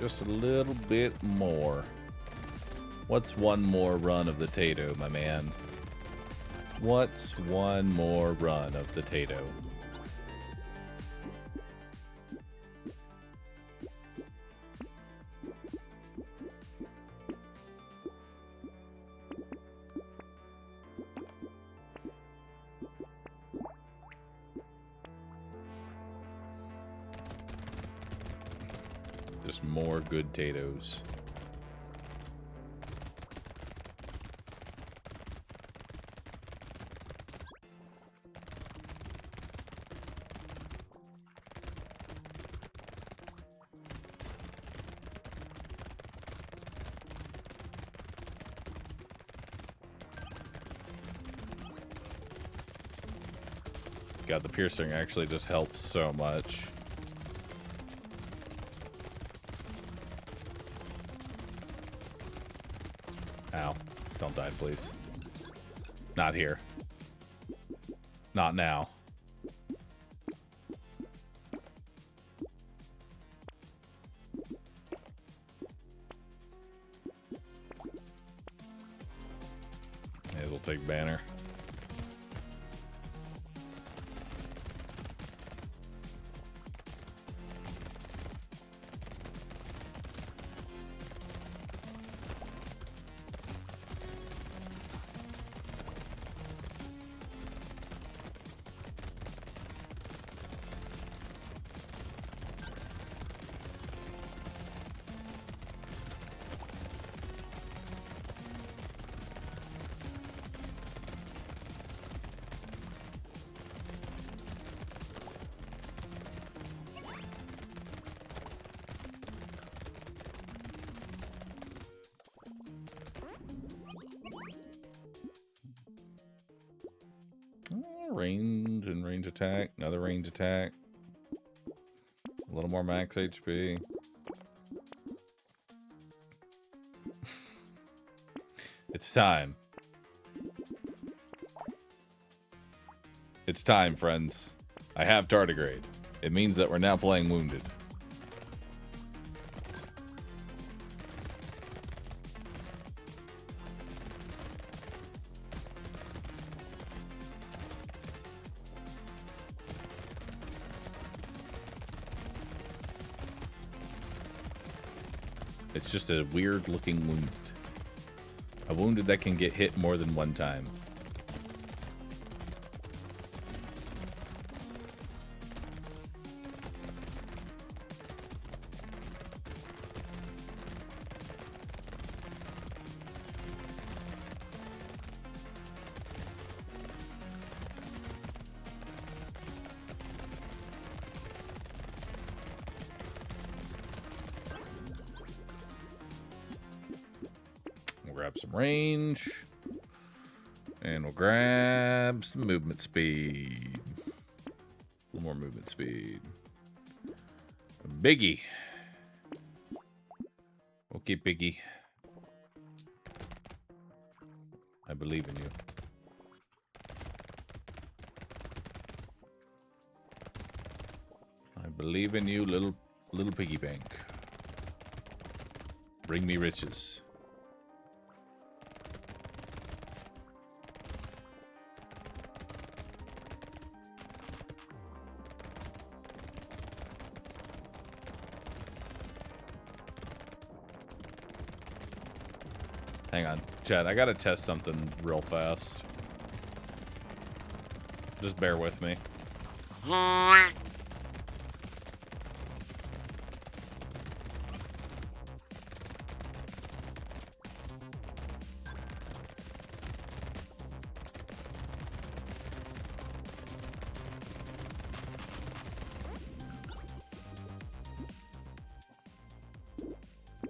Just a little bit more. What's one more run of the Tato, my man? What's one more run of the Tato? Just more good Tatos. God, the piercing actually just helps so much. Ow. Don't die, please. Not here. Not now. It'll take banner. Range and range attack. Another range attack. A little more max HP. It's time. It's time, friends. I have tardigrade. It means that we're now playing wounded. It's just a weird looking wound. A wounded that can get hit more than one time. Grab some range, and we'll grab some movement speed. A little more movement speed. Biggie. Okay, Biggie. I believe in you. I believe in you, little piggy bank. Bring me riches. Hang on, Chad, I gotta test something real fast. Just bear with me.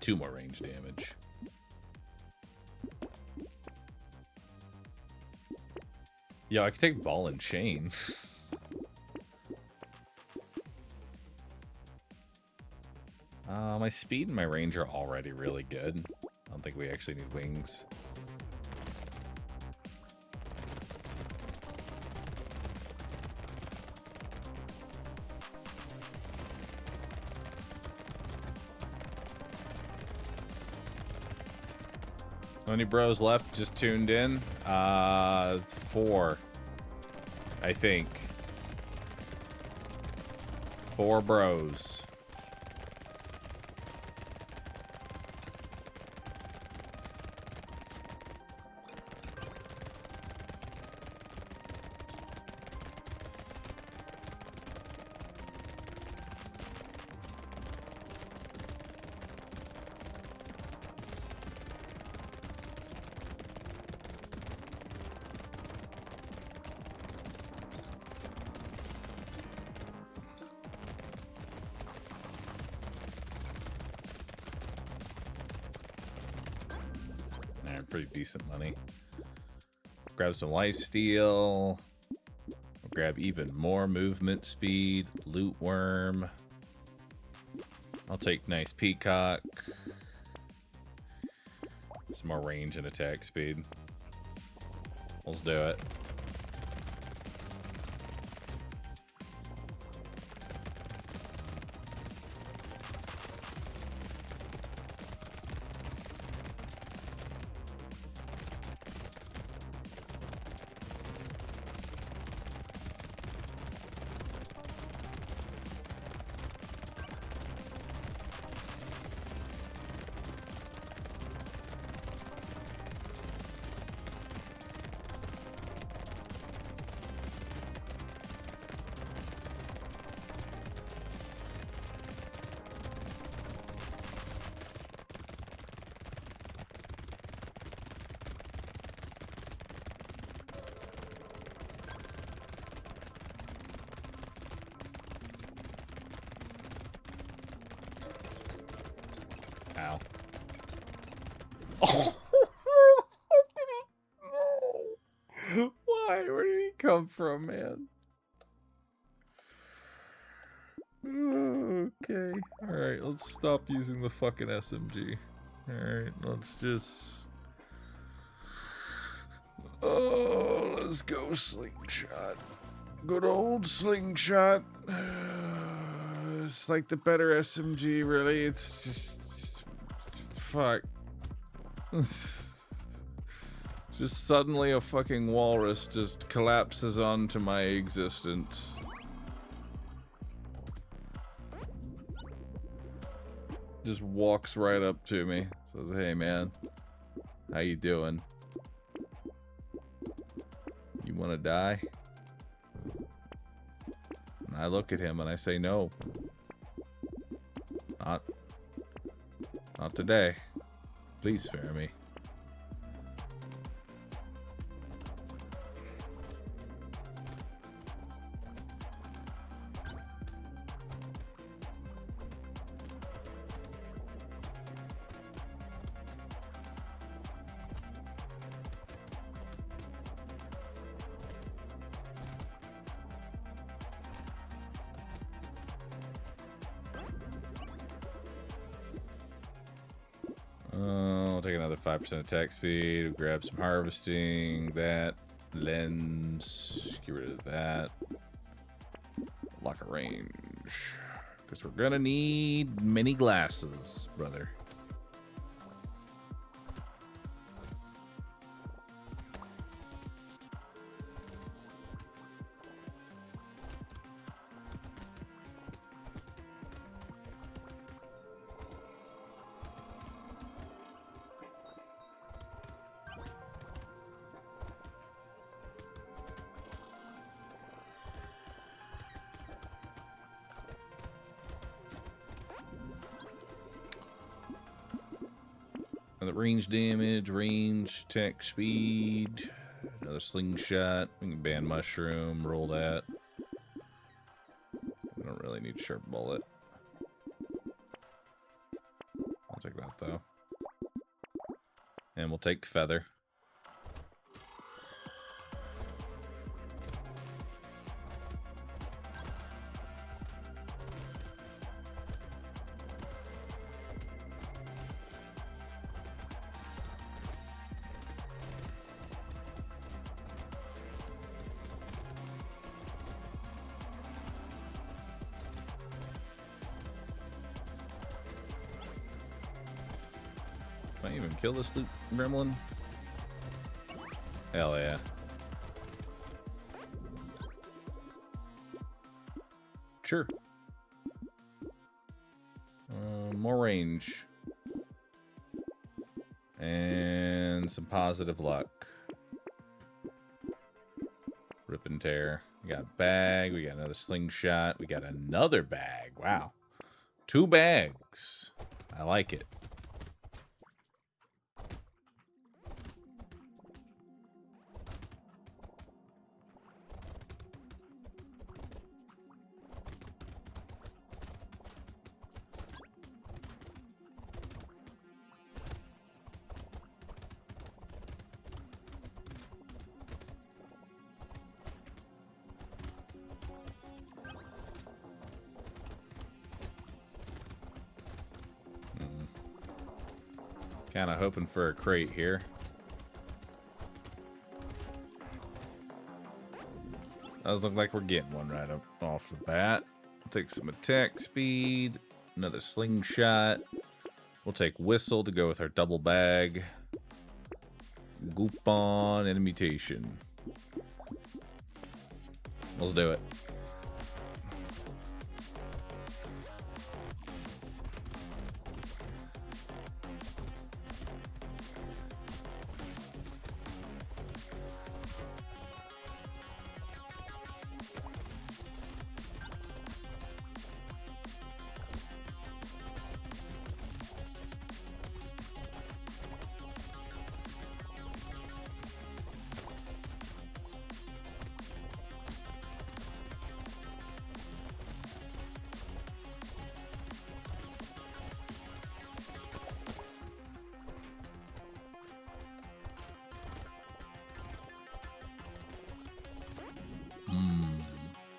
Two more range damage. Yeah, I could take ball and chain. My speed and my range are already really good. I don't think we actually need wings. How many bros left just tuned in? 4. I think. 4 bros. Pretty decent money. Grab some lifesteal. Grab even more movement speed. Loot worm. I'll take nice peacock. Some more range and attack speed. Let's do it. Ow. Oh! No. Why? Where did he come from, man? Okay. Alright, let's stop using the fucking SMG. Alright, let's just... Oh, let's go slingshot. Good old slingshot. It's like the better SMG, really. It's just... fuck. Just suddenly a fucking walrus just collapses onto my existence. Just walks right up to me. Says, hey man, how you doing? You wanna die? And I look at him and I say, no. Not today. Please spare me. I'll take another 5% attack speed, grab some harvesting, that, lens, get rid of that, lock a range, because we're gonna need many glasses, brother. Another range damage, range, attack speed, another slingshot. We can ban mushroom, roll that. I don't really need sharp bullet. I'll take that though. And we'll take feather. I even kill this loot gremlin? Hell yeah. Sure. More range. And some positive luck. Rip and tear. We got a bag. We got another slingshot. We got another bag. Wow. 2 bags. I like it. Kind of hoping for a crate here. Does look like we're getting one right up off the bat. We'll take some attack speed, another slingshot. We'll take whistle to go with our double bag. Goopon and mutation. Let's do it.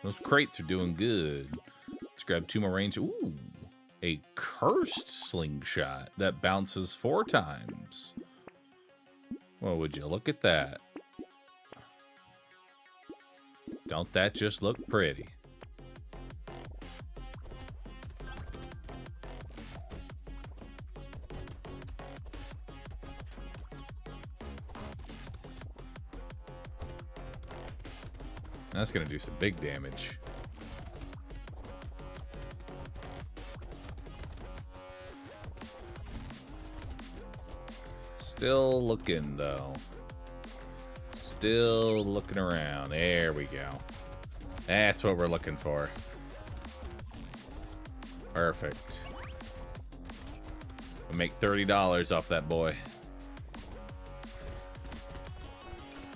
Those crates are doing good. Let's grab 2 more range. Ooh, a cursed slingshot that bounces 4 times. Well, would you look at that? Don't that just look pretty? That's going to do some big damage. Still looking, though. Still looking around. There we go. That's what we're looking for. Perfect. We'll make $30 off that boy.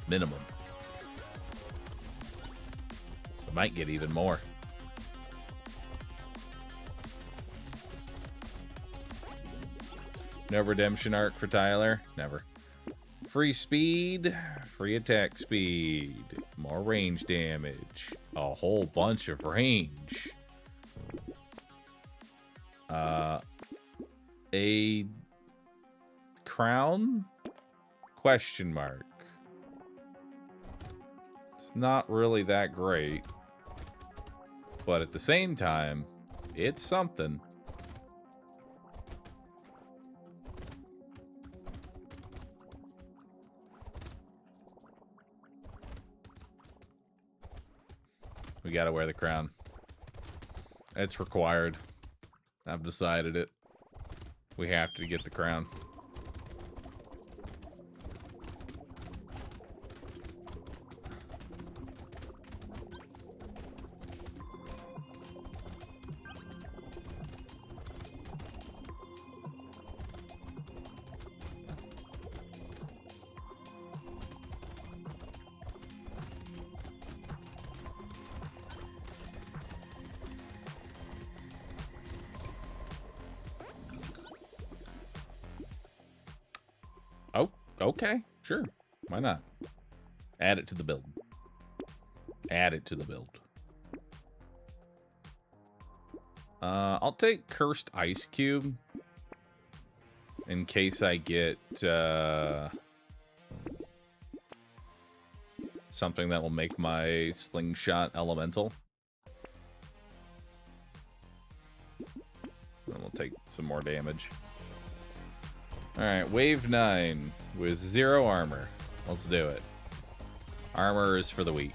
Minimum. Might get even more. No redemption arc for Tyler? Never. Free speed, free attack speed, more range damage, a whole bunch of range. A crown? Question mark. It's not really that great. But at the same time, it's something. We gotta wear the crown. It's required. I've decided it. We have to get the crown. Okay, sure. Why not? Add it to the build. Add it to the build. I'll take Cursed Ice Cube in case I get something that will make my slingshot elemental. And we'll take some more damage. Alright, wave 9 with 0 armor. Let's do it. Armor is for the weak.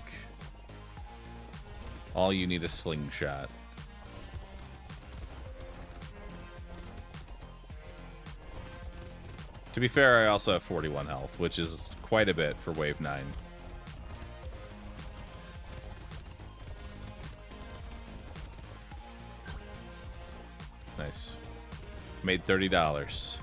All you need is slingshot. To be fair, I also have 41 health, which is quite a bit for wave 9. Nice. Made $30.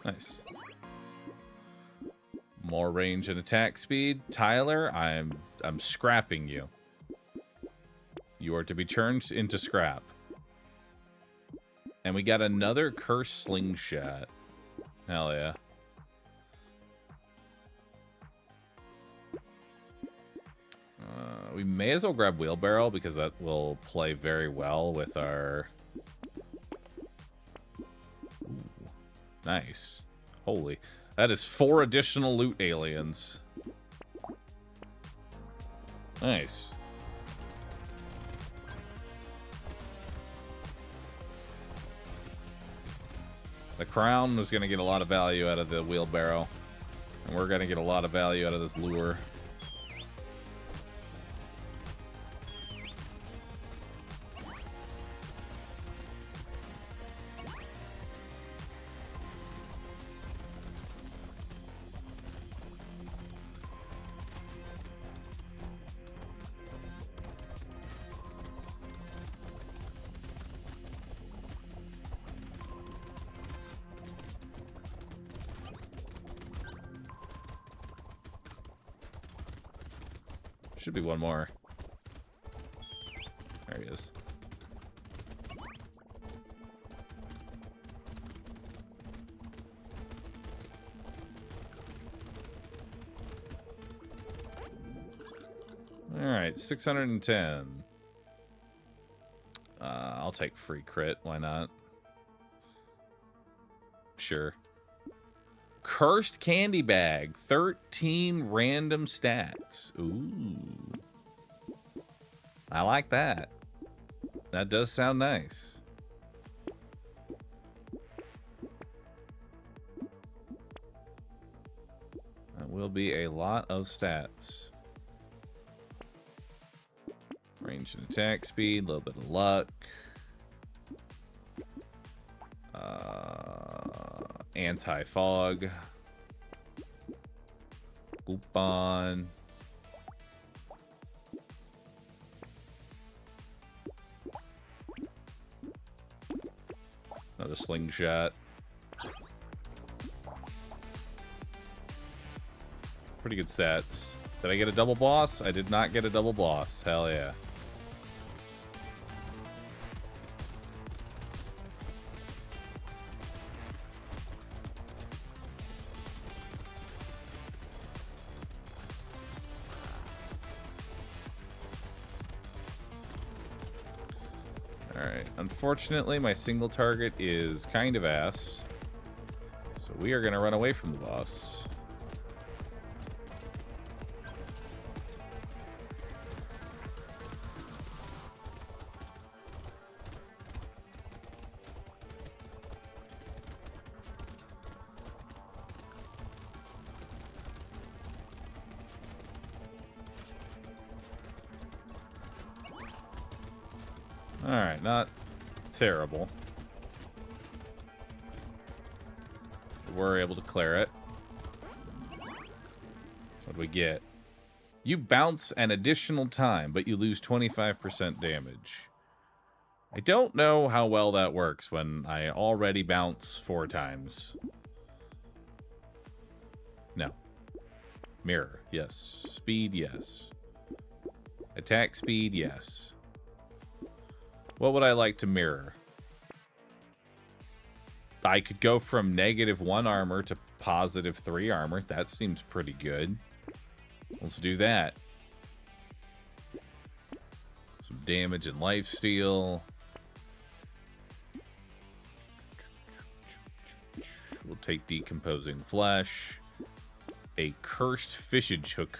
Nice. More range and attack speed. Tyler, I'm scrapping you. You are to be turned into scrap. And we got another cursed slingshot. Hell yeah. We may as well grab wheelbarrow because that will play very well with our... Ooh, nice. Holy. That is 4 additional loot aliens. Nice. The crown is going to get a lot of value out of the wheelbarrow. And we're going to get a lot of value out of this lure. Should be one more. There he is. All right, 610. I'll take free crit. Why not? Sure. Cursed candy bag. 13 random stats. Ooh. I like that. That does sound nice. That will be a lot of stats. Range and attack speed, a little bit of luck. Anti-fog. Coupon. Another slingshot. Pretty good stats. Did I get a double boss? I did not get a double boss. Hell yeah. Unfortunately, my single target is kind of ass. So we are going to run away from the boss. Alright, not terrible. We're able to clear it. What do we get? You bounce an additional time, but you lose 25% damage. I don't know how well that works when I already bounce 4 times. No. Mirror, yes. Speed, yes. Attack speed, yes. What would I like to mirror? I could go from -1 armor to +3 armor. That seems pretty good. Let's do that. Some damage and lifesteal. We'll take decomposing flesh. A cursed fishage hook.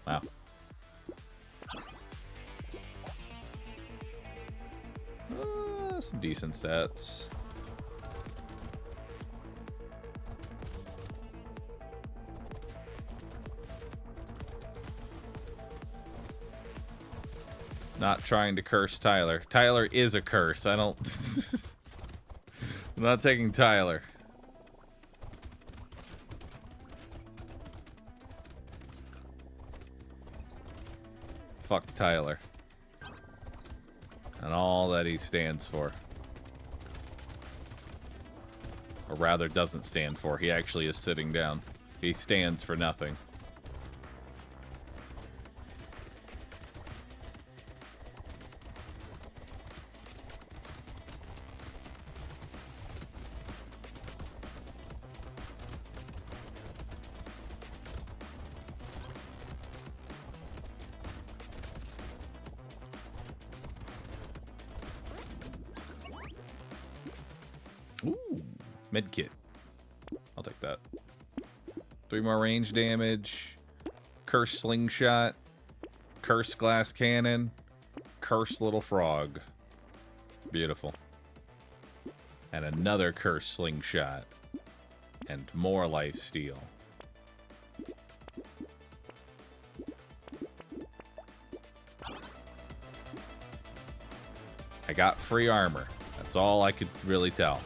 Wow. Some decent stats. Not trying to curse Tyler. Tyler is a curse. I don't... I'm not taking Tyler. Fuck Tyler. And all that he stands for. Or rather, doesn't stand for. He actually is sitting down. He stands for nothing. Medkit. I'll take that. 3 more range damage. Curse slingshot. Curse glass cannon. Curse little frog. Beautiful. And another curse slingshot. And more life steal. I got free armor. That's all I could really tell.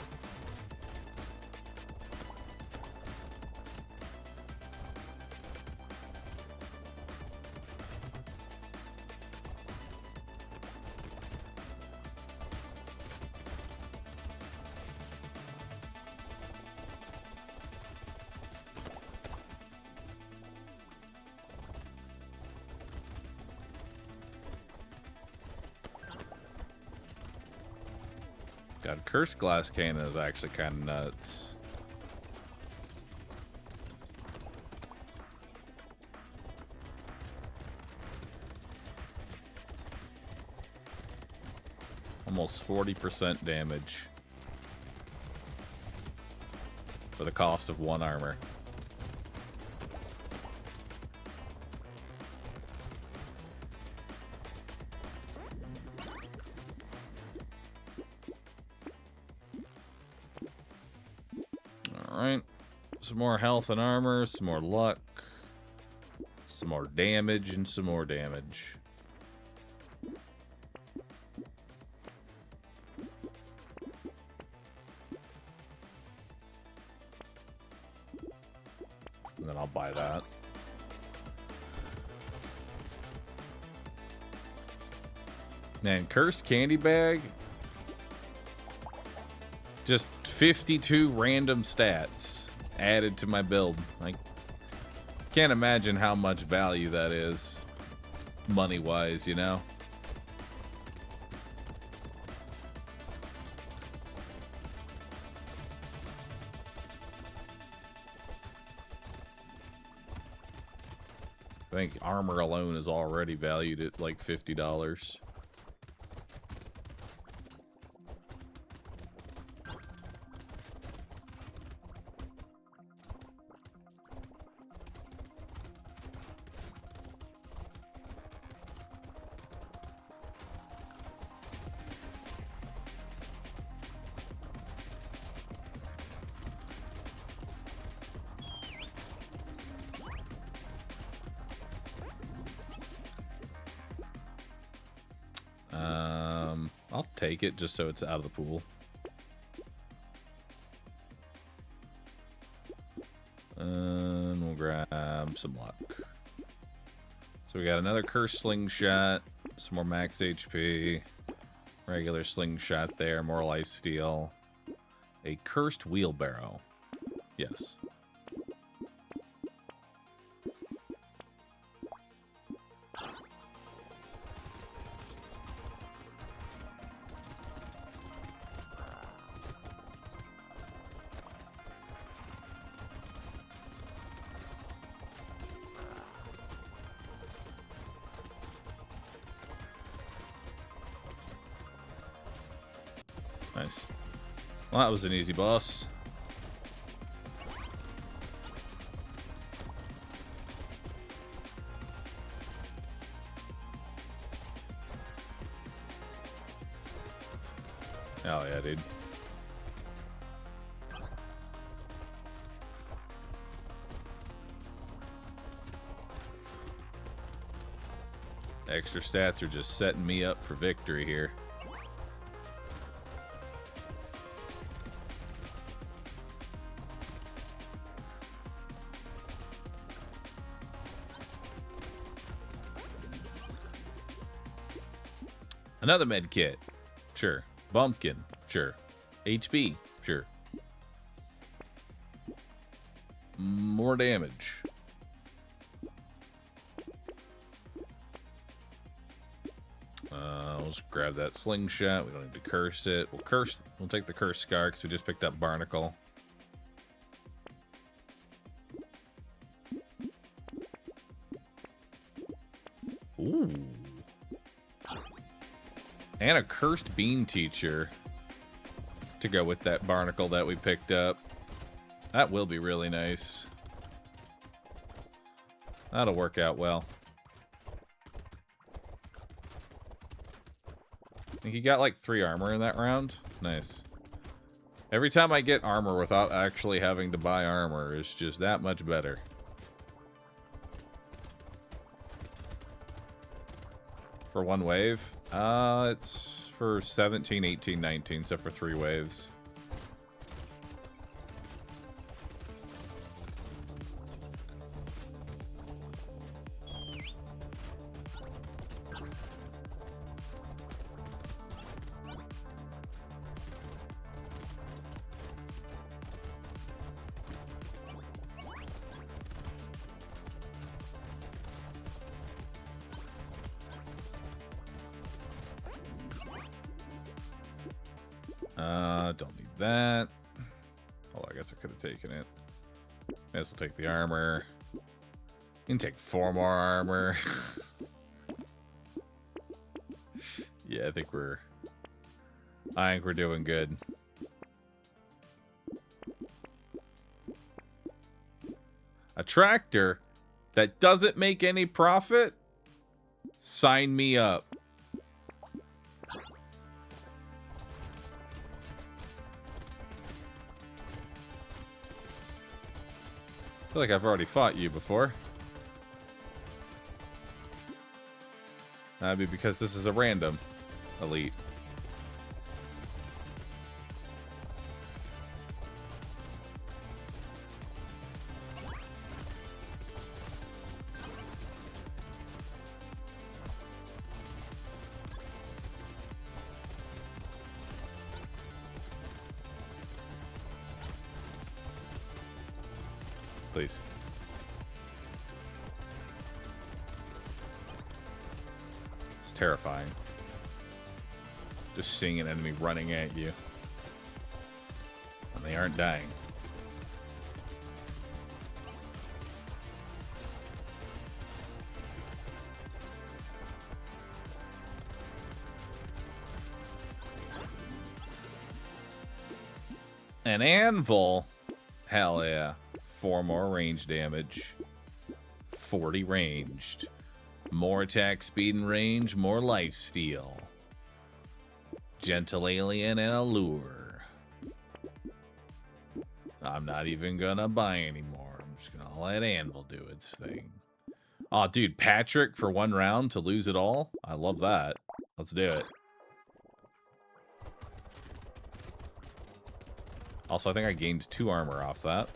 God, cursed glass cannon is actually kind of nuts. Almost 40% damage for the cost of 1 armor. Alright. Some more health and armor, some more luck, some more damage, and some more damage. And then I'll buy that. Man, cursed candy bag. Just 52 random stats added to my build. Like, can't imagine how much value that is, money-wise, you know? I think armor alone is already valued at like $50. I'll take it just so it's out of the pool. And we'll grab some luck. So we got another cursed slingshot, some more max HP, regular slingshot there, more life steal, a cursed wheelbarrow. Yes. Nice. Well, that was an easy boss. Oh yeah, dude. Extra stats are just setting me up for victory here. Another med kit. Sure. Bumpkin. Sure. HP. Sure. More damage. Let's grab that slingshot. We don't need to curse it. We'll take the curse scar because we just picked up Barnacle. Ooh. And a cursed bean teacher to go with that Barnacle that we picked up. That will be really nice. That'll work out well. I think he got like 3 armor in that round. Nice. Every time I get armor without actually having to buy armor, it's just that much better. For 1 wave? It's for 17, 18, 19, so for 3 waves. Don't need that. Oh, I guess I could have taken it. I guess I'll take the armor. You can take 4 more armor. Yeah, I think we're doing good. A tractor that doesn't make any profit? Sign me up. I feel like I've already fought you before. That'd be because this is a random elite. Please. It's terrifying. Just seeing an enemy running at you. And they aren't dying. An anvil? Hell yeah. 4 more range damage. 40 ranged. More attack speed and range, more lifesteal. Gentle alien and a lure. I'm not even gonna buy anymore. I'm just gonna let Anvil do its thing. Oh, dude, Patrick for 1 round to lose it all? I love that. Let's do it. Also, I think I gained 2 armor off that.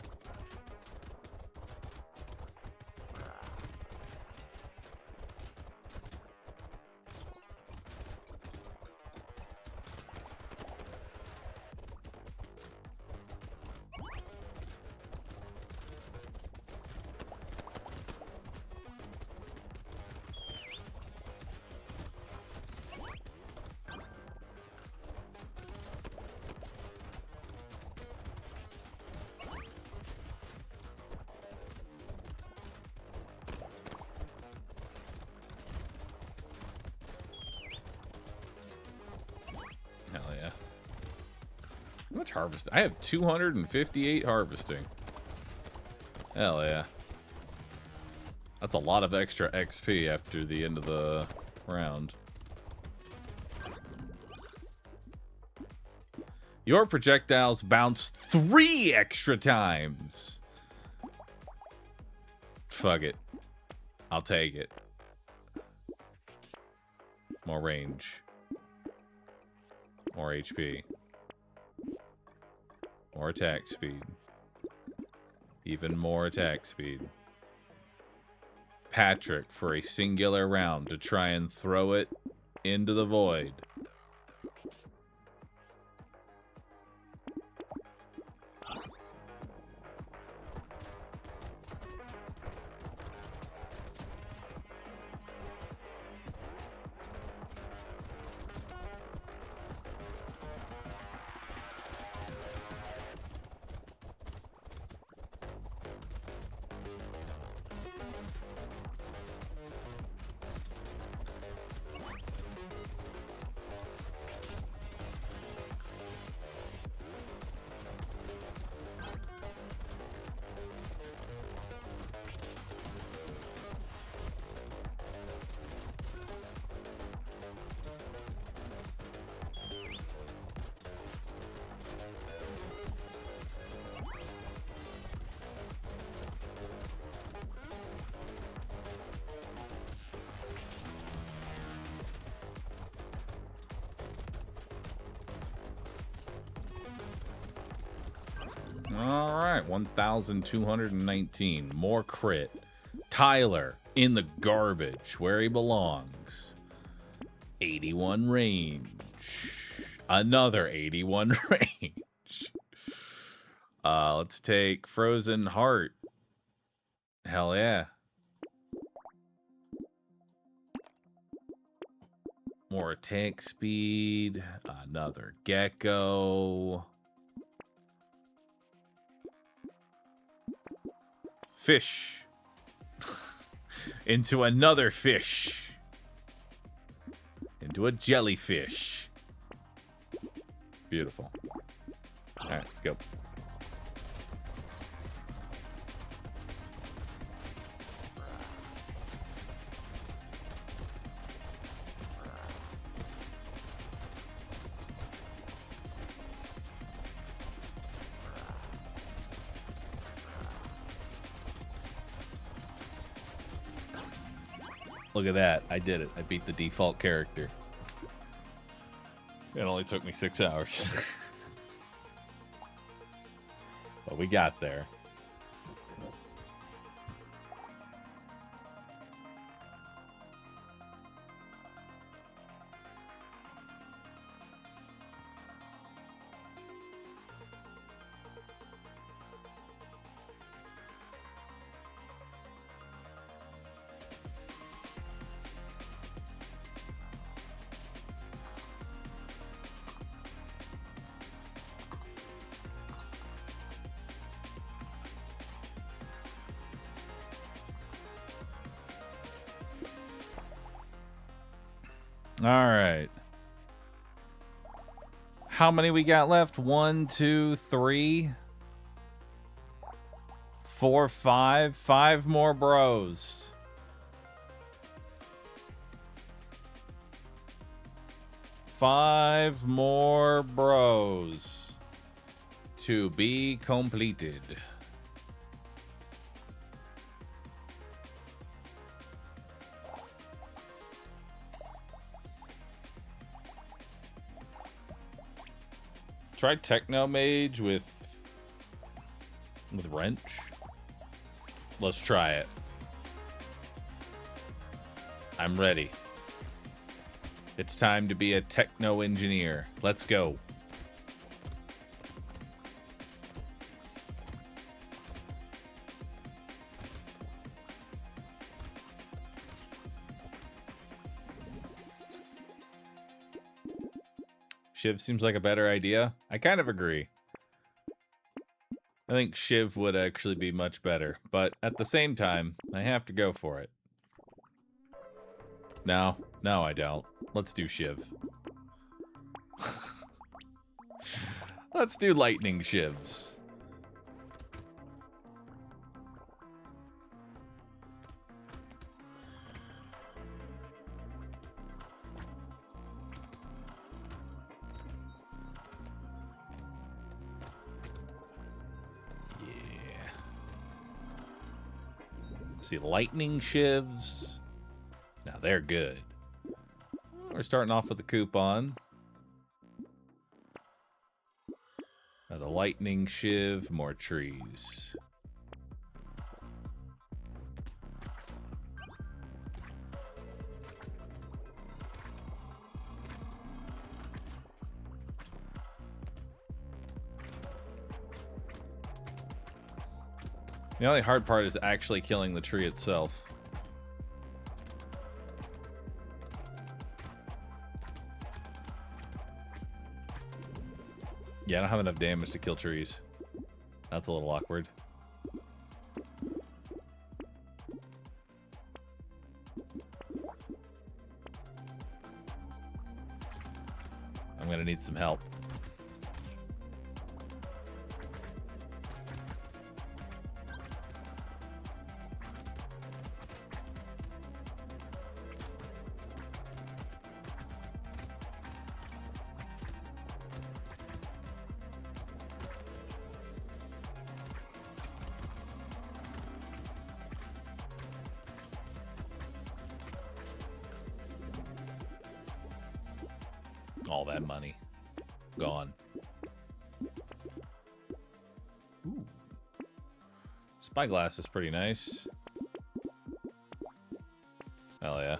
harvesting? I have 258 harvesting. Hell yeah. That's a lot of extra XP after the end of the round. Your projectiles bounce 3 extra times. Fuck it. I'll take it. More range. More HP. More attack speed. Even more attack speed. Patrick for a singular round to try and throw it into the void. All right, 1,219. More crit. Tyler in the garbage, where he belongs. 81 range. Another 81 range. Let's take Frozen Heart. Hell yeah. More attack speed. Another Gecko. Fish. Into another fish. Into a jellyfish. Beautiful. Alright, let's go. Look at that. I did it. I beat the default character. It only took me 6 hours. But we got there. All right. How many we got left? 1, 2, 3, 4, 5. 5 more bros. Five more bros to be completed. Try Techno Mage with Wrench. Let's try it. I'm ready. It's time to be a techno engineer. Let's go. Shiv seems like a better idea. I kind of agree. I think Shiv would actually be much better, but at the same time, I have to go for it. No, I don't. Let's do Shiv. Let's do lightning shivs. Yeah. See, lightning shivs. Now they're good. We're starting off with a coupon. Now the lightning shiv, more trees. The only hard part is actually killing the tree itself. Yeah, I don't have enough damage to kill trees. That's a little awkward. I'm gonna need some help. All that money gone. Ooh. Spyglass is pretty nice. Hell yeah.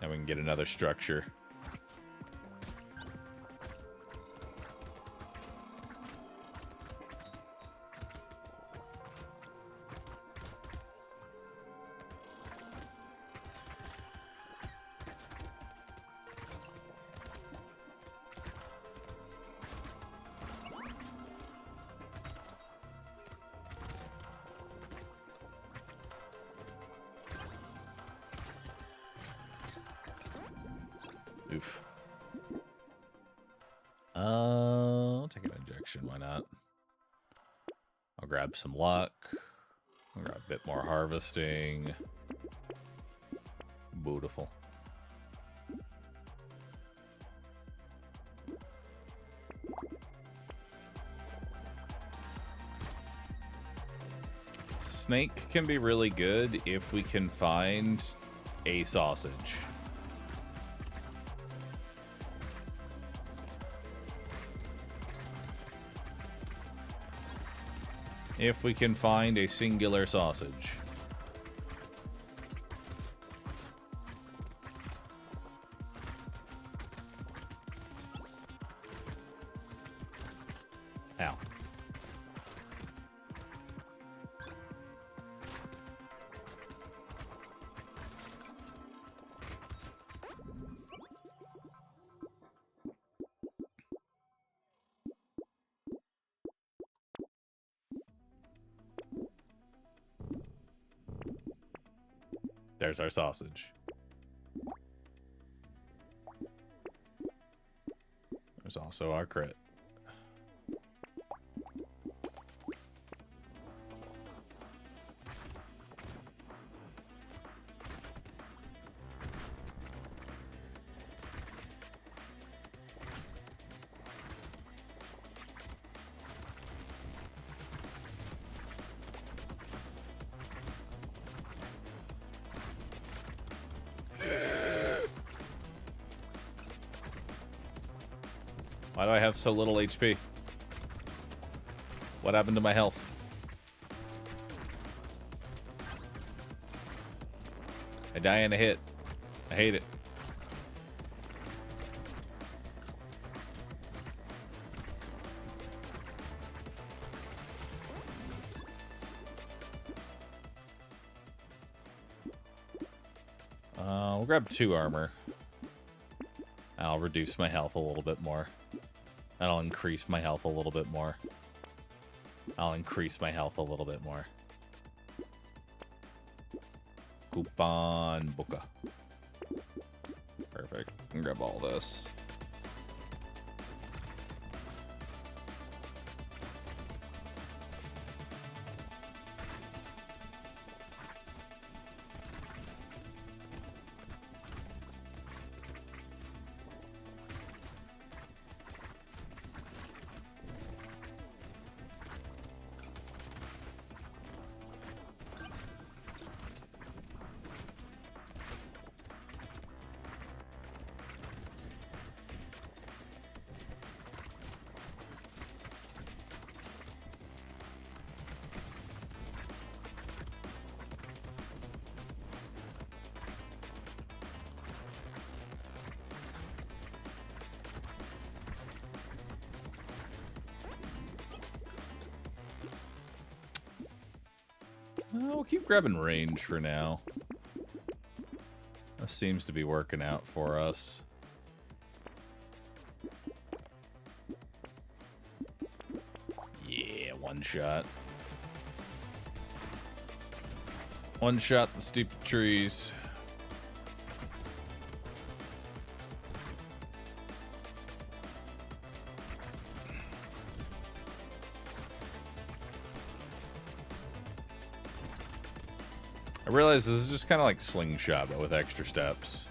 Now we can get another structure. Oof. I'll take an injection, why not? I'll grab some luck. I'll grab a bit more harvesting. Beautiful. Snake can be really good if we can find a sausage. If we can find a singular sausage. Ow. There's our sausage. There's also our crit. Why do I have so little HP? What happened to my health? I die in a hit. I hate it. We'll grab 2 armor. I'll reduce my health a little bit more. That'll increase my health a little bit more. I'll increase my health a little bit more. Coupon Booka. Perfect. I can grab all this. We'll keep grabbing range for now. That seems to be working out for us. Yeah, one shot. One shot the stupid trees. I realize this is just kind of like Slingshot, but with extra steps.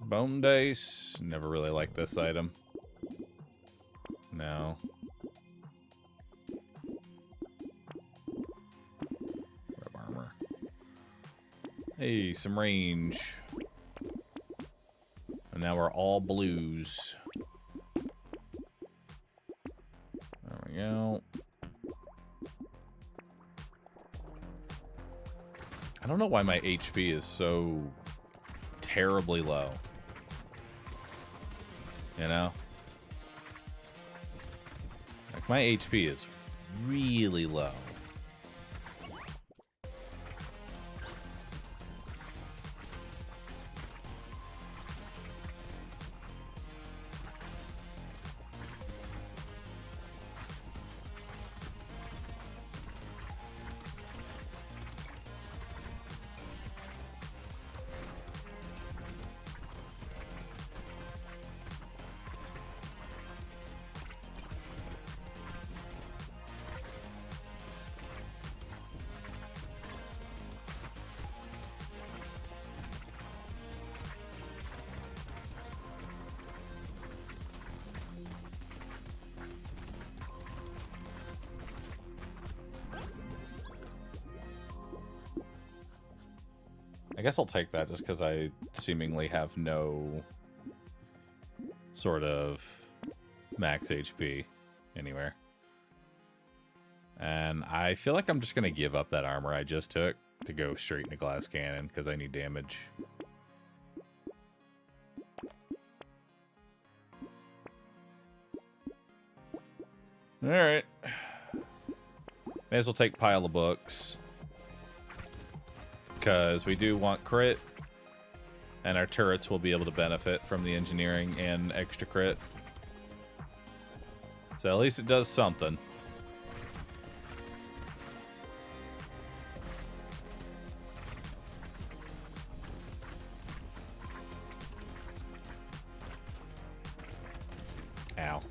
Bone dice. Never really liked this item. No. Grab armor. Hey, some range. And now we're all blues. There we go. I don't know why my HP is so terribly low. You know? Like, my HP is really low. I guess I'll take that just because I seemingly have no sort of max HP anywhere. And I feel like I'm just going to give up that armor I just took to go straight into glass cannon because I need damage. Alright. May as well take pile of books. Because we do want crit, and our turrets will be able to benefit from the engineering and extra crit. So at least it does something. Ow.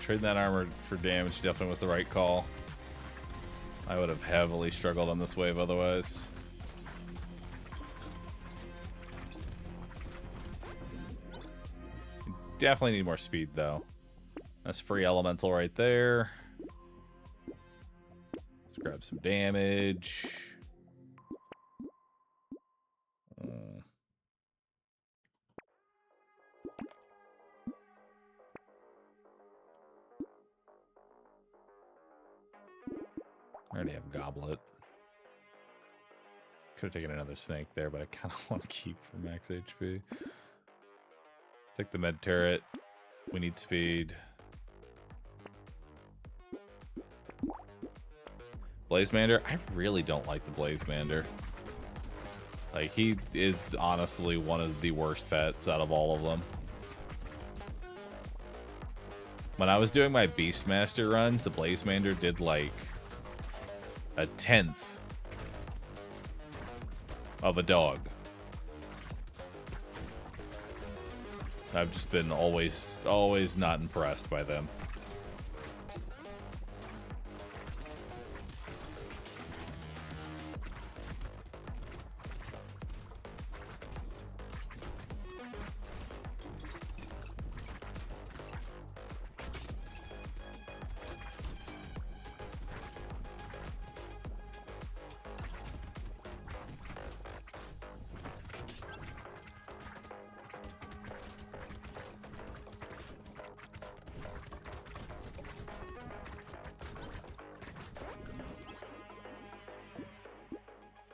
Trading that armor for damage definitely was the right call. I would have heavily struggled on this wave otherwise. Definitely need more speed though. That's free elemental right there. Let's grab some damage. I already have Goblet. Could have taken another snake there, but I kind of want to keep for max HP. Let's take the med turret. We need speed. Blazemander? I really don't like the Blazemander. Like, he is honestly one of the worst pets out of all of them. When I was doing my Beastmaster runs, the Blazemander did like a 10th of a dog. I've just been always not impressed by them.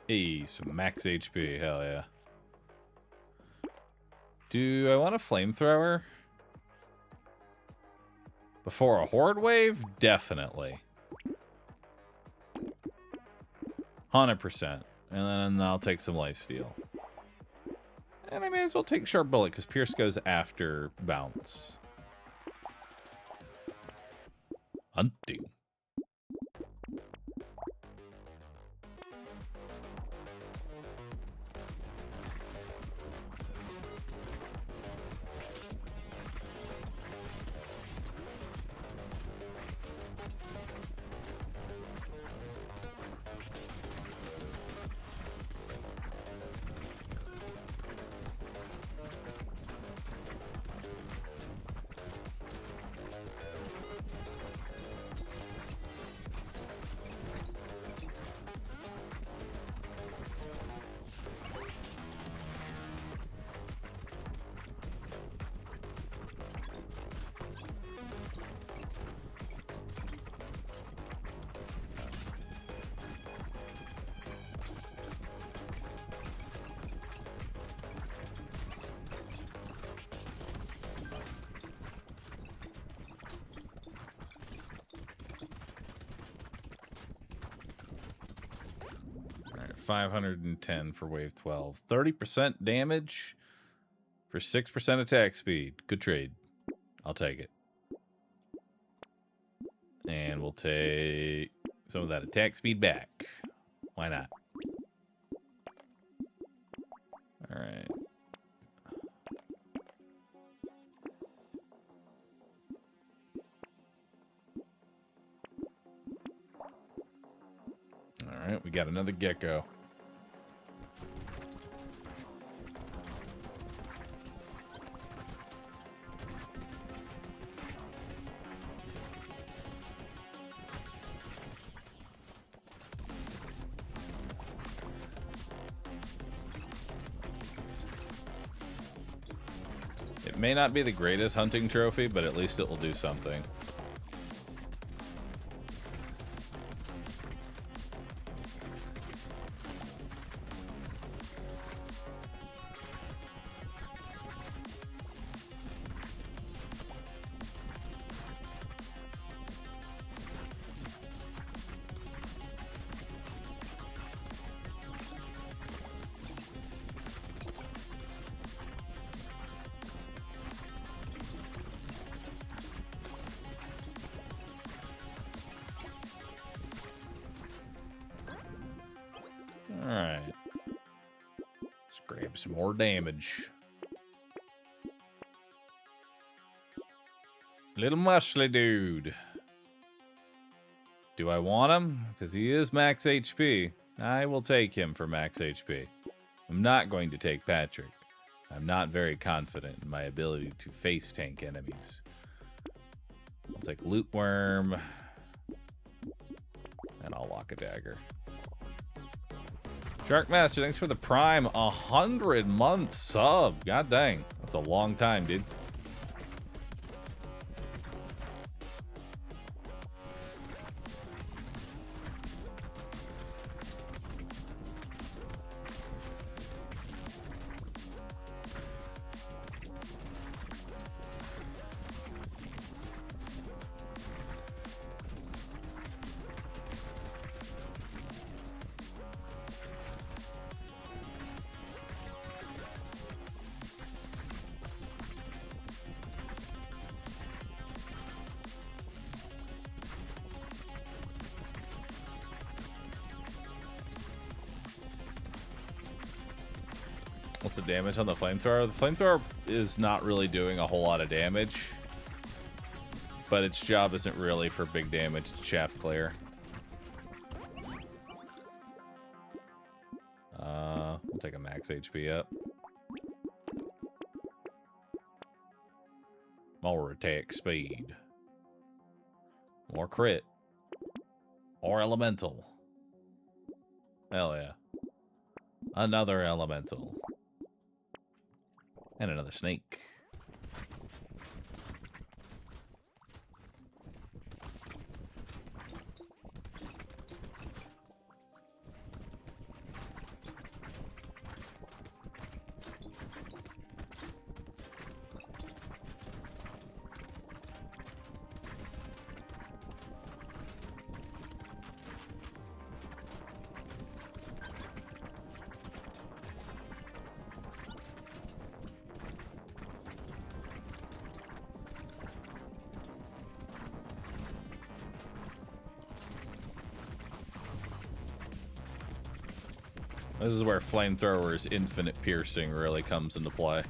Hey, some max HP, hell yeah. Do I want a flamethrower? Before a horde wave? Definitely. 100%. And then I'll take some lifesteal. And I may as well take sharp bullet, because Pierce goes after bounce. Hunting. All right, 510 for wave 12. 30% damage for 6% attack speed. Good trade. I'll take it. And we'll take some of that attack speed back. Why not? All right. All right, we got another gecko. It may not be the greatest hunting trophy, but at least it will do something. Alright. Let's grab some more damage. Little muscly dude. Do I want him? Because he is max HP. I will take him for max HP. I'm not going to take Patrick. I'm not very confident in my ability to face tank enemies. I'll take Loot Worm. And I'll lock a dagger. Sharkmaster, thanks for the Prime 100-month sub. God dang. That's a long time, dude. What's the damage on the flamethrower? The flamethrower is not really doing a whole lot of damage, but its job isn't really for big damage to chaff clear. We'll take a max HP up. More attack speed. More crit. More elemental. Hell yeah. Another elemental. And another snake. This is where Flamethrower's infinite piercing really comes into play.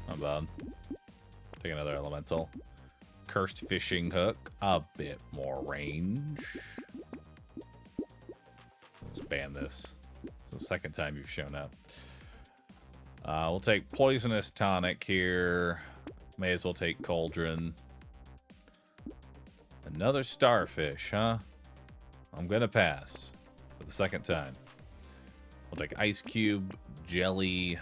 Not bad. Take another elemental. Cursed fishing hook. A bit more range. Let's ban this. It's the second time you've shown up. We'll take Poisonous Tonic here. May as well take Cauldron. Another Starfish, huh? I'm gonna pass for the second time. We'll take Ice Cube, Jelly.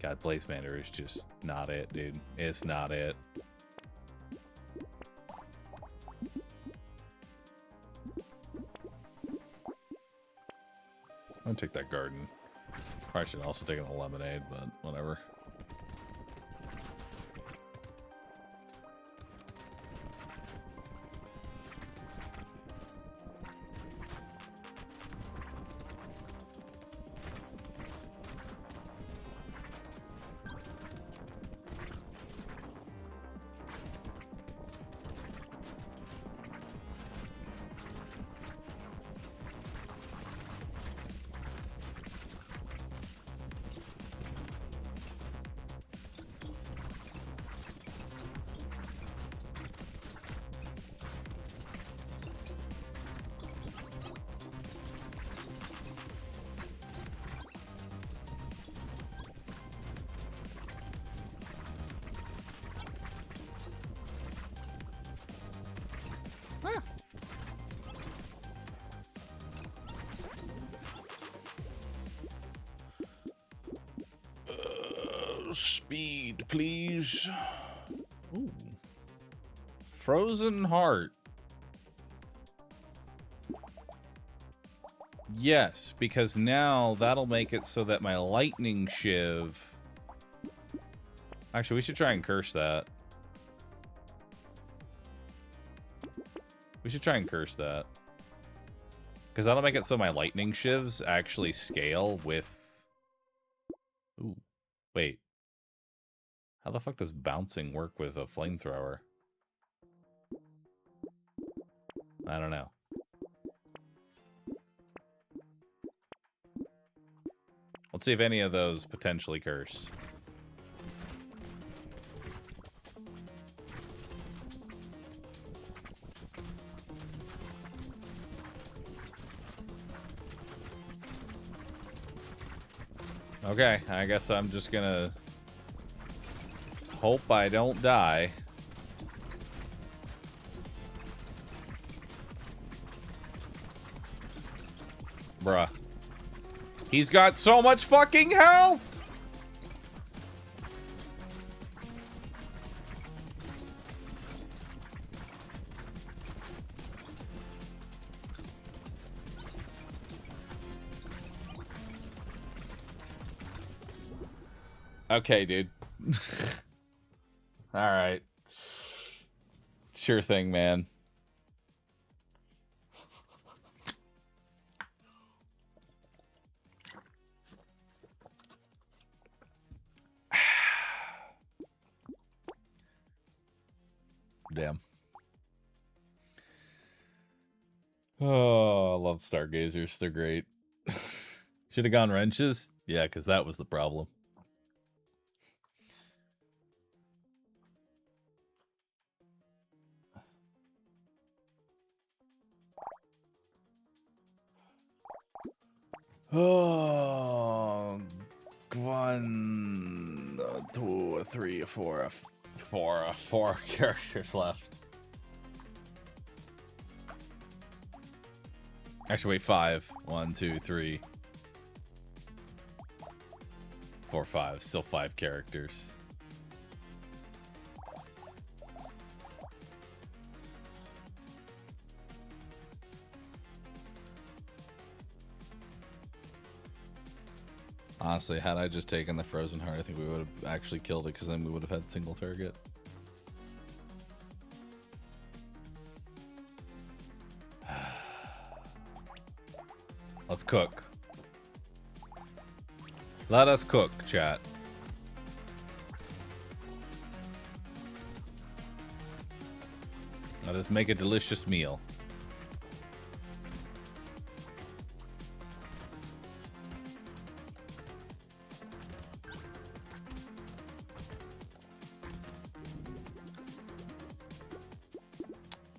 God, Blaze Mander is just not it, dude. It's not it. I'm gonna take that garden. Probably should also take a lemonade, but whatever. Speed, please. Ooh. Frozen Heart. Yes, because now that'll make it so that my Lightning Shiv... Actually, we should try and curse that. We should try and curse that. Because that'll make it so my Lightning Shivs actually scale with... Ooh, wait. How the fuck does bouncing work with a flamethrower? I don't know. Let's see if any of those potentially curse. Okay, I guess I'm just gonna hope I don't die. Bruh. He's got so much fucking health! Okay, dude. Alright. Sure thing, man. Damn. Oh, I love stargazers. They're great. Should have gone wrenches. Yeah, because that was the problem. Oh, 1, 2, 3, 4, 4 characters left. Actually, wait, 5. 1, 2, 3, 4, 5. Still 5 characters. Honestly, had I just taken the Frozen Heart, I think we would have actually killed it, because then we would have had single target. Let's cook. Let us cook, chat. Let us make a delicious meal.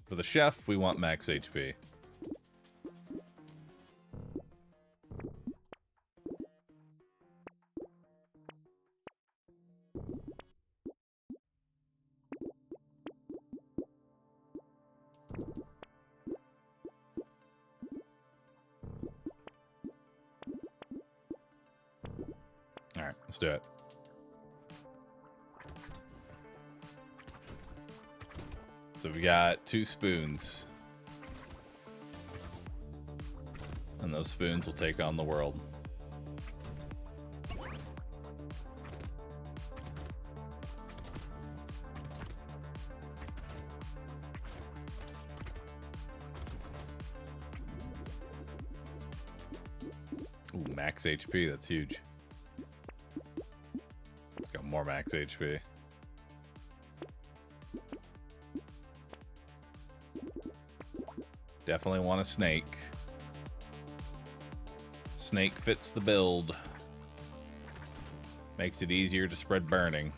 For the chef, we want max HP. Alright, let's do it. So we got 2 spoons. And those spoons will take on the world. Ooh, max HP, that's huge. Let's go more max HP. Definitely want a snake. Snake fits the build. Makes it easier to spread burning.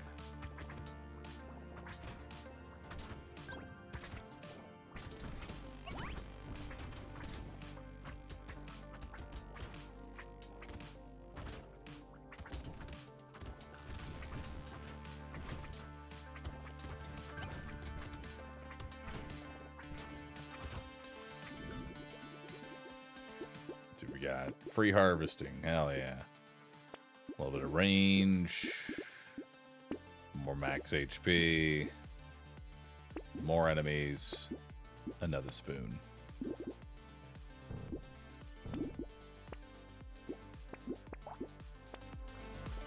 We got free harvesting. Hell yeah. A little bit of range. More max HP. More enemies. Another spoon.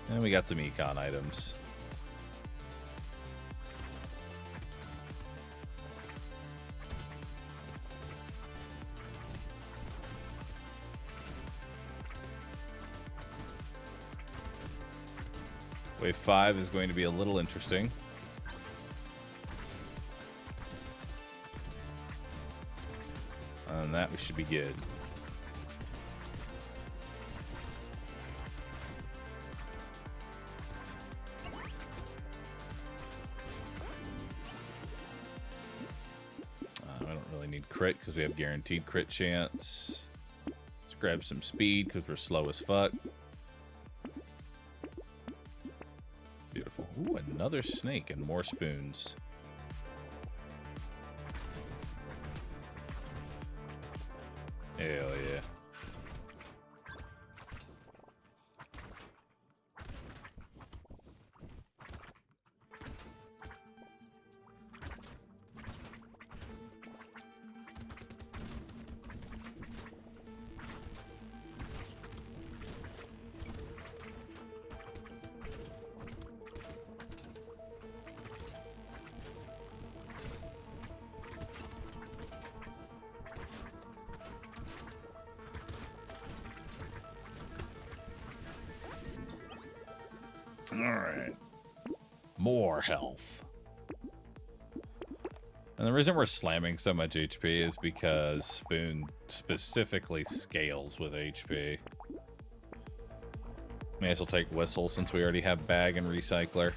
And we got some econ items. Wave 5 is going to be a little interesting. On that, we should be good. I don't really need crit because we have guaranteed crit chance. Let's grab some speed because we're slow as fuck. Beautiful. Ooh, another snake and more spoons. Hell yeah. All right. More health. And the reason we're slamming so much HP is because Spoon specifically scales with HP. May as well take Whistle since we already have Bag and Recycler.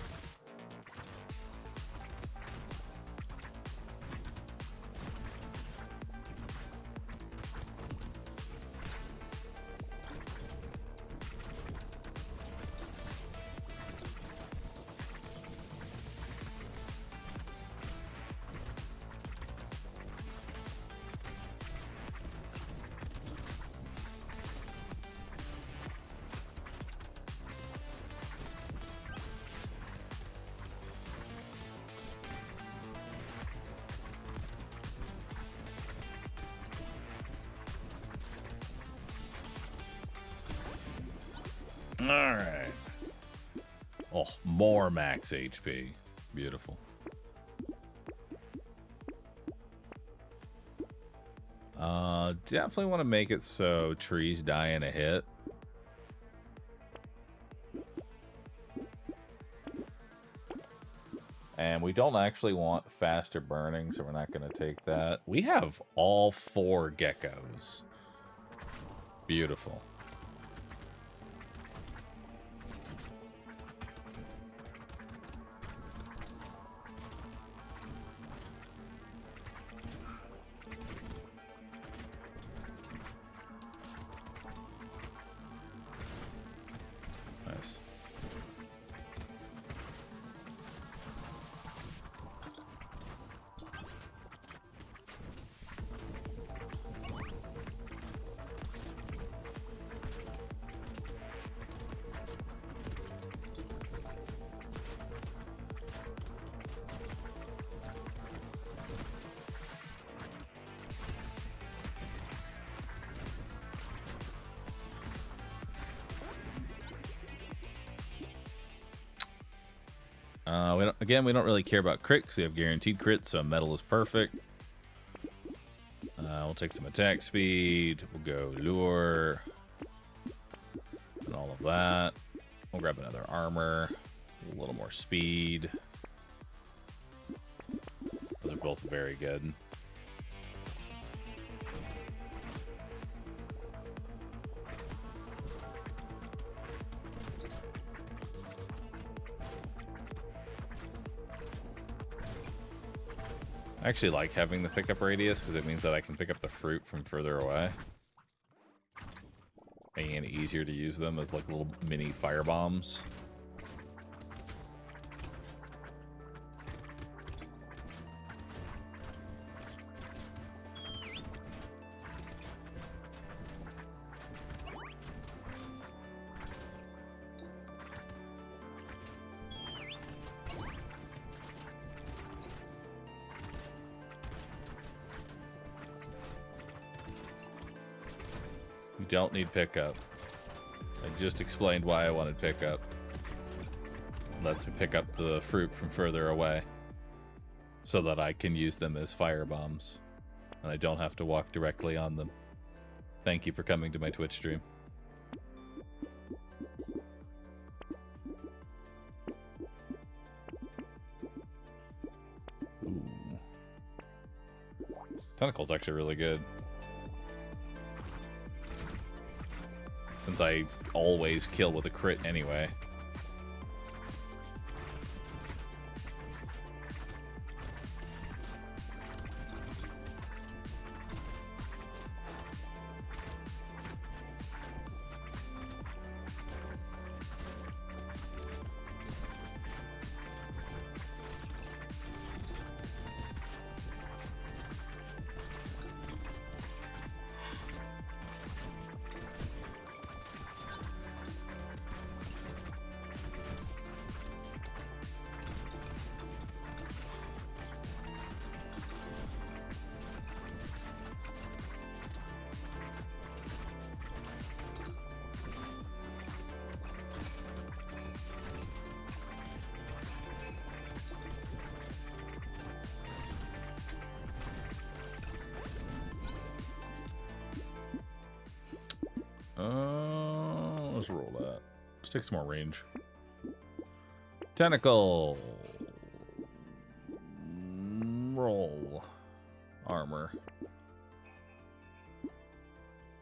Alright. Oh, more max HP. Beautiful. Definitely want to make it so trees die in a hit. And we don't actually want faster burning, so we're not going to take that. We have all 4 geckos. Beautiful. Nice. We don't really care about crit because we have guaranteed crit, so metal is perfect. We'll take some attack speed. We'll go lure and all of that. We'll grab another armor, a little more speed. Those are both very good. I actually like having the pickup radius because it means that I can pick up the fruit from further away, making it easier to use them as like little mini fire bombs. Don't need pickup. I just explained why I wanted pickup. Lets me pick up the fruit from further away so that I can use them as fire bombs and I don't have to walk directly on them. Thank you for coming to my Twitch stream. Ooh. Tentacle's actually really good. Since I always kill with a crit anyway. Let's roll that. Let's take some more range. Tentacle. Roll. armor.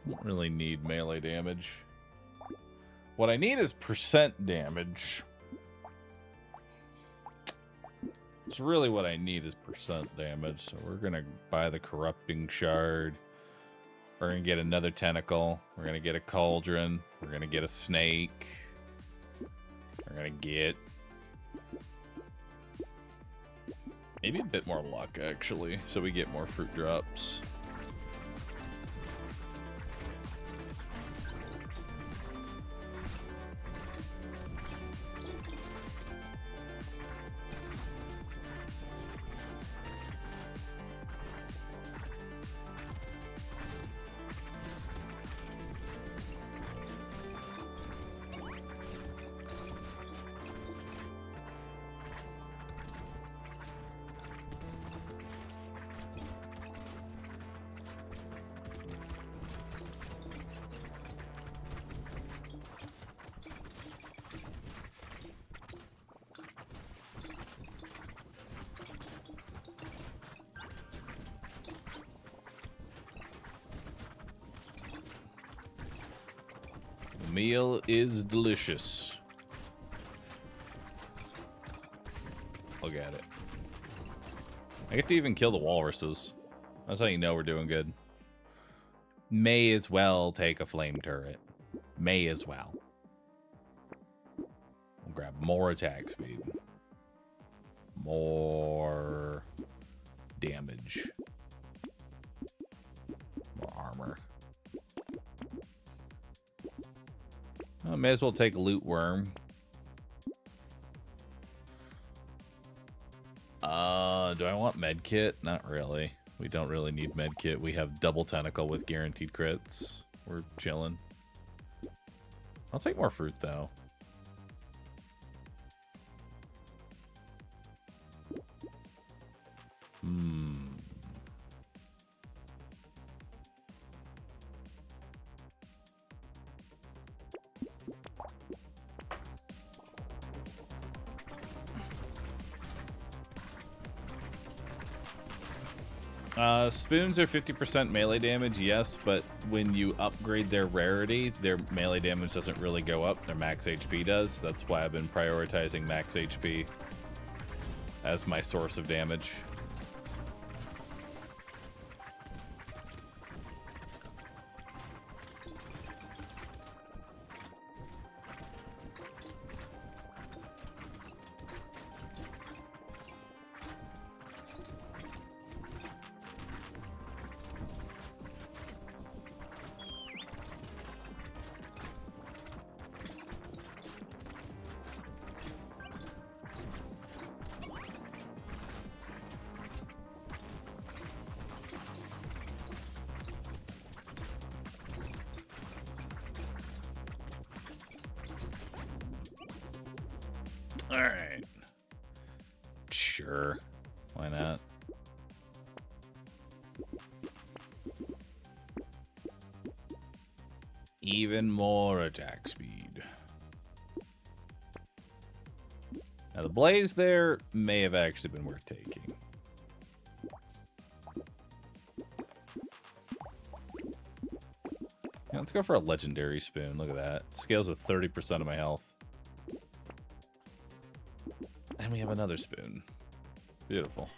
Don't really need melee damage. What I need is percent damage. It's really what I need is percent damage. So we're going to buy the corrupting shard. We're going to get another tentacle. We're going to get a cauldron. We're going to get a snake. We're going to get maybe a bit more luck, actually, so we get more fruit drops. Meal is delicious. Look at it. I get to even kill the walruses. That's how you know we're doing good. May as well take a flame turret. May as well. We'll grab more attack speed. More damage. More armor. I may as well take loot worm. Do I want medkit? Not really. We don't really need medkit. We have double tentacle with guaranteed crits. We're chilling. I'll take more fruit though. Spoons are 50% melee damage, yes, but when you upgrade their rarity, their melee damage doesn't really go up. Their max HP does. That's why I've been prioritizing max HP as my source of damage. Alright. Sure. Why not? Even more attack speed. Now the blaze there may have actually been worth taking. Yeah, let's go for a legendary spoon. Look at that. Scales with 30% of my health. And we have another spoon. Beautiful.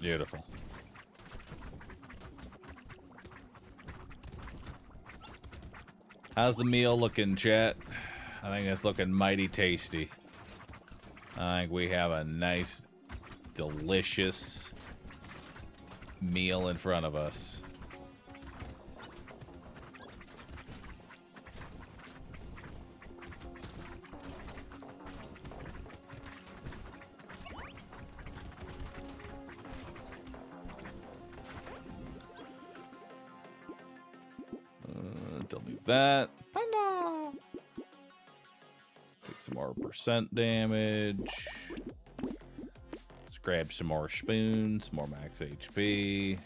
Beautiful. How's the meal looking, chat? I think it's looking mighty tasty. I think we have a nice, delicious meal in front of us. Still need that. Panda! Take some more percent damage. Let's grab some more spoons, more max HP.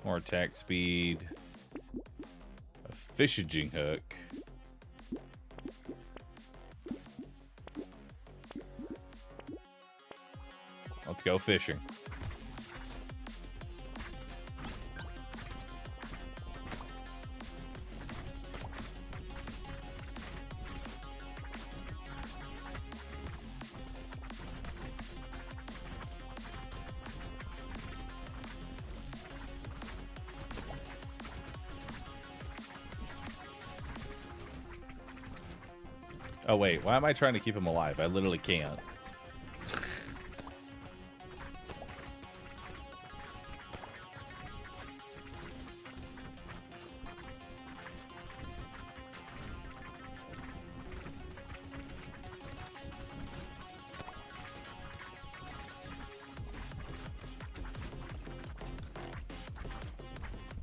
More attack speed. A fishing hook. Let's go fishing. Oh, wait. Why am I trying to keep him alive? I literally can't.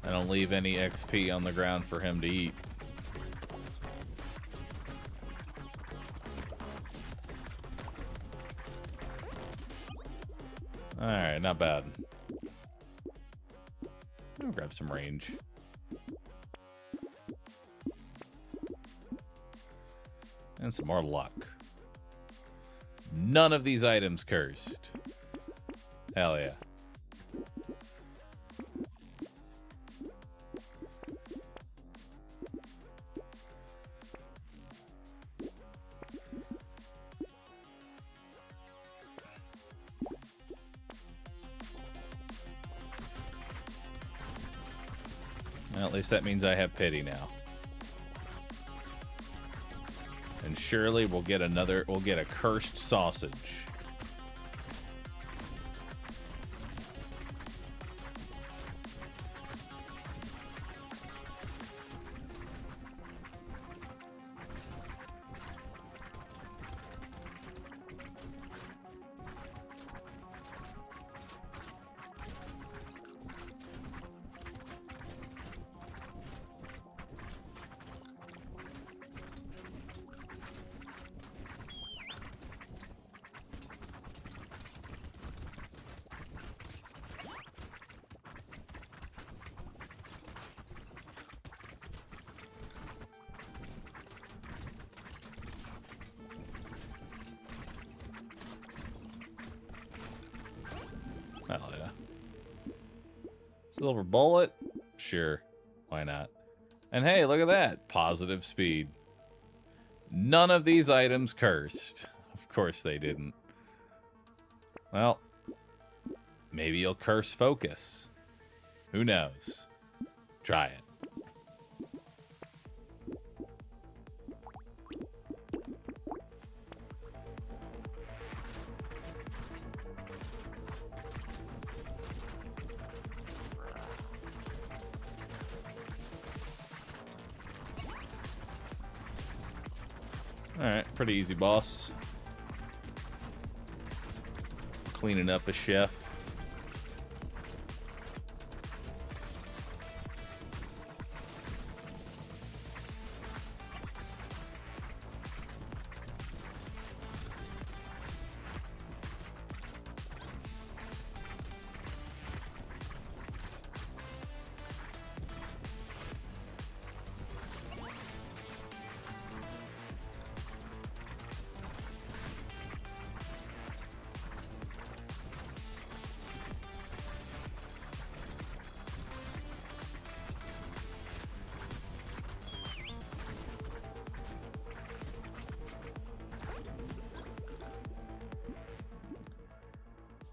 I don't leave any XP on the ground for him to eat. Alright, not bad. I'll grab some range. And some more luck. None of these items cursed. Hell yeah. Well, at least that means I have pity now. And surely we'll get a cursed sausage. Hell yeah. Silver bullet? Sure. Why not? And hey, look at that. Positive speed. None of these items cursed. Of course they didn't. Well, maybe you'll curse focus. Who knows? Try it. Alright, pretty easy boss. Cleaning up a chef.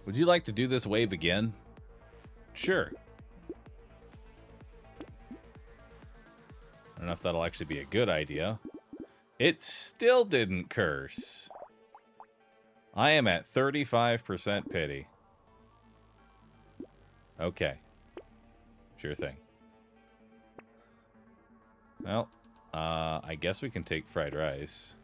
Would you like to do this wave again? Sure. I don't know if that'll actually be a good idea. It still didn't curse. I am at 35% pity. Okay. Sure thing. Well, I guess we can take fried rice.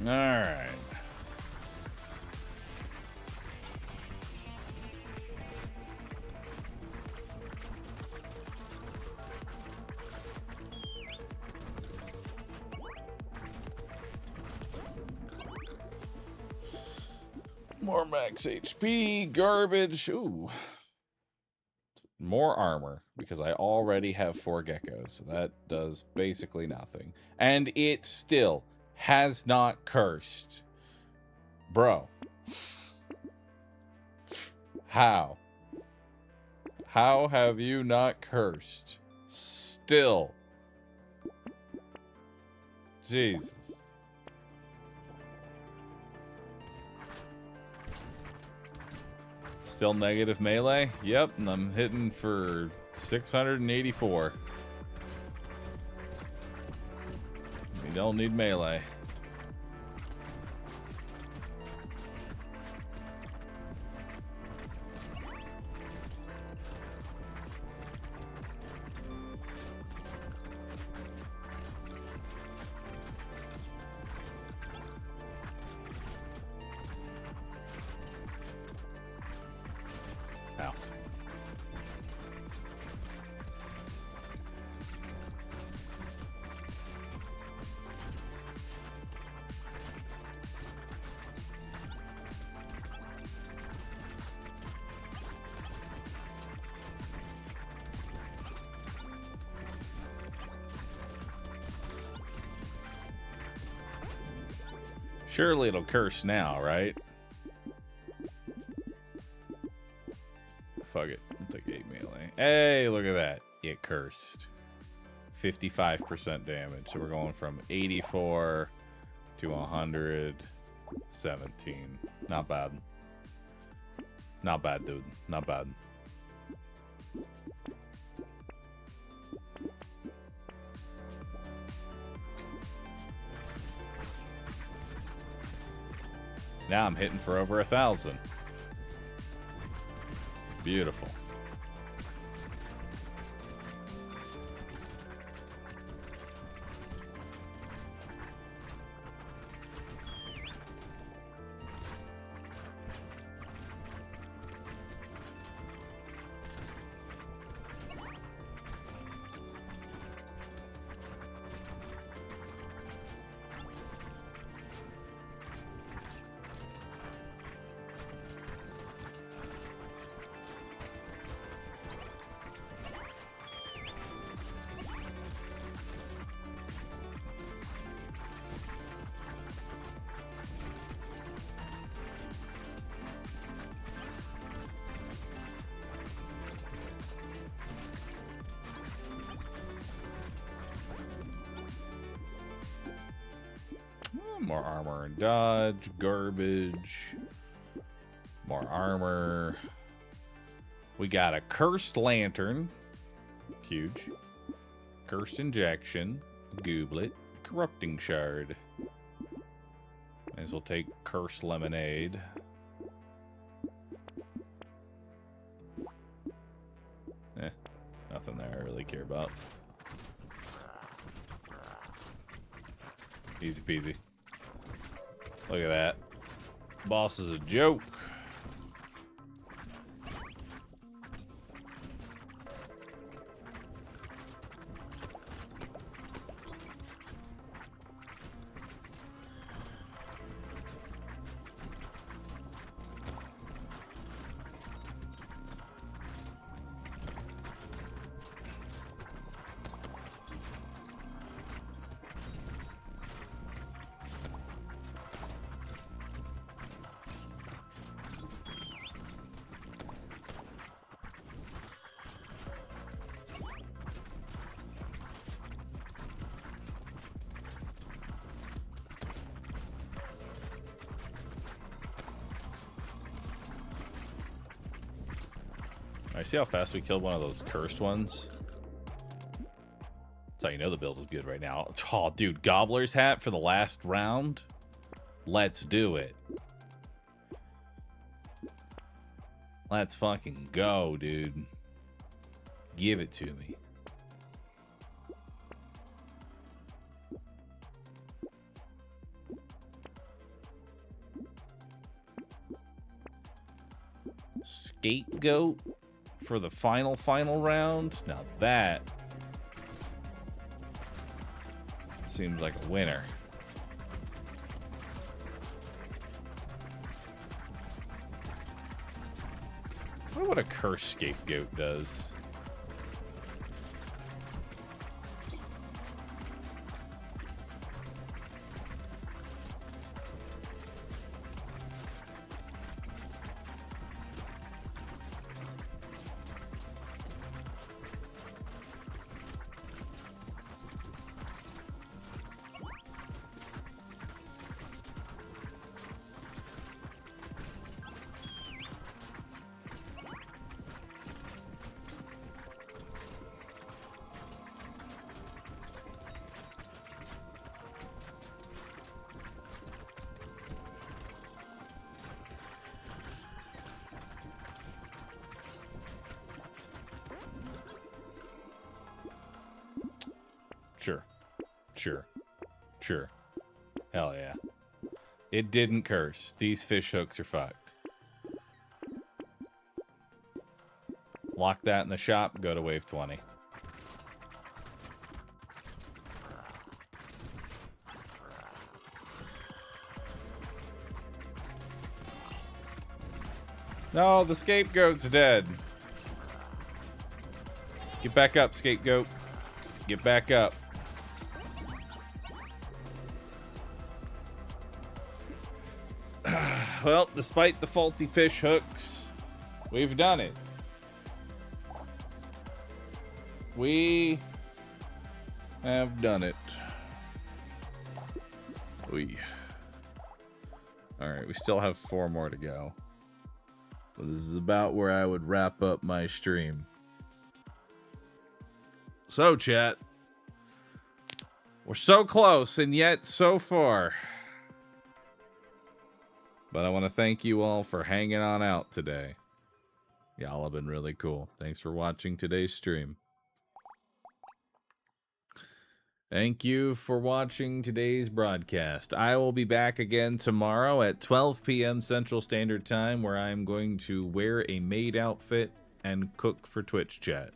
All right. More max HP, garbage. Ooh. More armor, because I already have 4 geckos. So that does basically nothing. And it still has not cursed. Bro. How? How have you not cursed? Still. Jesus. Still negative melee? Yep, and I'm hitting for 684. We don't need melee. Ow. Surely it'll curse now, right? Fuck it. I'll take 8 melee. Hey, look at that. It cursed. 55% damage. So we're going from 84 to 117. Not bad. Not bad, dude. Not bad. Now I'm hitting for over 1,000. Beautiful. More armor and dodge, garbage. More armor. We got a cursed lantern. Huge. Cursed injection. Gooblet. Corrupting shard. Might as well take cursed lemonade. Nothing there I really care about. Easy peasy. Look at that. Boss is a joke. I see how fast we killed one of those cursed ones. That's how you know the build is good right now. Oh, dude, Gobbler's hat for the last round. Let's do it. Let's fucking go, dude. Give it to me. scapegoat for the final round. Now that seems like a winner. I wonder what a curse scapegoat does. Sure. Hell yeah. It didn't curse. These fish hooks are fucked. Lock that in the shop, go to wave 20. No, the scapegoat's dead. Get back up, scapegoat. Get back up. Well, despite the faulty fish hooks, we've done it. We have done it. Alright, we still have 4 more to go. So this is about where I would wrap up my stream. So, chat. We're so close, and yet so far. But I want to thank you all for hanging on out today. Y'all have been really cool. Thanks for watching today's stream. Thank you for watching today's broadcast. I will be back again tomorrow at 12 p.m. Central Standard Time, where I'm going to wear a maid outfit and cook for Twitch chat.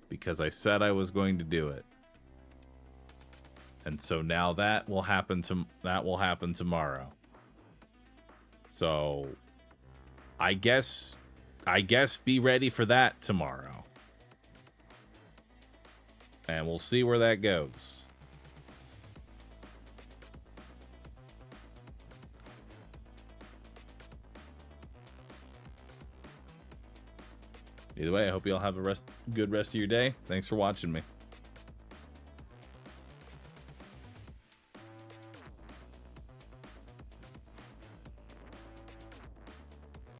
Because I said I was going to do it. And so now that will happen tomorrow. So I guess be ready for that tomorrow. And we'll see where that goes. Either way, I hope you all have a good rest of your day. Thanks for watching me.